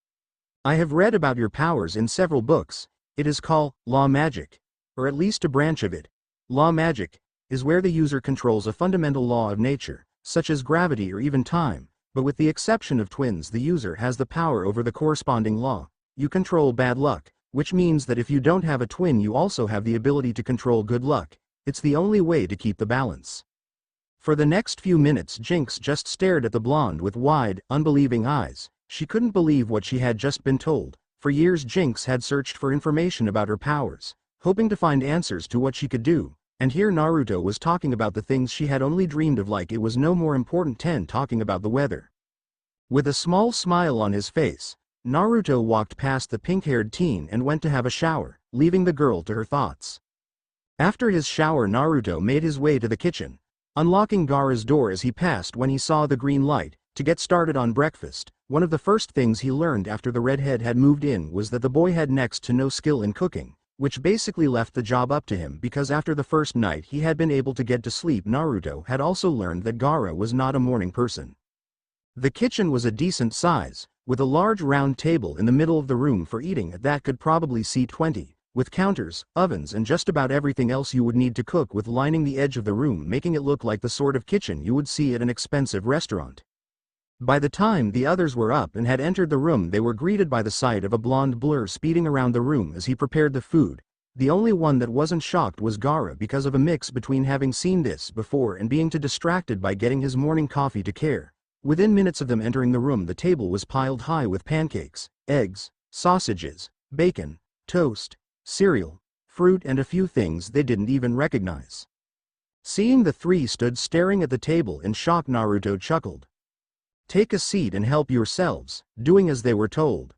I have read about your powers in several books. It is called law magic, or at least a branch of it. Law magic is where the user controls a fundamental law of nature, such as gravity or even time, but with the exception of twins the user has the power over the corresponding law. You control bad luck, which means that if you don't have a twin you also have the ability to control good luck. It's the only way to keep the balance. For the next few minutes Jinx just stared at the blonde with wide, unbelieving eyes. She couldn't believe what she had just been told. For years Jinx had searched for information about her powers, hoping to find answers to what she could do, and here Naruto was talking about the things she had only dreamed of, like it was no more important than talking about the weather. With a small smile on his face, Naruto walked past the pink-haired teen and went to have a shower, leaving the girl to her thoughts. After his shower, Naruto made his way to the kitchen, unlocking Gaara's door as he passed when he saw the green light, to get started on breakfast. One of the first things he learned after the redhead had moved in was that the boy had next to no skill in cooking, which basically left the job up to him because after the first night he had been able to get to sleep. Naruto had also learned that Gaara was not a morning person. The kitchen was a decent size, with a large round table in the middle of the room for eating that could probably seat 20, with counters, ovens and just about everything else you would need to cook with lining the edge of the room, making it look like the sort of kitchen you would see at an expensive restaurant. By the time the others were up and had entered the room, they were greeted by the sight of a blonde blur speeding around the room as he prepared the food. The only one that wasn't shocked was Gaara because of a mix between having seen this before and being too distracted by getting his morning coffee to care. Within minutes of them entering the room, the table was piled high with pancakes, eggs, sausages, bacon, toast, cereal, fruit and a few things they didn't even recognize. Seeing the three stood staring at the table in shock, Naruto chuckled. "Take a seat and help yourselves," doing as they were told.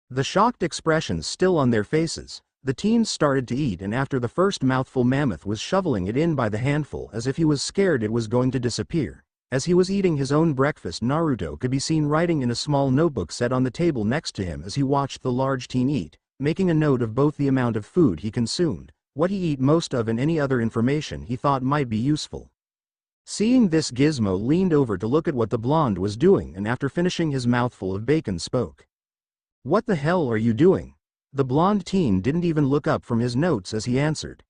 The shocked expressions still on their faces, the teens started to eat, and after the first mouthful Mammoth was shoveling it in by the handful as if he was scared it was going to disappear. As he was eating his own breakfast, Naruto could be seen writing in a small notebook set on the table next to him as he watched the large teen eat, making a note of both the amount of food he consumed, what he ate most of and any other information he thought might be useful. Seeing this, Gizmo leaned over to look at what the blonde was doing and after finishing his mouthful of bacon spoke. "What the hell are you doing?" The blonde teen didn't even look up from his notes as he answered.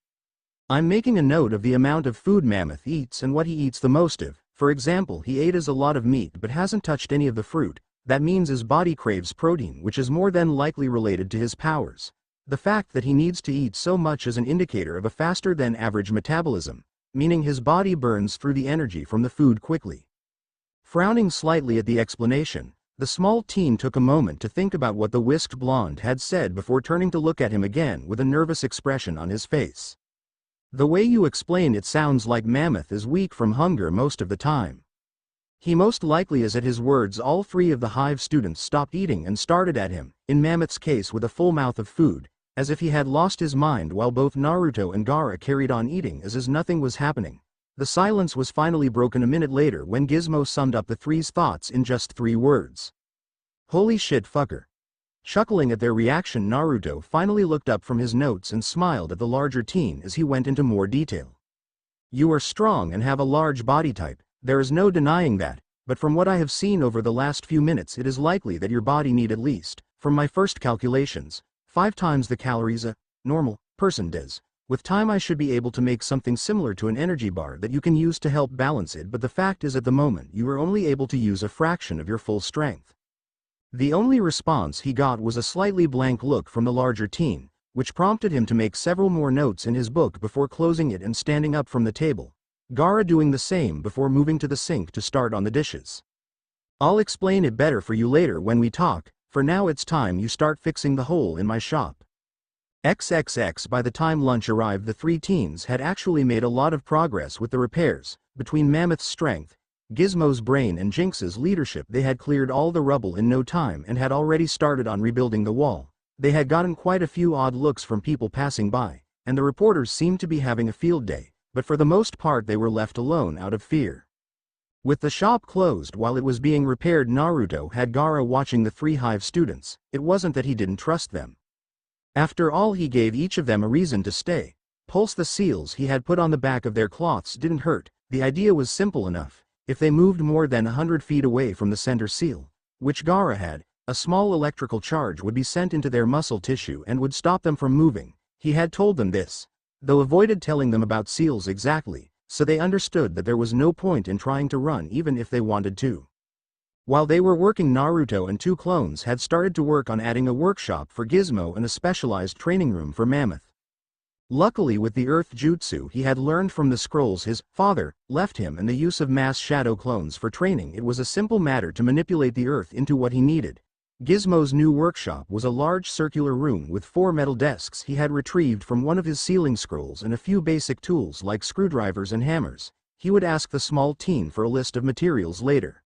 "I'm making a note of the amount of food Mammoth eats and what he eats the most of. For example, he ate a lot of meat but hasn't touched any of the fruit. That means his body craves protein, which is more than likely related to his powers. The fact that he needs to eat so much is an indicator of a faster than average metabolism, meaning his body burns through the energy from the food quickly." Frowning slightly at the explanation, the small teen took a moment to think about what the whisked blonde had said before turning to look at him again with a nervous expression on his face. "The way you explain it sounds like Mammoth is weak from hunger most of the time." "He most likely is." At his words, all three of the Hive students stopped eating and started at him, in Mammoth's case with a full mouth of food, as if he had lost his mind, while both Naruto and Gaara carried on eating as nothing was happening. The silence was finally broken a minute later when Gizmo summed up the three's thoughts in just 3 words. "Holy shit, fucker." Chuckling at their reaction, Naruto finally looked up from his notes and smiled at the larger teen as he went into more detail. "You are strong and have a large body type, there is no denying that, but from what I have seen over the last few minutes, it is likely that your body need at least, from my first calculations, 5 times the calories a normal person does. With time I should be able to make something similar to an energy bar that you can use to help balance it, but the fact is at the moment you are only able to use a fraction of your full strength." The only response he got was a slightly blank look from the larger teen, which prompted him to make several more notes in his book before closing it and standing up from the table, Gaara doing the same before moving to the sink to start on the dishes. "I'll explain it better for you later when we talk, for now it's time you start fixing the hole in my shop." XXX. By the time lunch arrived, the 3 teens had actually made a lot of progress with the repairs. Between Mammoth's strength, Gizmo's brain and Jinx's leadership, they had cleared all the rubble in no time and had already started on rebuilding the wall. They had gotten quite a few odd looks from people passing by, and the reporters seemed to be having a field day, but for the most part they were left alone out of fear. With the shop closed while it was being repaired, Naruto had Gaara watching the 3 Hive students. It wasn't that he didn't trust them. After all, he gave each of them a reason to stay. Pulse the seals he had put on the back of their cloths didn't hurt. The idea was simple enough. If they moved more than 100 feet away from the center seal, which Gaara had, a small electrical charge would be sent into their muscle tissue and would stop them from moving. He had told them this, though avoided telling them about seals exactly, so they understood that there was no point in trying to run even if they wanted to. While they were working, Naruto and 2 clones had started to work on adding a workshop for Gizmo and a specialized training room for Mammoth. Luckily, with the earth jutsu he had learned from the scrolls his father left him and the use of mass shadow clones for training, it was a simple matter to manipulate the earth into what he needed. Gizmo's new workshop was a large circular room with 4 metal desks he had retrieved from one of his ceiling scrolls and a few basic tools like screwdrivers and hammers. He would ask the small teen for a list of materials later.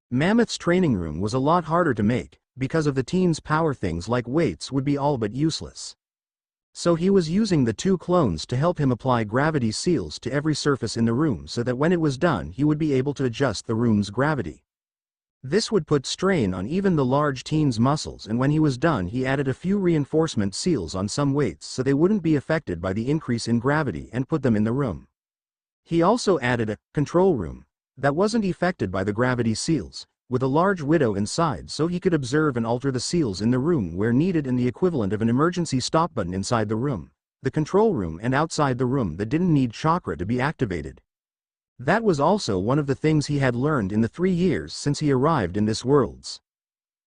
Mammoth's training room was a lot harder to make, because of the teen's power. Things like weights would be all but useless. So he was using the 2 clones to help him apply gravity seals to every surface in the room so that when it was done he would be able to adjust the room's gravity. This would put strain on even the large teen's muscles, and when he was done he added a few reinforcement seals on some weights so they wouldn't be affected by the increase in gravity and put them in the room. He also added a control room that wasn't affected by the gravity seals, with a large window inside so he could observe and alter the seals in the room where needed, and the equivalent of an emergency stop button inside the room, the control room, and outside the room that didn't need chakra to be activated. That was also one of the things he had learned in the 3 years since he arrived in this worlds.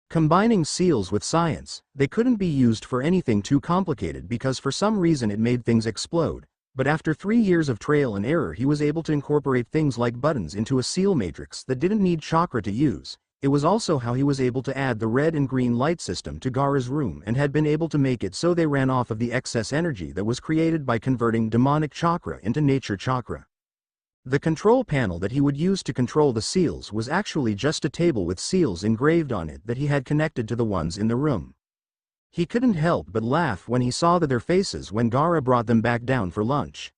Combining seals with science, they couldn't be used for anything too complicated because for some reason it made things explode, but after 3 years of trial and error he was able to incorporate things like buttons into a seal matrix that didn't need chakra to use. It was also how he was able to add the red and green light system to Gaara's room and had been able to make it so they ran off of the excess energy that was created by converting demonic chakra into nature chakra. The control panel that he would use to control the seals was actually just a table with seals engraved on it that he had connected to the ones in the room. He couldn't help but laugh when he saw their faces when Gaara brought them back down for lunch.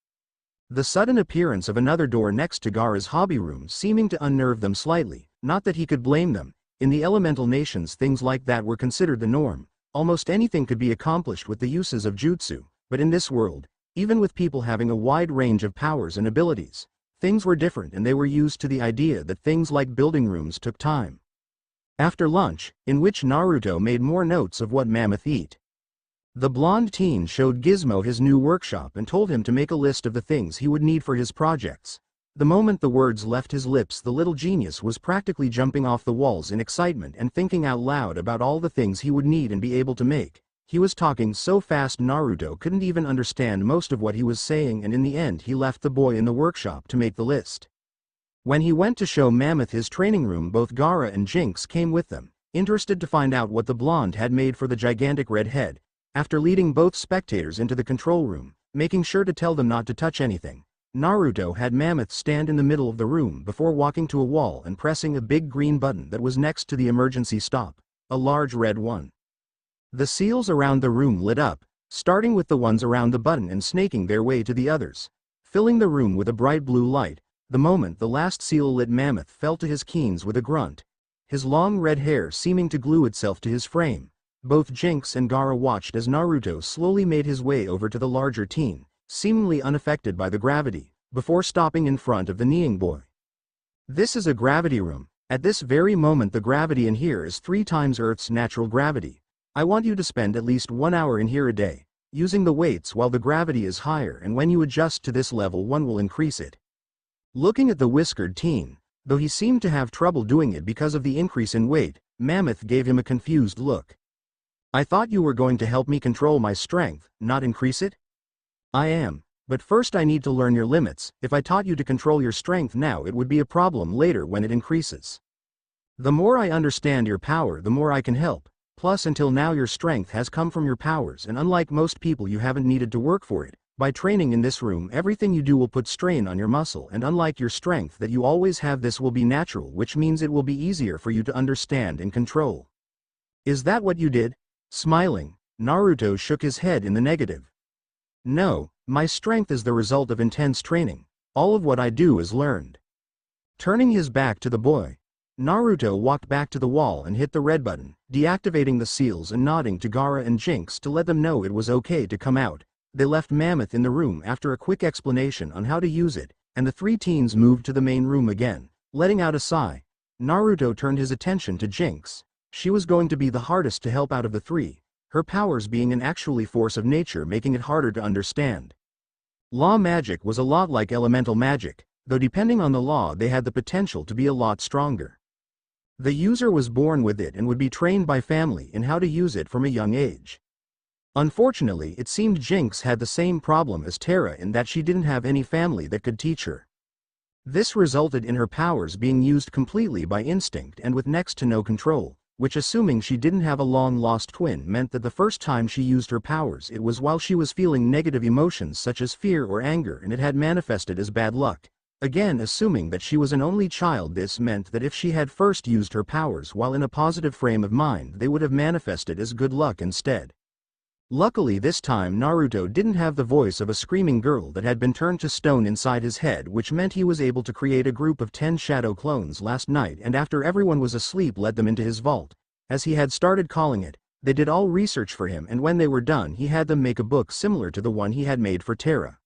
The sudden appearance of another door next to Gaara's hobby room seeming to unnerve them slightly, not that he could blame them. In the elemental nations things like that were considered the norm. Almost anything could be accomplished with the uses of jutsu, but in this world, even with people having a wide range of powers and abilities, things were different, and they were used to the idea that things like building rooms took time. After lunch, in which Naruto made more notes of what Mammoth eat, the blonde teen showed Gizmo his new workshop and told him to make a list of the things he would need for his projects. The moment the words left his lips, the little genius was practically jumping off the walls in excitement and thinking out loud about all the things he would need and be able to make. He was talking so fast Naruto couldn't even understand most of what he was saying, and in the end he left the boy in the workshop to make the list. When he went to show Mammoth his training room, both Gaara and Jinx came with them, interested to find out what the blonde had made for the gigantic red head. After leading both spectators into the control room, making sure to tell them not to touch anything, Naruto had Mammoth stand in the middle of the room before walking to a wall and pressing a big green button that was next to the emergency stop, a large red one. The seals around the room lit up, starting with the ones around the button and snaking their way to the others, filling the room with a bright blue light. The moment the last seal lit, Mammoth fell to his knees with a grunt, his long red hair seeming to glue itself to his frame. Both Jinx and Gaara watched as Naruto slowly made his way over to the larger teen, seemingly unaffected by the gravity, before stopping in front of the kneeling boy. "This is a gravity room. At this very moment the gravity in here is 3 times Earth's natural gravity. I want you to spend at least 1 hour in here a day, using the weights while the gravity is higher, and when you adjust to this level 1 will increase it." Looking at the whiskered teen, though he seemed to have trouble doing it because of the increase in weight, Mammoth gave him a confused look. "I thought you were going to help me control my strength, not increase it?" "I am, but first I need to learn your limits. If I taught you to control your strength now, it would be a problem later when it increases. The more I understand your power, the more I can help. Plus, until now your strength has come from your powers, and unlike most people you haven't needed to work for it. By training in this room, everything you do will put strain on your muscle, and unlike your strength that you always have, this will be natural, which means it will be easier for you to understand and control." "Is that what you did?" Smiling, Naruto shook his head in the negative. "No, my strength is the result of intense training. All of what I do is learned." Turning his back to the boy, Naruto walked back to the wall and hit the red button, deactivating the seals and nodding to Gaara and Jinx to let them know it was okay to come out. They left Mammoth in the room after a quick explanation on how to use it, and the 3 teens moved to the main room again. Letting out a sigh, Naruto turned his attention to Jinx. She was going to be the hardest to help out of the 3, her powers being an actually force of nature, making it harder to understand. Law magic was a lot like elemental magic, though depending on the law they had the potential to be a lot stronger. The user was born with it and would be trained by family in how to use it from a young age. Unfortunately, it seemed Jinx had the same problem as Terra in that she didn't have any family that could teach her. This resulted in her powers being used completely by instinct and with next to no control. which, assuming she didn't have a long-lost twin, meant that the first time she used her powers it was while she was feeling negative emotions such as fear or anger, and it had manifested as bad luck. Again, assuming that she was an only child, this meant that if she had first used her powers while in a positive frame of mind, they would have manifested as good luck instead. Luckily this time Naruto didn't have the voice of a screaming girl that had been turned to stone inside his head, which meant he was able to create a group of 10 shadow clones last night, and after everyone was asleep led them into his vault, as he had started calling it. They did all research for him, and when they were done he had them make a book similar to the one he had made for Terra.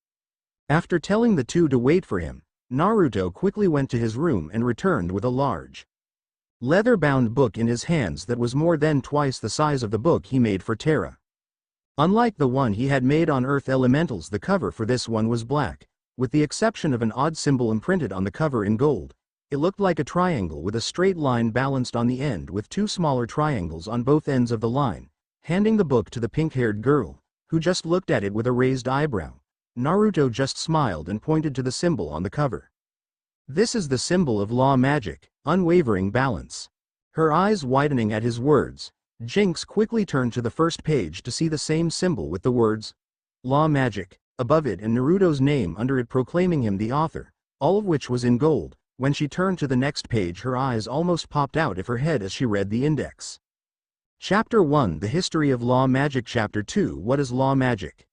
After telling the two to wait for him, Naruto quickly went to his room and returned with a large, leather-bound book in his hands that was more than twice the size of the book he made for Terra. Unlike the one he had made on Earth Elementals, the cover for this one was black, with the exception of an odd symbol imprinted on the cover in gold. It looked like a triangle with a straight line balanced on the end with two smaller triangles on both ends of the line. Handing the book to the pink-haired girl, who just looked at it with a raised eyebrow, Naruto just smiled and pointed to the symbol on the cover. This is the symbol of law magic, unwavering balance. Her eyes widening at his words, Jinx quickly turned to the first page to see the same symbol with the words, Law Magic, above it and Naruto's name under it proclaiming him the author, all of which was in gold. When she turned to the next page her eyes almost popped out of her head as she read the index. Chapter 1, The History of Law Magic. Chapter 2, What is Law Magic?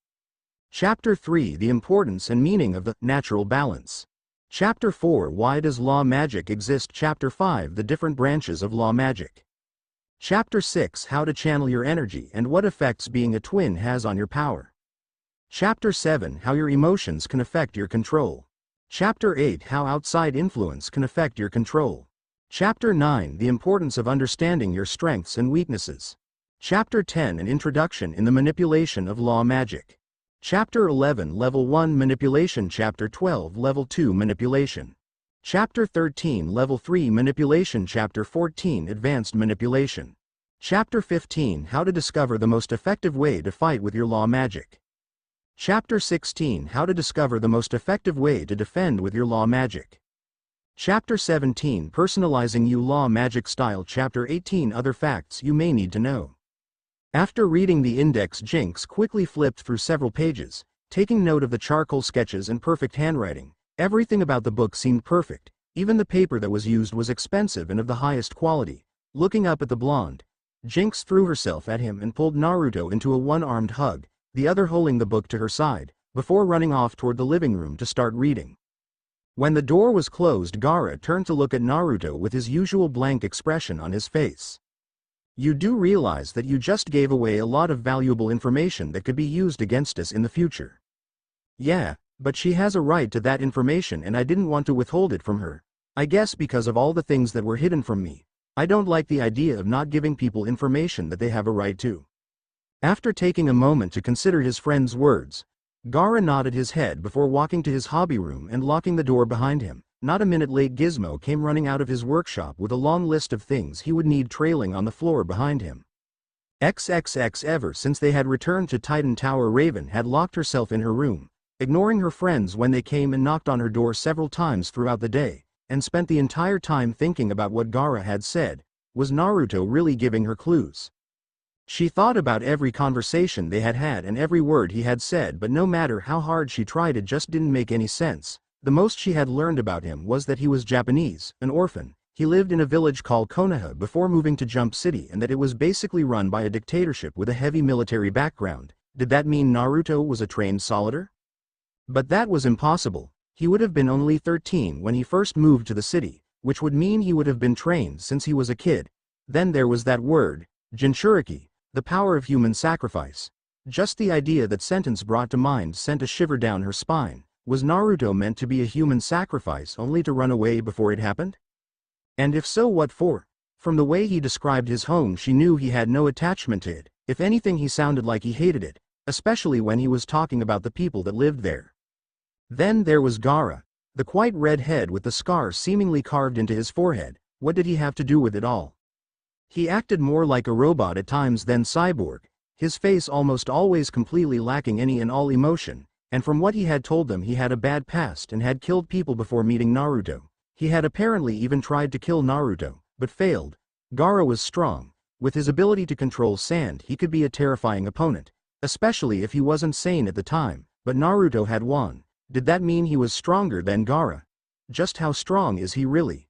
Chapter 3, The Importance and Meaning of the Natural Balance. Chapter 4, Why does Law Magic exist? Chapter 5, The Different Branches of Law Magic. Chapter 6, How to channel your energy and what effects being a twin has on your power. Chapter 7, How your emotions can affect your control. Chapter 8, How outside influence can affect your control. Chapter 9, The importance of understanding your strengths and weaknesses. Chapter 10, An introduction in the manipulation of law magic. Chapter 11, Level 1 Manipulation. Chapter 12, Level 2 Manipulation. Chapter 13, Level 3 Manipulation. Chapter 14, Advanced Manipulation. Chapter 15, How to discover the most effective way to fight with your law magic. Chapter 16, How to discover the most effective way to defend with your law magic. Chapter 17, Personalizing your law magic style. Chapter 18, Other facts you may need to know. After reading the index, Jinx quickly flipped through several pages, taking note of the charcoal sketches and perfect handwriting. Everything about the book seemed perfect, even the paper that was used was expensive and of the highest quality. Looking up at the blonde, Jinx threw herself at him and pulled Naruto into a one-armed hug, the other holding the book to her side, before running off toward the living room to start reading. When the door was closed, Gaara turned to look at Naruto with his usual blank expression on his face. You do realize that you just gave away a lot of valuable information that could be used against us in the future. Yeah, but she has a right to that information and I didn't want to withhold it from her. I guess because of all the things that were hidden from me. I don't like the idea of not giving people information that they have a right to. After taking a moment to consider his friend's words, Gaara nodded his head before walking to his hobby room and locking the door behind him. Not a minute late, Gizmo came running out of his workshop with a long list of things he would need trailing on the floor behind him. XXX. Ever since they had returned to Titan Tower, Raven had locked herself in her room, ignoring her friends when they came and knocked on her door several times throughout the day, and spent the entire time thinking about what Gaara had said. Was Naruto really giving her clues? She thought about every conversation they had had and every word he had said, but no matter how hard she tried it just didn't make any sense. The most she had learned about him was that he was Japanese, an orphan. He lived in a village called Konaha before moving to Jump City, and that it was basically run by a dictatorship with a heavy military background. Did that mean Naruto was a trained soldier? But that was impossible. He would have been only 13 when he first moved to the city, which would mean he would have been trained since he was a kid. Then there was that word, Jinchuriki, the power of human sacrifice. Just the idea that sentence brought to mind sent a shiver down her spine. Was Naruto meant to be a human sacrifice only to run away before it happened? And if so, what for? From the way he described his home, she knew he had no attachment to it. If anything, he sounded like he hated it, especially when he was talking about the people that lived there. Then there was Gaara, the quite red head with the scar seemingly carved into his forehead. What did he have to do with it all? He acted more like a robot at times than cyborg, his face almost always completely lacking any and all emotion. And from what he had told them, he had a bad past and had killed people before meeting Naruto. He had apparently even tried to kill Naruto, but failed. Gaara was strong. With his ability to control sand, he could be a terrifying opponent, especially if he wasn't sane at the time, but Naruto had won. Did that mean he was stronger than Gaara? Just how strong is he really?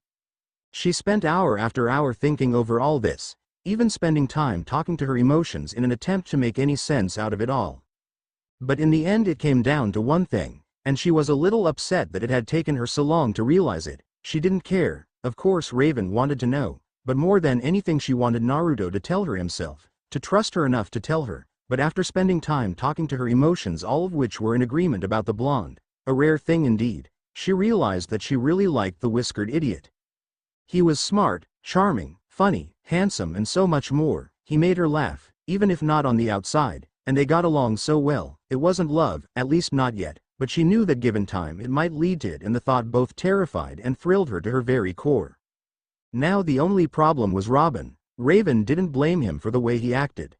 She spent hour after hour thinking over all this, even spending time talking to her emotions in an attempt to make any sense out of it all. But in the end it came down to one thing, and she was a little upset that it had taken her so long to realize it. She didn't care. Of course Raven wanted to know, but more than anything she wanted Naruto to tell her himself, to trust her enough to tell her. But after spending time talking to her emotions, all of which were in agreement about the blonde, a rare thing indeed, she realized that she really liked the whiskered idiot. He was smart, charming, funny, handsome and so much more. He made her laugh, even if not on the outside, and they got along so well. It wasn't love, at least not yet, but she knew that given time it might lead to it, and the thought both terrified and thrilled her to her very core. Now the only problem was Robin. Raven didn't blame him for the way he acted.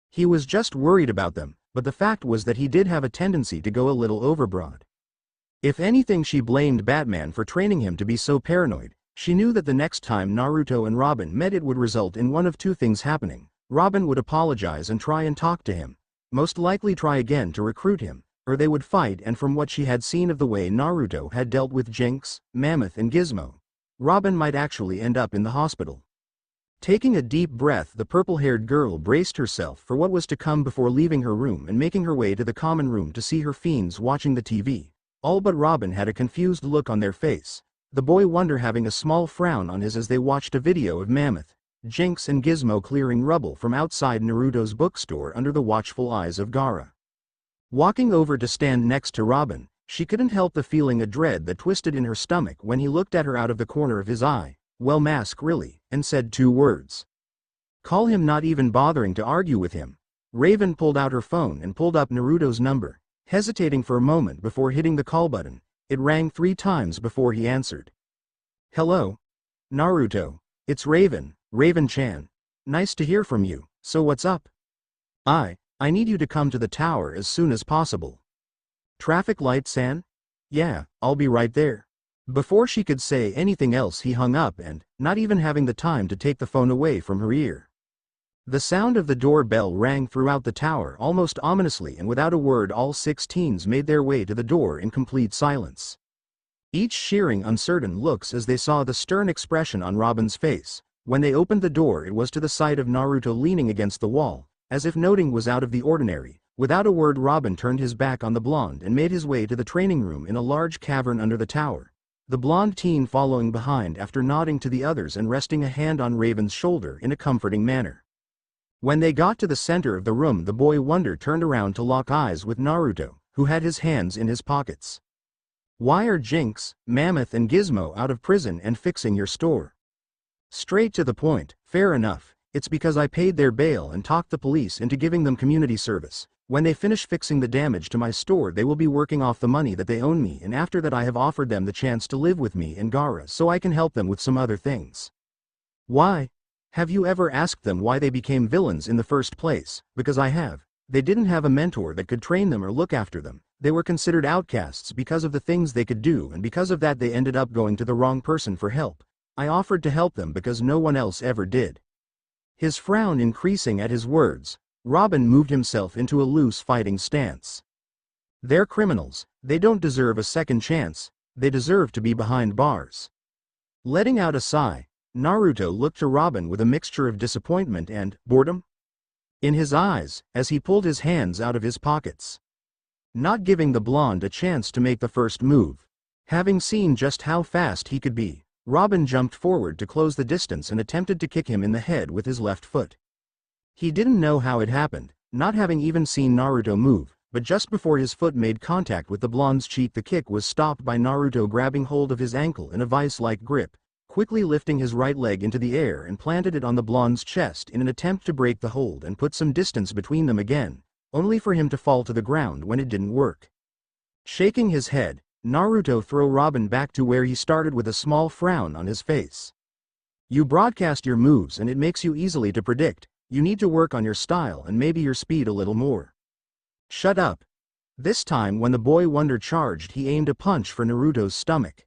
He was just worried about them, but the fact was that he did have a tendency to go a little overboard. If anything, she blamed Batman for training him to be so paranoid. She knew that the next time Naruto and Robin met it would result in one of two things happening. Robin would apologize and try and talk to him, most likely try again to recruit him, or they would fight, and from what she had seen of the way Naruto had dealt with Jinx, Mammoth and Gizmo, Robin might actually end up in the hospital. Taking a deep breath, the purple-haired girl braced herself for what was to come before leaving her room and making her way to the common room to see her fiends watching the TV. All but Robin had a confused look on their face, the boy wonder having a small frown on his as they watched a video of Mammoth, Jinx and Gizmo clearing rubble from outside Naruto's bookstore under the watchful eyes of Gaara. Walking over to stand next to Robin, she couldn't help the feeling a dread that twisted in her stomach when he looked at her out of the corner of his eye, well, mask really, and said two words. Call him, not even bothering to argue with him. Raven pulled out her phone and pulled up Naruto's number, hesitating for a moment before hitting the call button. It rang 3 times before he answered. Hello? Naruto. It's Raven, Raven-chan. Nice to hear from you. So what's up? I need you to come to the tower as soon as possible. Traffic light, San? Yeah, I'll be right there. Before she could say anything else he hung up, and, not even having the time to take the phone away from her ear. The sound of the doorbell rang throughout the tower almost ominously, and without a word all 6 teens made their way to the door in complete silence. Each shearing uncertain looks as they saw the stern expression on Robin's face. When they opened the door, it was to the sight of Naruto leaning against the wall, as if noting was out of the ordinary. Without a word, Robin turned his back on the blonde and made his way to the training room in a large cavern under the tower, the blonde teen following behind after nodding to the others and resting a hand on Raven's shoulder in a comforting manner. When they got to the center of the room, the boy wonder turned around to lock eyes with Naruto, who had his hands in his pockets. Why are Jinx, Mammoth and Gizmo out of prison and fixing your store? Straight to the point. Fair enough. It's because I paid their bail and talked the police into giving them community service. When they finish fixing the damage to my store, they will be working off the money that they owe me, and after that I have offered them the chance to live with me in Gaara so I can help them with some other things. Why? Have you ever asked them why they became villains in the first place? Because I have. They didn't have a mentor that could train them or look after them. They were considered outcasts because of the things they could do, and because of that they ended up going to the wrong person for help. I offered to help them because no one else ever did. His frown increasing at his words, Robin moved himself into a loose fighting stance. They're criminals. They don't deserve a second chance. They deserve to be behind bars. Letting out a sigh, Naruto looked to Robin with a mixture of disappointment and boredom in his eyes as he pulled his hands out of his pockets, not giving the blonde a chance to make the first move. Having seen just how fast he could be, Robin jumped forward to close the distance and attempted to kick him in the head with his left foot. He didn't know how it happened, not having even seen Naruto move, but just before his foot made contact with the blonde's cheek, the kick was stopped by Naruto grabbing hold of his ankle in a vice-like grip, quickly lifting his right leg into the air and planted it on the blonde's chest in an attempt to break the hold and put some distance between them again, only for him to fall to the ground when it didn't work. Shaking his head, Naruto threw Robin back to where he started with a small frown on his face. You broadcast your moves and it makes you easily to predict. You need to work on your style and maybe your speed a little more. Shut up. This time when the boy wonder charged, he aimed a punch for Naruto's stomach,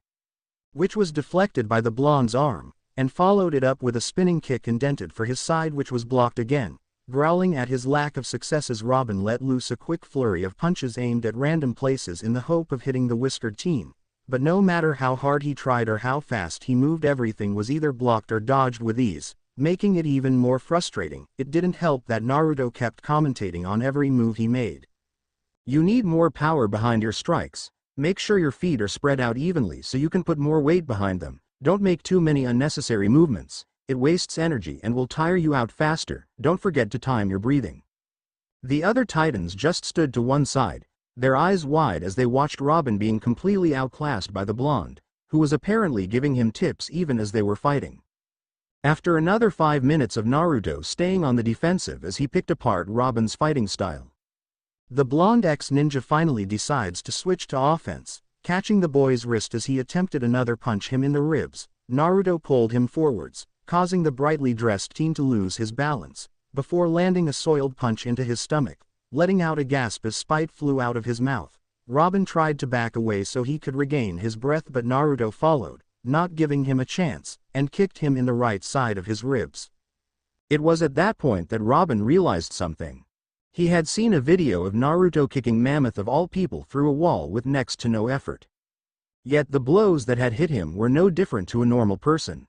which was deflected by the blonde's arm, and followed it up with a spinning kick indented for his side which was blocked again. Growling at his lack of successes, Robin let loose a quick flurry of punches aimed at random places in the hope of hitting the whiskered teen. But no matter how hard he tried or how fast he moved, everything was either blocked or dodged with ease, making it even more frustrating. It didn't help that Naruto kept commentating on every move he made. You need more power behind your strikes. Make sure your feet are spread out evenly so you can put more weight behind them. Don't make too many unnecessary movements. It wastes energy and will tire you out faster. Don't forget to time your breathing. The other Titans just stood to one side, their eyes wide as they watched Robin being completely outclassed by the blonde, who was apparently giving him tips even as they were fighting. After another 5 minutes of Naruto staying on the defensive as he picked apart Robin's fighting style, the blonde ex-ninja finally decides to switch to offense. Catching the boy's wrist as he attempted another punch him in the ribs, Naruto pulled him forwards, causing the brightly dressed teen to lose his balance, before landing a soiled punch into his stomach, letting out a gasp as spite flew out of his mouth. Robin tried to back away so he could regain his breath, but Naruto followed, not giving him a chance, and kicked him in the right side of his ribs. It was at that point that Robin realized something. He had seen a video of Naruto kicking Mammoth of all people through a wall with next to no effort. Yet the blows that had hit him were no different to a normal person.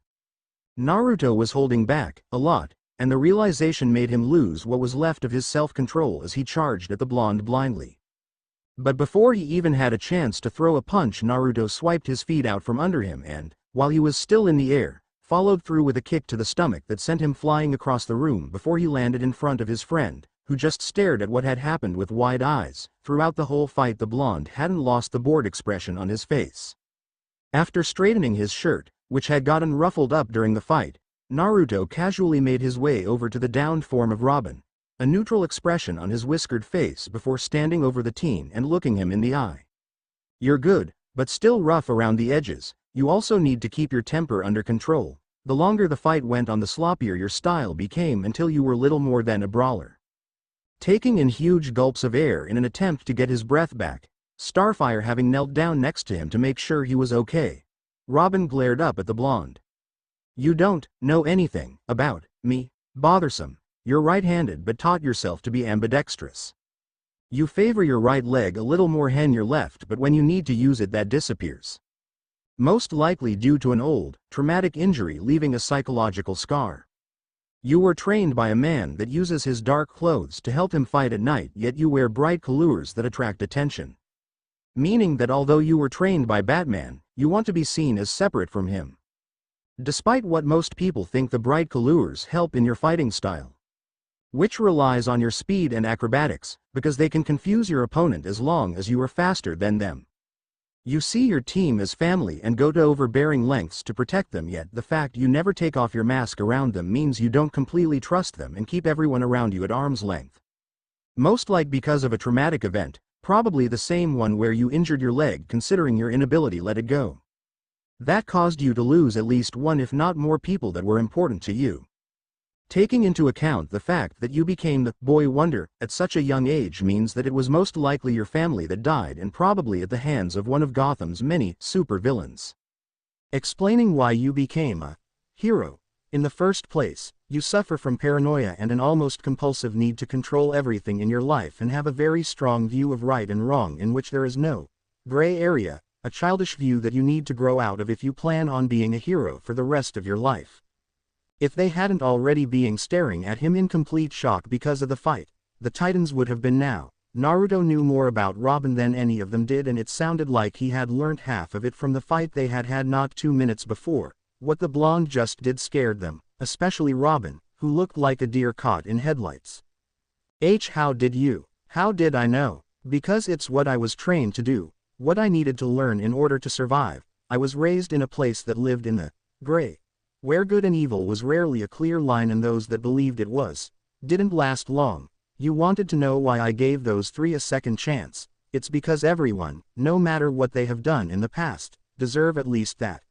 Naruto was holding back, a lot, and the realization made him lose what was left of his self-control as he charged at the blonde blindly. But before he even had a chance to throw a punch, Naruto swiped his feet out from under him and, while he was still in the air, followed through with a kick to the stomach that sent him flying across the room before he landed in front of his friend, who just stared at what had happened with wide eyes. Throughout the whole fight, the blonde hadn't lost the bored expression on his face. After straightening his shirt, which had gotten ruffled up during the fight, Naruto casually made his way over to the downed form of Robin, a neutral expression on his whiskered face before standing over the teen and looking him in the eye. "You're good, but still rough around the edges. You also need to keep your temper under control. The longer the fight went on, the sloppier your style became until you were little more than a brawler." Taking in huge gulps of air in an attempt to get his breath back, Starfire having knelt down next to him to make sure he was okay, Robin glared up at the blonde. "You don't know anything about me. Bothersome. You're right-handed but taught yourself to be ambidextrous. You favor your right leg a little more than your left, but when you need to use it, that disappears. Most likely due to an old, traumatic injury leaving a psychological scar. You were trained by a man that uses his dark clothes to help him fight at night, yet you wear bright colors that attract attention. Meaning that although you were trained by Batman, you want to be seen as separate from him. Despite what most people think, the bright colors help in your fighting style, which relies on your speed and acrobatics, because they can confuse your opponent as long as you are faster than them. You see your team as family and go to overbearing lengths to protect them, yet the fact you never take off your mask around them means you don't completely trust them and keep everyone around you at arm's length. Most like because of a traumatic event, probably the same one where you injured your leg, considering your inability to let it go. That caused you to lose at least one if not more people that were important to you. Taking into account the fact that you became the boy wonder at such a young age means that it was most likely your family that died, and probably at the hands of one of Gotham's many supervillains. Explaining why you became a hero in the first place, you suffer from paranoia and an almost compulsive need to control everything in your life and have a very strong view of right and wrong in which there is no gray area, a childish view that you need to grow out of if you plan on being a hero for the rest of your life. If they hadn't already been staring at him in complete shock because of the fight, the Titans would have been now. Naruto knew more about Robin than any of them did, and it sounded like he had learnt half of it from the fight they had had not 2 minutes before. What the blonde just did scared them, especially Robin, who looked like a deer caught in headlights. How did I know? Because it's what I was trained to do, what I needed to learn in order to survive. I was raised in a place that lived in the gray, where good and evil was rarely a clear line, and those that believed it was, didn't last long. You wanted to know why I gave those three a second chance? It's because everyone, no matter what they have done in the past, deserve at least that.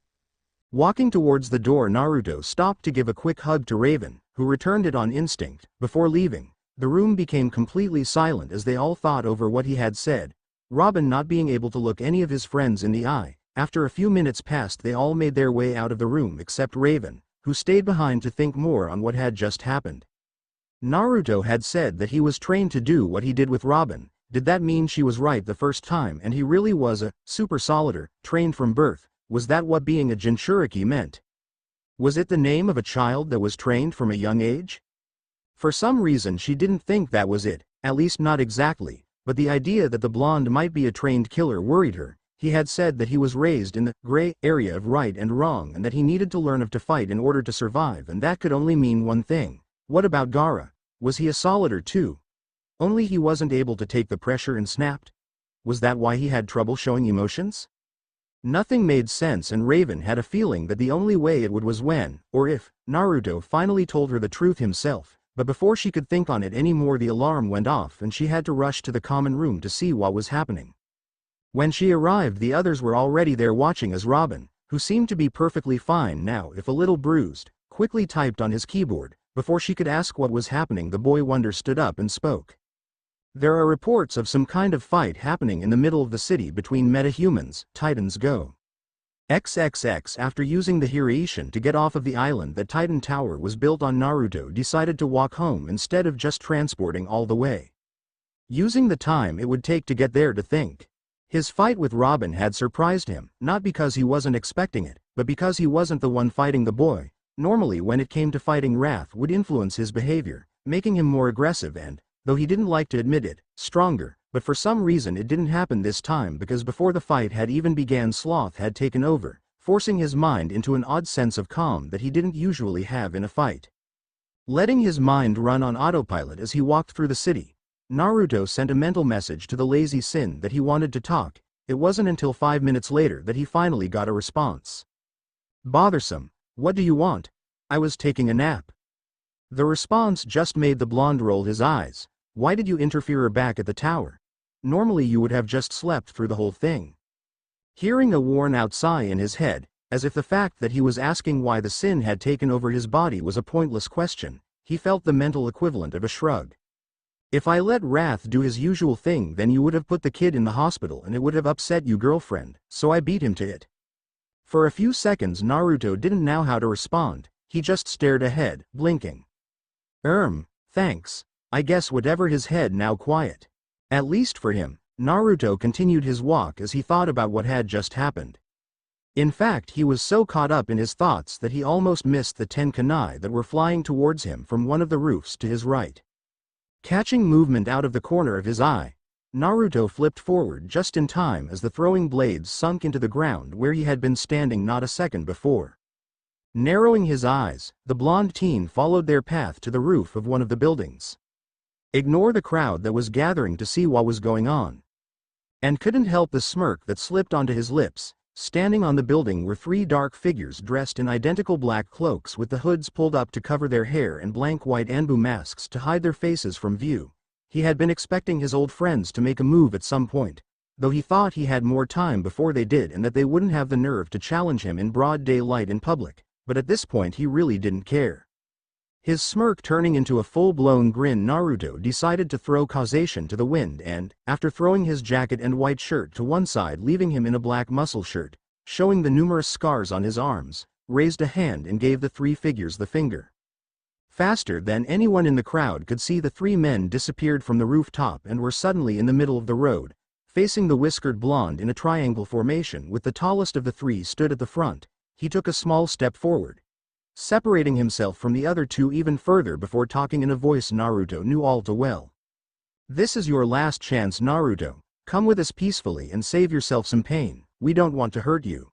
Walking towards the door, Naruto stopped to give a quick hug to Raven, who returned it on instinct. Before leaving, the room became completely silent as they all thought over what he had said, Robin not being able to look any of his friends in the eye. After a few minutes passed, they all made their way out of the room except Raven, who stayed behind to think more on what had just happened. Naruto had said that he was trained to do what he did with Robin. Did that mean she was right the first time and he really was a super solider, trained from birth? Was that what being a Jinchuriki meant? Was it the name of a child that was trained from a young age? For some reason she didn't think that was it, at least not exactly, but the idea that the blonde might be a trained killer worried her. He had said that he was raised in the gray area of right and wrong and that he needed to learn to fight in order to survive, and that could only mean one thing. What about Gaara? Was he a solider too? Only he wasn't able to take the pressure and snapped? Was that why he had trouble showing emotions? Nothing made sense, and Raven had a feeling that the only way it would was when, or if, Naruto finally told her the truth himself. But before she could think on it anymore, the alarm went off and she had to rush to the common room to see what was happening. When she arrived, the others were already there watching as Robin, who seemed to be perfectly fine now if a little bruised, quickly typed on his keyboard. Before she could ask what was happening, the boy wonder stood up and spoke. There are reports of some kind of fight happening in the middle of the city between metahumans. Titans go XXX. After using the Hiraiishin to get off of the island that Titan Tower was built on, Naruto decided to walk home instead of just transporting all the way. Using the time it would take to get there to think. His fight with Robin had surprised him, not because he wasn't expecting it, but because he wasn't the one fighting the boy. Normally when it came to fighting, wrath would influence his behavior, making him more aggressive and, though he didn't like to admit it, stronger, but for some reason it didn't happen this time, because before the fight had even begun, sloth had taken over, forcing his mind into an odd sense of calm that he didn't usually have in a fight. Letting his mind run on autopilot as he walked through the city, Naruto sent a mental message to the lazy Sin that he wanted to talk. It wasn't until 5 minutes later that he finally got a response. Bothersome. What do you want? I was taking a nap. The response just made the blonde roll his eyes. Why did you interfere back at the tower? Normally you would have just slept through the whole thing. Hearing a worn-out sigh in his head, as if the fact that he was asking why the Sin had taken over his body was a pointless question, he felt the mental equivalent of a shrug. If I let Wrath do his usual thing, then you would have put the kid in the hospital and it would have upset you, girlfriend, so I beat him to it. For a few seconds Naruto didn't know how to respond. He just stared ahead, blinking. Thanks. I guess whatever. His head now quiet. At least for him. Naruto continued his walk as he thought about what had just happened. In fact, he was so caught up in his thoughts that he almost missed the 10 kunai that were flying towards him from one of the roofs to his right. Catching movement out of the corner of his eye, Naruto flipped forward just in time as the throwing blades sunk into the ground where he had been standing not a second before. Narrowing his eyes, the blonde teen followed their path to the roof of one of the buildings. Ignore the crowd that was gathering to see what was going on. And couldn't help the smirk that slipped onto his lips. Standing on the building were 3 dark figures dressed in identical black cloaks with the hoods pulled up to cover their hair and blank white Anbu masks to hide their faces from view. He had been expecting his old friends to make a move at some point, though he thought he had more time before they did and that they wouldn't have the nerve to challenge him in broad daylight in public, but at this point he really didn't care. His smirk turning into a full-blown grin, Naruto decided to throw causation to the wind and, after throwing his jacket and white shirt to one side leaving him in a black muscle shirt, showing the numerous scars on his arms, raised a hand and gave the 3 figures the finger. Faster than anyone in the crowd could see, the 3 men disappeared from the rooftop and were suddenly in the middle of the road, facing the whiskered blonde in a triangle formation with the tallest of the 3 stood at the front. He took a small step forward, separating himself from the other 2 even further before talking in a voice Naruto knew all too well. This is your last chance, Naruto. Come with us peacefully and save yourself some pain. We don't want to hurt you.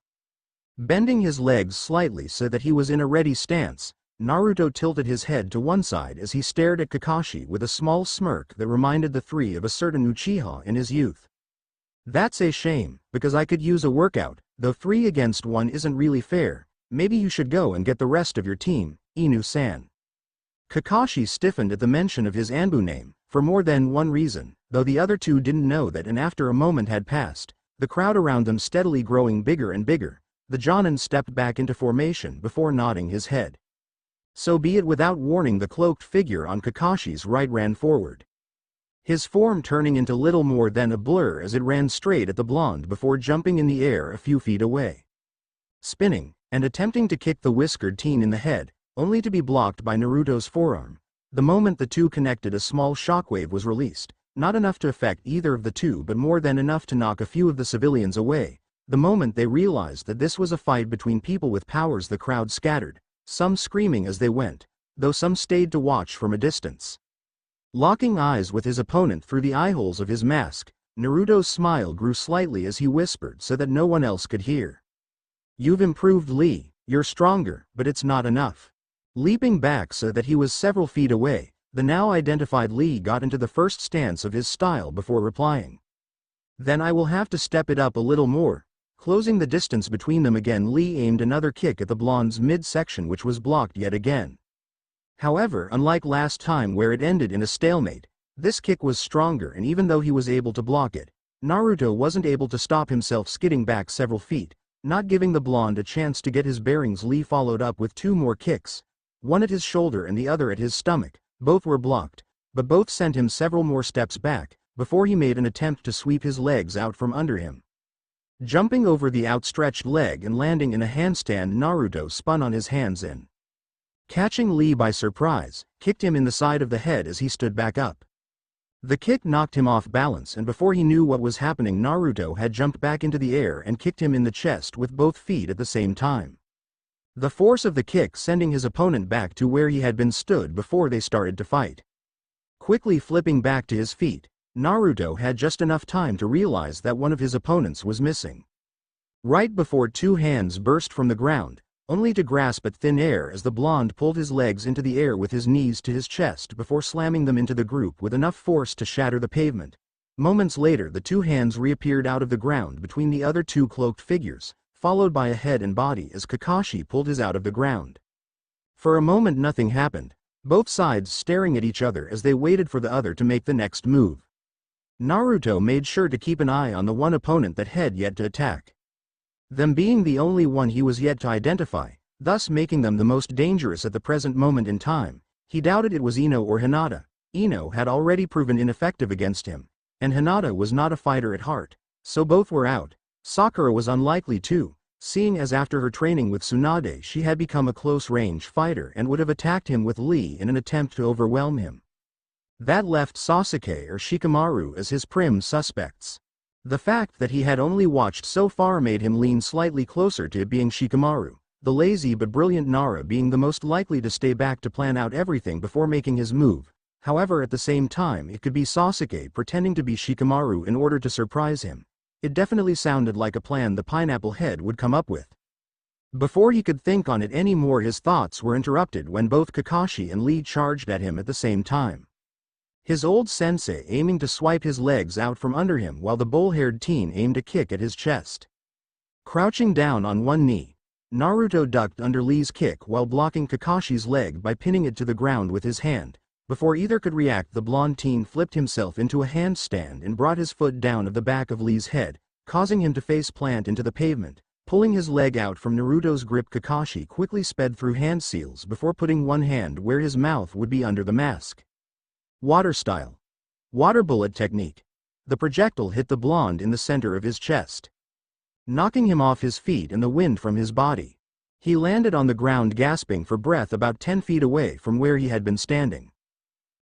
Bending his legs slightly so that he was in a ready stance, Naruto tilted his head to one side as he stared at Kakashi with a small smirk that reminded the 3 of a certain Uchiha in his youth. That's a shame, because I could use a workout, though 3 against 1 isn't really fair. Maybe you should go and get the rest of your team, Inu-san. Kakashi stiffened at the mention of his Anbu name, for more than one reason, though the other 2 didn't know that, and after a moment had passed, the crowd around them steadily growing bigger and bigger, the Jonin stepped back into formation before nodding his head. So be it. Without warning, the cloaked figure on Kakashi's right ran forward, his form turning into little more than a blur as it ran straight at the blonde before jumping in the air a few feet away. Spinning, and attempting to kick the whiskered teen in the head, only to be blocked by Naruto's forearm. The moment the two connected, a small shockwave was released, not enough to affect either of the two but more than enough to knock a few of the civilians away. The moment they realized that this was a fight between people with powers, the crowd scattered, some screaming as they went, though some stayed to watch from a distance. Locking eyes with his opponent through the eyeholes of his mask, Naruto's smile grew slightly as he whispered so that no one else could hear. "You've improved, Lee, you're stronger, but it's not enough." Leaping back so that he was several feet away, the now identified Lee got into the first stance of his style before replying. "Then I will have to step it up a little more." Closing the distance between them again, Lee aimed another kick at the blonde's midsection, which was blocked yet again. However, unlike last time where it ended in a stalemate, this kick was stronger, and even though he was able to block it, Naruto wasn't able to stop himself skidding back several feet, not giving the blonde a chance to get his bearings. Lee followed up with two more kicks, one at his shoulder and the other at his stomach. Both were blocked, but both sent him several more steps back, before he made an attempt to sweep his legs out from under him. Jumping over the outstretched leg and landing in a handstand, Naruto spun on his hands and, catching Lee by surprise, kicked him in the side of the head as he stood back up. The kick knocked him off balance, and before he knew what was happening, Naruto had jumped back into the air and kicked him in the chest with both feet at the same time. The force of the kick sending his opponent back to where he had been stood before they started to fight. Quickly flipping back to his feet, Naruto had just enough time to realize that one of his opponents was missing. Right before two hands burst from the ground, only to grasp at thin air as the blonde pulled his legs into the air with his knees to his chest before slamming them into the group with enough force to shatter the pavement. Moments later, the two hands reappeared out of the ground between the other two cloaked figures, followed by a head and body as Kakashi pulled his out of the ground. For a moment nothing happened, both sides staring at each other as they waited for the other to make the next move. Naruto made sure to keep an eye on the one opponent that had yet to attack, them being the only one he was yet to identify, thus making them the most dangerous at the present moment in time. He doubted it was Ino or Hinata. Ino had already proven ineffective against him, and Hinata was not a fighter at heart, so both were out. Sakura was unlikely too, seeing as after her training with Tsunade she had become a close-range fighter and would have attacked him with Lee in an attempt to overwhelm him. That left Sasuke or Shikamaru as his prim suspects. The fact that he had only watched so far made him lean slightly closer to it being Shikamaru, the lazy but brilliant Nara being the most likely to stay back to plan out everything before making his move. However, at the same time it could be Sasuke pretending to be Shikamaru in order to surprise him. It definitely sounded like a plan the Pineapple Head would come up with. Before he could think on it any more, his thoughts were interrupted when both Kakashi and Lee charged at him at the same time. His old sensei aiming to swipe his legs out from under him while the bull-haired teen aimed a kick at his chest. Crouching down on one knee, Naruto ducked under Lee's kick while blocking Kakashi's leg by pinning it to the ground with his hand. Before either could react, the blonde teen flipped himself into a handstand and brought his foot down of the back of Lee's head, causing him to face plant into the pavement. Pulling his leg out from Naruto's grip, Kakashi quickly sped through hand seals before putting one hand where his mouth would be under the mask. Water style. Water bullet technique. The projectile hit the blonde in the center of his chest, knocking him off his feet and the wind from his body. He landed on the ground gasping for breath about 10 feet away from where he had been standing.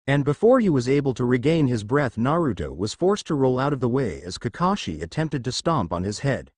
And before he was able to regain his breath, Naruto was forced to roll out of the way as Kakashi attempted to stomp on his head,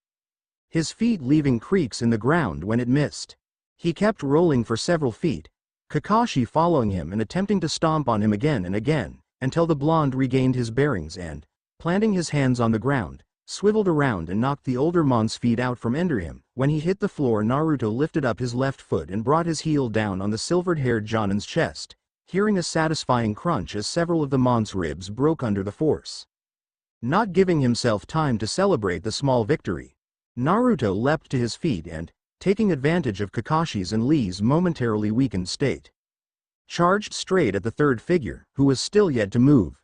his feet leaving creaks in the ground when it missed. He kept rolling for several feet, Kakashi following him and attempting to stomp on him again and again, until the blonde regained his bearings and, planting his hands on the ground, swiveled around and knocked the older mon's feet out from under him. When he hit the floor, Naruto lifted up his left foot and brought his heel down on the silvered-haired Jonin's chest, hearing a satisfying crunch as several of the mon's ribs broke under the force. Not giving himself time to celebrate the small victory, Naruto leapt to his feet and, taking advantage of Kakashi's and Lee's momentarily weakened state, charged straight at the third figure, who was still yet to move.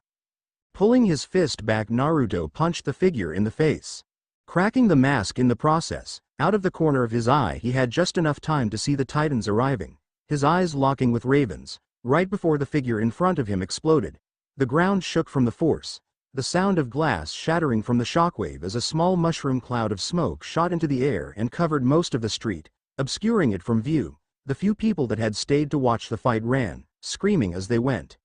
Pulling his fist back, Naruto punched the figure in the face, cracking the mask in the process. Out of the corner of his eye he had just enough time to see the Titans arriving, his eyes locking with Raven's, right before the figure in front of him exploded. The ground shook from the force, the sound of glass shattering from the shockwave as a small mushroom cloud of smoke shot into the air and covered most of the street. obscuring it from view. The few people that had stayed to watch the fight ran, screaming as they went.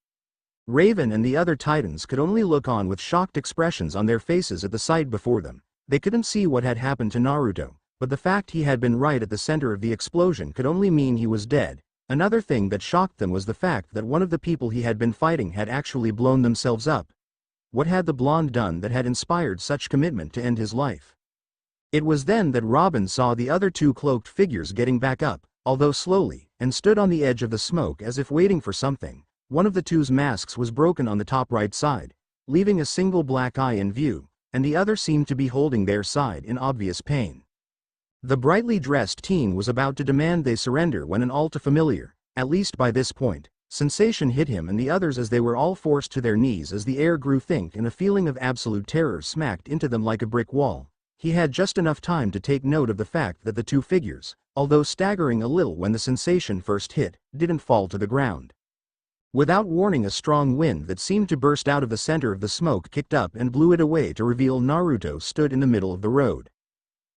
Raven and the other Titans could only look on with shocked expressions on their faces at the sight before them. They couldn't see what had happened to Naruto, but the fact he had been right at the center of the explosion could only mean he was dead. Another thing that shocked them was the fact that one of the people he had been fighting had actually blown themselves up. What had the blonde done that had inspired such commitment to end his life? It was then that Robin saw the other two cloaked figures getting back up, although slowly, and stood on the edge of the smoke as if waiting for something. One of the two's masks was broken on the top right side, leaving a single black eye in view, and the other seemed to be holding their side in obvious pain. The brightly dressed teen was about to demand they surrender when an all-too-familiar, at least by this point, sensation hit him and the others as they were all forced to their knees as the air grew thick and a feeling of absolute terror smacked into them like a brick wall. He had just enough time to take note of the fact that the two figures, although staggering a little when the sensation first hit, didn't fall to the ground. Without warning, a strong wind that seemed to burst out of the center of the smoke kicked up and blew it away to reveal Naruto stood in the middle of the road.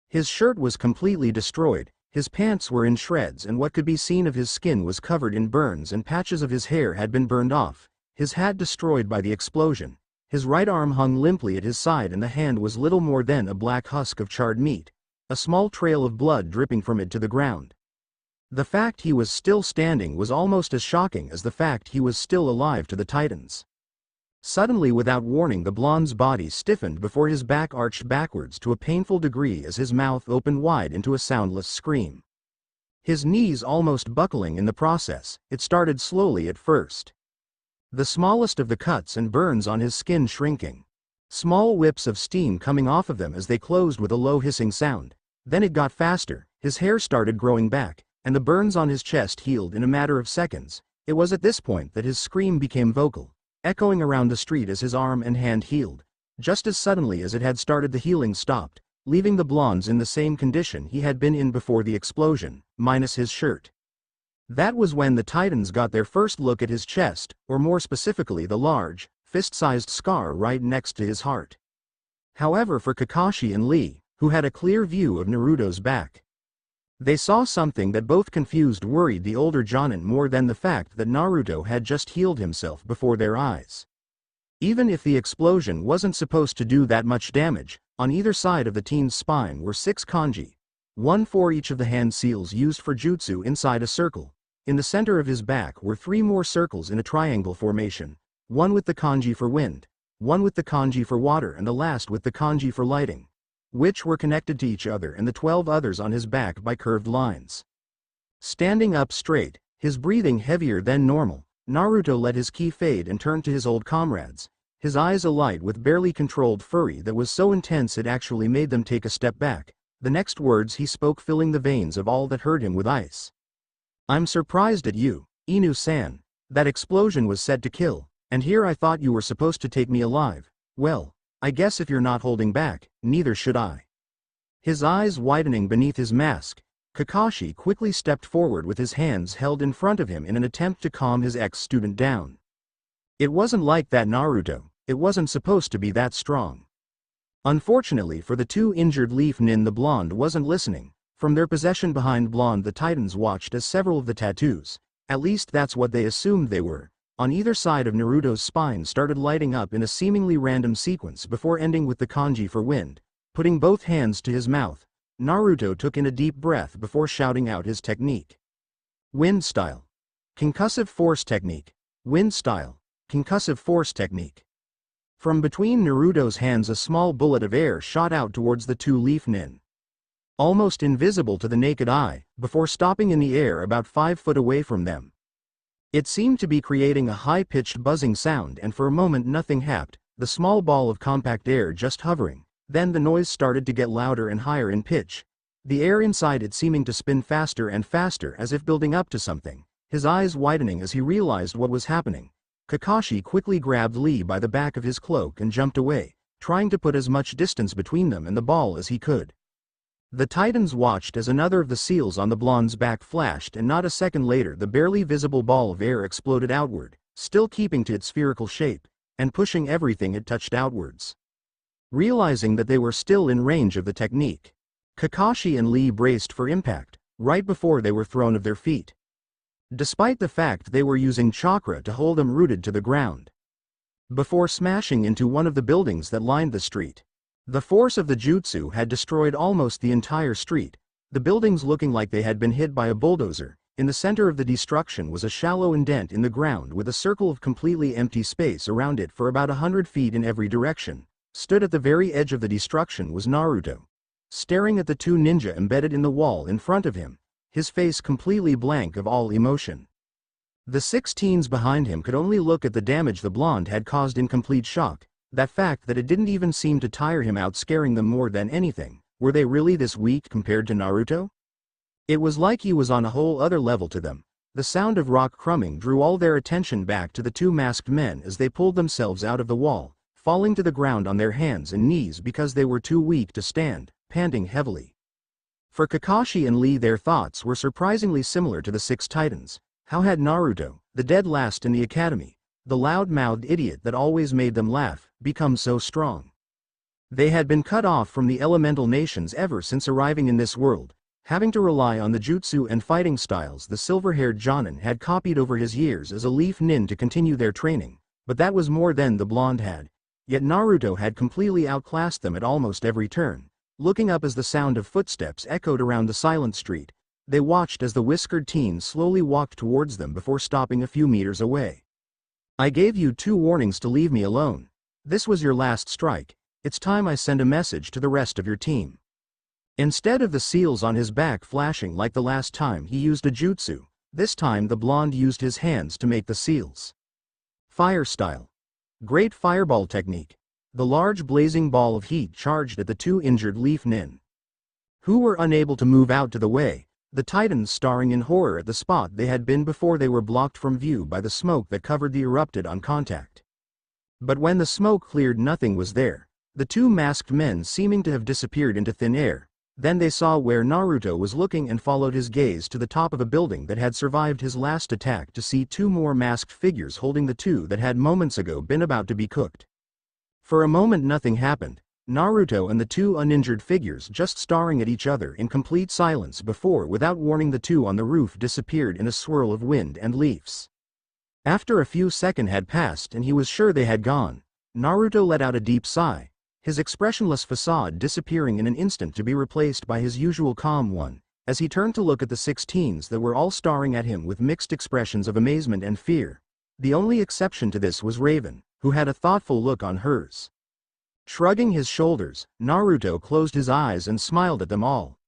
His shirt was completely destroyed, his pants were in shreds and what could be seen of his skin was covered in burns and patches of his hair had been burned off, his hat destroyed by the explosion. His right arm hung limply at his side and the hand was little more than a black husk of charred meat, a small trail of blood dripping from it to the ground. The fact he was still standing was almost as shocking as the fact he was still alive to the Titans. Suddenly, without warning, the blonde's body stiffened before his back arched backwards to a painful degree as his mouth opened wide into a soundless scream. His knees almost buckling in the process. It started slowly at first. The smallest of the cuts and burns on his skin shrinking. Small whips of steam coming off of them as they closed with a low hissing sound. Then it got faster, his hair started growing back, and the burns on his chest healed in a matter of seconds. It was at this point that his scream became vocal, echoing around the street as his arm and hand healed. Just as suddenly as it had started, the healing stopped, leaving the blondes in the same condition he had been in before the explosion, minus his shirt. That was when the Titans got their first look at his chest, or more specifically the large, fist-sized scar right next to his heart. However, for Kakashi and Lee, who had a clear view of Naruto's back, they saw something that both worried the older Jonin more than the fact that Naruto had just healed himself before their eyes. Even if the explosion wasn't supposed to do that much damage, on either side of the teen's spine were 6 kanji, one for each of the hand seals used for jutsu inside a circle. In the center of his back were 3 more circles in a triangle formation, one with the kanji for wind, one with the kanji for water and the last with the kanji for lighting, which were connected to each other and the 12 others on his back by curved lines. Standing up straight, his breathing heavier than normal, Naruto let his ki fade and turned to his old comrades, his eyes alight with barely controlled fury that was so intense it actually made them take a step back. The next words he spoke filling the veins of all that heard him with ice. "I'm surprised at you, Inu-san. That explosion was said to kill, and here I thought you were supposed to take me alive. Well, I guess if you're not holding back, neither should I." His eyes widening beneath his mask, Kakashi quickly stepped forward with his hands held in front of him in an attempt to calm his ex-student down. It wasn't like that, Naruto. It wasn't supposed to be that strong. Unfortunately for the 2 injured Leaf Nin, the blonde wasn't listening. From their possession behind blonde, the Titans watched as several of the tattoos, at least that's what they assumed they were, on either side of Naruto's spine started lighting up in a seemingly random sequence before ending with the kanji for wind. Putting both hands to his mouth, Naruto took in a deep breath before shouting out his technique. Wind style. Concussive force technique. Wind style. Concussive force technique. From between Naruto's hands a small bullet of air shot out towards the 2 Leaf Nin, almost invisible to the naked eye, before stopping in the air about 5 foot away from them. It seemed to be creating a high-pitched buzzing sound, and for a moment nothing happened, the small ball of compact air just hovering. Then the noise started to get louder and higher in pitch, the air inside it seeming to spin faster and faster as if building up to something, his eyes widening as he realized what was happening. Kakashi quickly grabbed Lee by the back of his cloak and jumped away, trying to put as much distance between them and the ball as he could. The Titans watched as another of the seals on the blonde's back flashed, and not a second later the barely visible ball of air exploded outward, still keeping to its spherical shape, and pushing everything it touched outwards. Realizing that they were still in range of the technique, Kakashi and Lee braced for impact, right before they were thrown off their feet. Despite the fact they were using chakra to hold them rooted to the ground. Before smashing into one of the buildings that lined the street. The force of the jutsu had destroyed almost the entire street, the buildings looking like they had been hit by a bulldozer. In the center of the destruction was a shallow indent in the ground with a circle of completely empty space around it for about 100 feet in every direction. Stood at the very edge of the destruction was Naruto. Staring at the two ninja embedded in the wall in front of him, his face completely blank of all emotion. The 6 teens behind him could only look at the damage the blonde had caused in complete shock. That fact that it didn't even seem to tire him out, scaring them more than anything. Were they really this weak compared to Naruto? It was like he was on a whole other level to them. The sound of rock crumbing drew all their attention back to the 2 masked men as they pulled themselves out of the wall, falling to the ground on their hands and knees because they were too weak to stand, panting heavily. For Kakashi and Lee, their thoughts were surprisingly similar to the 6 titans. How had Naruto, the dead last in the academy, the loud-mouthed idiot that always made them laugh, become so strong? They had been cut off from the elemental nations ever since arriving in this world, having to rely on the jutsu and fighting styles the silver-haired Jonin had copied over his years as a leaf nin to continue their training, but that was more than the blonde had. Yet Naruto had completely outclassed them at almost every turn. Looking up as the sound of footsteps echoed around the silent street, they watched as the whiskered teen slowly walked towards them before stopping a few meters away. "I gave you 2 warnings to leave me alone. This was your last strike. It's time I send a message to the rest of your team." Instead of the seals on his back flashing like the last time he used a jutsu, this time the blonde used his hands to make the seals. Fire style. Great fireball technique. The large blazing ball of heat charged at the 2 injured leaf nin, who were unable to move out to the way, the titans staring in horror at the spot they had been before they were blocked from view by the smoke that covered the erupted on contact. But when the smoke cleared, nothing was there, the 2 masked men seeming to have disappeared into thin air. Then they saw where Naruto was looking and followed his gaze to the top of a building that had survived his last attack to see 2 more masked figures holding the 2 that had moments ago been about to be cooked. For a moment nothing happened, Naruto and the 2 uninjured figures just staring at each other in complete silence before, without warning, the 2 on the roof disappeared in a swirl of wind and leaves. After a few seconds had passed and he was sure they had gone, Naruto let out a deep sigh, his expressionless facade disappearing in an instant to be replaced by his usual calm one, as he turned to look at the 6 teens that were all staring at him with mixed expressions of amazement and fear. The only exception to this was Raven, who had a thoughtful look on hers. Shrugging his shoulders, Naruto closed his eyes and smiled at them all.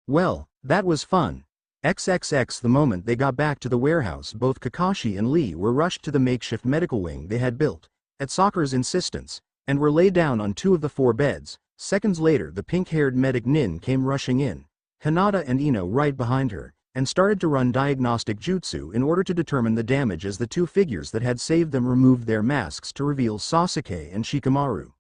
"Well, that was fun. XXX." The moment they got back to the warehouse, both Kakashi and Lee were rushed to the makeshift medical wing they had built, at Sakura's insistence, and were laid down on 2 of the 4 beds. Seconds later, the pink-haired medic nin came rushing in, Hinata and Ino right behind her, and started to run diagnostic jutsu in order to determine the damage as the 2 figures that had saved them removed their masks to reveal Sasuke and Shikamaru.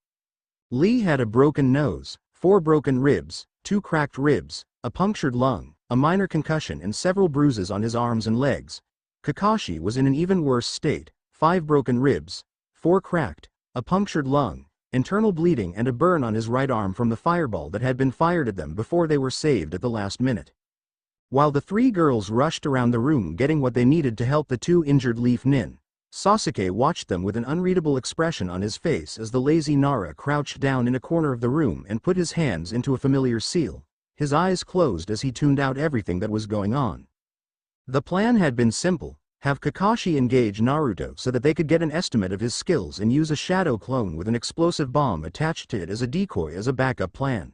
Lee had a broken nose, 4 broken ribs, 2 cracked ribs, a punctured lung, a minor concussion and several bruises on his arms and legs. Kakashi was in an even worse state, 5 broken ribs, 4 cracked, a punctured lung, internal bleeding and a burn on his right arm from the fireball that had been fired at them before they were saved at the last minute. While the 3 girls rushed around the room getting what they needed to help the 2 injured leaf nin, Sasuke watched them with an unreadable expression on his face as the lazy Nara crouched down in a corner of the room and put his hands into a familiar seal, his eyes closed as he tuned out everything that was going on. The plan had been simple: have Kakashi engage Naruto so that they could get an estimate of his skills and use a shadow clone with an explosive bomb attached to it as a decoy as a backup plan.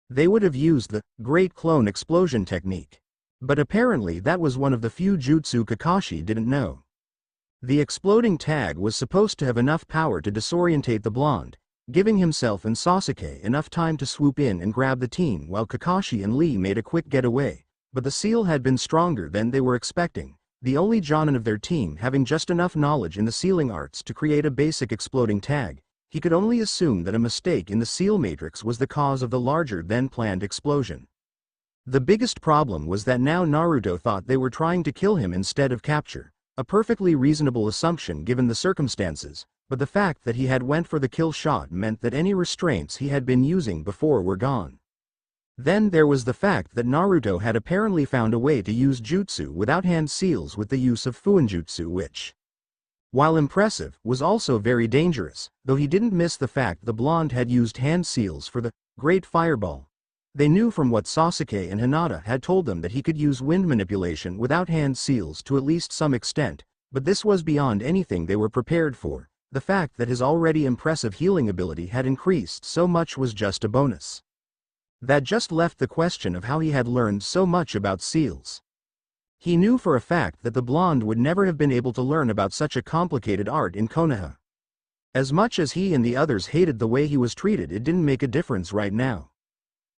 They would have used the Great Clone Explosion technique. But apparently that was one of the few jutsu Kakashi didn't know. The exploding tag was supposed to have enough power to disorientate the blonde, giving himself and Sasuke enough time to swoop in and grab the teen while Kakashi and Lee made a quick getaway. But the seal had been stronger than they were expecting, the only Jonin of their team having just enough knowledge in the sealing arts to create a basic exploding tag. He could only assume that a mistake in the seal matrix was the cause of the larger-than-planned explosion. The biggest problem was that now Naruto thought they were trying to kill him instead of capture, a perfectly reasonable assumption given the circumstances, but the fact that he had went for the kill shot meant that any restraints he had been using before were gone. Then there was the fact that Naruto had apparently found a way to use jutsu without hand seals with the use of fuinjutsu, which, while impressive, was also very dangerous, though he didn't miss the fact the blonde had used hand seals for the Great Fireball. They knew from what Sasuke and Hinata had told them that he could use wind manipulation without hand seals to at least some extent, but this was beyond anything they were prepared for. The fact that his already impressive healing ability had increased so much was just a bonus. That just left the question of how he had learned so much about seals. He knew for a fact that the blonde would never have been able to learn about such a complicated art in Konaha. As much as he and the others hated the way he was treated, it didn't make a difference right now.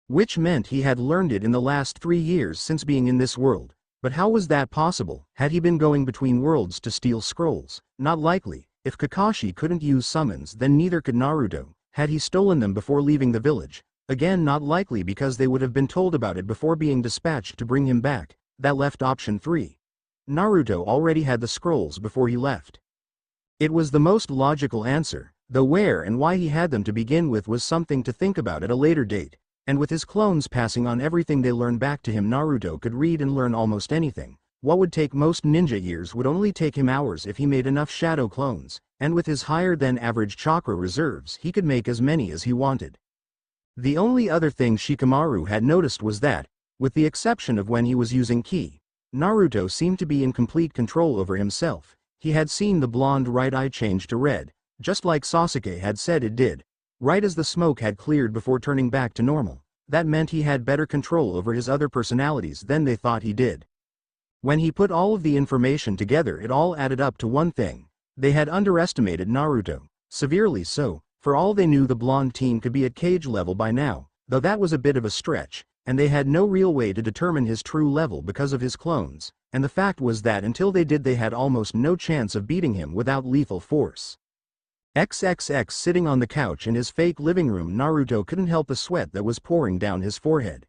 Which meant he had learned it in the last 3 years since being in this world. But how was that possible? Had he been going between worlds to steal scrolls? Not likely. If Kakashi couldn't use summons, then neither could Naruto. Had he stolen them before leaving the village? Again, not likely, because they would have been told about it before being dispatched to bring him back. That left option 3. Naruto already had the scrolls before he left. It was the most logical answer, though where and why he had them to begin with was something to think about at a later date. And with his clones passing on everything they learned back to him, Naruto could read and learn almost anything. What would take most ninja years would only take him hours if he made enough shadow clones, and with his higher than average chakra reserves he could make as many as he wanted. The only other thing Shikamaru had noticed was that, with the exception of when he was using ki, Naruto seemed to be in complete control over himself. He had seen the blonde right eye change to red, just like Sasuke had said it did, right as the smoke had cleared before turning back to normal. That meant he had better control over his other personalities than they thought he did. When he put all of the information together, it all added up to one thing. They had underestimated Naruto, severely so. For all they knew, the blonde team could be at cage level by now, though that was a bit of a stretch, and they had no real way to determine his true level because of his clones, and the fact was that until they did, they had almost no chance of beating him without lethal force. XXX sitting on the couch in his fake living room, Naruto couldn't help the sweat that was pouring down his forehead.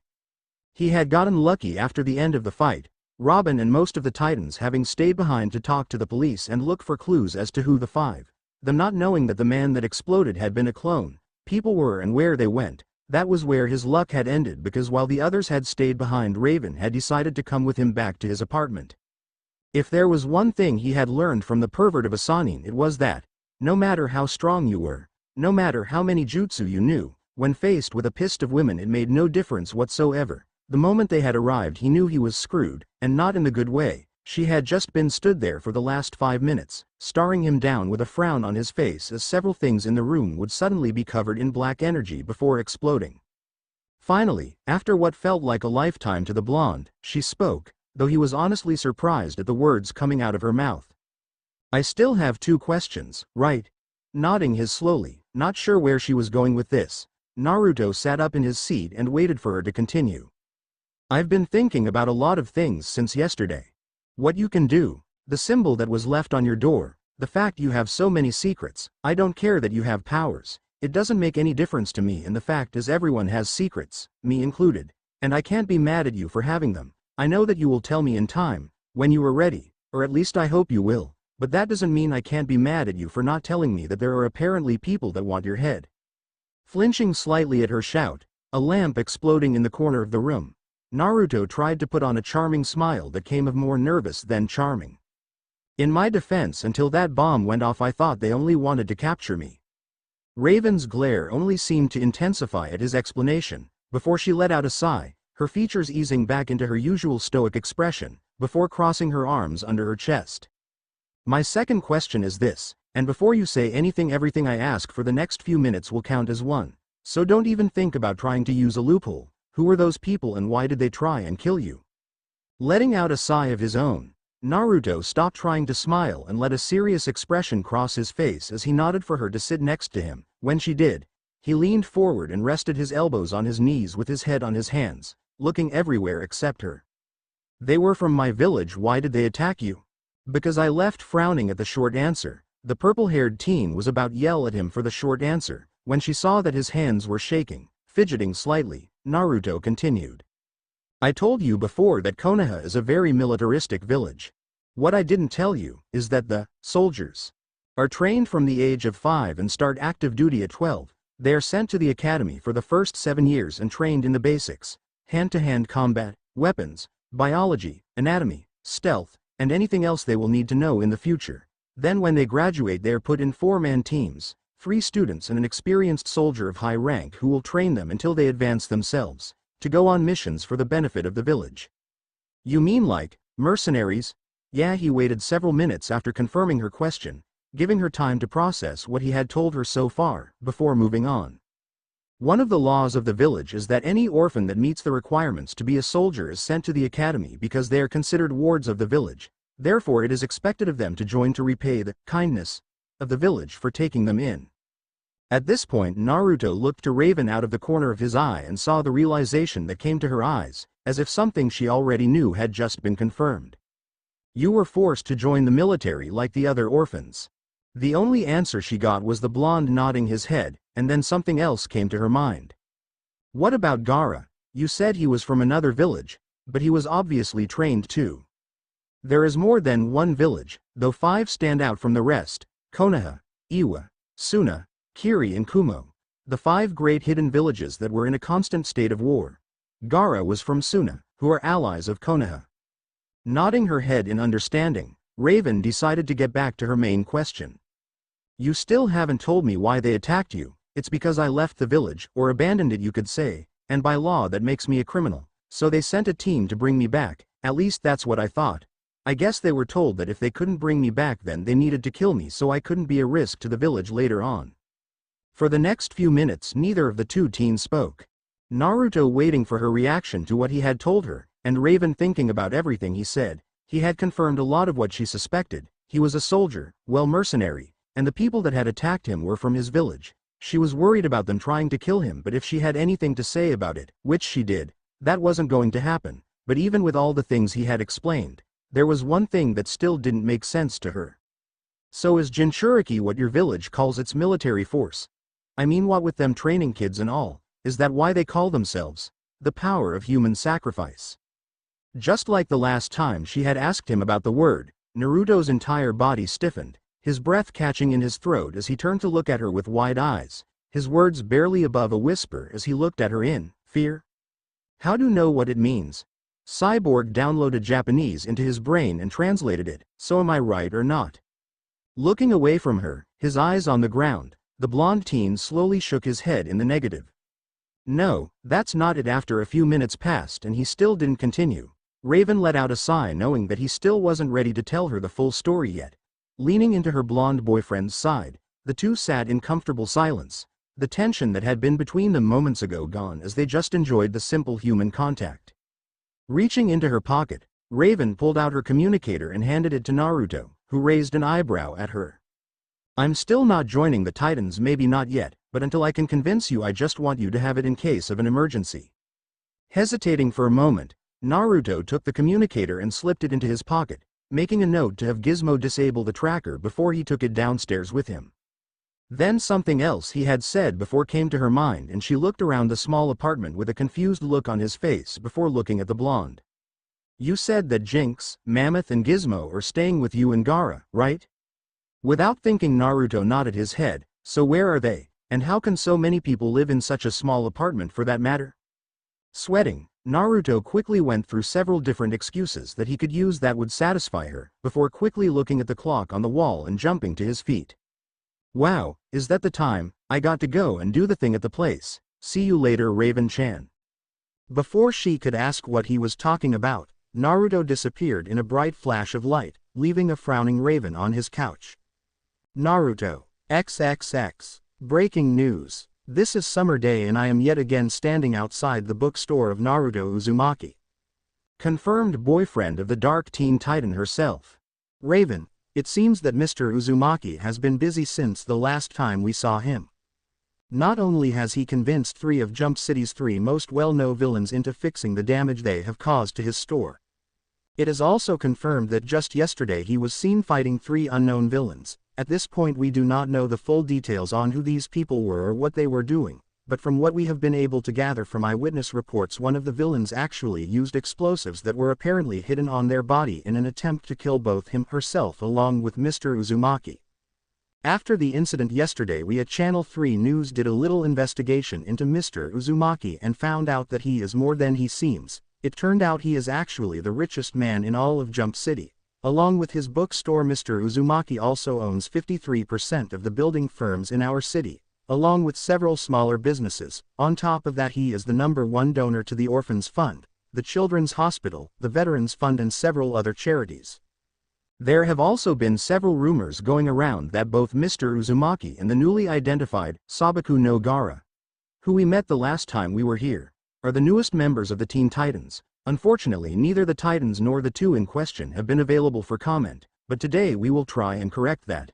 He had gotten lucky after the end of the fight, Robin and most of the Titans having stayed behind to talk to the police and look for clues as to who the 5. Them not knowing that the man that exploded had been a clone. People were and where they went. That was where his luck had ended, because while the others had stayed behind, Raven had decided to come with him back to his apartment. If there was one thing he had learned from the pervert of a Sannin, it was that, no matter how strong you were, no matter how many jutsu you knew, when faced with a pist of women it made no difference whatsoever. The moment they had arrived he knew he was screwed, and not in the good way. She had just been stood there for the last 5 minutes, staring him down with a frown on his face as several things in the room would suddenly be covered in black energy before exploding. Finally, after what felt like a lifetime to the blonde, she spoke, though he was honestly surprised at the words coming out of her mouth. "I still have 2 questions, right?" Nodding his slowly, not sure where she was going with this, Naruto sat up in his seat and waited for her to continue. "I've been thinking about a lot of things since yesterday. What you can do, the symbol that was left on your door, the fact you have so many secrets. I don't care that you have powers. It doesn't make any difference to me, and the fact is everyone has secrets, me included, and I can't be mad at you for having them. I know that you will tell me in time, when you are ready, or at least I hope you will, but that doesn't mean I can't be mad at you for not telling me that there are apparently people that want your head." Flinching slightly at her shout, a lamp exploding in the corner of the room, Naruto tried to put on a charming smile that came of more nervous than charming. "In my defense, until that bomb went off I thought they only wanted to capture me." Raven's glare only seemed to intensify at his explanation, before she let out a sigh, her features easing back into her usual stoic expression, before crossing her arms under her chest. "My second question is this, and before you say anything, everything I ask for the next few minutes will count as one, so don't even think about trying to use a loophole. Who were those people and why did they try and kill you?" Letting out a sigh of his own, Naruto stopped trying to smile and let a serious expression cross his face as he nodded for her to sit next to him. When she did, he leaned forward and rested his elbows on his knees with his head on his hands, looking everywhere except her. "They were from my village. Why did they attack you?" "Because I left." Frowning at the short answer, the purple-haired teen was about to yell at him for the short answer, when she saw that his hands were shaking, fidgeting slightly. Naruto continued. "I told you before that Konaha is a very militaristic village. What I didn't tell you is that the soldiers are trained from the age of 5 and start active duty at 12. They are sent to the academy for the first 7 years and trained in the basics: hand-to-hand combat, weapons, biology, anatomy, stealth, and anything else they will need to know in the future. Then when they graduate they are put in 4-man teams, 3 students and an experienced soldier of high rank who will train them until they advance themselves, to go on missions for the benefit of the village. You mean like mercenaries? Yeah. He waited several minutes after confirming her question, giving her time to process what he had told her so far, before moving on. One of the laws of the village is that any orphan that meets the requirements to be a soldier is sent to the academy because they are considered wards of the village. Therefore it is expected of them to join to repay the kindness of the village for taking them in. At this point Naruto looked to Raven out of the corner of his eye and saw the realization that came to her eyes, as if something she already knew had just been confirmed. You were forced to join the military like the other orphans. The only answer she got was the blonde nodding his head, and then something else came to her mind. What about Gaara? You said he was from another village, but he was obviously trained too. There is more than one village, though 5 stand out from the rest: Konaha, Iwa, Suna, Kiri and Kumo, the 5 great hidden villages that were in a constant state of war. Gaara was from Suna, who are allies of Konaha. Nodding her head in understanding, Raven decided to get back to her main question. You still haven't told me why they attacked you. It's because I left the village, or abandoned it you could say, and by law that makes me a criminal, so they sent a team to bring me back. At least that's what I thought. I guess they were told that if they couldn't bring me back then they needed to kill me so I couldn't be a risk to the village later on. For the next few minutes neither of the 2 teens spoke. Naruto waiting for her reaction to what he had told her, and Raven thinking about everything he said. He had confirmed a lot of what she suspected. He was a soldier, well, mercenary, and the people that had attacked him were from his village. She was worried about them trying to kill him, but if she had anything to say about it, which she did, that wasn't going to happen. But even with all the things he had explained, there was one thing that still didn't make sense to her. So is Jinchuriki what your village calls its military force? I mean, what with them training kids and all, is that why they call themselves the power of human sacrifice? Just like the last time she had asked him about the word, Naruto's entire body stiffened, his breath catching in his throat as he turned to look at her with wide eyes, his words barely above a whisper as he looked at her in fear. How do you know what it means? Cyborg downloaded Japanese into his brain and translated it, so am I right or not? Looking away from her, his eyes on the ground, the blonde teen slowly shook his head in the negative. No, that's not it. After a few minutes passed and he still didn't continue, Raven let out a sigh knowing that he still wasn't ready to tell her the full story yet. Leaning into her blonde boyfriend's side, the 2 sat in comfortable silence, the tension that had been between them moments ago gone as they just enjoyed the simple human contact. Reaching into her pocket, Raven pulled out her communicator and handed it to Naruto, who raised an eyebrow at her. I'm still not joining the Titans, maybe not yet, but until I can convince you I just want you to have it in case of an emergency. Hesitating for a moment, Naruto took the communicator and slipped it into his pocket, making a note to have Gizmo disable the tracker before he took it downstairs with him. Then something else he had said before came to her mind and she looked around the small apartment with a confused look on his face before looking at the blonde. You said that Jinx, Mammoth and Gizmo are staying with you in Gaara, right? Without thinking Naruto nodded his head. So where are they, and how can so many people live in such a small apartment for that matter? Sweating, Naruto quickly went through several different excuses that he could use that would satisfy her, before quickly looking at the clock on the wall and jumping to his feet. Wow, is that the time? I got to go and do the thing at the place. See you later, Raven-chan. Before she could ask what he was talking about, Naruto disappeared in a bright flash of light, leaving a frowning Raven on his couch. Naruto. XXX. Breaking news. This is summer day and I am yet again standing outside the bookstore of Naruto Uzumaki. Confirmed boyfriend of the Dark Teen Titan herself. Raven. It seems that Mr. Uzumaki has been busy since the last time we saw him. Not only has he convinced 3 of Jump City's 3 most well-known villains into fixing the damage they have caused to his store. It is also confirmed that just yesterday he was seen fighting 3 unknown villains. At this point we do not know the full details on who these people were or what they were doing, but from what we have been able to gather from eyewitness reports, one of the villains actually used explosives that were apparently hidden on their body in an attempt to kill both herself along with Mr. Uzumaki. After the incident yesterday, we at Channel 3 News did a little investigation into Mr. Uzumaki and found out that he is more than he seems. It turned out he is actually the richest man in all of Jump City. Along with his bookstore, Mr. Uzumaki also owns 53% of the building firms in our city, along with several smaller businesses. On top of that, he is the #1 donor to the Orphans Fund, the Children's Hospital, the Veterans Fund and several other charities. There have also been several rumors going around that both Mr. Uzumaki and the newly identified Sabaku no Gaara, who we met the last time we were here, are the newest members of the Teen Titans. Unfortunately, neither the Titans nor the two in question have been available for comment, but today we will try and correct that.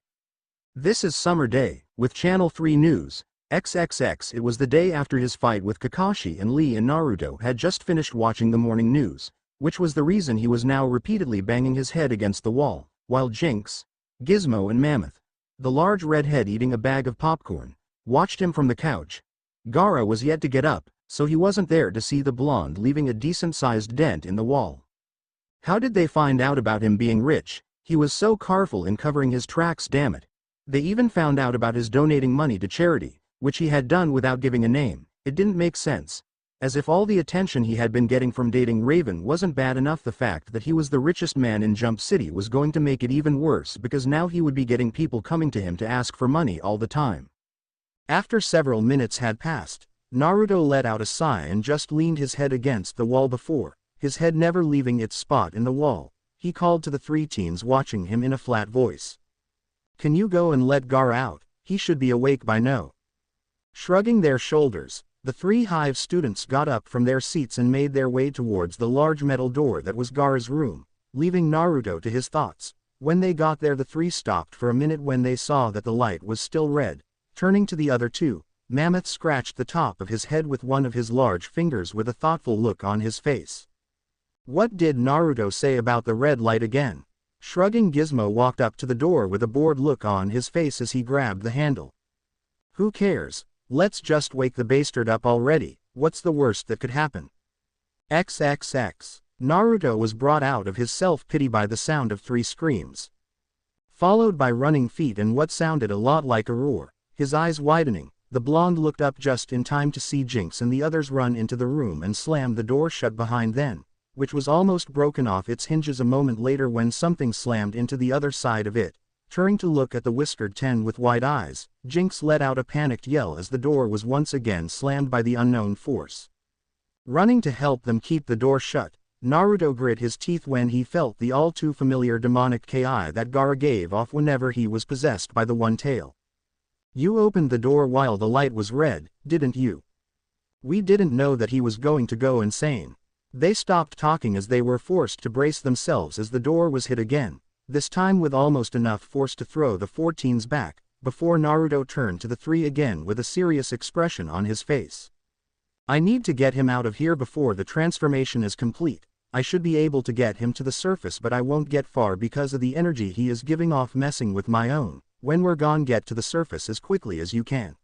This is Summer Day, with Channel 3 News, XXX. It was the day after his fight with Kakashi and Lee, and Naruto had just finished watching the morning news, which was the reason he was now repeatedly banging his head against the wall, while Jinx, Gizmo and Mammoth, the large redhead eating a bag of popcorn, watched him from the couch. Gaara was yet to get up, so he wasn't there to see the blonde leaving a decent-sized dent in the wall. How did they find out about him being rich? He was so careful in covering his tracks, damn it. They even found out about his donating money to charity, which he had done without giving a name. It didn't make sense. As if all the attention he had been getting from dating Raven wasn't bad enough, the fact that he was the richest man in Jump City was going to make it even worse, because now he would be getting people coming to him to ask for money all the time. After several minutes had passed, Naruto let out a sigh and just leaned his head against the wall, before, his head never leaving its spot in the wall. He called to the three teens watching him in a flat voice. "Can you go and let Gaara out? He should be awake by now." Shrugging their shoulders, the three Hive students got up from their seats and made their way towards the large metal door that was Gaara's room, leaving Naruto to his thoughts. When they got there, the three stopped for a minute when they saw that the light was still red. Turning to the other two, Mammoth scratched the top of his head with one of his large fingers with a thoughtful look on his face. What did Naruto say about the red light again? Shrugging, Gizmo walked up to the door with a bored look on his face as he grabbed the handle. Who cares? Let's just wake the bastard up already. What's the worst that could happen? XXX. Naruto was brought out of his self-pity by the sound of three screams, followed by running feet and what sounded a lot like a roar. His eyes widening, the blonde looked up just in time to see Jinx and the others run into the room and slam the door shut behind them, which was almost broken off its hinges a moment later when something slammed into the other side of it. Turning to look at the whiskered ten with wide eyes, Jinx let out a panicked yell as the door was once again slammed by the unknown force. Running to help them keep the door shut, Naruto grit his teeth when he felt the all-too-familiar demonic ki that Gaara gave off whenever he was possessed by the One Tail. You opened the door while the light was red, didn't you? We didn't know that he was going to go insane. They stopped talking as they were forced to brace themselves as the door was hit again, this time with almost enough force to throw the four teens back, before Naruto turned to the three again with a serious expression on his face. I need to get him out of here before the transformation is complete. I should be able to get him to the surface, but I won't get far because of the energy he is giving off messing with my own. When we're gone, get to the surface as quickly as you can.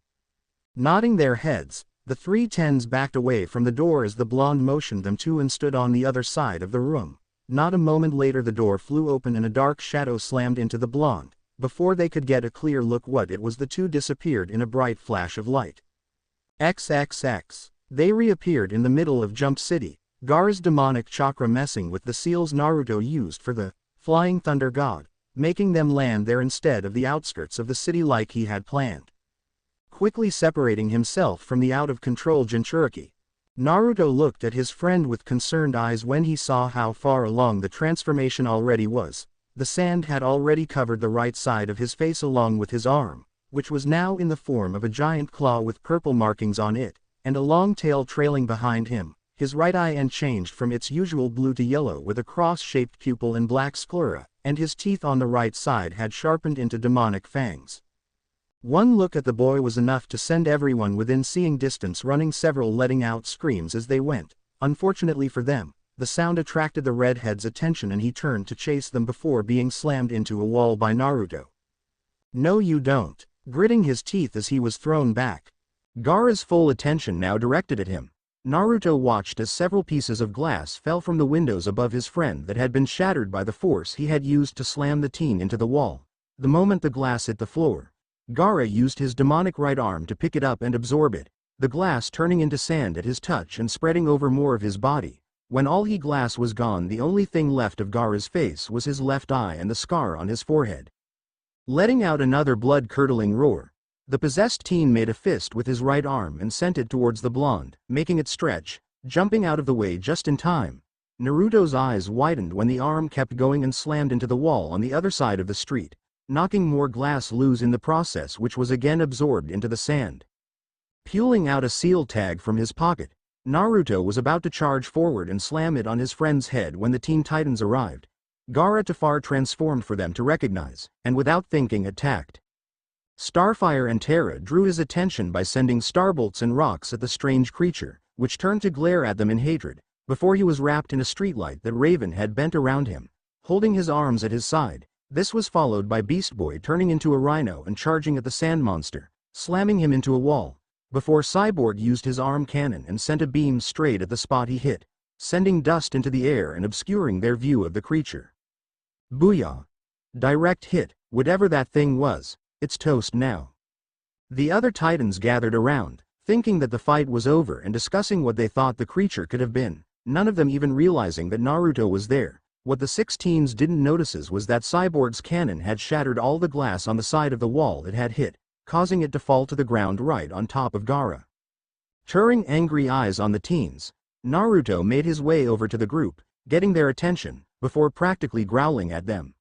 Nodding their heads, the three tens backed away from the door as the blonde motioned them to and stood on the other side of the room. Not a moment later the door flew open and a dark shadow slammed into the blonde. Before they could get a clear look what it was, the two disappeared in a bright flash of light. XXX. They reappeared in the middle of Jump City, Gaara's demonic chakra messing with the seals Naruto used for the Flying Thunder God, making them land there instead of the outskirts of the city like he had planned. Quickly separating himself from the out-of-control Jinchuriki, Naruto looked at his friend with concerned eyes when he saw how far along the transformation already was. The sand had already covered the right side of his face along with his arm, which was now in the form of a giant claw with purple markings on it, and a long tail trailing behind him. His right eye end changed from its usual blue to yellow with a cross-shaped pupil and black sclera, and his teeth on the right side had sharpened into demonic fangs. One look at the boy was enough to send everyone within seeing distance running, several letting out screams as they went. Unfortunately for them, the sound attracted the redhead's attention and he turned to chase them before being slammed into a wall by Naruto. No you don't, gritting his teeth as he was thrown back. Gaara's full attention now directed at him. Naruto watched as several pieces of glass fell from the windows above his friend that had been shattered by the force he had used to slam the teen into the wall. The moment the glass hit the floor, Gaara used his demonic right arm to pick it up and absorb it, the glass turning into sand at his touch and spreading over more of his body. When all he glass was gone, the only thing left of Gaara's face was his left eye and the scar on his forehead. Letting out another blood-curdling roar, the possessed teen made a fist with his right arm and sent it towards the blonde, making it stretch, jumping out of the way just in time. Naruto's eyes widened when the arm kept going and slammed into the wall on the other side of the street, knocking more glass loose in the process, which was again absorbed into the sand. Pulling out a seal tag from his pocket, Naruto was about to charge forward and slam it on his friend's head when the Teen Titans arrived. Gaara too far transformed for them to recognize, and without thinking attacked. Starfire and Terra drew his attention by sending starbolts and rocks at the strange creature, which turned to glare at them in hatred, before he was wrapped in a streetlight that Raven had bent around him, holding his arms at his side. This was followed by Beast Boy turning into a rhino and charging at the sand monster, slamming him into a wall, before Cyborg used his arm cannon and sent a beam straight at the spot he hit, sending dust into the air and obscuring their view of the creature. Booyah! Direct hit, whatever that thing was, it's toast now. The other Titans gathered around, thinking that the fight was over and discussing what they thought the creature could have been, none of them even realizing that Naruto was there. What the 6 teens didn't notice was that Cyborg's cannon had shattered all the glass on the side of the wall it had hit, causing it to fall to the ground right on top of Gaara. Turning angry eyes on the teens, Naruto made his way over to the group, getting their attention, before practically growling at them.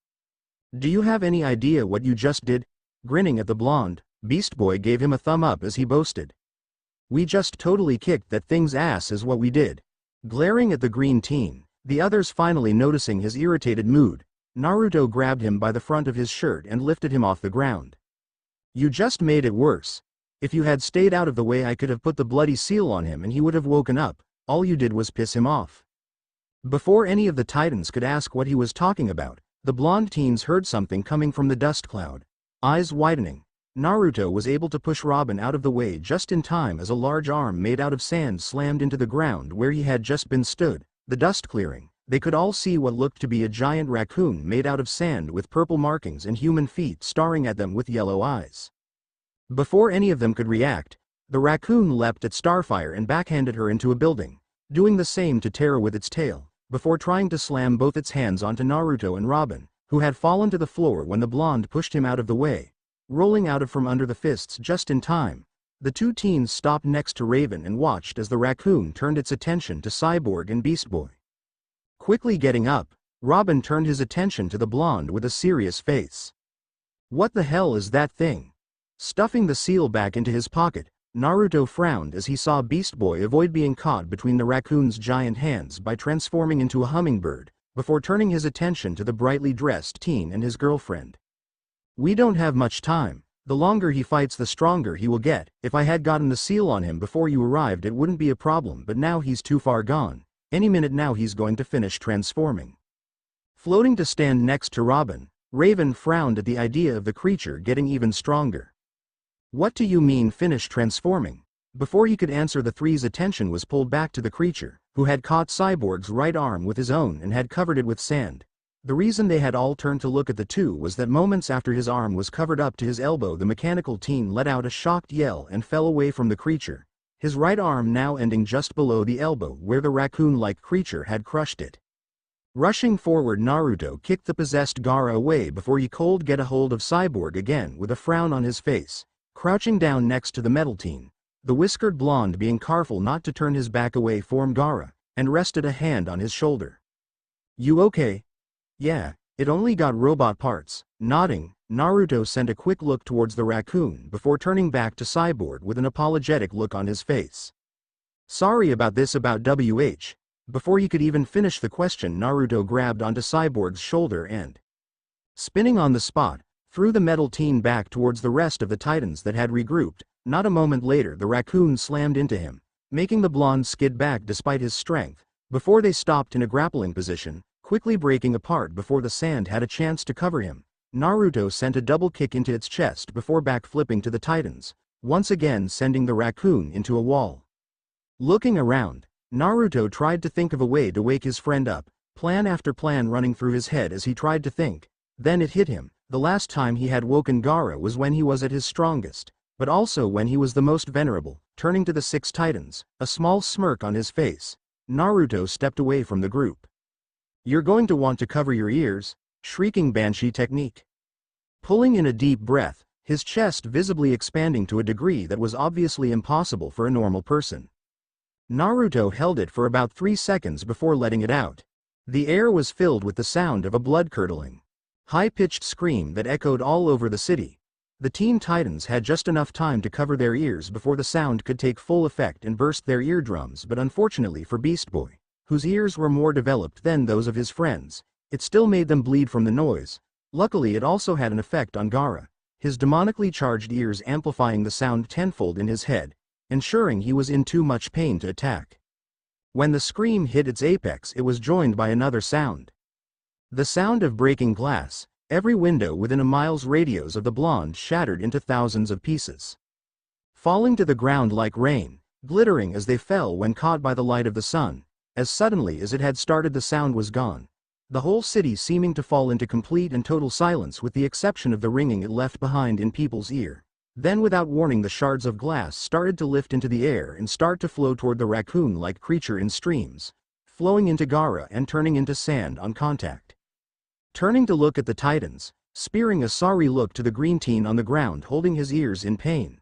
"Do you have any idea what you just did?" Grinning at the blonde, Beast Boy gave him a thumb up as he boasted. "We just totally kicked that thing's ass is what we did." Glaring at the green teen, the others finally noticing his irritated mood, Naruto grabbed him by the front of his shirt and lifted him off the ground. "You just made it worse. If you had stayed out of the way, I could have put the bloody seal on him and he would have woken up. All you did was piss him off." Before any of the Titans could ask what he was talking about, the blonde teens heard something coming from the dust cloud. Eyes widening, Naruto was able to push Robin out of the way just in time as a large arm made out of sand slammed into the ground where he had just been stood. The dust clearing, they could all see what looked to be a giant raccoon made out of sand with purple markings and human feet staring at them with yellow eyes. Before any of them could react, the raccoon leapt at Starfire and backhanded her into a building, doing the same to Terra with its tail, before trying to slam both its hands onto Naruto and Robin, who had fallen to the floor when the blonde pushed him out of the way, rolling out from under the fists just in time. The 2 teens stopped next to Raven and watched as the raccoon turned its attention to Cyborg and Beast Boy. Quickly getting up, Robin turned his attention to the blonde with a serious face. "What the hell is that thing?" Stuffing the seal back into his pocket, Naruto frowned as he saw Beast Boy avoid being caught between the raccoon's giant hands by transforming into a hummingbird, before turning his attention to the brightly dressed teen and his girlfriend. "We don't have much time. The longer he fights, the stronger he will get. If I had gotten the seal on him before you arrived, it wouldn't be a problem, but now he's too far gone. Any minute now he's going to finish transforming." Floating to stand next to Robin, Raven frowned at the idea of the creature getting even stronger. "What do you mean finish transforming?" Before he could answer, the three's attention was pulled back to the creature, who had caught Cyborg's right arm with his own and had covered it with sand. The reason they had all turned to look at the two was that moments after his arm was covered up to his elbow, the mechanical teen let out a shocked yell and fell away from the creature, his right arm now ending just below the elbow where the raccoon-like creature had crushed it. Rushing forward, Naruto kicked the possessed Gaara away before he could get a hold of Cyborg again with a frown on his face, crouching down next to the metal teen, the whiskered blonde being careful not to turn his back away from Gaara, and rested a hand on his shoulder. "You okay?" "Yeah, it only got robot parts." Nodding, Naruto sent a quick look towards the raccoon before turning back to Cyborg with an apologetic look on his face. "Sorry about this about WH." Before he could even finish the question, Naruto grabbed onto Cyborg's shoulder and, spinning on the spot, threw the metal teen back towards the rest of the Titans that had regrouped. Not a moment later, the raccoon slammed into him, making the blonde skid back despite his strength, before they stopped in a grappling position, quickly breaking apart before the sand had a chance to cover him. Naruto sent a double kick into its chest before backflipping to the Titans, once again sending the raccoon into a wall. Looking around, Naruto tried to think of a way to wake his friend up, plan after plan running through his head as he tried to think. Then it hit him. The last time he had woken Gaara was when he was at his strongest, but also when he was the most venerable. Turning to the six titans, a small smirk on his face, Naruto stepped away from the group. "You're going to want to cover your ears," shrieking Banshee technique. Pulling in a deep breath, his chest visibly expanding to a degree that was obviously impossible for a normal person. Naruto held it for about 3 seconds before letting it out. The air was filled with the sound of a blood-curdling, high-pitched scream that echoed all over the city. The Teen Titans had just enough time to cover their ears before the sound could take full effect and burst their eardrums, but unfortunately for Beast Boy, whose ears were more developed than those of his friends, it still made them bleed from the noise. Luckily it also had an effect on Gaara, his demonically charged ears amplifying the sound tenfold in his head, ensuring he was in too much pain to attack. When the scream hit its apex, it was joined by another sound. The sound of breaking glass. Every window within a mile's radius of the blonde shattered into thousands of pieces, falling to the ground like rain, glittering as they fell when caught by the light of the sun. As suddenly as it had started, the sound was gone, the whole city seeming to fall into complete and total silence with the exception of the ringing it left behind in people's ear. Then without warning, the shards of glass started to lift into the air and start to flow toward the raccoon-like creature in streams, flowing into Gaara and turning into sand on contact. Turning to look at the Titans, spearing a sorry look to the green teen on the ground holding his ears in pain,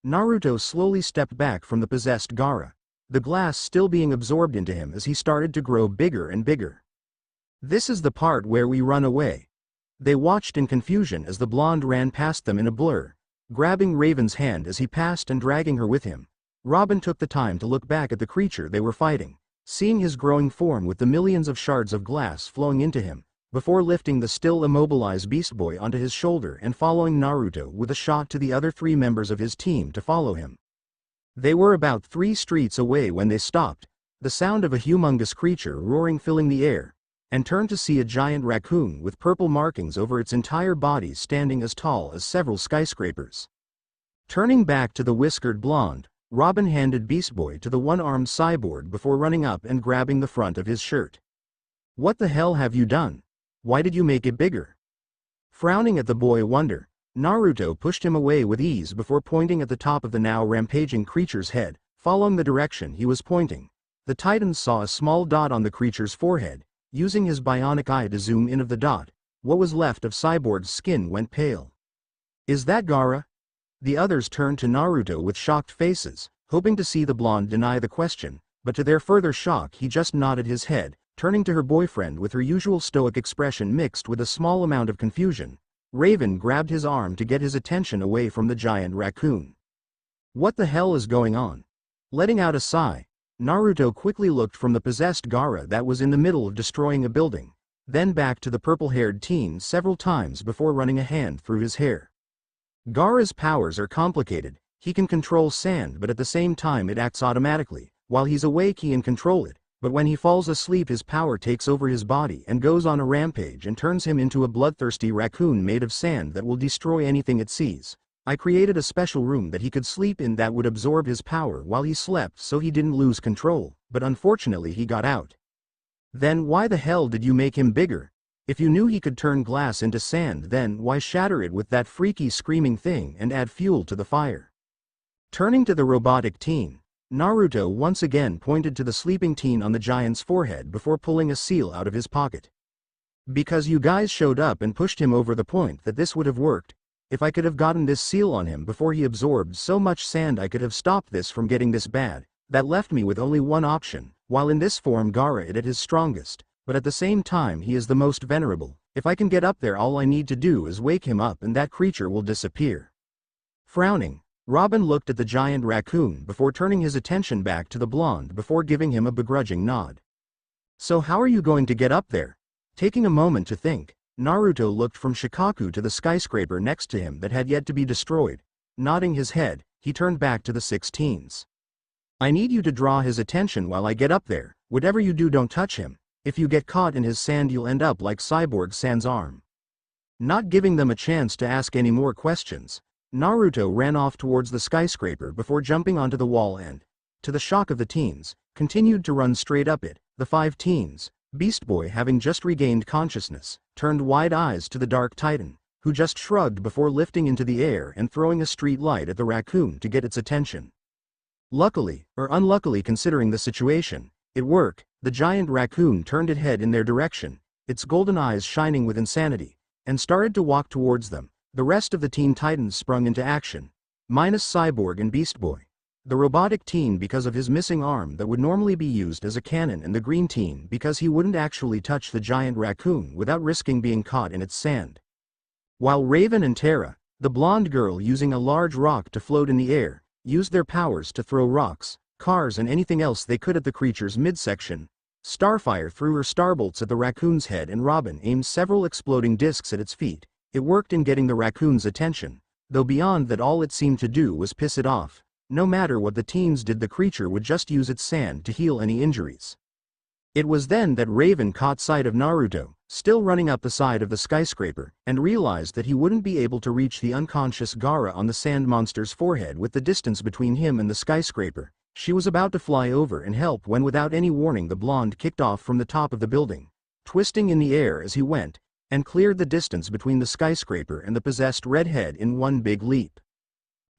Naruto slowly stepped back from the possessed Gaara, the glass still being absorbed into him as he started to grow bigger and bigger. "This is the part where we run away." They watched in confusion as the blonde ran past them in a blur, grabbing Raven's hand as he passed and dragging her with him. Robin took the time to look back at the creature they were fighting, seeing his growing form with the millions of shards of glass flowing into him, before lifting the still immobilized Beast Boy onto his shoulder and following Naruto with a shot to the other 3 members of his team to follow him. They were about 3 streets away when they stopped, the sound of a humongous creature roaring filling the air, and turned to see a giant raccoon with purple markings over its entire body standing as tall as several skyscrapers. Turning back to the whiskered blonde, Robin handed Beast Boy to the one-armed cyborg before running up and grabbing the front of his shirt. "What the hell have you done? Why did you make it bigger?" Frowning at the boy wonder, Naruto pushed him away with ease before pointing at the top of the now rampaging creature's head. Following the direction he was pointing, the Titan saw a small dot on the creature's forehead. Using his bionic eye to zoom in of the dot, what was left of Cyborg's skin went pale. "Is that Gaara?" The others turned to Naruto with shocked faces, hoping to see the blonde deny the question, but to their further shock he just nodded his head. Turning to her boyfriend with her usual stoic expression mixed with a small amount of confusion, Raven grabbed his arm to get his attention away from the giant raccoon. "What the hell is going on?" Letting out a sigh, Naruto quickly looked from the possessed Gaara that was in the middle of destroying a building, then back to the purple-haired teen several times before running a hand through his hair. Gaara's powers are complicated. He can control sand, but at the same time it acts automatically. While he's awake he can control it, but when he falls asleep his power takes over his body and goes on a rampage and turns him into a bloodthirsty raccoon made of sand that will destroy anything it sees. I created a special room that he could sleep in that would absorb his power while he slept so he didn't lose control, but unfortunately he got out. Then why the hell did you make him bigger? If you knew he could turn glass into sand, then why shatter it with that freaky screaming thing and add fuel to the fire? Turning to the robotic teen, Naruto once again pointed to the sleeping teen on the giant's forehead before pulling a seal out of his pocket. "Because you guys showed up and pushed him over the point that this would have worked. If I could have gotten this seal on him before he absorbed so much sand I could have stopped this from getting this bad. That left me with only one option. While in this form Gaara is at his strongest, but at the same time he is the most venerable. If I can get up there all I need to do is wake him up and that creature will disappear." Frowning, Robin looked at the giant raccoon before turning his attention back to the blonde before giving him a begrudging nod. "So how are you going to get up there?" Taking a moment to think, Naruto looked from Shikaku to the skyscraper next to him that had yet to be destroyed. Nodding his head, he turned back to the 6 teens. "I need you to draw his attention while I get up there. Whatever you do, don't touch him. If you get caught in his sand you'll end up like Cyborg Sand's arm." Not giving them a chance to ask any more questions, Naruto ran off towards the skyscraper before jumping onto the wall and, to the shock of the teens, continued to run straight up it. The 5 teens, Beast Boy having just regained consciousness, turned wide eyes to the Dark Titan, who just shrugged before lifting into the air and throwing a street light at the raccoon to get its attention. Luckily, or unluckily considering the situation, it worked. The giant raccoon turned its head in their direction, its golden eyes shining with insanity, and started to walk towards them. The rest of the Teen Titans sprung into action, minus Cyborg and Beast Boy. The robotic teen because of his missing arm that would normally be used as a cannon, and the green teen because he wouldn't actually touch the giant raccoon without risking being caught in its sand. While Raven and Terra, the blonde girl using a large rock to float in the air, used their powers to throw rocks, cars and anything else they could at the creature's midsection. Starfire threw her starbolts at the raccoon's head and Robin aimed several exploding discs at its feet. It worked in getting the raccoon's attention, though beyond that all it seemed to do was piss it off. No matter what the teens did, the creature would just use its sand to heal any injuries. It was then that Raven caught sight of Naruto, still running up the side of the skyscraper, and realized that he wouldn't be able to reach the unconscious Gaara on the sand monster's forehead with the distance between him and the skyscraper. She was about to fly over and help when without any warning the blonde kicked off from the top of the building, twisting in the air as he went, and cleared the distance between the skyscraper and the possessed redhead in one big leap.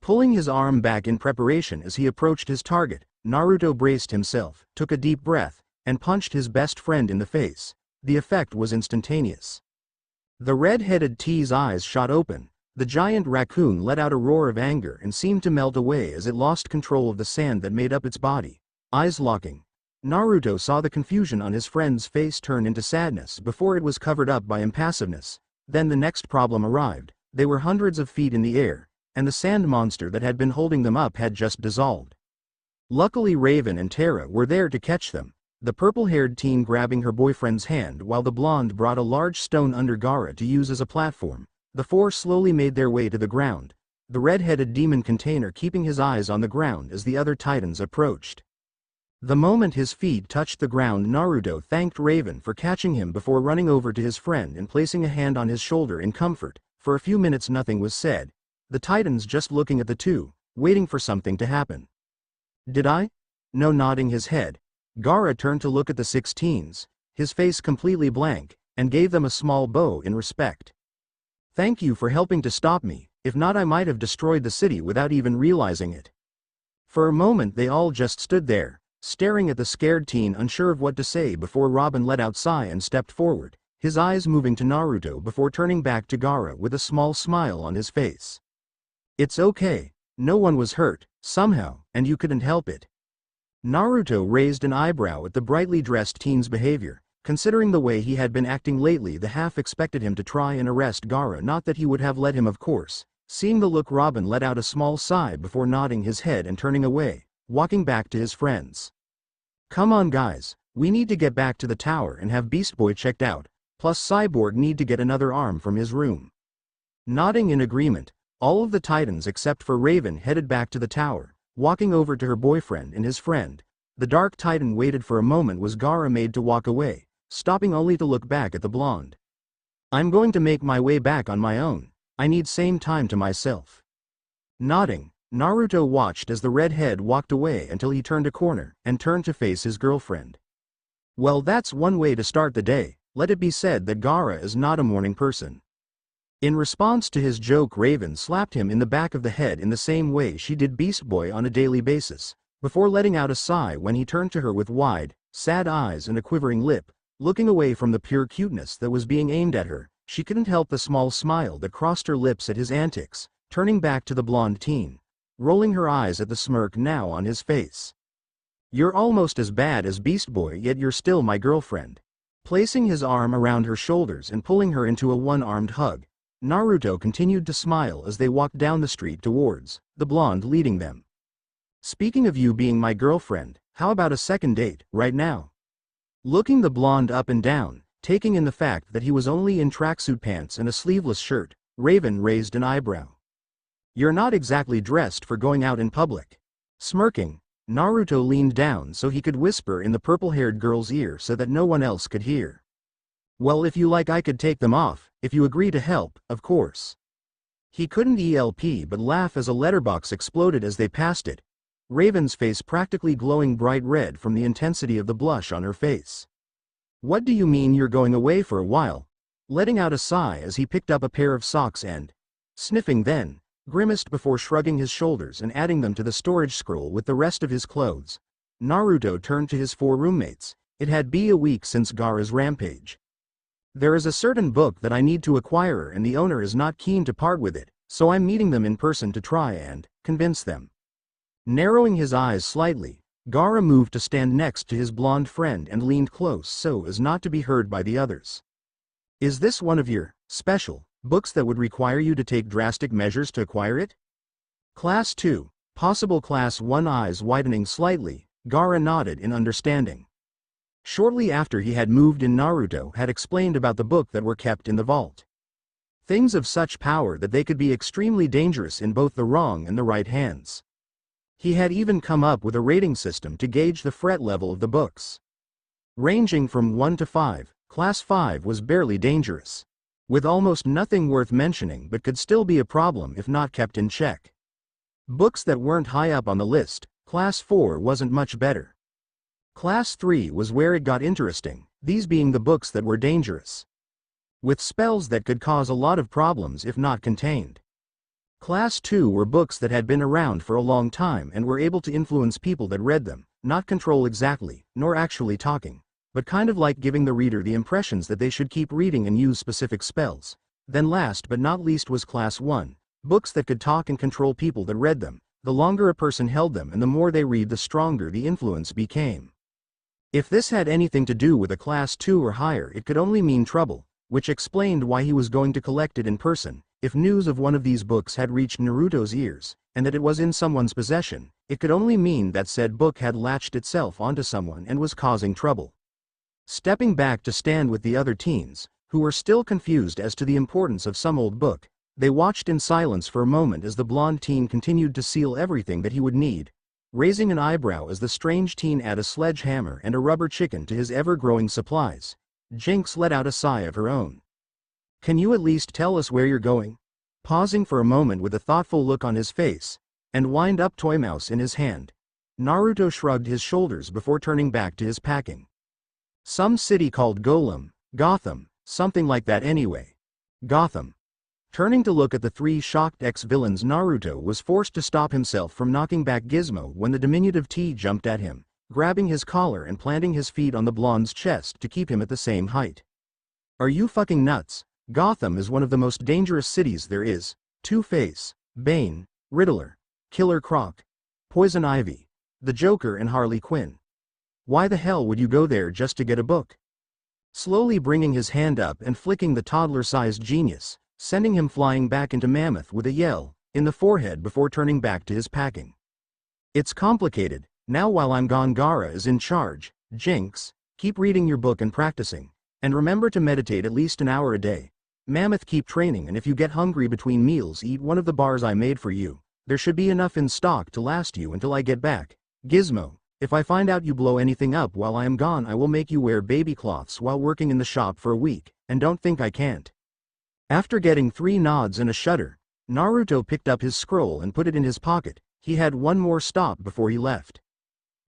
Pulling his arm back in preparation as he approached his target, Naruto braced himself, took a deep breath, and punched his best friend in the face. The effect was instantaneous. The red-headed T's eyes shot open. The giant raccoon let out a roar of anger and seemed to melt away as it lost control of the sand that made up its body. Eyes locking, Naruto saw the confusion on his friend's face turn into sadness before it was covered up by impassiveness. Then the next problem arrived. They were hundreds of feet in the air, and the sand monster that had been holding them up had just dissolved. Luckily Raven and Terra were there to catch them, the purple-haired teen grabbing her boyfriend's hand while the blonde brought a large stone under Gaara to use as a platform. The four slowly made their way to the ground, the red-headed demon container keeping his eyes on the ground as the other titans approached. The moment his feet touched the ground, Naruto thanked Raven for catching him before running over to his friend and placing a hand on his shoulder in comfort. For a few minutes nothing was said, the titans just looking at the two, waiting for something to happen. "Did I?" No, nodding his head. Gaara turned to look at the 6 teens, his face completely blank, and gave them a small bow in respect. "Thank you for helping to stop me, if not I might have destroyed the city without even realizing it." For a moment they all just stood there, staring at the scared teen, unsure of what to say before Robin let out a sigh and stepped forward, his eyes moving to Naruto before turning back to Gaara with a small smile on his face. "It's okay, no one was hurt, somehow, and you couldn't help it." Naruto raised an eyebrow at the brightly dressed teen's behavior. Considering the way he had been acting lately, the half expected him to try and arrest Gaara, not that he would have let him, of course. Seeing the look, Robin let out a small sigh before nodding his head and turning away, walking back to his friends. "Come on guys, we need to get back to the tower and have Beast Boy checked out, plus Cyborg need to get another arm from his room." Nodding in agreement, all of the titans except for Raven headed back to the tower, walking over to her boyfriend and his friend. The dark titan waited for a moment was Gaara made to walk away, stopping only to look back at the blonde. "I'm going to make my way back on my own, I need same time to myself." Nodding, Naruto watched as the redhead walked away until he turned a corner and turned to face his girlfriend. Well, that's one way to start the day. Let it be said that Gaara is not a morning person. In response to his joke, Raven slapped him in the back of the head in the same way she did Beast Boy on a daily basis, before letting out a sigh when he turned to her with wide, sad eyes and a quivering lip. Looking away from the pure cuteness that was being aimed at her, she couldn't help the small smile that crossed her lips at his antics, turning back to the blonde teen, rolling her eyes at the smirk now on his face. "You're almost as bad as Beast Boy, yet you're still my girlfriend." Placing his arm around her shoulders and pulling her into a one-armed hug, Naruto continued to smile as they walked down the street towards the blonde leading them. "Speaking of you being my girlfriend, how about a second date, right now?" Looking the blonde up and down, taking in the fact that he was only in tracksuit pants and a sleeveless shirt, Raven raised an eyebrow. "You're not exactly dressed for going out in public." Smirking, Naruto leaned down so he could whisper in the purple-haired girl's ear so that no one else could hear. "Well, if you like I could take them off, if you agree to help, of course." He couldn't help but laugh as a letterbox exploded as they passed it, Raven's face practically glowing bright red from the intensity of the blush on her face. "What do you mean you're going away for a while? letting out a sigh as he picked up a pair of socks and, sniffing then, grimaced before shrugging his shoulders and adding them to the storage scroll with the rest of his clothes. Naruto turned to his 4 roommates. It had been a week since Gaara's rampage. There is a certain book that I need to acquire and the owner is not keen to part with it, so I'm meeting them in person to try and convince them. Narrowing his eyes slightly, Gaara moved to stand next to his blonde friend and leaned close so as not to be heard by the others. Is this one of your special books that would require you to take drastic measures to acquire it? Class 2, possible Class 1. Eyes widening slightly, Gaara nodded in understanding. Shortly after he had moved in, Naruto had explained about the book that were kept in the vault. Things of such power that they could be extremely dangerous in both the wrong and the right hands. He had even come up with a rating system to gauge the threat level of the books. Ranging from 1 to 5, Class 5 was barely dangerous, with almost nothing worth mentioning but could still be a problem if not kept in check. Books that weren't high up on the list, Class 4 wasn't much better. Class 3 was where it got interesting, these being the books that were dangerous, with spells that could cause a lot of problems if not contained. Class 2 were books that had been around for a long time and were able to influence people that read them, not control exactly, nor actually talking, but kind of like giving the reader the impressions that they should keep reading and use specific spells. Then last but not least was Class 1, books that could talk and control people that read them. The longer a person held them and the more they read, the stronger the influence became. If this had anything to do with a Class 2 or higher, it could only mean trouble, which explained why he was going to collect it in person. If news of one of these books had reached Naruto's ears, and that it was in someone's possession, it could only mean that said book had latched itself onto someone and was causing trouble. Stepping back to stand with the other teens, who were still confused as to the importance of some old book, they watched in silence for a moment as the blonde teen continued to seal everything that he would need, raising an eyebrow as the strange teen added a sledgehammer and a rubber chicken to his ever-growing supplies. Jinx let out a sigh of her own. Can you at least tell us where you're going? Pausing for a moment with a thoughtful look on his face, and wind-up toy mouse in his hand, Naruto shrugged his shoulders before turning back to his packing. Some city called Gotham, something like that anyway. Gotham. Turning to look at the 3 shocked ex-villains, Naruto was forced to stop himself from knocking back Gizmo when the diminutive T jumped at him, grabbing his collar and planting his feet on the blonde's chest to keep him at the same height. Are you fucking nuts? Gotham is one of the most dangerous cities there is. Two-Face, Bane, Riddler, Killer Croc, Poison Ivy, the Joker and Harley Quinn. Why the hell would you go there just to get a book? Slowly bringing his hand up and flicking the toddler-sized genius, sending him flying back into Mammoth with a yell in the forehead before turning back to his packing. It's complicated. Now while I'm gone, Gaara is in charge. Jinx, keep reading your book and practicing. And remember to meditate at least an hour a day. Mammoth, keep training, and if you get hungry between meals, eat one of the bars I made for you. There should be enough in stock to last you until I get back. Gizmo, if I find out you blow anything up while I am gone, I will make you wear baby cloths while working in the shop for a week, and don't think I can't. After getting 3 nods and a shudder, Naruto picked up his scroll and put it in his pocket. He had one more stop before he left.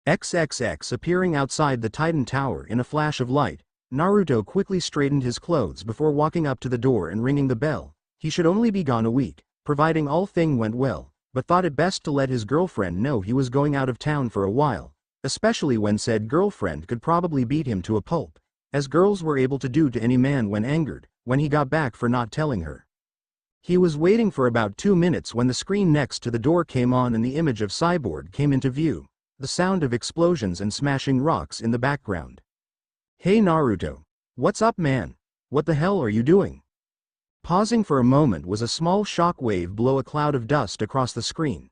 XXX appearing outside the Titan Tower in a flash of light, Naruto quickly straightened his clothes before walking up to the door and ringing the bell. He should only be gone a week, providing all thing went well, but thought it best to let his girlfriend know he was going out of town for a while, especially when said girlfriend could probably beat him to a pulp, as girls were able to do to any man when angered, when he got back for not telling her. He was waiting for about 2 minutes when the screen next to the door came on and the image of Cyborg came into view, the sound of explosions and smashing rocks in the background. Hey Naruto. What's up, man? What the hell are you doing? Pausing for a moment was a small shock wave blow a cloud of dust across the screen.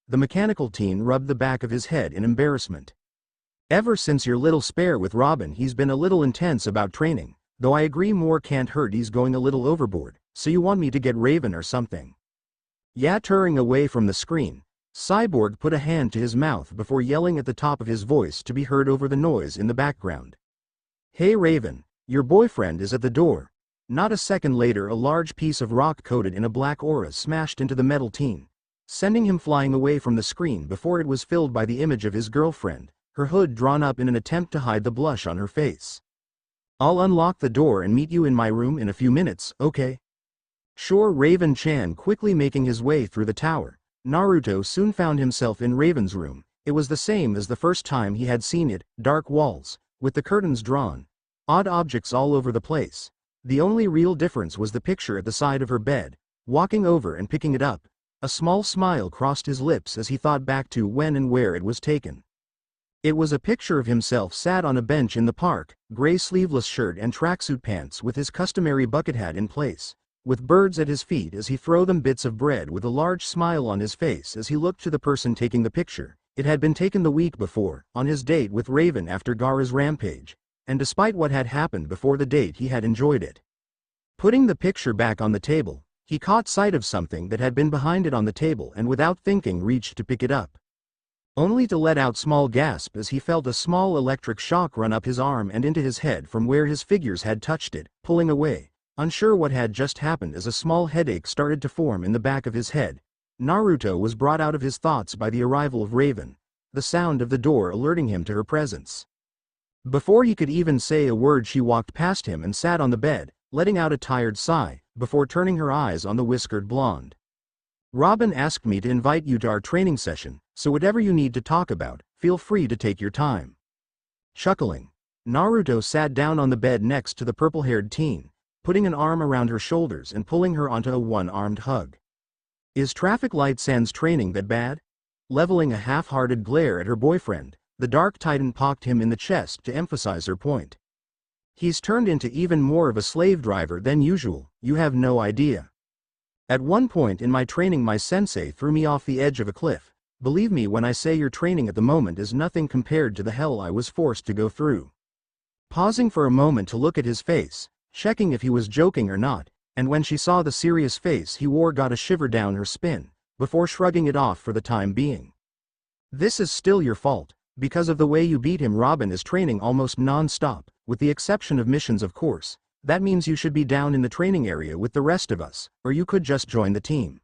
The mechanical teen rubbed the back of his head in embarrassment. Ever since your little spare with Robin, he's been a little intense about training, though I agree more can't hurt. He's going a little overboard, so you want me to get Raven or something? Yeah. Turning away from the screen, Cyborg put a hand to his mouth before yelling at the top of his voice to be heard over the noise in the background. Hey Raven, your boyfriend is at the door. Not a second later, a large piece of rock coated in a black aura smashed into the metal teen, sending him flying away from the screen before it was filled by the image of his girlfriend, her hood drawn up in an attempt to hide the blush on her face. I'll unlock the door and meet you in my room in a few minutes, okay? Sure. Raven-chan quickly making his way through the tower. Naruto soon found himself in Raven's room. It was the same as the first time he had seen it, dark walls, with the curtains drawn. Odd objects all over the place. The only real difference was the picture at the side of her bed. Walking over and picking it up, a small smile crossed his lips as he thought back to when and where it was taken. It was a picture of himself sat on a bench in the park, gray sleeveless shirt and tracksuit pants with his customary bucket hat in place, with birds at his feet as he threw them bits of bread with a large smile on his face as he looked to the person taking the picture. It had been taken the week before, on his date with Raven after Gaara's rampage, and despite what had happened before the date he had enjoyed it. Putting the picture back on the table, he caught sight of something that had been behind it on the table and without thinking reached to pick it up. Only to let out small gasp as he felt a small electric shock run up his arm and into his head from where his fingers had touched it, pulling away. Unsure what had just happened as a small headache started to form in the back of his head, Naruto was brought out of his thoughts by the arrival of Raven, the sound of the door alerting him to her presence. Before he could even say a word she walked past him and sat on the bed, letting out a tired sigh, before turning her eyes on the whiskered blonde. Robin asked me to invite you to our training session, so whatever you need to talk about, feel free to take your time. Chuckling, Naruto sat down on the bed next to the purple-haired teen, putting an arm around her shoulders and pulling her onto a one-armed hug. Is traffic light sans training that bad? Leveling a half-hearted glare at her boyfriend, the Dark Titan poked him in the chest to emphasize her point. He's turned into even more of a slave driver than usual, you have no idea. At one point in my training my sensei threw me off the edge of a cliff. Believe me when I say your training at the moment is nothing compared to the hell I was forced to go through. Pausing for a moment to look at his face, checking if he was joking or not, and when she saw the serious face he wore got a shiver down her spine, before shrugging it off for the time being. This is still your fault, because of the way you beat him. Robin is training almost non-stop, with the exception of missions of course. That means you should be down in the training area with the rest of us, or you could just join the team.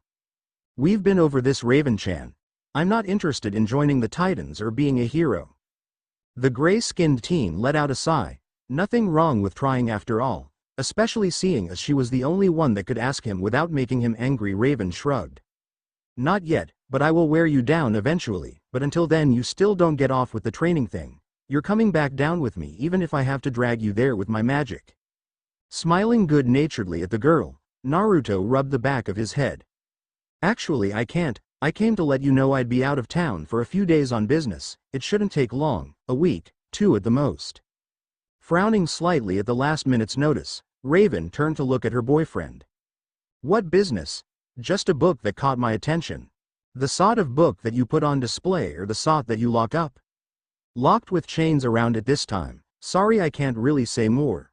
We've been over this, Raven-chan. I'm not interested in joining the Titans or being a hero. The gray-skinned teen let out a sigh. Nothing wrong with trying after all, especially seeing as she was the only one that could ask him without making him angry. Raven shrugged. Not yet, but I will wear you down eventually, but until then you still don't get off with the training thing. You're coming back down with me even if I have to drag you there with my magic. Smiling good-naturedly at the girl, Naruto rubbed the back of his head. Actually I can't, I came to let you know I'd be out of town for a few days on business. It shouldn't take long, a week, 2 at the most. Frowning slightly at the last minute's notice, Raven turned to look at her boyfriend. What business? Just a book that caught my attention. The sort of book that you put on display or the sort that you lock up? Locked with chains around it this time. Sorry I can't really say more.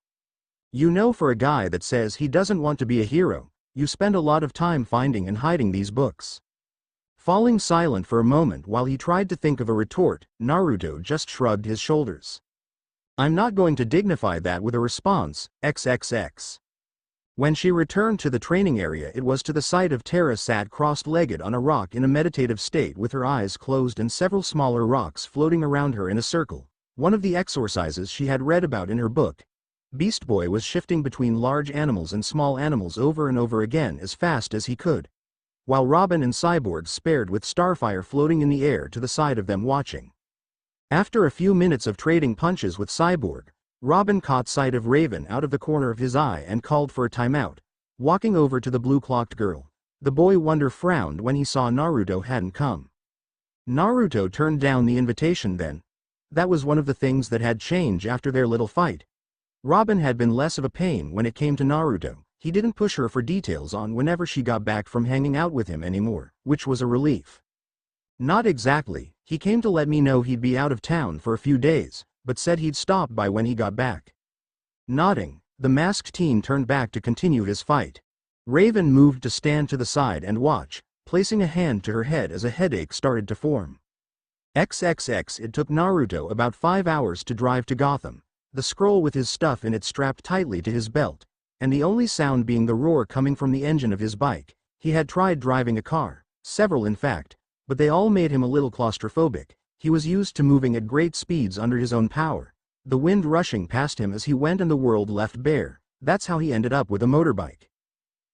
You know, for a guy that says he doesn't want to be a hero, you spend a lot of time finding and hiding these books. Falling silent for a moment while he tried to think of a retort, Naruto just shrugged his shoulders. I'm not going to dignify that with a response, XXX. When she returned to the training area it was to the sight of Terra sat cross-legged on a rock in a meditative state with her eyes closed and several smaller rocks floating around her in a circle, one of the exorcises she had read about in her book. Beast Boy was shifting between large animals and small animals over and over again as fast as he could, while Robin and Cyborg spared with Starfire floating in the air to the side of them watching. After a few minutes of trading punches with Cyborg, Robin caught sight of Raven out of the corner of his eye and called for a timeout. Walking over to the blue-clocked girl, the boy wonder frowned when he saw Naruto hadn't come. Naruto turned down the invitation then. That was one of the things that had changed after their little fight. Robin had been less of a pain when it came to Naruto. He didn't push her for details on whenever she got back from hanging out with him anymore, which was a relief. Not exactly, he came to let me know he'd be out of town for a few days, but said he'd stop by when he got back. Nodding, the masked teen turned back to continue his fight. Raven moved to stand to the side and watch, placing a hand to her head as a headache started to form. XXX. It took Naruto about 5 hours to drive to Gotham, the scroll with his stuff in it strapped tightly to his belt, and the only sound being the roar coming from the engine of his bike. He had tried driving a car, several in fact, but they all made him a little claustrophobic. He was used to moving at great speeds under his own power, the wind rushing past him as he went and the world left bare. That's how he ended up with a motorbike.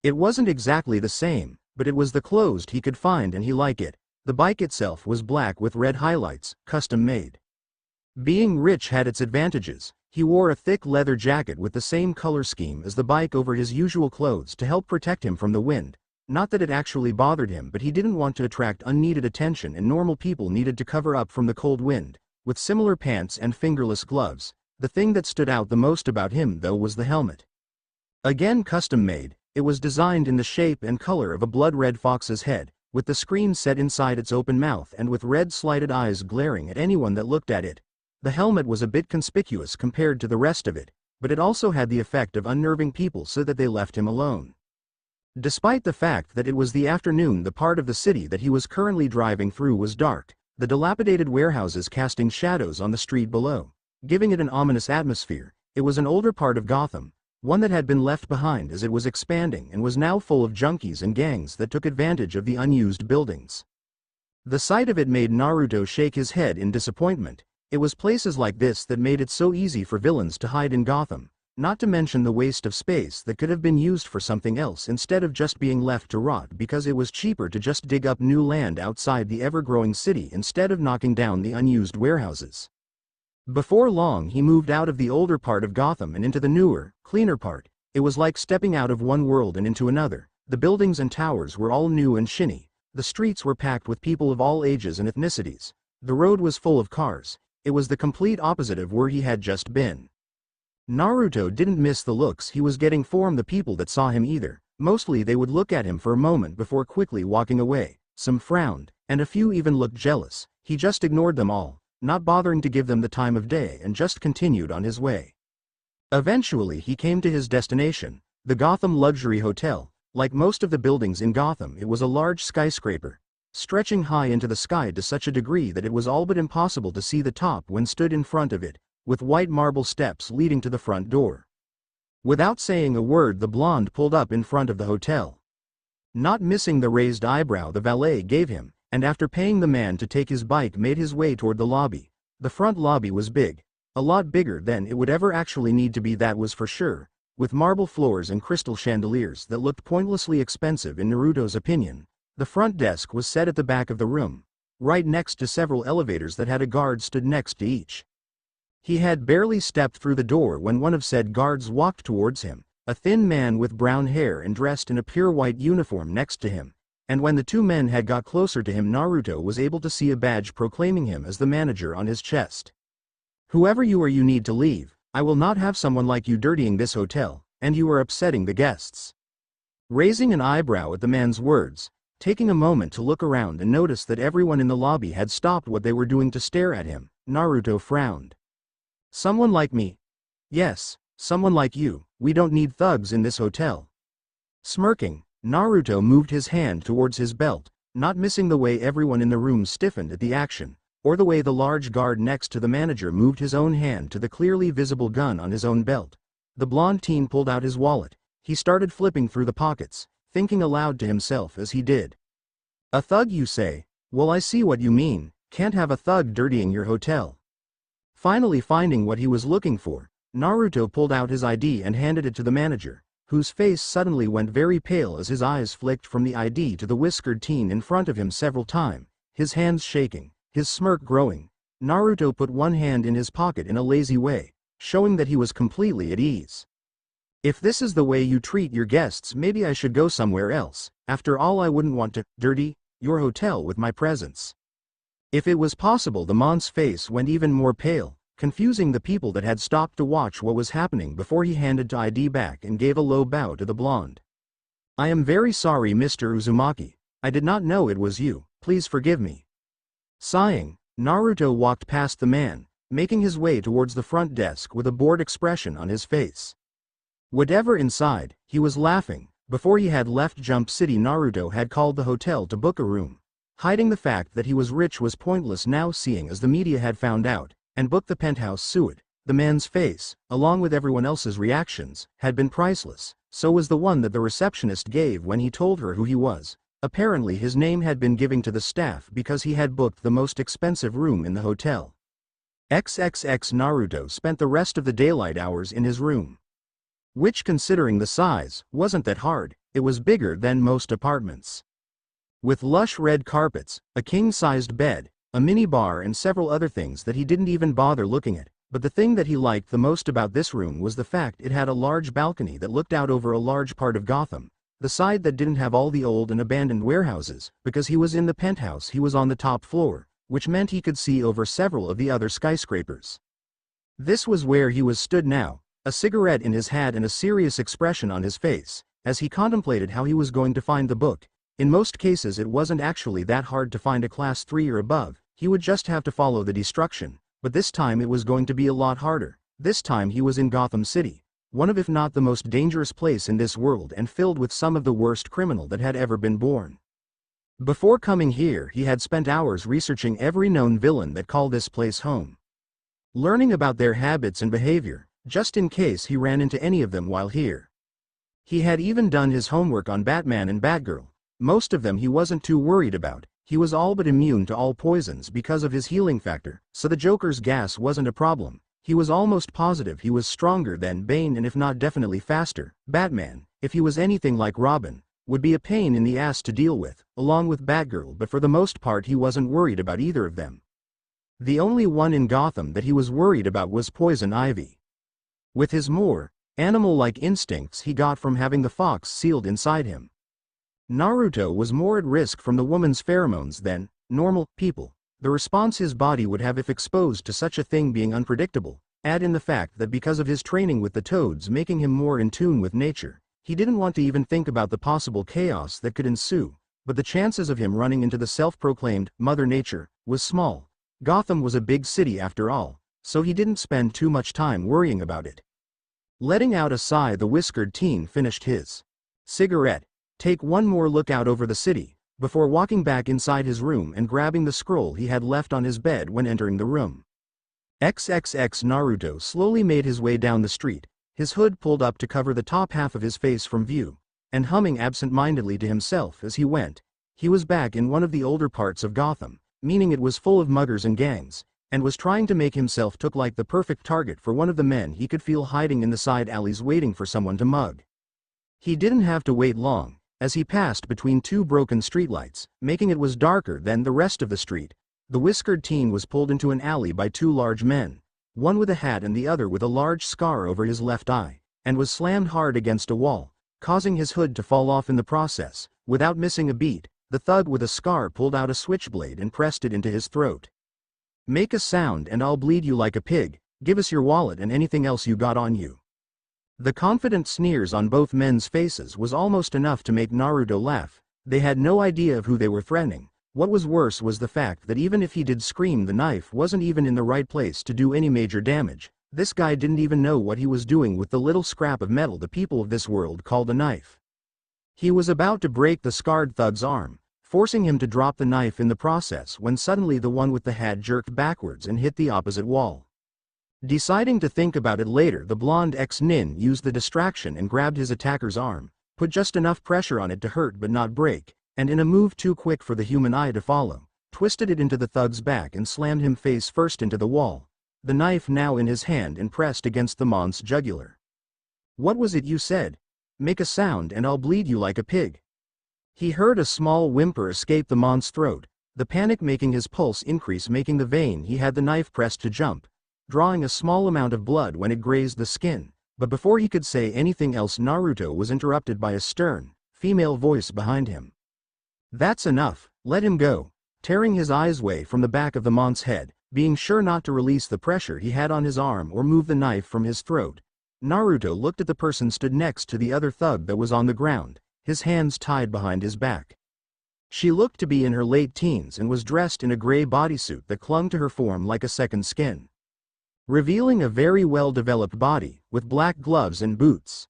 It wasn't exactly the same, but it was the closest he could find and he liked it. The bike itself was black with red highlights, custom made. Being rich had its advantages. He wore a thick leather jacket with the same color scheme as the bike over his usual clothes to help protect him from the wind. Not that it actually bothered him, but he didn't want to attract unneeded attention and normal people needed to cover up from the cold wind. With similar pants and fingerless gloves, the thing that stood out the most about him though was the helmet. Again custom made, it was designed in the shape and color of a blood-red fox's head, with the screen set inside its open mouth and with red slitted eyes glaring at anyone that looked at it. The helmet was a bit conspicuous compared to the rest of it, but it also had the effect of unnerving people so that they left him alone. Despite the fact that it was the afternoon, the part of the city that he was currently driving through was dark, the dilapidated warehouses casting shadows on the street below, giving it an ominous atmosphere. It was an older part of Gotham, one that had been left behind as it was expanding and was now full of junkies and gangs that took advantage of the unused buildings. The sight of it made Naruto shake his head in disappointment. It was places like this that made it so easy for villains to hide in Gotham, not to mention the waste of space that could have been used for something else instead of just being left to rot because it was cheaper to just dig up new land outside the ever-growing city instead of knocking down the unused warehouses. Before long he moved out of the older part of Gotham and into the newer, cleaner part. It was like stepping out of one world and into another. The buildings and towers were all new and shiny. The streets were packed with people of all ages and ethnicities. The road was full of cars. It was the complete opposite of where he had just been. Naruto didn't miss the looks he was getting from the people that saw him either. Mostly they would look at him for a moment before quickly walking away. Some frowned, and a few even looked jealous. He just ignored them all, not bothering to give them the time of day, and just continued on his way. Eventually he came to his destination, the Gotham Luxury Hotel. Like most of the buildings in Gotham, it was a large skyscraper, stretching high into the sky to such a degree that it was all but impossible to see the top when stood in front of it, with white marble steps leading to the front door. Without saying a word, the blonde pulled up in front of the hotel. Not missing the raised eyebrow the valet gave him, and after paying the man to take his bike made his way toward the lobby. The front lobby was big, a lot bigger than it would ever actually need to be, that was for sure, with marble floors and crystal chandeliers that looked pointlessly expensive in Naruto's opinion. The front desk was set at the back of the room, right next to several elevators that had a guard stood next to each. He had barely stepped through the door when one of said guards walked towards him, a thin man with brown hair and dressed in a pure white uniform next to him, and when the two men had got closer to him, Naruto was able to see a badge proclaiming him as the manager on his chest. "Whoever you are, you need to leave. I will not have someone like you dirtying this hotel, and you are upsetting the guests." Raising an eyebrow at the man's words, taking a moment to look around and notice that everyone in the lobby had stopped what they were doing to stare at him, Naruto frowned. "Someone like me?" "Yes, someone like you. We don't need thugs in this hotel." Smirking, Naruto moved his hand towards his belt, not missing the way everyone in the room stiffened at the action, or the way the large guard next to the manager moved his own hand to the clearly visible gun on his own belt. The blonde teen pulled out his wallet. He started flipping through the pockets, thinking aloud to himself as he did. "A thug, you say? Well, I see what you mean. Can't have a thug dirtying your hotel." Finally finding what he was looking for, Naruto pulled out his ID and handed it to the manager, whose face suddenly went very pale as his eyes flicked from the ID to the whiskered teen in front of him several times, his hands shaking, his smirk growing. Naruto put one hand in his pocket in a lazy way, showing that he was completely at ease. "If this is the way you treat your guests, maybe I should go somewhere else. After all, I wouldn't want to dirty your hotel with my presence." If it was possible, the man's face went even more pale, confusing the people that had stopped to watch what was happening before he handed the ID back and gave a low bow to the blonde. "I am very sorry, Mr. Uzumaki. I did not know it was you. Please forgive me." Sighing, Naruto walked past the man, making his way towards the front desk with a bored expression on his face. Whatever inside, he was laughing. Before he had left Jump City, Naruto had called the hotel to book a room. Hiding the fact that he was rich was pointless now, seeing as the media had found out, and booked the penthouse suite. The man's face, along with everyone else's reactions, had been priceless. So was the one that the receptionist gave when he told her who he was. Apparently his name had been given to the staff because he had booked the most expensive room in the hotel. XXX Naruto spent the rest of the daylight hours in his room. Which, considering the size, wasn't that hard. It was bigger than most apartments. With lush red carpets, a king-sized bed, a mini-bar and several other things that he didn't even bother looking at. But the thing that he liked the most about this room was the fact it had a large balcony that looked out over a large part of Gotham, the side that didn't have all the old and abandoned warehouses. Because he was in the penthouse, he was on the top floor, which meant he could see over several of the other skyscrapers. This was where he was stood now, a cigarette in his hand and a serious expression on his face, as he contemplated how he was going to find the book. In most cases it wasn't actually that hard to find a class 3 or above, he would just have to follow the destruction, but this time it was going to be a lot harder. This time he was in Gotham City, one of if not the most dangerous place in this world and filled with some of the worst criminal that had ever been born. Before coming here he had spent hours researching every known villain that called this place home. Learning about their habits and behavior, just in case he ran into any of them while here. He had even done his homework on Batman and Batgirl. Most of them he wasn't too worried about, he was all but immune to all poisons because of his healing factor, so the Joker's gas wasn't a problem. He was almost positive he was stronger than Bane and if not definitely faster. Batman, if he was anything like Robin, would be a pain in the ass to deal with, along with Batgirl, but for the most part he wasn't worried about either of them. The only one in Gotham that he was worried about was Poison Ivy. With his more animal-like instincts he got from having the fox sealed inside him. Naruto was more at risk from the woman's pheromones than normal people. The response his body would have if exposed to such a thing being unpredictable. Add in the fact that because of his training with the toads making him more in tune with nature, he didn't want to even think about the possible chaos that could ensue, but the chances of him running into the self-proclaimed Mother Nature was small. Gotham was a big city after all, so he didn't spend too much time worrying about it. Letting out a sigh, the whiskered teen finished his cigarette. Take one more look out over the city, before walking back inside his room and grabbing the scroll he had left on his bed when entering the room. XXX Naruto slowly made his way down the street, his hood pulled up to cover the top half of his face from view, and humming absent-mindedly to himself as he went. He was back in one of the older parts of Gotham, meaning it was full of muggers and gangs, and was trying to make himself look like the perfect target for one of the men he could feel hiding in the side alleys waiting for someone to mug. He didn't have to wait long. As he passed between two broken streetlights, making it was darker than the rest of the street, the whiskered teen was pulled into an alley by two large men, one with a hat and the other with a large scar over his left eye, and was slammed hard against a wall, causing his hood to fall off in the process. Without missing a beat, the thug with a scar pulled out a switchblade and pressed it into his throat. "Make a sound and I'll bleed you like a pig, give us your wallet and anything else you got on you." The confident sneers on both men's faces was almost enough to make Naruto laugh. They had no idea of who they were threatening. What was worse was the fact that even if he did scream, the knife wasn't even in the right place to do any major damage. This guy didn't even know what he was doing with the little scrap of metal the people of this world called a knife. He was about to break the scarred thug's arm, forcing him to drop the knife in the process, when suddenly the one with the hat jerked backwards and hit the opposite wall. Deciding to think about it later, the blonde ex-nin used the distraction and grabbed his attacker's arm, put just enough pressure on it to hurt but not break, and in a move too quick for the human eye to follow, twisted it into the thug's back and slammed him face first into the wall, the knife now in his hand and pressed against the mon's jugular. "What was it you said? Make a sound and I'll bleed you like a pig." He heard a small whimper escape the mon's throat, the panic making his pulse increase, making the vein he had the knife pressed to jump, drawing a small amount of blood when it grazed the skin. But before he could say anything else, Naruto was interrupted by a stern, female voice behind him. "That's enough, let him go." Tearing his eyes away from the back of the mont's head, being sure not to release the pressure he had on his arm or move the knife from his throat, Naruto looked at the person stood next to the other thug that was on the ground, his hands tied behind his back. She looked to be in her late teens and was dressed in a gray bodysuit that clung to her form like a second skin, revealing a very well-developed body, with black gloves and boots.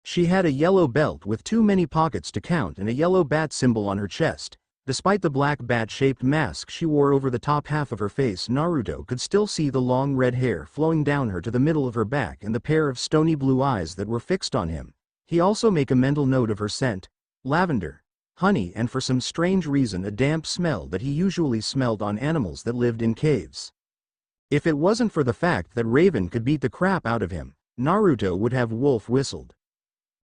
She had a yellow belt with too many pockets to count and a yellow bat symbol on her chest. Despite the black bat-shaped mask she wore over the top half of her face, Naruto could still see the long red hair flowing down her to the middle of her back and the pair of stony blue eyes that were fixed on him. He also made a mental note of her scent: lavender, honey, and for some strange reason a damp smell that he usually smelled on animals that lived in caves. If it wasn't for the fact that Raven could beat the crap out of him, Naruto would have wolf whistled.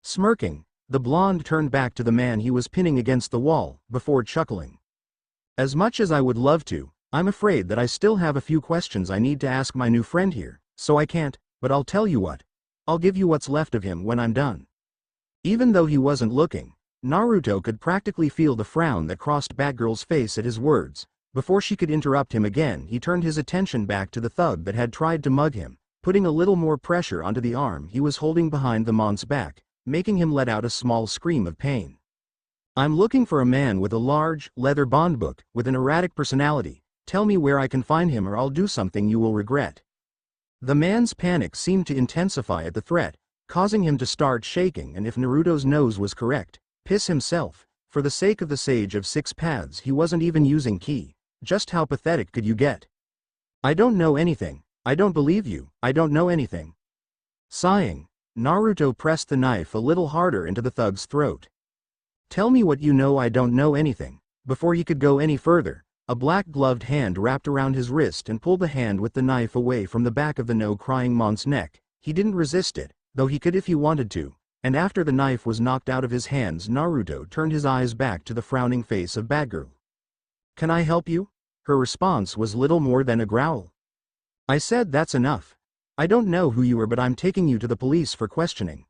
Smirking, the blonde turned back to the man he was pinning against the wall, before chuckling. As much as I would love to, I'm afraid that I still have a few questions I need to ask my new friend here, so I can't, but I'll tell you what. I'll give you what's left of him when I'm done. Even though he wasn't looking, Naruto could practically feel the frown that crossed Batgirl's face at his words. Before she could interrupt him again, he turned his attention back to the thug that had tried to mug him, putting a little more pressure onto the arm he was holding behind the man's back, making him let out a small scream of pain. I'm looking for a man with a large, leather bond book, with an erratic personality. Tell me where I can find him or I'll do something you will regret. The man's panic seemed to intensify at the threat, causing him to start shaking, and if Naruto's nose was correct, piss himself. For the sake of the Sage of Six Paths, he wasn't even using ki. Just how pathetic could you get? I don't know anything. I don't believe you. I don't know anything. Sighing, Naruto pressed the knife a little harder into the thug's throat. Tell me what you know. I don't know anything. Before he could go any further, a black-gloved hand wrapped around his wrist and pulled the hand with the knife away from the back of the no-crying man's neck. He didn't resist it, though he could if he wanted to, and after the knife was knocked out of his hands, Naruto turned his eyes back to the frowning face of Batgirl. Can I help you? Her response was little more than a growl. I said that's enough. I don't know who you are, but I'm taking you to the police for questioning.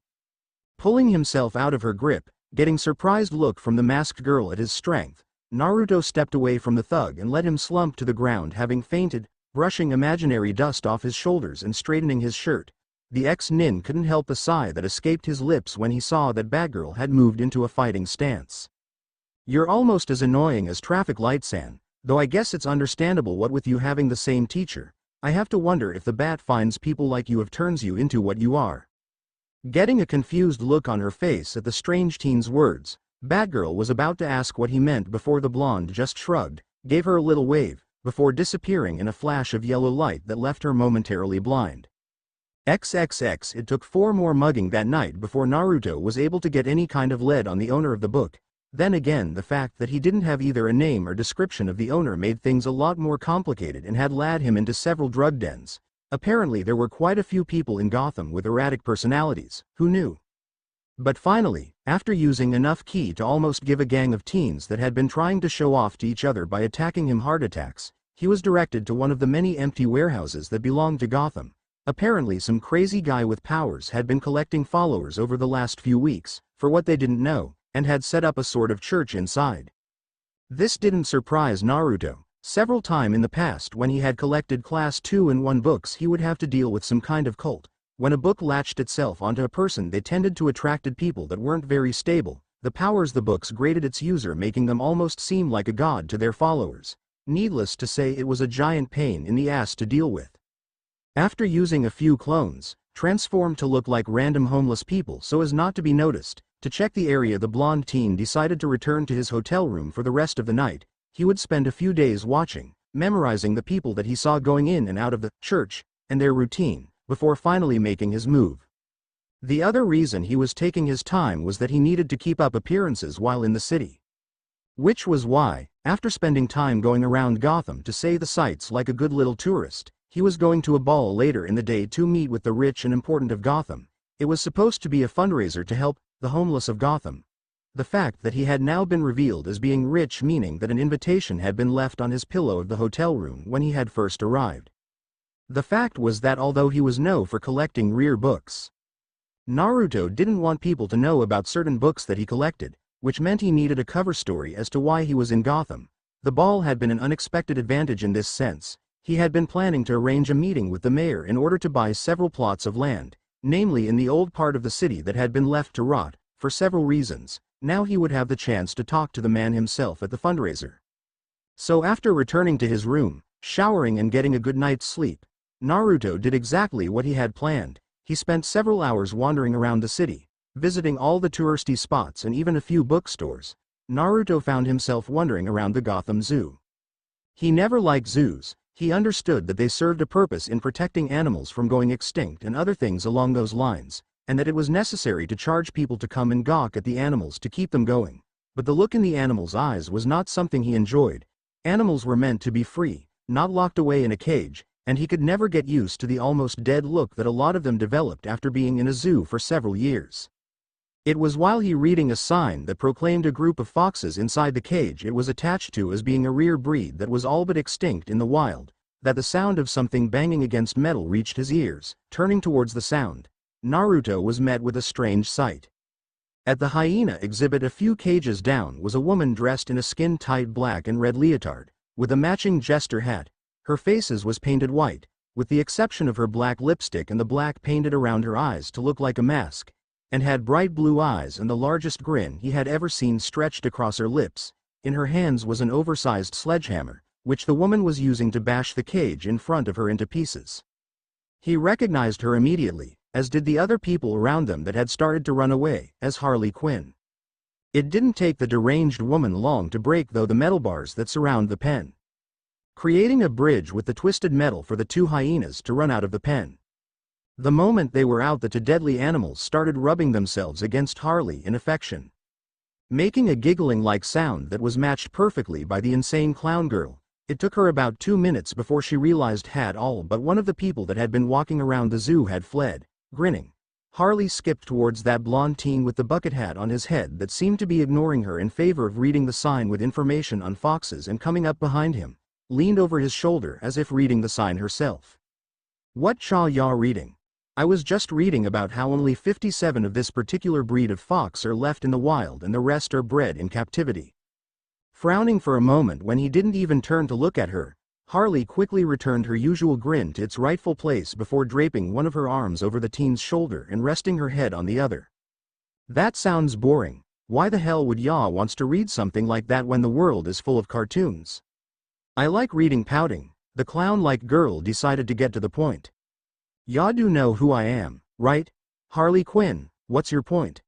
Pulling himself out of her grip, getting surprised look from the masked girl at his strength, Naruto stepped away from the thug and let him slump to the ground, having fainted, brushing imaginary dust off his shoulders and straightening his shirt. The ex-nin couldn't help the sigh that escaped his lips when he saw that Batgirl had moved into a fighting stance. You're almost as annoying as traffic light-san, though I guess it's understandable what with you having the same teacher. I have to wonder if the bat finds people like you have turns you into what you are. Getting a confused look on her face at the strange teen's words, Batgirl was about to ask what he meant before the blonde just shrugged, gave her a little wave, before disappearing in a flash of yellow light that left her momentarily blind. XXX. It took 4 more mugging that night before Naruto was able to get any kind of lead on the owner of the book. Then again, the fact that he didn't have either a name or description of the owner made things a lot more complicated and had led him into several drug dens. Apparently there were quite a few people in Gotham with erratic personalities. Who knew? But finally, after using enough ki to almost give a gang of teens that had been trying to show off to each other by attacking him heart attacks, he was directed to one of the many empty warehouses that belonged to Gotham. Apparently some crazy guy with powers had been collecting followers over the last few weeks, for what they didn't know, and had set up a sort of church inside. This didn't surprise Naruto. Several times in the past when he had collected Class 2 and 1 books, he would have to deal with some kind of cult. When a book latched itself onto a person, they tended to attract people that weren't very stable. The powers the books graded its user, making them almost seem like a god to their followers. Needless to say, it was a giant pain in the ass to deal with. After using a few clones, transformed to look like random homeless people so as not to be noticed, to check the area, the blonde teen decided to return to his hotel room for the rest of the night. He would spend a few days watching, memorizing the people that he saw going in and out of the church, and their routine, before finally making his move. The other reason he was taking his time was that he needed to keep up appearances while in the city. Which was why, after spending time going around Gotham to say the sights like a good little tourist, he was going to a ball later in the day to meet with the rich and important of Gotham. It was supposed to be a fundraiser to help the homeless of Gotham. The fact that he had now been revealed as being rich, meaning that an invitation had been left on his pillow of the hotel room when he had first arrived. The fact was that although he was known for collecting rare books, Naruto didn't want people to know about certain books that he collected, which meant he needed a cover story as to why he was in Gotham. The ball had been an unexpected advantage in this sense. He had been planning to arrange a meeting with the mayor in order to buy several plots of land, namely in the old part of the city that had been left to rot, for several reasons. Now he would have the chance to talk to the man himself at the fundraiser. So after returning to his room, showering and getting a good night's sleep, Naruto did exactly what he had planned. He spent several hours wandering around the city, visiting all the touristy spots and even a few bookstores. Naruto found himself wandering around the Gotham Zoo. He never liked zoos. He understood that they served a purpose in protecting animals from going extinct and other things along those lines, and that it was necessary to charge people to come and gawk at the animals to keep them going. But the look in the animals' eyes was not something he enjoyed. Animals were meant to be free, not locked away in a cage. and he could never get used to the almost dead look that a lot of them developed after being in a zoo for several years. It was while he reading a sign that proclaimed a group of foxes inside the cage it was attached to as being a rare breed that was all but extinct in the wild, that the sound of something banging against metal reached his ears. Turning towards the sound, Naruto was met with a strange sight. At the hyena exhibit a few cages down was a woman dressed in a skin-tight black and red leotard, with a matching jester hat. Her faces was painted white, with the exception of her black lipstick and the black painted around her eyes to look like a mask, and had bright blue eyes and the largest grin he had ever seen stretched across her lips. In her hands was an oversized sledgehammer, which the woman was using to bash the cage in front of her into pieces. He recognized her immediately, as did the other people around them that had started to run away, as Harley Quinn. It didn't take the deranged woman long to break though the metal bars that surround the pen, creating a bridge with the twisted metal for the two hyenas to run out of the pen. The moment they were out, the two deadly animals started rubbing themselves against Harley in affection, making a giggling-like sound that was matched perfectly by the insane clown girl. It took her about 2 minutes before she realized had all but one of the people that had been walking around the zoo had fled. Grinning, Harley skipped towards that blonde teen with the bucket hat on his head that seemed to be ignoring her in favor of reading the sign with information on foxes, and coming up behind him, leaned over his shoulder as if reading the sign herself. "What cha ya reading?" "I was just reading about how only 57 of this particular breed of fox are left in the wild and the rest are bred in captivity." Frowning for a moment when he didn't even turn to look at her, Harley quickly returned her usual grin to its rightful place before draping one of her arms over the teen's shoulder and resting her head on the other. "That sounds boring. Why the hell would ya wants to read something like that when the world is full of cartoons?" "I like reading," pouting, the clown-like girl decided to get to the point. "Ya do know who I am, right? Harley Quinn, what's your point?"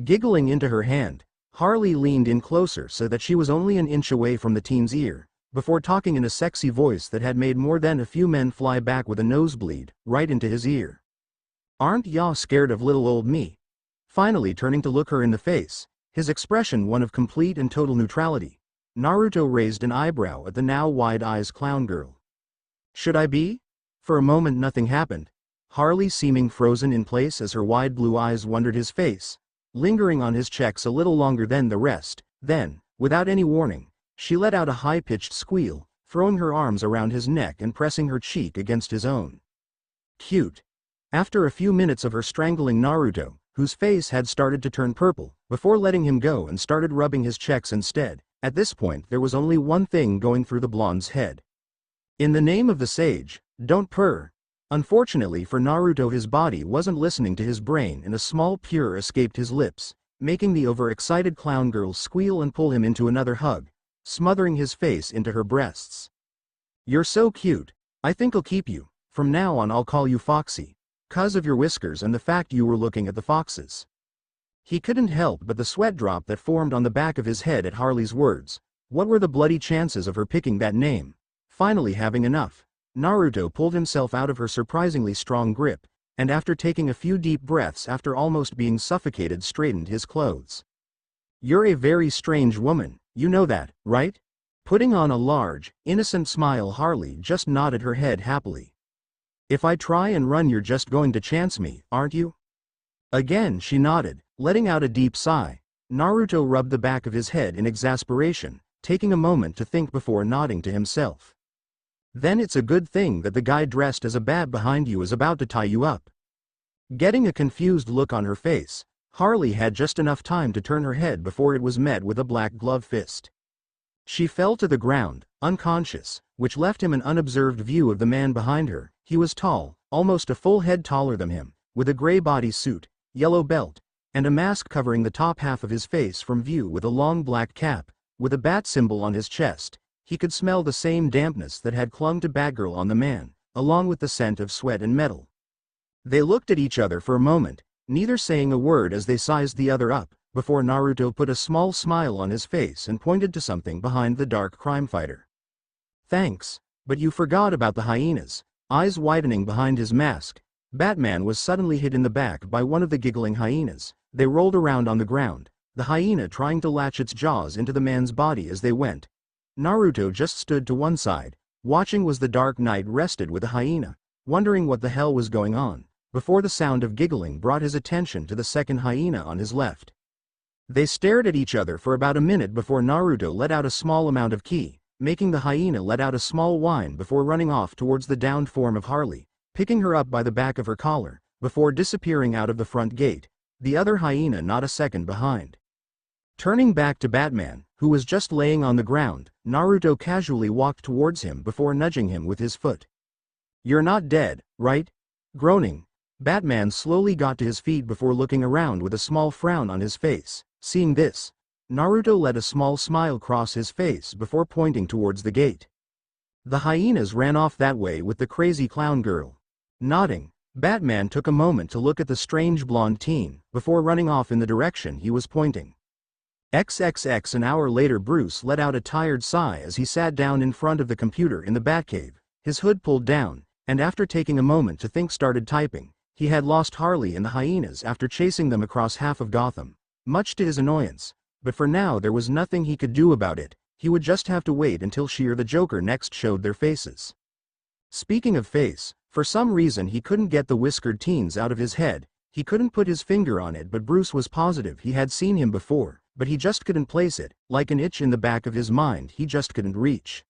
Giggling into her hand, Harley leaned in closer so that she was only an inch away from the teen's ear, before talking in a sexy voice that had made more than a few men fly back with a nosebleed, right into his ear. "Aren't ya scared of little old me?" Finally turning to look her in the face, his expression one of complete and total neutrality, Naruto raised an eyebrow at the now wide-eyed clown girl. "Should I be?" For a moment nothing happened, Harley seeming frozen in place as her wide blue eyes wandered his face, lingering on his checks a little longer than the rest. Then, without any warning, she let out a high-pitched squeal, throwing her arms around his neck and pressing her cheek against his own. Cute. After a few minutes of her strangling Naruto, whose face had started to turn purple, before letting him go and started rubbing his checks instead. At this point there was only one thing going through the blonde's head. "In the name of the sage, don't purr." Unfortunately for Naruto, his body wasn't listening to his brain and a small purr escaped his lips, making the overexcited clown girl squeal and pull him into another hug, smothering his face into her breasts. "You're so cute. I think I'll keep you. From now on I'll call you Foxy, 'cause of your whiskers and the fact you were looking at the foxes." He couldn't help but the sweat drop that formed on the back of his head at Harley's words. What were the bloody chances of her picking that name? Finally having enough, Naruto pulled himself out of her surprisingly strong grip, and after taking a few deep breaths after almost being suffocated straightened his clothes. "You're a very strange woman, you know that, right?" Putting on a large, innocent smile, Harley just nodded her head happily. "If I try and run you're just going to chance me, aren't you?" Again she nodded, letting out a deep sigh. Naruto rubbed the back of his head in exasperation, taking a moment to think before nodding to himself. "Then it's a good thing that the guy dressed as a bat behind you is about to tie you up." Getting a confused look on her face, Harley had just enough time to turn her head before it was met with a black glove fist. She fell to the ground, unconscious, which left him an unobserved view of the man behind her. He was tall, almost a full head taller than him, with a gray bodysuit, yellow belt, and a mask covering the top half of his face from view with a long black cap, with a bat symbol on his chest. He could smell the same dampness that had clung to Batgirl on the man, along with the scent of sweat and metal. They looked at each other for a moment, neither saying a word as they sized the other up, before Naruto put a small smile on his face and pointed to something behind the dark crime fighter. "Thanks, but you forgot about the hyenas." Eyes widening behind his mask, Batman was suddenly hit in the back by one of the giggling hyenas. They rolled around on the ground, the hyena trying to latch its jaws into the man's body as they went. Naruto just stood to one side, Watching was the Dark Knight rested with a hyena, wondering what the hell was going on, before the sound of giggling brought his attention to the second hyena on his left. They stared at each other for about a minute before Naruto let out a small amount of ki, making the hyena let out a small whine before running off towards the downed form of Harley, picking her up by the back of her collar, before disappearing out of the front gate, the other hyena not a second behind. Turning back to Batman, who was just laying on the ground, Naruto casually walked towards him before nudging him with his foot. "You're not dead, right?" Groaning, Batman slowly got to his feet before looking around with a small frown on his face. Seeing this, Naruto let a small smile cross his face before pointing towards the gate. The hyenas ran off that way with the crazy clown girl. Nodding, Batman took a moment to look at the strange blonde teen, before running off in the direction he was pointing. XXX An hour later Bruce let out a tired sigh as he sat down in front of the computer in the Batcave, his hood pulled down, and after taking a moment to think started typing. He had lost Harley and the hyenas after chasing them across half of Gotham, much to his annoyance, but for now there was nothing he could do about it. He would just have to wait until she or the Joker next showed their faces. Speaking of face, for some reason he couldn't get the whiskered teens out of his head. He couldn't put his finger on it, but Bruce was positive he had seen him before, but he just couldn't place it, like an itch in the back of his mind he just couldn't reach.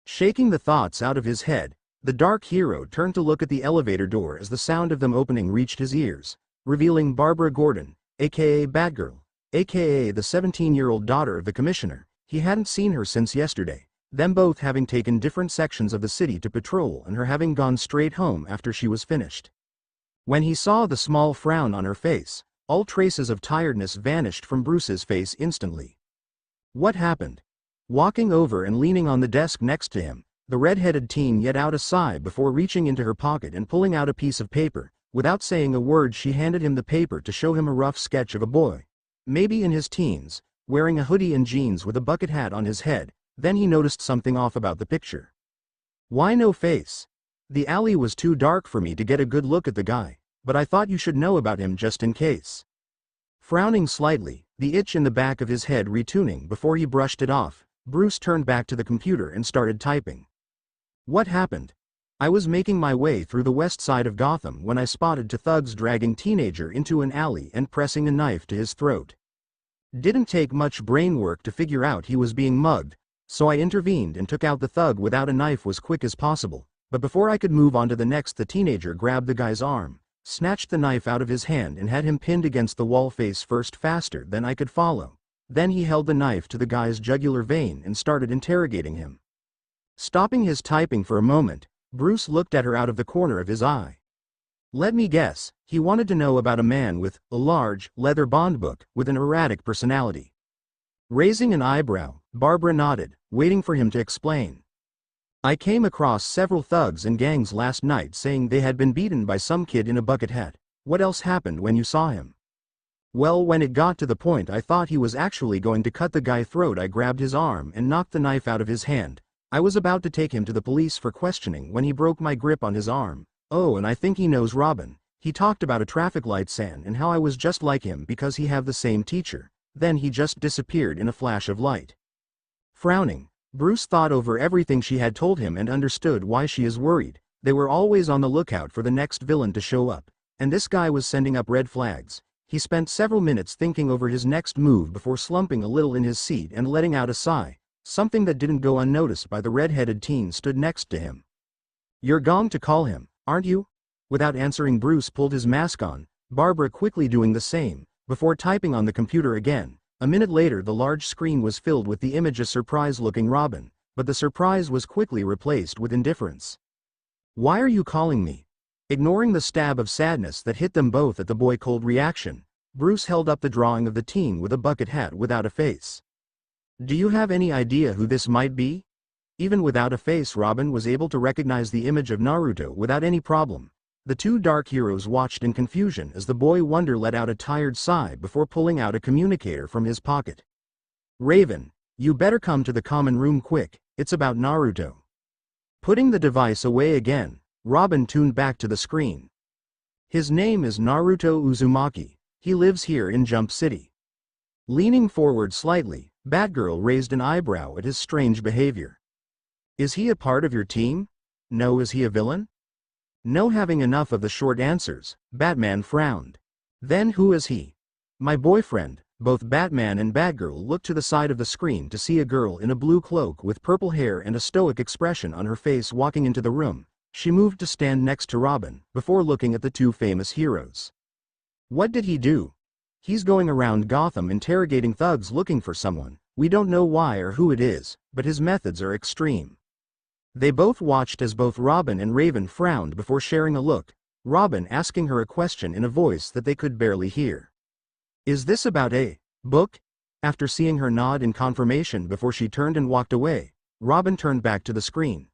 Shaking the thoughts out of his head, the dark hero turned to look at the elevator door as the sound of them opening reached his ears, revealing Barbara Gordon, aka Batgirl, aka the 17-year-old daughter of the commissioner. He hadn't seen her since yesterday, them both having taken different sections of the city to patrol and her having gone straight home after she was finished. When he saw the small frown on her face, all traces of tiredness vanished from Bruce's face instantly. What happened? Walking over and leaning on the desk next to him, the red-headed teen let out a sigh before reaching into her pocket and pulling out a piece of paper. Without saying a word, she handed him the paper to show him a rough sketch of a boy, maybe in his teens, wearing a hoodie and jeans with a bucket hat on his head. Then he noticed something off about the picture. Why no face? The alley was too dark for me to get a good look at the guy, but I thought you should know about him just in case. Frowning slightly, the itch in the back of his head retuning before he brushed it off, Bruce turned back to the computer and started typing. What happened? I was making my way through the west side of Gotham when I spotted two thugs dragging teenager into an alley and pressing a knife to his throat. Didn't take much brain work to figure out he was being mugged, so I intervened and took out the thug without a knife as quick as possible, but before I could move on to the next, the teenager grabbed the guy's arm, snatched the knife out of his hand and had him pinned against the wall face first faster than I could follow. Then he held the knife to the guy's jugular vein and started interrogating him. Stopping his typing for a moment, Bruce looked at her out of the corner of his eye. Let me guess, he wanted to know about a man with a large, leather bond book with an erratic personality. Raising an eyebrow, Barbara nodded, waiting for him to explain. I came across several thugs and gangs last night saying they had been beaten by some kid in a bucket hat. What else happened when you saw him? Well, when it got to the point I thought he was actually going to cut the guy's throat, I grabbed his arm and knocked the knife out of his hand. I was about to take him to the police for questioning when he broke my grip on his arm. Oh, and I think he knows Robin. He talked about a traffic light sign and how I was just like him because he have the same teacher. Then he just disappeared in a flash of light. Frowning, Bruce thought over everything she had told him and understood why she is worried. They were always on the lookout for the next villain to show up, and this guy was sending up red flags. He spent several minutes thinking over his next move before slumping a little in his seat and letting out a sigh. Something that didn't go unnoticed by the red-headed teen stood next to him. You're going to call him, aren't you? Without answering, Bruce pulled his mask on, Barbara quickly doing the same, before typing on the computer again. A minute later the large screen was filled with the image of surprised-looking Robin, but the surprise was quickly replaced with indifference. Why are you calling me? Ignoring the stab of sadness that hit them both at the boy-cold reaction, Bruce held up the drawing of the teen with a bucket hat without a face. Do you have any idea who this might be? Even without a face, Robin was able to recognize the image of Naruto without any problem. The two dark heroes watched in confusion as the boy wonder let out a tired sigh before pulling out a communicator from his pocket. Raven, you better come to the common room quick, it's about Naruto. Putting the device away again, Robin tuned back to the screen. His name is Naruto Uzumaki, he lives here in Jump City. Leaning forward slightly, Batgirl raised an eyebrow at his strange behavior. Is he a part of your team? No. Is he a villain? No. Having enough of the short answers, Batman frowned. Then who is he? My boyfriend. Both Batman and Batgirl looked to the side of the screen to see a girl in a blue cloak with purple hair and a stoic expression on her face walking into the room. She moved to stand next to Robin, before looking at the two famous heroes. What did he do? He's going around Gotham interrogating thugs looking for someone. We don't know why or who it is, but his methods are extreme. They both watched as both Robin and Raven frowned before sharing a look, Robin asking her a question in a voice that they could barely hear. Is this about a book? After seeing her nod in confirmation before she turned and walked away, Robin turned back to the screen.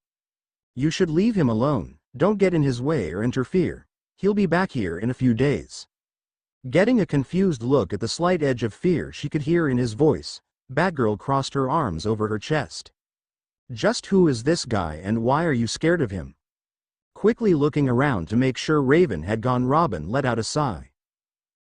You should leave him alone, don't get in his way or interfere. He'll be back here in a few days. Getting a confused look at the slight edge of fear she could hear in his voice, Batgirl crossed her arms over her chest. Just who is this guy and why are you scared of him? Quickly looking around to make sure Raven had gone, Robin let out a sigh.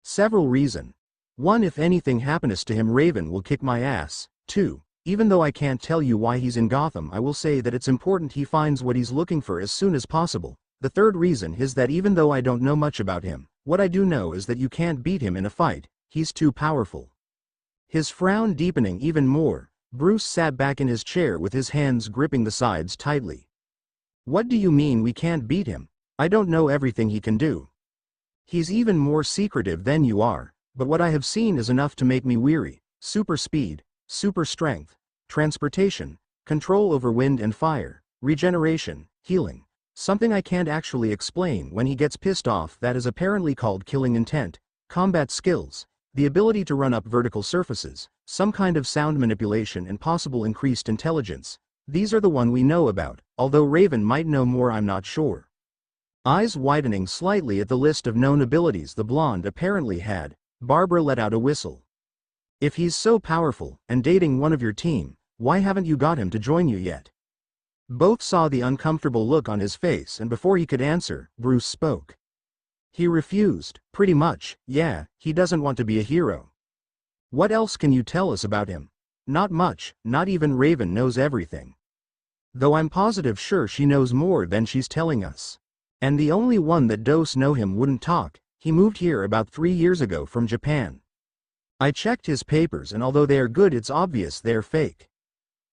Several reasons. 1. If anything happens to him, Raven will kick my ass. 2. Even though I can't tell you why he's in Gotham, I will say that it's important he finds what he's looking for as soon as possible. The third reason is that even though I don't know much about him, what I do know is that you can't beat him in a fight, he's too powerful. His frown deepening even more, Bruce sat back in his chair with his hands gripping the sides tightly. What do you mean we can't beat him? I don't know everything he can do. He's even more secretive than you are, but what I have seen is enough to make me weary. Super speed, super strength, transportation, control over wind and fire, regeneration, healing. Something I can't actually explain. When he gets pissed off, that is apparently called killing intent. Combat skills, the ability to run up vertical surfaces, some kind of sound manipulation and possible increased intelligence. These are the one we know about, although Raven might know more, I'm not sure. Eyes widening slightly at the list of known abilities the blonde apparently had, Barbara let out a whistle. If he's so powerful, and dating one of your team, why haven't you got him to join you yet? Both saw the uncomfortable look on his face, and before he could answer, Bruce spoke. He refused, pretty much. Yeah, he doesn't want to be a hero. What else can you tell us about him? Not much, not even Raven knows everything. Though I'm positive sure she knows more than she's telling us. And the only one that does know him wouldn't talk. He moved here about 3 years ago from Japan. I checked his papers, and although they are good, it's obvious they're fake.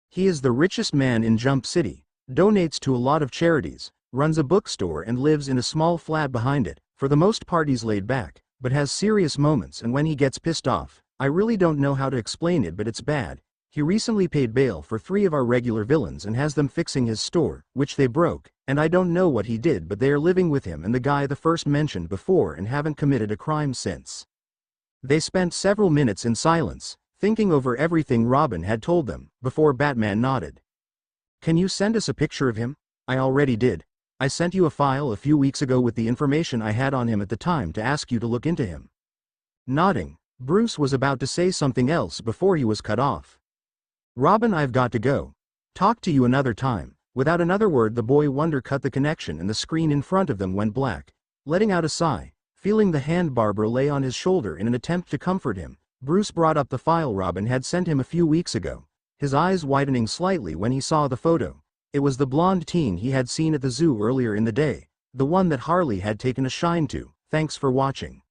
He is the richest man in Jump City, donates to a lot of charities, runs a bookstore and lives in a small flat behind it. For the most part he's laid back, but has serious moments, and when he gets pissed off, I really don't know how to explain it, but it's bad. He recently paid bail for 3 of our regular villains and has them fixing his store, which they broke, and I don't know what he did, but they are living with him and the guy the first mentioned before and haven't committed a crime since. They spent several minutes in silence, thinking over everything Robin had told them, before Batman nodded. Can you send us a picture of him? I already did. I sent you a file a few weeks ago with the information I had on him at the time to ask you to look into him. Nodding, Bruce was about to say something else before he was cut off. Robin, I've got to go. Talk to you another time. Without another word, the boy wonder cut the connection and the screen in front of them went black. Letting out a sigh, feeling the hand Barbara lay on his shoulder in an attempt to comfort him, Bruce brought up the file Robin had sent him a few weeks ago, his eyes widening slightly when he saw the photo. It was the blonde teen he had seen at the zoo earlier in the day, the one that Harley had taken a shine to. Thanks for watching.